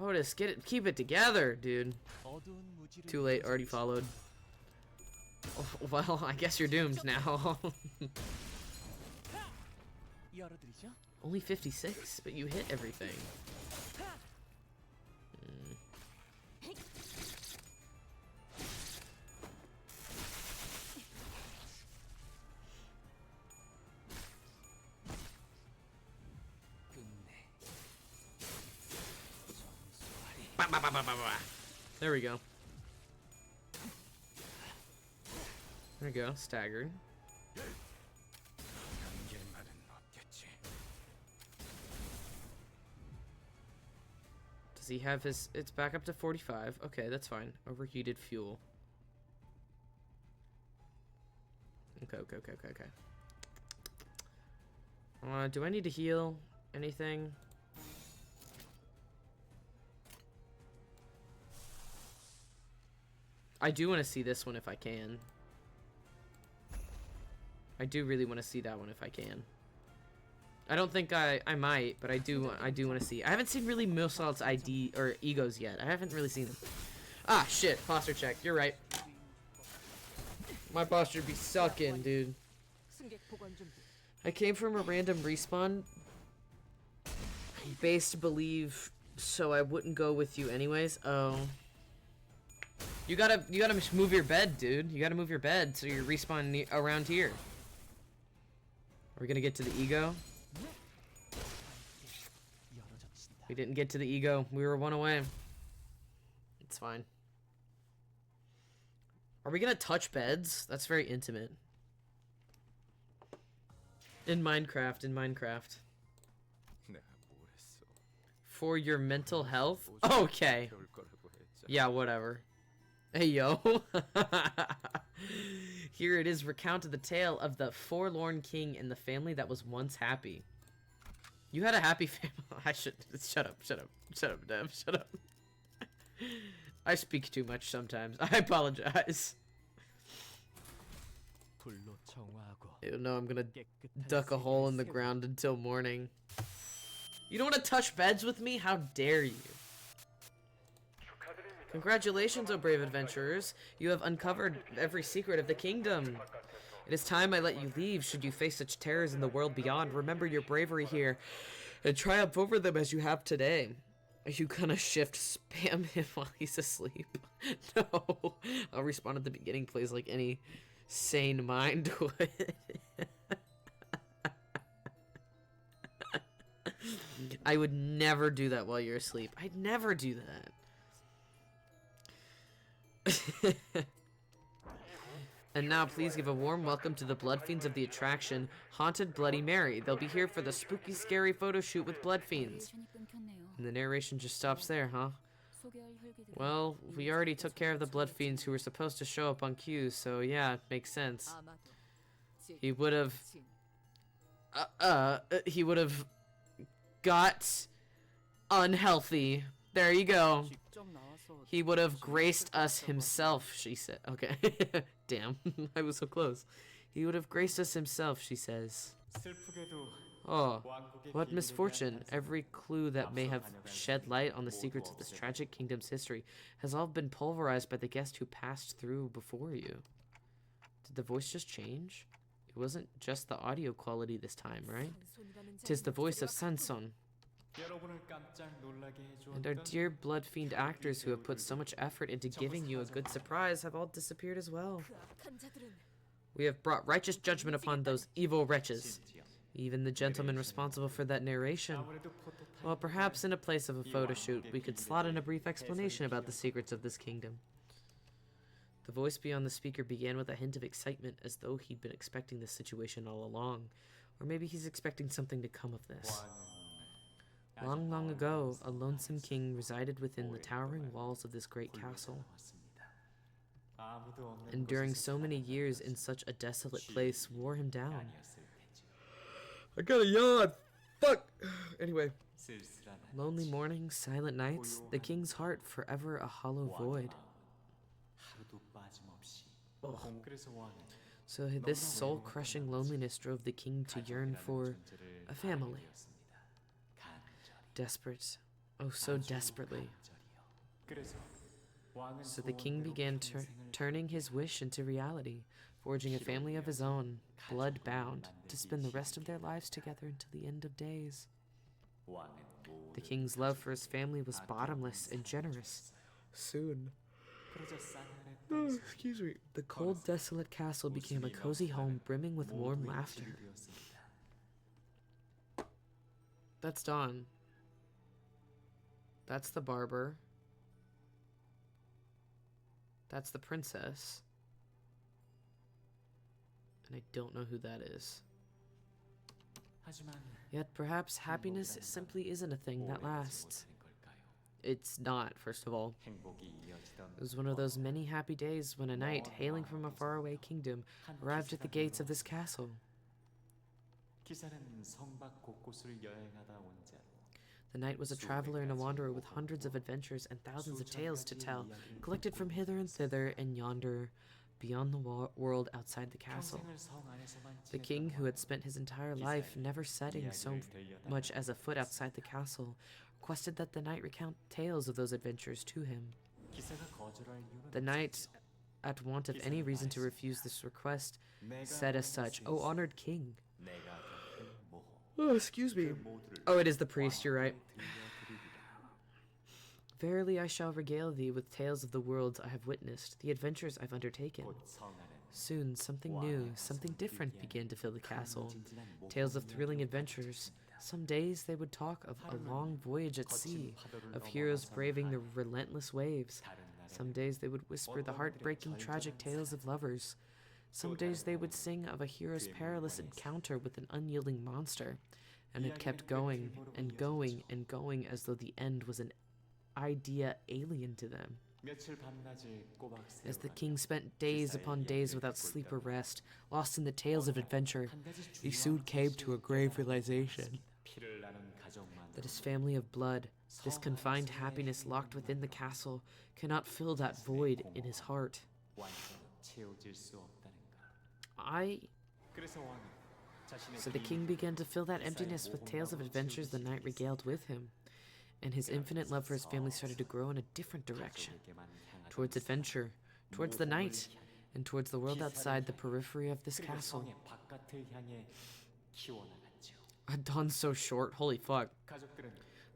Speaker 1: Otis, get it, keep it together, dude. Too late, already followed. Oh, well, I guess you're doomed now. Only 56, but you hit everything. There we go. There we go, staggered. Does he have his... It's back up to 45. Okay, that's fine. Overheated fuel. Okay. Do I need to heal anything? I do want to see this one if I can. I do really want to see that one if I can. I don't think I might, but I do want to see. I haven't seen really Milsalt's ID or egos yet. I haven't really seen them. Ah, shit. Posture check. You're right. My posture be sucking, dude.
Speaker 2: 승객 보관 준비.
Speaker 1: I came from a random respawn based believe, so I wouldn't go with you anyways. Oh. You gotta move your bed, dude. You gotta move your bed so you respawn around here. Are we gonna get to the ego? We didn't get to the ego. We were one away. It's fine. Are we gonna touch beds? That's very intimate. In Minecraft. For your mental health? Okay. Yeah, whatever. Hey, yo. Here it is, recounted the tale of the forlorn king and the family that was once happy. You had a happy family. I should... Shut up, Dev. Shut up. I speak too much sometimes. I apologize. Ew, no, I'm gonna duck a hole in the ground until morning. You don't want to touch beds with me? How dare you? Congratulations, O brave adventurers. You have uncovered every secret of the kingdom. It is time I let you leave. Should you face such terrors in the world beyond, remember your bravery here and triumph over them as you have today. Are you gonna shift spam him while he's asleep? No. I'll respond at the beginning, please, like any sane mind would. I would never do that while you're asleep. I'd never do that. And now please give a warm welcome to the blood fiends of the attraction, Haunted Bloody Mary. They'll be here for the spooky, scary photo shoot with blood fiends.
Speaker 8: 내레이션이 끊겼네요.
Speaker 1: And the narration just stops there, huh?
Speaker 8: 소개할 혈기들은
Speaker 1: Well, we already took care of the blood fiends who were supposed to show up on cue, so yeah, it makes sense.
Speaker 2: 아마도
Speaker 1: He would have,
Speaker 2: 진
Speaker 1: he would have got unhealthy. There you go.
Speaker 5: 직접 나와서
Speaker 1: He would have graced us himself, she said. Okay. Damn, I was so close. He would have graced us himself, she says. Oh, what misfortune. Every clue that may have shed light on the secrets of this tragic kingdom's history has all been pulverized by the guest who passed through before you. Did the voice just change? It wasn't just the audio quality this time, right? Tis the voice of Sanson. And our dear blood fiend actors who have put so much effort into giving you a good surprise have all disappeared as well.
Speaker 2: 악한 자들은
Speaker 1: We have brought righteous judgment upon those evil wretches. Even the gentleman responsible for that narration. Well, perhaps in a place of a photo shoot, we could slot in a brief explanation about the secrets of this kingdom. The voice beyond the speaker began with a hint of excitement, as though he'd been expecting this situation all along. Or maybe he's expecting something to come of this. Long, long ago, a lonesome king resided within the towering walls of this great castle. And during so many years in such a desolate place wore him down. I got a yawn! Fuck! Anyway. Lonely mornings, silent nights, the king's heart forever a hollow void. Oh. So this soul-crushing loneliness drove the king to yearn for a family. Desperate. Oh, so desperately. So the king began turning his wish into reality, forging a family of his own, blood-bound, to spend the rest of their lives together until the end of days. The king's love for his family was bottomless and generous. Soon. Oh, excuse me. The cold, desolate castle became a cozy home brimming with warm laughter. That's Dawn. That's the barber. That's the princess. And I don't know who that is. Yet perhaps happiness simply isn't a thing that lasts. It's not, first of all. It was one of those many happy days when a knight, hailing from a faraway kingdom, arrived at the gates of this castle. The knight was a traveler and a wanderer with hundreds of adventures and thousands of tales to tell, collected from hither and thither and yonder, beyond the world outside the castle. The king, who had spent his entire life never setting so much as a foot outside the castle, requested that the knight recount tales of those adventures to him. The knight, at want of any reason to refuse this request, said as such, "O honored king." Oh, excuse me. Oh, it is the priest, you're right. Verily I shall regale thee with tales of the worlds I have witnessed, the adventures I've undertaken. Soon, something new, something different began to fill the castle. Tales of thrilling adventures. Some days they would talk of a long voyage at sea, of heroes braving the relentless waves. Some days they would whisper the heartbreaking tragic tales of lovers. Some days they would sing of a hero's perilous encounter with an unyielding monster. And it kept going, and going, and going, as though the end was an idea alien to them. As the king spent days upon days without sleep or rest, lost in the tales of adventure, he soon came to a grave realization that his family of blood, this confined happiness locked within the castle, cannot fill that void in his heart. So the king began to fill that emptiness with tales of adventures the knight regaled with him, and his infinite love for his family started to grow in a different direction, towards adventure, towards the knight, and towards the world outside the periphery of this castle. Dawn's so short, holy fuck.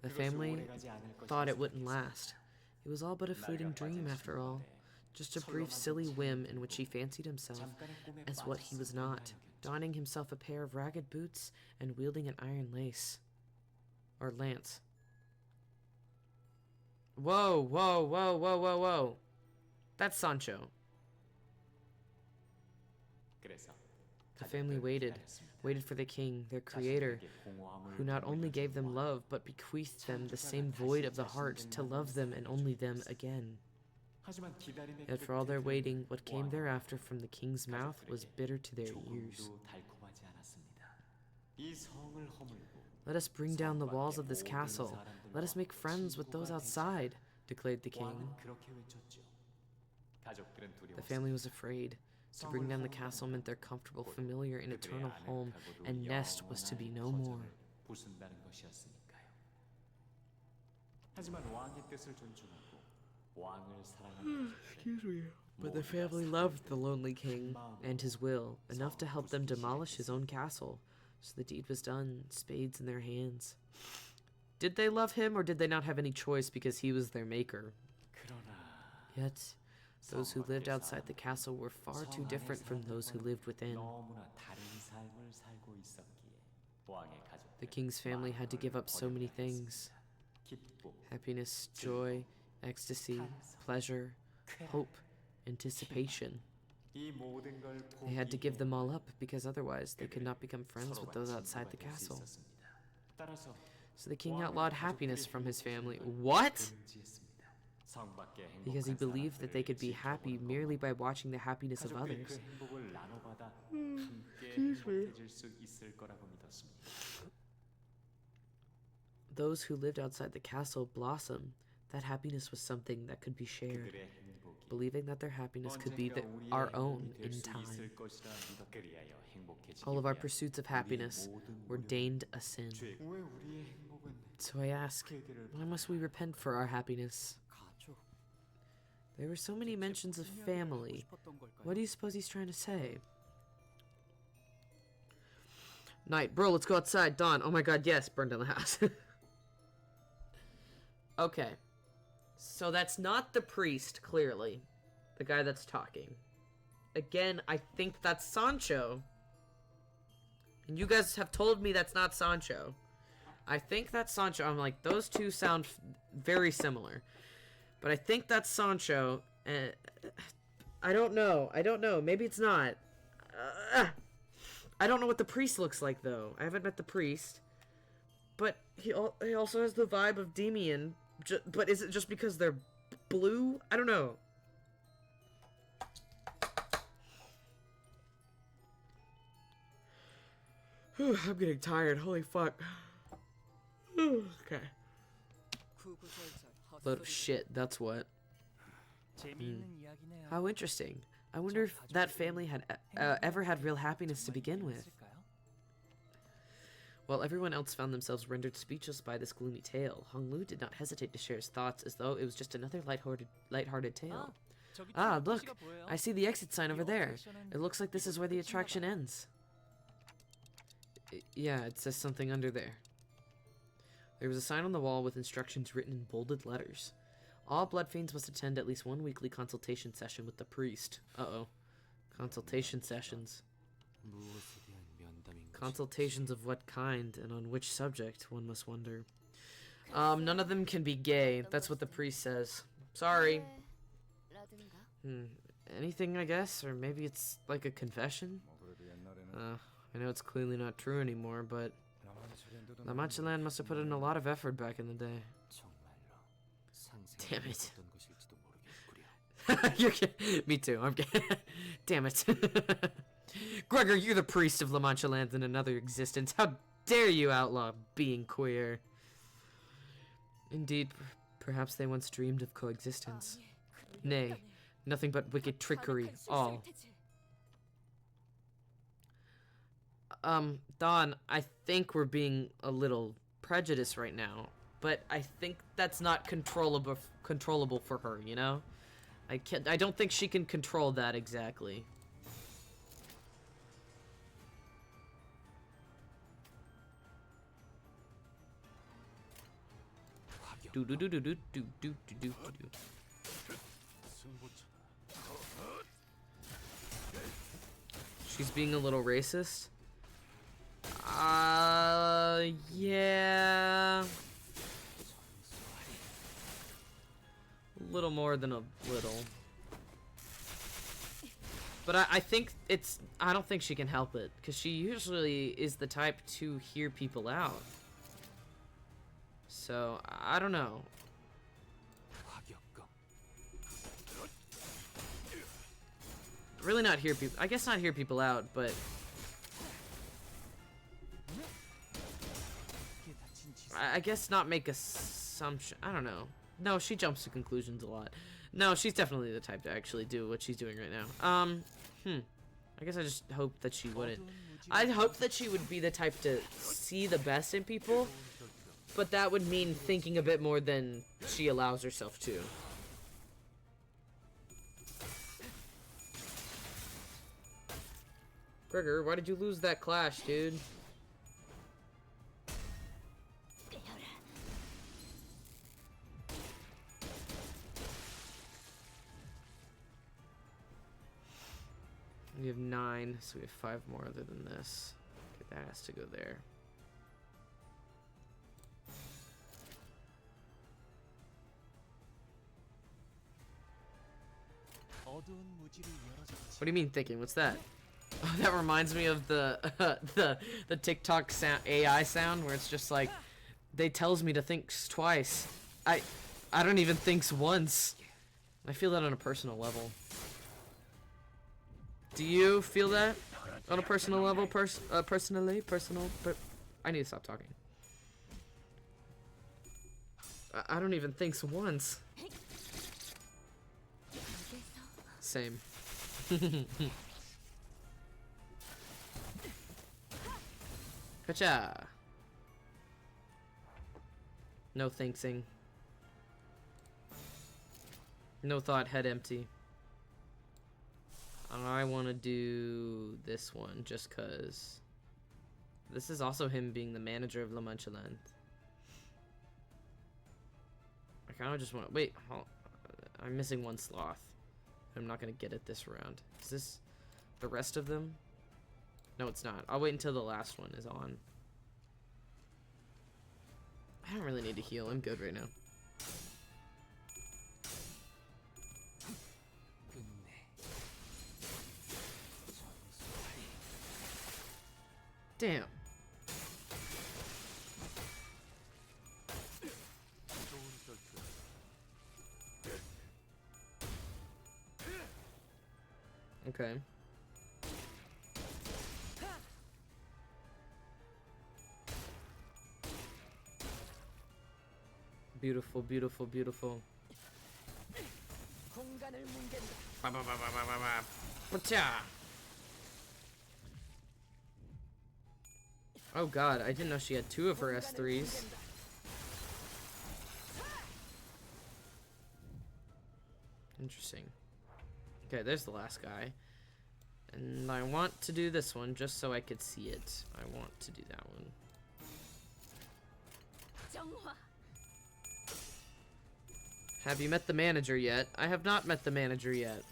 Speaker 1: The family thought it wouldn't last. It was all but a fleeting dream after all, just a brief silly whim in which he fancied himself as what he was not, donning himself a pair of ragged boots and wielding an iron lance. Whoa, whoa, whoa, whoa, whoa, whoa. That's Sancho. The family waited for the king, their creator, who not only gave them love, but bequeathed them the same void of the heart to love them and only them again. Yet for all their waiting, what came thereafter from the king's mouth was bitter to their ears. Let us bring down the walls of this castle. Let us make friends with those outside, declared the king. The family was afraid. To bring down the castle meant their comfortable, familiar, and eternal home and nest was to be no more. Excuse me. But the family loved the lonely king and his will, enough to help them demolish his own castle. So the deed was done, spades in their hands. Did they love him, or did they not have any choice because he was their maker? Yet, those who lived outside the castle were far too different from those who lived within. The king's family had to give up so many things. Happiness, joy, ecstasy, pleasure, hope, anticipation. They had to give them all up because otherwise they could not become friends with those outside the castle. So the king outlawed happiness from his family. What? Because he believed that they could be happy merely by watching the happiness of others. Excuse me. Those who lived outside the castle blossomed. That happiness was something that could be shared, believing that their happiness could be our own in time. All of our pursuits of happiness were deemed a sin. So I ask, why must we repent for our happiness? There were so many mentions of family. What do you suppose he's trying to say? Night. Bro, let's go outside. Dawn. Oh my god, yes. Burn down the house. Okay. So that's not the priest, clearly. The guy that's talking. Again, I think that's Sancho. And you guys have told me that's not Sancho. I think that's Sancho. I'm like, those two sound very similar. But I think that's Sancho. I don't know. Maybe it's not. I don't know what the priest looks like, though. I haven't met the priest. But he also has the vibe of Demian. But is it just because they're blue? I don't know. Whew, I'm getting tired. Holy fuck. Okay. Load of shit, that's what. How interesting. I wonder if that family had ever had real happiness to begin with. While everyone else found themselves rendered speechless by this gloomy tale, Hong Lu did not hesitate to share his thoughts as though it was just another lighthearted tale. Ah, look! I see the exit sign over there. It looks like this is where the attraction ends. Yeah, it says something under there. There was a sign on the wall with instructions written in bolded letters. All blood fiends must attend at least one weekly consultation session with the priest. Uh-oh. Consultation sessions. Consultations of what kind and on which subject, one must wonder. None of them can be gay. That's what the priest says. Sorry. Anything, I guess? Or maybe it's like a confession? I know it's clearly not true anymore, but La Mancha Land must have put in a lot of effort back in the day. Damn it. Me too. I'm damn it. Gregor, you're the priest of La Mancha Lands in another existence. How dare you outlaw being queer? Indeed, perhaps they once dreamed of coexistence. Nay, nothing but wicked trickery, all. Dawn, I think we're being a little prejudiced right now, but I think that's not controllable for her, you know? I don't think she can control that exactly. Do do do do do do do do do do. She's being a little racist. Yeah. A little more than a little. But I think I don't think she can help it, because she usually is the type to hear people out. So, I don't know. Really not hear people, I guess not hear people out, but I guess not make assumption. I don't know. No, she jumps to conclusions a lot. No, she's definitely the type to actually do what she's doing right now. I guess I just hope that she wouldn't. I'd hope that she would be the type to see the best in people, but that would mean thinking a bit more than she allows herself to. Gregor, why did you lose that clash, dude? We have 9, so we have 5 more other than this. Okay, that has to go there. What do you mean thinking? What's that? Oh, that reminds me of the the TikTok sound, AI sound, where it's just like, they tells me to think twice. I don't even think once. I feel that on a personal level. Do you feel that on a personal level? I need to stop talking. I don't even think once. Same. Gotcha. No thinking. No thought, head empty. I want to do this one just cause this is also him being the manager of La Mancha Land. I kind of just want to wait. I'm missing one sloth. I'm not gonna get it this round. Is this the rest of them? No, it's not. I'll wait until the last one is on. I don't really need to heal. I'm good right now. Damn. Okay. Beautiful, beautiful, beautiful. Oh god, I didn't know she had 2 of her S3s. Interesting. Okay, there's the last guy. And I want to do this one just so I could see it. I want to do that one. Have you met the manager yet? I have not met the manager yet.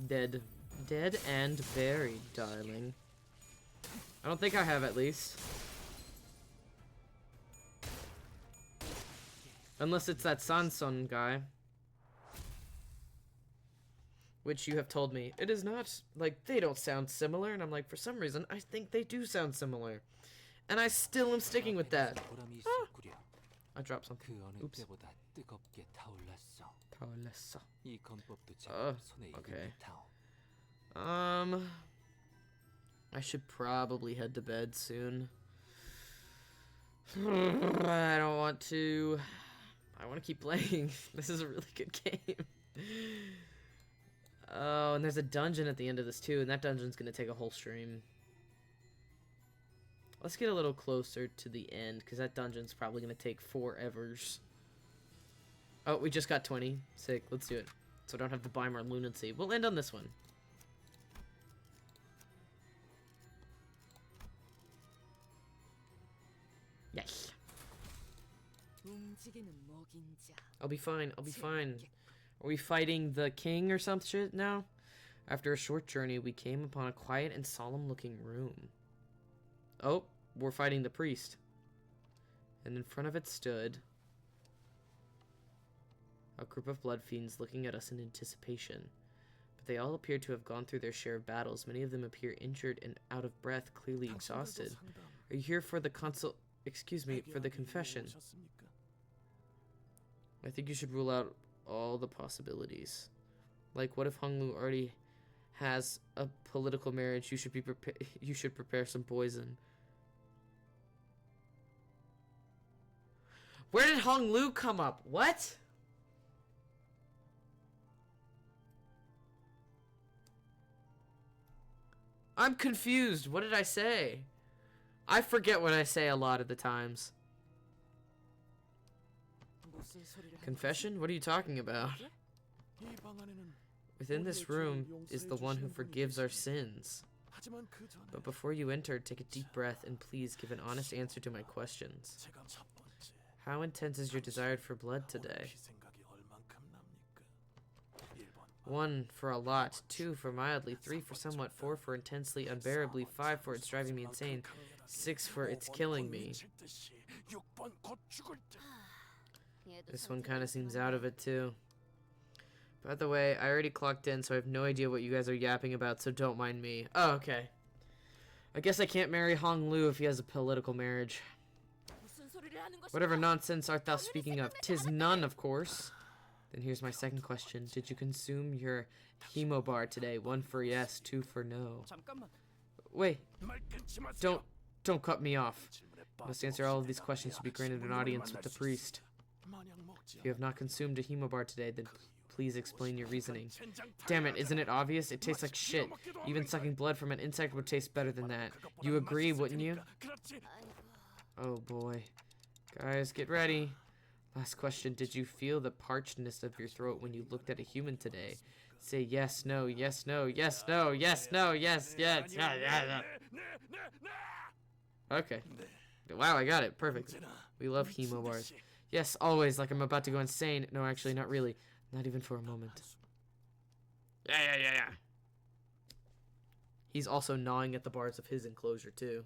Speaker 1: Dead. Dead and buried, darling. I don't think I have, at least. Unless it's that Sanson guy. Which you have told me. It is not, like, they don't sound similar. And I'm like, for some reason, I think they do sound similar. And I still am sticking with that. Ah. I dropped something. Oops. Okay. I should probably head to bed soon. I don't want to. I want to keep playing. This is a really good game. Oh, and there's a dungeon at the end of this too, and that dungeon's gonna take a whole stream. Let's get a little closer to the end, because that dungeon's probably gonna take forevers. Oh, we just got 20. Sick, let's do it. So I don't have to buy more lunacy. We'll end on this one. Yes. I'll be fine, I'll be fine. Are we fighting the king or some shit now? After a short journey, we came upon a quiet and solemn-looking room. Oh, we're fighting the priest. And in front of it stood a group of blood fiends looking at us in anticipation. But they all appear to have gone through their share of battles. Many of them appear injured and out of breath, clearly exhausted. Are you here for the for the confession? I think you should rule out all the possibilities. Like, what if Honglu already has a political marriage? You should prepare some poison. Where did Honglu come up? What? I'm confused. What did I say? I forget what I say a lot of the times. Confession? What are you talking about? Within this room is the one who forgives our sins. But before you enter, take a deep breath and please give an honest answer to my questions. How intense is your desire for blood today? 1 for a lot, 2 for mildly, 3 for somewhat, 4 for intensely, unbearably, 5 for it's driving me insane, 6 for it's killing me. This one kind of seems out of it too. By the way, I already clocked in, so I have no idea what you guys are yapping about, so don't mind me. Oh, okay. I guess I can't marry Hong Lu if he has a political marriage. Whatever nonsense art thou speaking of? 'Tis none, of course. Then here's my second question. Did you consume your hemo bar today? 1 for yes, 2 for no. Wait. Don't cut me off. You must answer all of these questions to be granted an audience with the priest. If you have not consumed a hemo bar today, then please explain your reasoning. Damn it, isn't it obvious? It tastes like shit. Even sucking blood from an insect would taste better than that. You agree, wouldn't you? Oh boy. Guys, get ready. Last question. Did you feel the parchedness of your throat when you looked at a human today? Say yes, no, yes, no, yes, no, yes, no, yes, yes, yeah, yeah, yeah. Okay. Wow, I got it. Perfect. We love hemo bars. Yes, always, like I'm about to go insane. No, actually, not really. Not even for a moment. Yeah. He's also gnawing at the bars of his enclosure, too.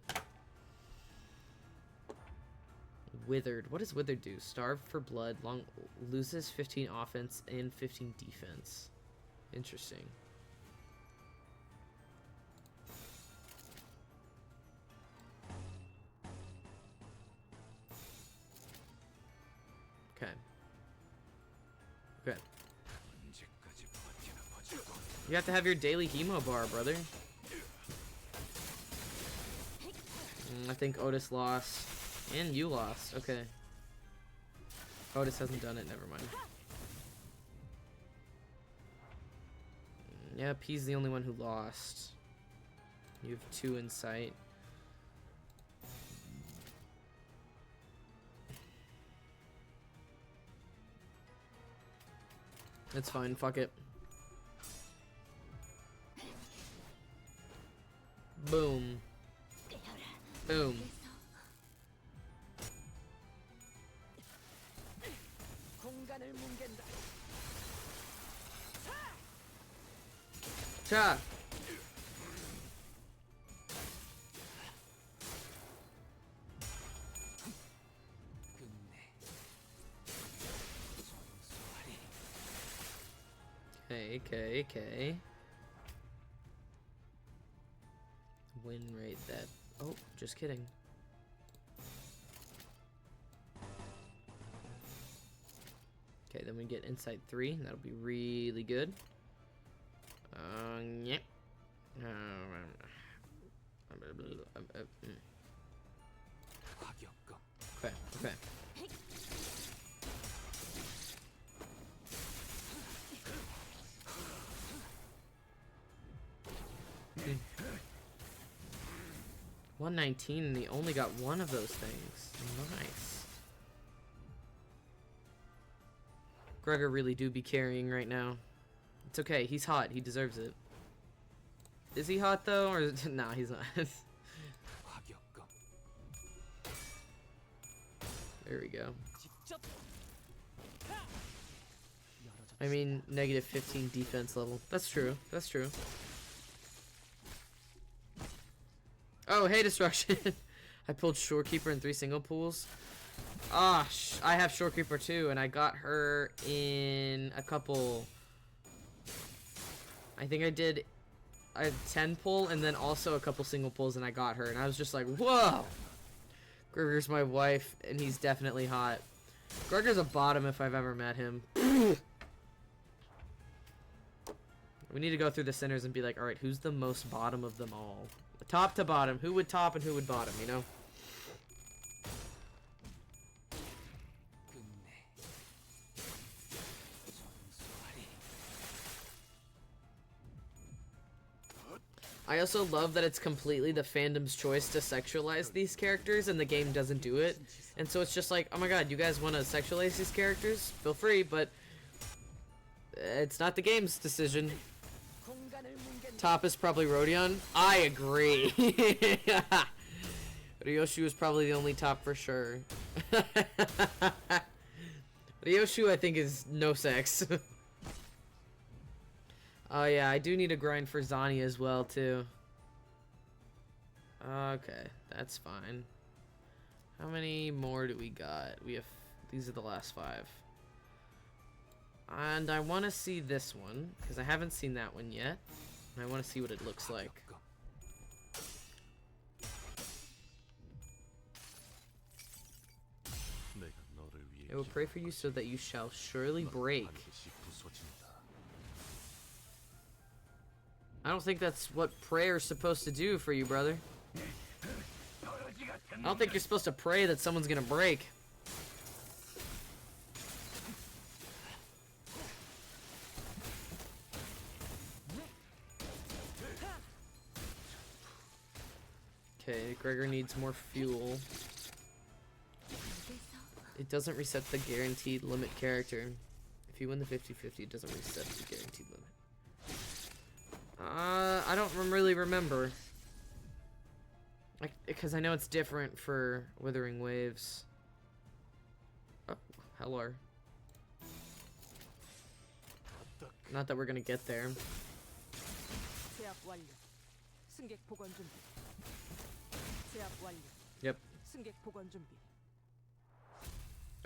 Speaker 1: Withered. What does Withered do? Starved for blood. Loses 15 offense and 15 defense. Interesting. Okay. You have to have your daily hemo bar, brother. I think Otis lost. And you lost. Okay. Otis hasn't done it. Never mind. Yep, he's the only one who lost. You have 2 in sight. It's fine. Fuck it. Boom. Boom. 자. Okay. Win rate that. Oh, just kidding. Okay, then we get insight 3. That'll be really good. Yeah. Okay. 119, and he only got 1 of those things. Nice. Gregor really do be carrying right now. It's okay. He's hot. He deserves it. Is he hot though, or nah? He's not. There we go. I mean, negative 15 defense level. That's true. That's true. Oh, hey, Destruction. I pulled Shorekeeper in 3 single pools. Ah, I have Shorekeeper too, and I got her in a couple. I think I did a 10 pull and then also a couple single pulls, and I got her, and I was just like, whoa! Gregor's my wife, and he's definitely hot. Gregor's a bottom if I've ever met him. We need to go through the centers and be like, alright, who's the most bottom of them all? Top to bottom. Who would top and who would bottom, you know? I also love that it's completely the fandom's choice to sexualize these characters, and the game doesn't do it. And so it's just like, oh my god, you guys want to sexualize these characters? Feel free, but it's not the game's decision. Top is probably Rodion. I agree. Ryoshu is probably the only top for sure. Ryoshu, I think, is no sex. Oh yeah, I do need a grind for Zani as well too. Okay, that's fine. How many more do we got? We have, these are the last 5. And I want to see this one, because I haven't seen that one yet. And I want to see what it looks like. I will pray for you so that you shall surely break. I don't think that's what prayer's supposed to do for you, brother. I don't think you're supposed to pray that someone's gonna break. Okay, Gregor needs more fuel. It doesn't reset the guaranteed limit character. If you win the 50-50, it doesn't reset the guaranteed limit. I don't really remember. Because I know it's different for Withering Waves. Oh, hello. Not that we're gonna get there.
Speaker 2: 제압 완료. 승객 복원 준비. 제압 완료.
Speaker 1: Yep.
Speaker 2: 승객 복원 준비.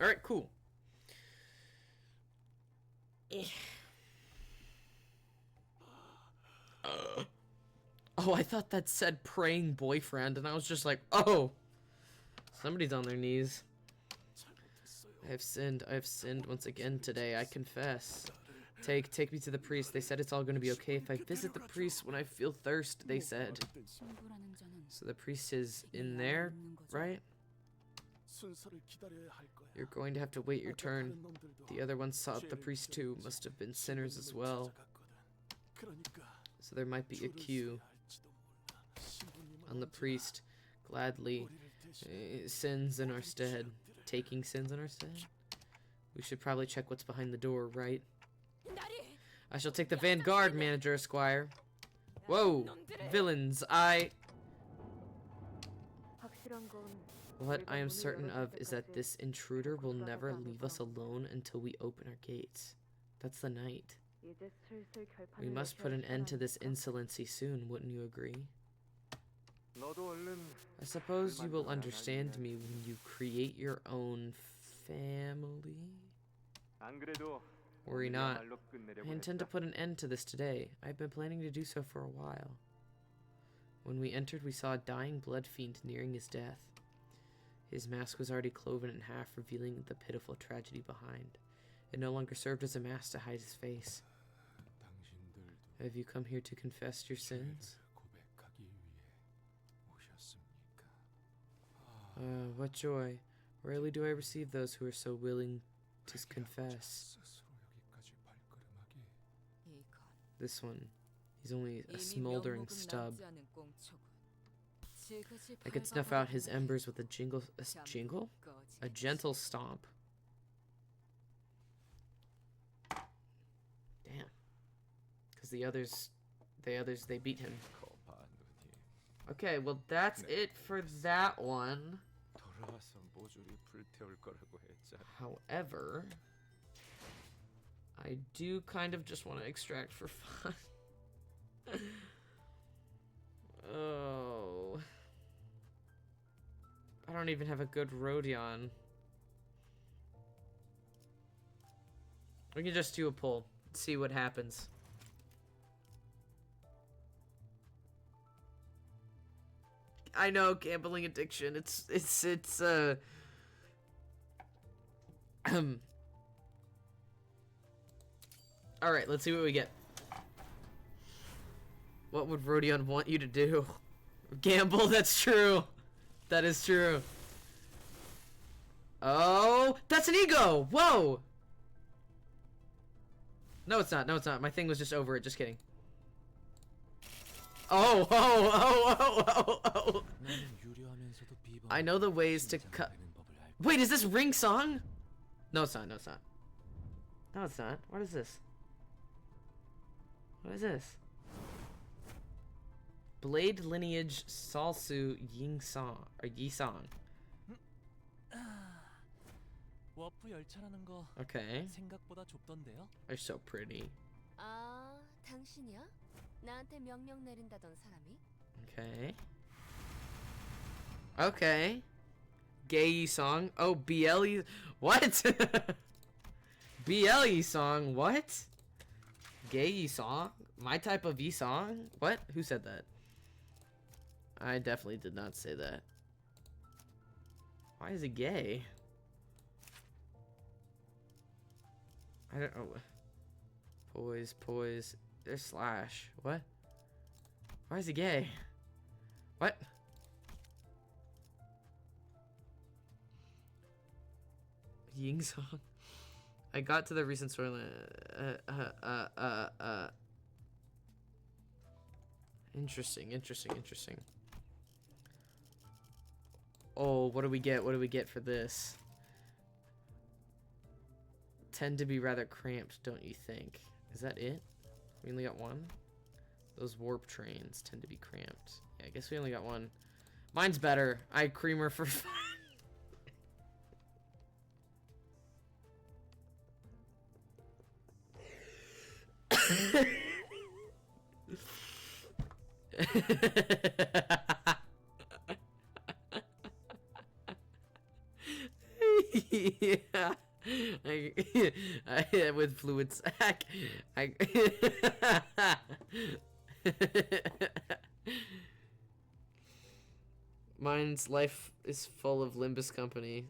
Speaker 1: Alright, cool. Oh, I thought that said praying boyfriend, and I was just like, oh, somebody's on their knees. I have sinned once again today, I confess. Take me to the priest. They said it's all going to be okay if I visit the priest when I feel thirst, they said. So the priest is in there, right? You're going to have to wait your turn. The other ones sought the priest too, must have been sinners as well. So there might be a queue on the priest gladly sins in our stead. Taking sins in our stead? We should probably check what's behind the door, right? I shall take the vanguard, Manager Esquire. Whoa! Villains, What I am certain of is that this intruder will never leave us alone until we open our gates. That's the night. We must put an end to this insolency soon, wouldn't you agree? I suppose you will understand me when you create your own family? Worry not. I intend to put an end to this today. I've been planning to do so for a while. When we entered, we saw a dying blood fiend nearing his death. His mask was already cloven in half, revealing the pitiful tragedy behind. It no longer served as a mask to hide his face. Have you come here to confess your sins? What joy. Rarely do I receive those who are so willing to confess. This one, he's only a smoldering stub. I could snuff out his embers with a jingle? A gentle stomp. Damn. Because the others, they beat him. Okay, well that's it for that one. However, I do kind of just want to extract for fun. Oh. I don't even have a good Rodion. We can just do a poll. See what happens. I know, gambling addiction. It's Alright, let's see what we get. What would Rodion want you to do? Gamble, that's true. That is true. Oh, that's an ego! Whoa! No, it's not. No, it's not. My thing was just over it. Just kidding. Oh, oh, oh, oh, oh, oh. I know the ways to cut. Wait, is this Ring Song? No, it's not. No, it's not. No, it's not. What is this? What is this? Blade Lineage Salsu Ying Song or Yi Song.
Speaker 7: 워프 열차라는 거
Speaker 1: Okay.
Speaker 7: 생각보다 좁던데요?
Speaker 1: They're so pretty.
Speaker 4: 아, 당신이야? 나한테 명령 내린다던 사람이?
Speaker 1: Okay. Okay. Gay Yi Song. Oh, BLE. What? BLE Song. What? Gay Yi Song? My type of Yi Song? What? Who said that? I definitely did not say that. Why is it gay? I don't know. Poise, poise. There's slash. What? Why is he gay? What? Ying Song. I got to the recent storyline. Interesting, interesting, interesting. Oh, what do we get? What do we get for this? Tend to be rather cramped, don't you think? Is that it? We only got one? Those warp trains tend to be cramped. Yeah, I guess we only got one. Mine's better. I creamer for fun. Yeah. I with fluid sack. Mine's life is full of Limbus Company.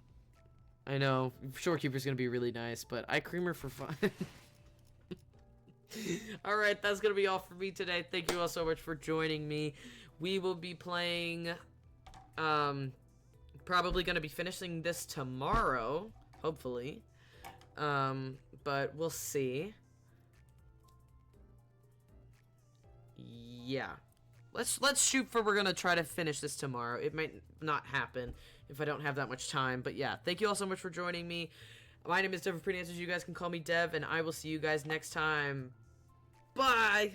Speaker 1: I know, Shorekeeper's gonna be really nice, but I creamer for fun. Alright, that's gonna be all for me today. Thank you all so much for joining me. We will be playing, probably gonna be finishing this tomorrow, hopefully. But we'll see. Yeah. Let's shoot for we're gonna try to finish this tomorrow. It might not happen if I don't have that much time. But yeah, thank you all so much for joining me. My name is Dev of Pretty Answers. You guys can call me Dev, and I will see you guys next time. Bye!